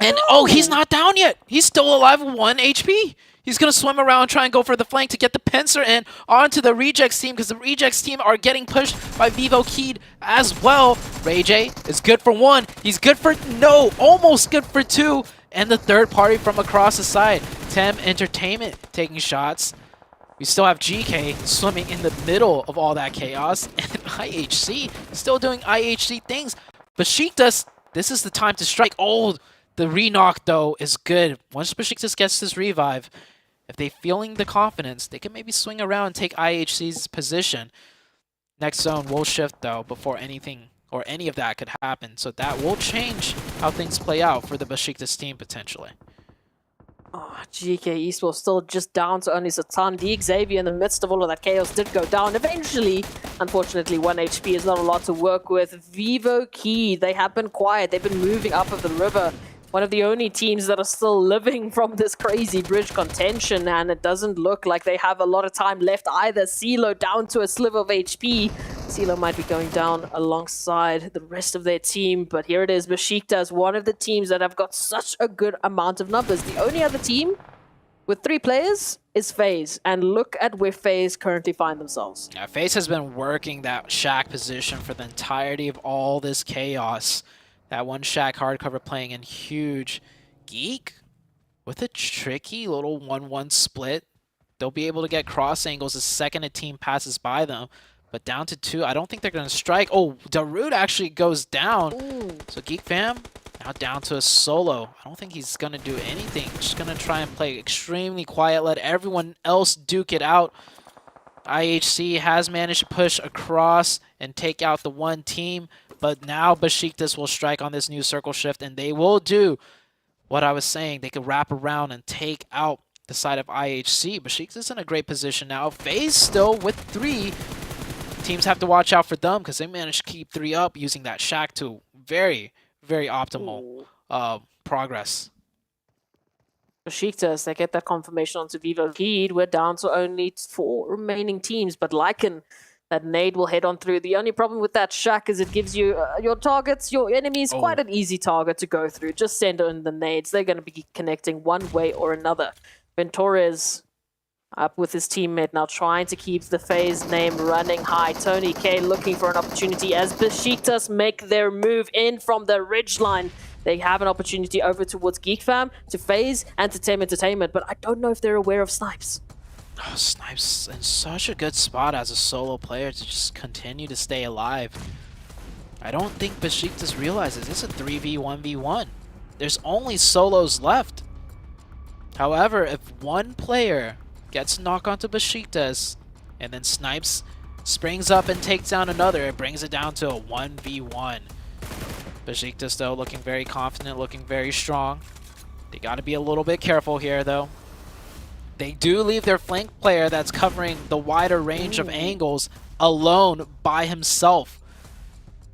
And oh, he's not down yet. He's still alive with 1 HP. He's going to swim around, try and go for the flank to get the pincer and onto the Rejects team, because the Rejects team are getting pushed by Vivo Keed as well. Ray J is good for 1. He's good for, no, almost good for 2. And the third party from across the side. Tem Entertainment taking shots. We still have GK swimming in the middle of all that chaos. And IHC still doing IHC things. Besiktas, this is the time to strike. Oh, the re-knock, though, is good. Once Besiktas gets this revive, if they're feeling the confidence, they can maybe swing around and take IHC's position. Next zone will shift, though, before anything or any of that could happen. So that will change how things play out for the Besiktas team, potentially. Oh, GK Esports still just down to only Satan. The Xavier in the midst of all of that chaos did go down eventually. Unfortunately, 1 HP is not a lot to work with. Vivo Key, they have been quiet. They've been moving up of the river. One of the only teams that are still living from this crazy bridge contention, and it doesn't look like they have a lot of time left either. CeeLo down to a sliver of HP. CeeLo might be going down alongside the rest of their team, but here it is. Besiktas, one of the teams that have got such a good amount of numbers. The only other team with 3 players is FaZe, and look at where FaZe currently find themselves. Yeah, FaZe has been working that Shack position for the entirety of all this chaos. That one Shack hardcover playing in huge. Geek with a tricky little 1-1 split. They'll be able to get cross angles the second a team passes by them. But down to 2, I don't think they're going to strike. Oh, Darude actually goes down. Ooh. So Geek Fam now down to a solo. I don't think he's going to do anything. Just going to try and play extremely quiet. Let everyone else duke it out. IHC has managed to push across and take out the one team. But now Besiktas will strike on this new circle shift, and they will do what I was saying. They could wrap around and take out the side of IHC. Besiktas is in a great position now. FaZe still with 3. Teams have to watch out for them because they managed to keep 3 up using that Shack to very, very optimal progress. Besiktas, they get that confirmation onto Vivo Keed. We're down to only 4 remaining teams, but Lycan, that nade will head on through. The only problem with that Shack is it gives you your targets, your enemies, quite an easy target to go through. Just send in the nades. They're going to be connecting one way or another. Ventores up with his teammate now, trying to keep the FaZe name running high. Tony K looking for an opportunity as Besiktas make their move in from the ridgeline. They have an opportunity over towards GeekFam, to FaZe, and to Tem Entertainment, but I don't know if they're aware of Snipes. Oh, Snipes in such a good spot as a solo player to just continue to stay alive. I don't think Besiktas realizes it's a 3v1v1. There's only solos left. However, if one player gets a knock onto Besiktas and then Snipes springs up and takes down another, it brings it down to a 1v1. Besiktas, though, looking very confident, looking very strong. They got to be a little bit careful here, though. They do leave their flank player that's covering the wider range of angles alone by himself.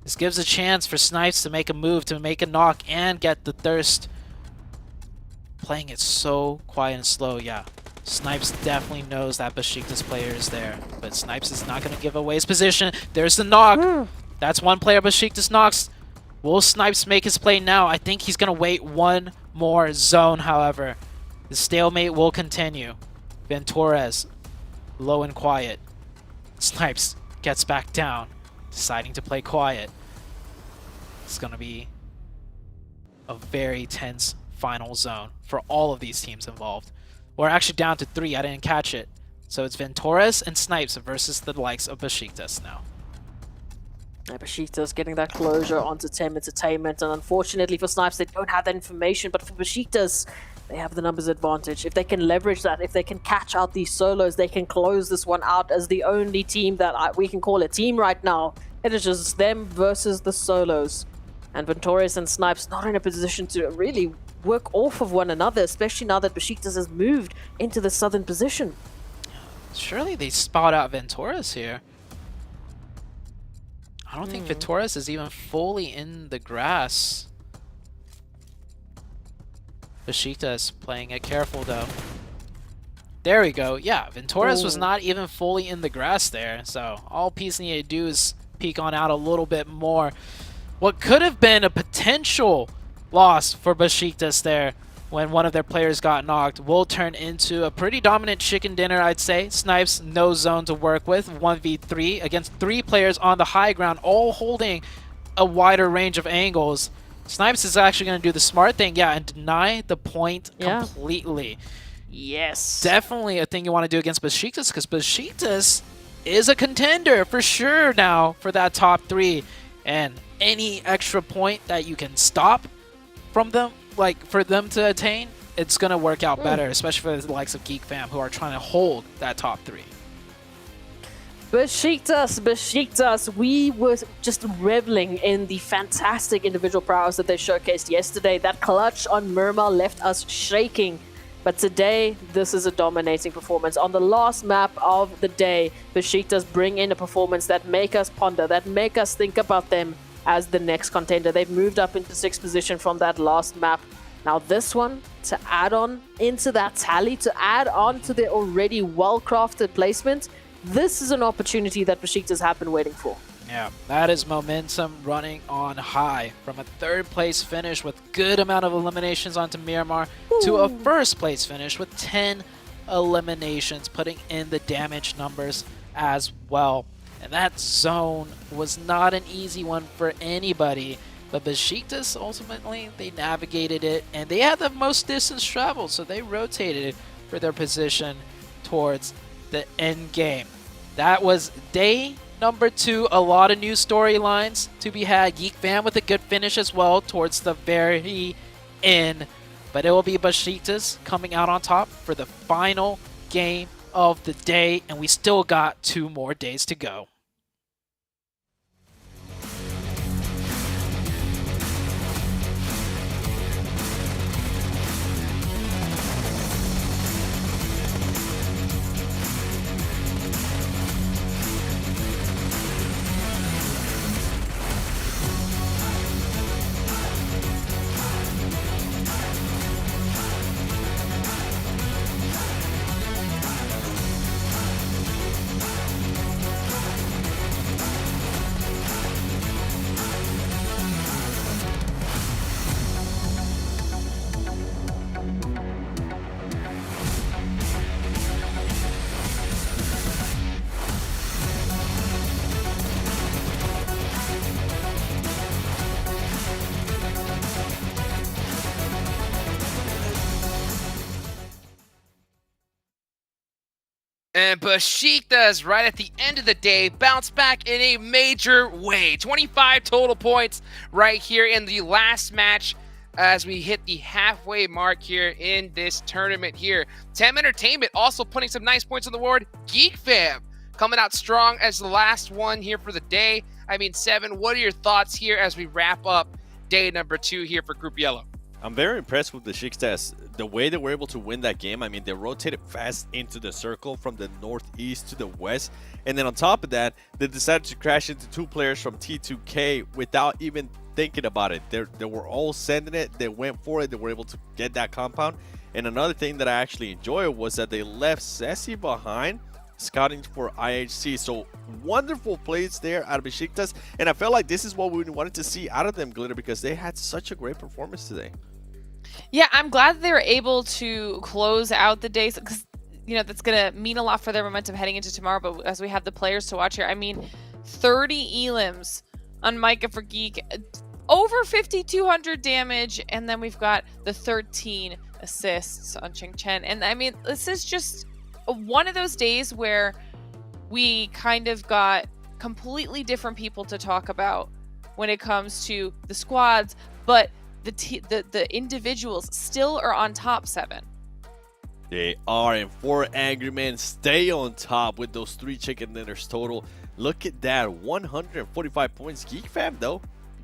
This gives a chance for Snipes to make a move, to make a knock, and get the thirst. Playing it so quiet and slow, yeah. Snipes definitely knows that Besiktas player is there, but Snipes is not going to give away his position. There's the knock. That's one player Besiktas knocks. Will Snipes make his play now? I think he's going to wait one more zone, however. The stalemate will continue. Ventores, low and quiet. Snipes gets back down, deciding to play quiet. It's going to be a very tense final zone for all of these teams involved. We're actually down to 3. I didn't catch it. So it's Ventores and Snipes versus the likes of Besiktas now. Besiktas getting that closure onto Tem Entertainment, and unfortunately for Snipes, they don't have that information, but for Besiktas, they have the numbers advantage. If they can leverage that, if they can catch out these solos, they can close this one out as the only team that we can call a team right now. It is just them versus the solos. And Ventores and Snipes not in a position to really work off of one another, especially now that Besiktas has moved into the southern position. Surely they spot out Ventores here. I don't think Ventores is even fully in the grass. Besiktas playing it careful, though. There we go. Yeah, Ventores was not even fully in the grass there. So all Peace needed to do is peek on out a little bit more. What could have been a potential loss for Besiktas there when one of their players got knocked will turn into a pretty dominant chicken dinner, I'd say. Snipes, no zone to work with, 1v3 against 3 players on the high ground, all holding a wider range of angles. Snipes is actually going to do the smart thing, and deny the point completely. Yes. Definitely a thing you want to do against Besiktas, because Besiktas is a contender for sure now for that top 3. And any extra point that you can stop from them, like for them to attain, it's going to work out better, especially for the likes of Geek Fam, who are trying to hold that top 3. Besiktas, we were just reveling in the fantastic individual prowess that they showcased yesterday. That clutch on Murmur left us shaking. But today, this is a dominating performance. On the last map of the day, Besiktas bring in a performance that make us ponder, that make us think about them as the next contender. They've moved up into 6th position from that last map. Now this one, to add on into that tally, to add on to their already well-crafted placement, this is an opportunity that Besiktas have been waiting for. Yeah, that is momentum running on high from a 3rd place finish with good amount of eliminations onto Miramar to a 1st place finish with 10 eliminations, putting in the damage numbers as well. And that zone was not an easy one for anybody, but Besiktas ultimately, they navigated it and they had the most distance traveled, so they rotated for their position towards the end game. That was day number 2. A lot of new storylines to be had. Geek Fam with a good finish as well towards the very end. But it will be Besiktas coming out on top for the final game of the day. And we still got 2 more days to go. And Besiktas, right at the end of the day, bounced back in a major way. 25 total points right here in the last match as we hit the halfway mark here in this tournament here. Tem Entertainment also putting some nice points on the board. Geek Fam coming out strong as the last one here for the day. I mean, Seven, what are your thoughts here as we wrap up day number 2 here for Group Yellow? I'm very impressed with the Besiktas. The way they were able to win that game, I mean, they rotated fast into the circle from the northeast to the west. And then on top of that, they decided to crash into 2 players from T2K without even thinking about it. They were all sending it. They went for it. They were able to get that compound. And another thing that I actually enjoyed was that they left Ceci behind, scouting for IHC. So wonderful plays there out of Besiktas. And I felt like this is what we wanted to see out of them, Glitter, because they had such a great performance today. Yeah, I'm glad that they were able to close out the day, because you know that's going to mean a lot for their momentum heading into tomorrow. But as we have the players to watch here, I mean, 30 elims on Micah for Geek, over 5,200 damage, and then we've got the 13 assists on Ching Chen. And I mean, this is just one of those days where we kind of got completely different people to talk about when it comes to the squads, but the individuals still are on top, Seven. They are, and 4 Angry Men stay on top with those 3 chicken dinners total. Look at that, 145 points. Geek Fam, though,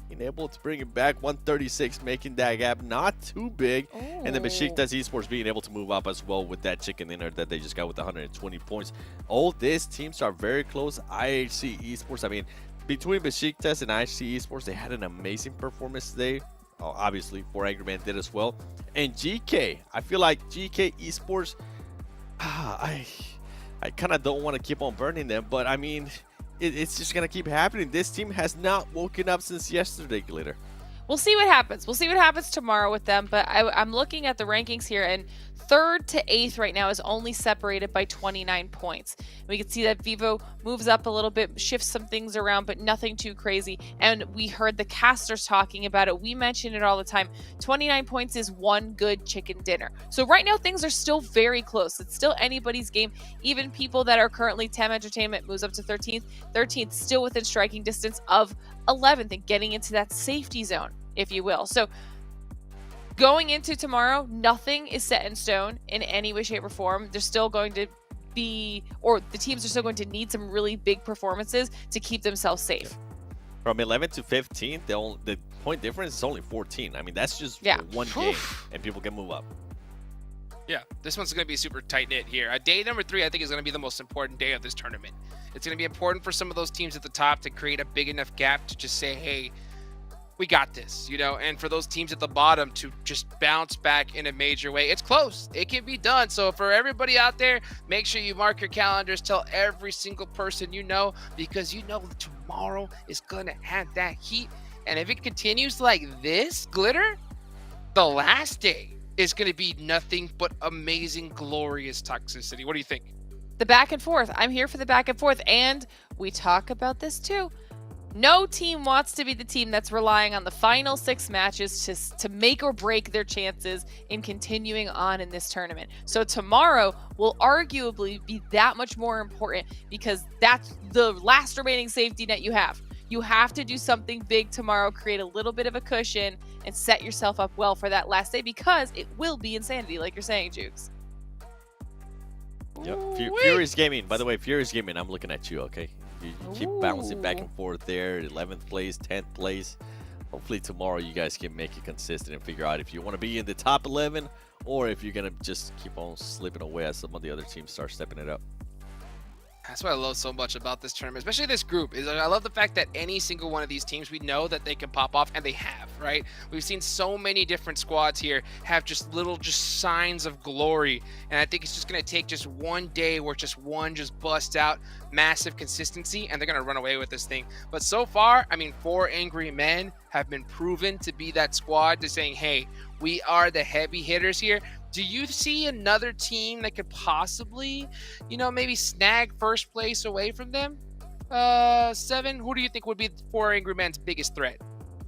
being able to bring it back, 136, making that gap not too big. Oh. And then Besiktas Esports being able to move up as well with that chicken dinner that they just got with 120 points. All these teams are very close. IHC Esports, I mean, between Besiktas and IHC Esports, they had an amazing performance today. Obviously, 4 Angry Men did as well. And GK, I feel like GK Esports, I kind of don't want to keep on burning them, but I mean, it's just going to keep happening. This team has not woken up since yesterday, Glitter. we'll see what happens. We'll see what happens tomorrow with them. But I'm looking at the rankings here, and 3rd to 8th right now is only separated by 29 points. We can see that Vivo moves up a little bit, shifts some things around, but nothing too crazy. And we heard the casters talking about it. We mention it all the time. 29 points is one good chicken dinner. So right now things are still very close. It's still anybody's game. Even people that are currently Tem Entertainment moves up to 13th. 13th still within striking distance of 11th and getting into that safety zone, if you will. So going into tomorrow, nothing is set in stone in any way, shape, or form. There's still going to be, or the teams are still going to need some really big performances to keep themselves safe. From 11th to 15th, the point difference is only 14. I mean, that's just one game, and people can move up. Yeah, this one's going to be super tight-knit here. Day number 3, I think, is going to be the most important day of this tournament. It's going to be important for some of those teams at the top to create a big enough gap to just say, hey, we got this, you know, and for those teams at the bottom to just bounce back in a major way. It's close. It can be done. So for everybody out there, make sure you mark your calendars. Tell every single person you know, because you know tomorrow is going to have that heat. And if it continues like this, Glitter, the last day is going to be nothing but amazing, glorious toxicity. What do you think? The back and forth. I'm here for the back and forth. And we talk about this too. No team wants to be the team that's relying on the final 6 matches to make or break their chances in continuing on in this tournament. So tomorrow will arguably be that much more important because that's the last remaining safety net you have. You have to do something big tomorrow, create a little bit of a cushion, and set yourself up well for that last day because it will be insanity, like you're saying, Jukes. Yep. Furious Gaming. By the way, Furious Gaming, I'm looking at you, okay? You keep bouncing back and forth there, 11th place, 10th place. Hopefully tomorrow you guys can make it consistent and figure out if you want to be in the top 11 or if you're going to just keep on slipping away as some of the other teams start stepping it up. That's what I love so much about this tournament, especially this group, is I love the fact that any single one of these teams, we know that they can pop off, and they have, right? We've seen so many different squads here have just little signs of glory, and I think it's just going to take just one day where just one just busts out massive consistency, and they're going to run away with this thing. But so far, I mean, 4 Angry Men have been proven to be that squad to saying, hey, we are the heavy hitters here. Do you see another team that could possibly, you know, maybe snag first place away from them? 7, who do you think would be 4 Angry Men's biggest threat?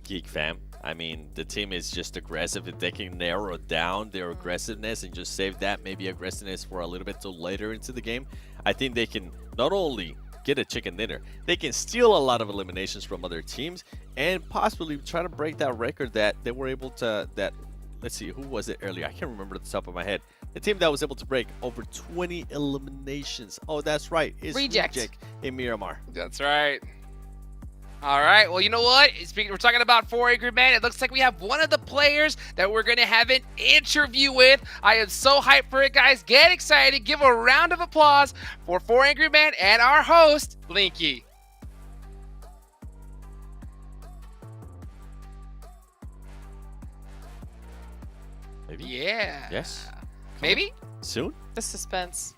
Geek Fam. I mean, the team is just aggressive. If they can narrow down their aggressiveness and just save that maybe aggressiveness for a little bit till later into the game, I think they can not only get a chicken dinner, they can steal a lot of eliminations from other teams and possibly try to break that record that they were able to, let's see, who was it earlier? I can't remember at the top of my head. The team that was able to break over 20 eliminations. Oh, that's right. It's Reject in Miramar. That's right. All right. Well, you know what? Speaking, we're talking about 4 Angry Men. It looks like we have one of the players that we're going to have an interview with. I am so hyped for it, guys. Get excited. Give a round of applause for 4 Angry Men and our host, Blinky. Maybe? Yeah. Yes. Maybe? Soon? The suspense.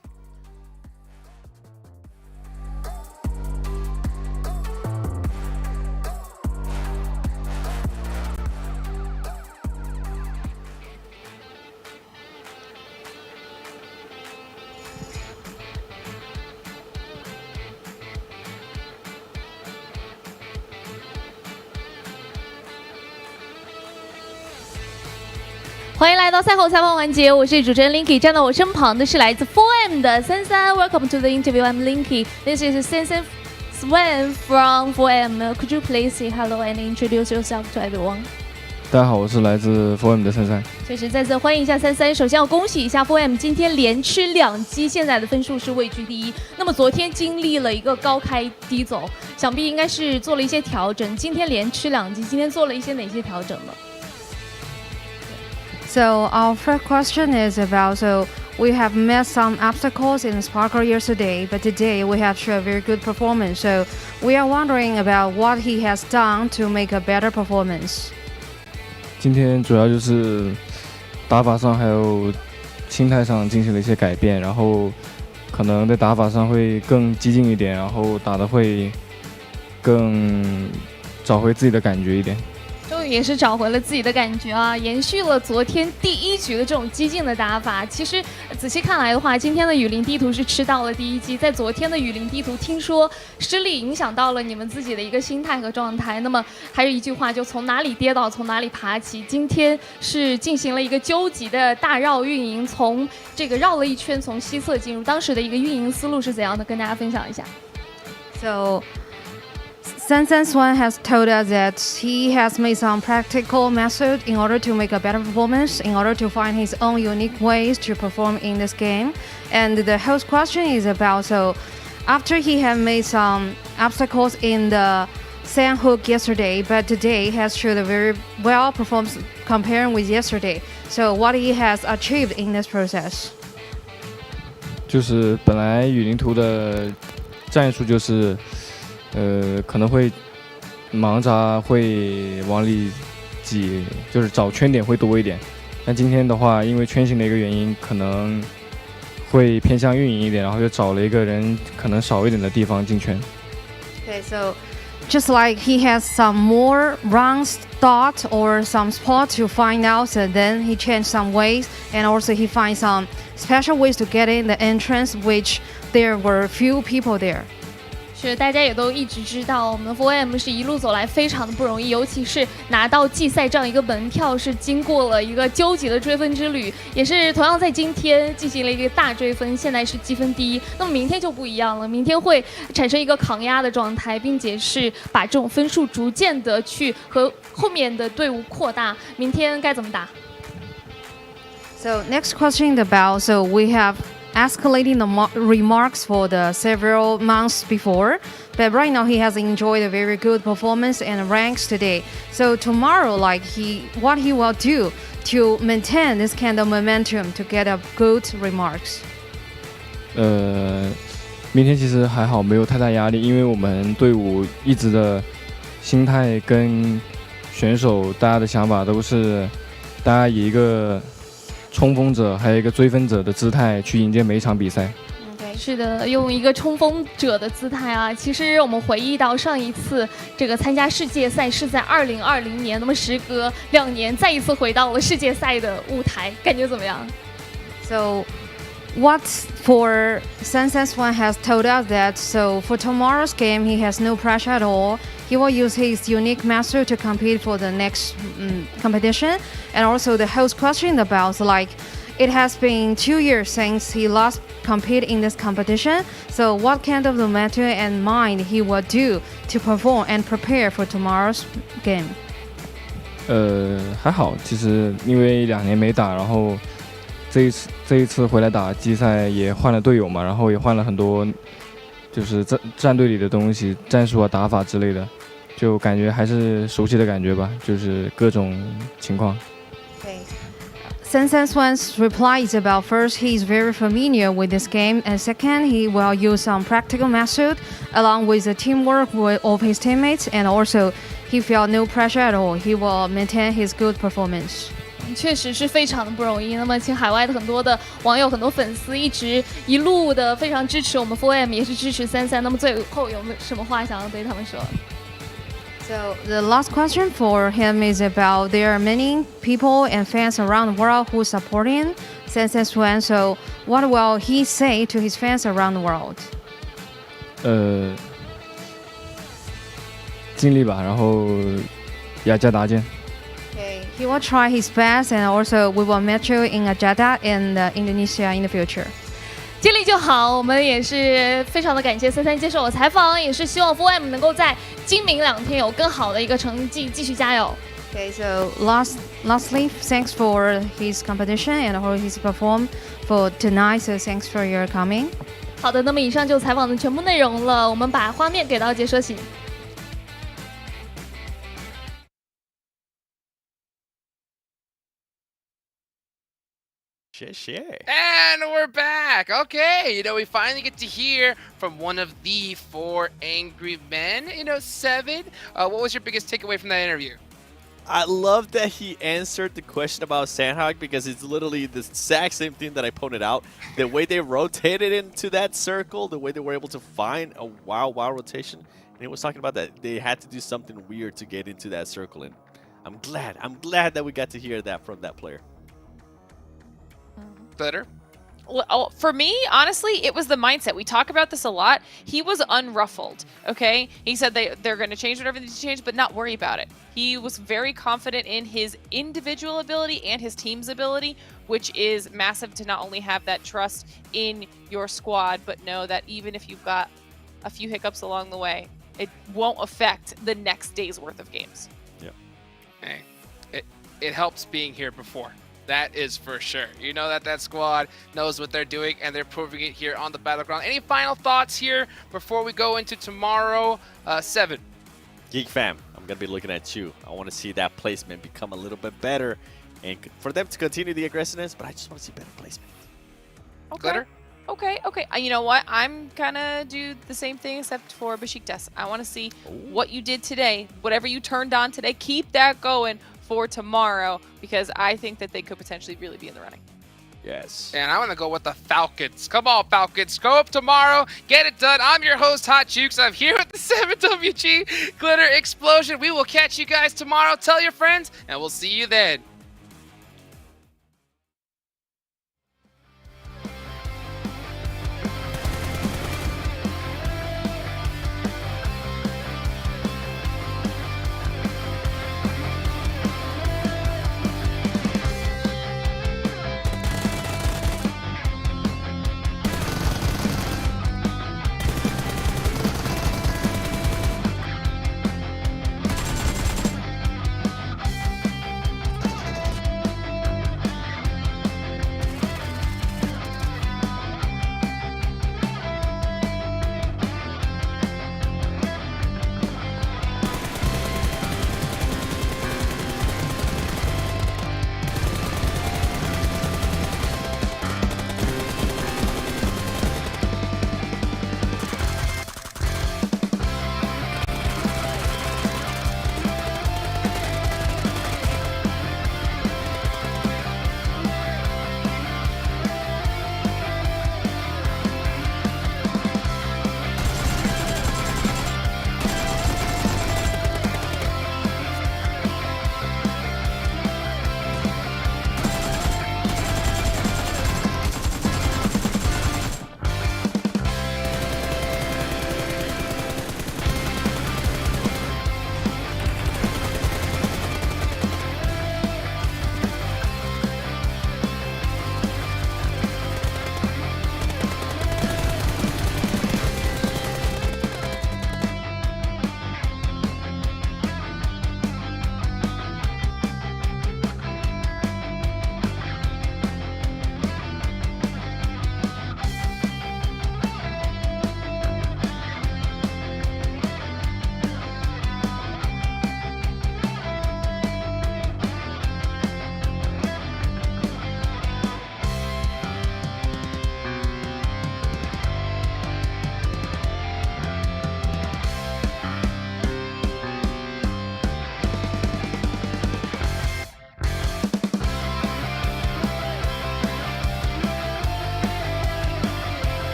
欢迎来到赛后采访环节，我是主持人 Linky， 站到我身旁的是来自 4M 的三三。Welcome to the interview. I'm Linky. This is Sensen Swen from 4M. Could you please say hello and introduce yourself to everyone? 大家好，我是来自 4M 的三三。确实，再次欢迎一下三三。首先要恭喜一下 4M 今天连吃2击，现在的分数是位居第一。那么昨天经历了一个高开低走，想必应该是做了一些调整。今天连吃2击，今天做了一些哪些调整呢？ So our first question is about, so we have met some obstacles in Sparkle yesterday, but today we have shown a very good performance. So we are wondering about what he has done to make a better performance. 今天主要就是打法上还有心态上进行了一些改变，然后可能在打法上会更激进一点，然后打得会更找回自己的感觉一点。终于也是找回了自己的感觉啊，延续了昨天第一局的这种激进的打法。其实仔细看来的话，今天的雨林地图是吃到了第一击，在昨天的雨林地图，听说失利影响到了你们自己的一个心态和状态。那么还有一句话，就从哪里跌倒从哪里爬起。今天是进行了一个究极的大绕运营，从这个绕了一圈，从西侧进入，当时的一个运营思路是怎样的？跟大家分享一下。So Swan has told us that he has made some practical method in order to make a better performance, in order to find his own unique ways to perform in this game. And the host question is about, so after he had made some obstacles in the sand hook yesterday, but today has showed a very well performance comparing with yesterday. So what he has achieved in this process? 就是本来雨林图的战术就是。可能会盲扎会往里挤，就是找圈点会多一点。但今天的话，因为圈型的一个原因，可能会偏向运营一点，然后就找了一个人可能少一点的地方进圈。Okay, so just like he has some more rounds thought or some spot to find out, so then he changed some ways, and also he finds some special ways to get in the entrance, which there were few people there. 是，大家也都一直知道，我们的 4M 是一路走来非常的不容易，尤其是拿到季赛这样一个门票，是经过了一个究极的追分之旅，也是同样在今天进行了一个大追分，现在是积分第一。那么明天就不一样了，明天会产生一个抗压的状态，并且是把这种分数逐渐的去和后面的队伍扩大。明天该怎么打？ So next question about, so we have escalating the remarks for the several months before, but right now he has enjoyed a very good performance and ranks today. So tomorrow, like what he will do to maintain this kind of momentum to get a good remarks. 明天其实还好，没有太大压力，因为我们队伍一直的心态跟选手大家的想法都是，大家以一个冲锋者还有一个追分者的姿态去迎接每一场比赛。是的，用一个冲锋者的姿态啊。其实我们回忆到上一次这个参加世界赛是在2020年，那么时隔2年，再一次回到了世界赛的舞台，感觉怎么样 ？So what for Swan has told us that, so for tomorrow's game he has no pressure at all. He will use his unique method to compete for the next competition. And also the host question about, like, it has been 2 years since he last competed in this competition. So what kind of the method and mind he will do to perform and prepare for tomorrow's game? 还好，其实因为2年没打，然后这一次回来打季赛也换了队友嘛，然后也换了很多，就是战队里的东西、战术啊、打法之类的，就感觉还是熟悉的感觉吧，就是各种情况。Swan's reply is about, first, he's very familiar with this game, and second, he will use some practical method along with the teamwork of his teammates, and also he felt no pressure at all. He will maintain his good performance. 确实是非常的不容易。那么，请海外的很多的网友、很多粉丝一路的非常支持我们 4M， 也是支持33。那么最后有没有什么话想要对他们说？ So the last question for him is about, there are many people and fans around the world who support him, Swan. So what will he say to his fans around the world? 尽力吧，然后雅加达见。 He will try his best, and also we will meet you in Jakarta and Indonesia in the future. 尽力就好，我们也是非常的感谢33接受我采访，也是希望 4M 能够在今明2天有更好的一个成绩，继续加油。 Okay, so lastly, thanks for his competition and for his perform for tonight. So thanks for your coming. 好的，那么以上就采访的全部内容了，我们把画面给到解说席。 And we're back. Okay, we finally get to hear from one of the 4 angry men. 7. What was your biggest takeaway from that interview? I love that he answered the question about Sandhog, because it's literally the exact same thing that I pointed out. The way they rotated into that circle, the way they were able to find a wild rotation. And he was talking about that they had to do something weird to get into that circle. And I'm glad that we got to hear that from that player. Glitter? Well, for me, honestly, it was the mindset. We talk about this a lot. He was unruffled, okay? He said they're going to change whatever they need to change, but not worry about it. He was very confident in his individual ability and his team's ability, which is massive to not only have that trust in your squad, but know that even if you've got a few hiccups along the way, it won't affect the next day's worth of games. Yeah. Hey, it helps being here before. That is for sure. You know that squad knows what they're doing, and they're proving it here on the battleground. Any final thoughts here before we go into tomorrow? 7. Geek fam, I'm going to be looking at you. I want to see that placement become a little bit better and for them to continue the aggressiveness, but I just want to see better placement. Okay. Glitter? Okay. You know what? I'm gonna do the same thing except for Besiktas. I want to see what you did today. Whatever you turned on today, keep that going for tomorrow, because I think that they could potentially really be in the running. Yes. And I'm going to go with the Falcons. Come on, Falcons. Go up tomorrow. Get it done. I'm your host, Hot Jukes. I'm here with the 7WG Glitter Explosion. We will catch you guys tomorrow. Tell your friends, and we'll see you then.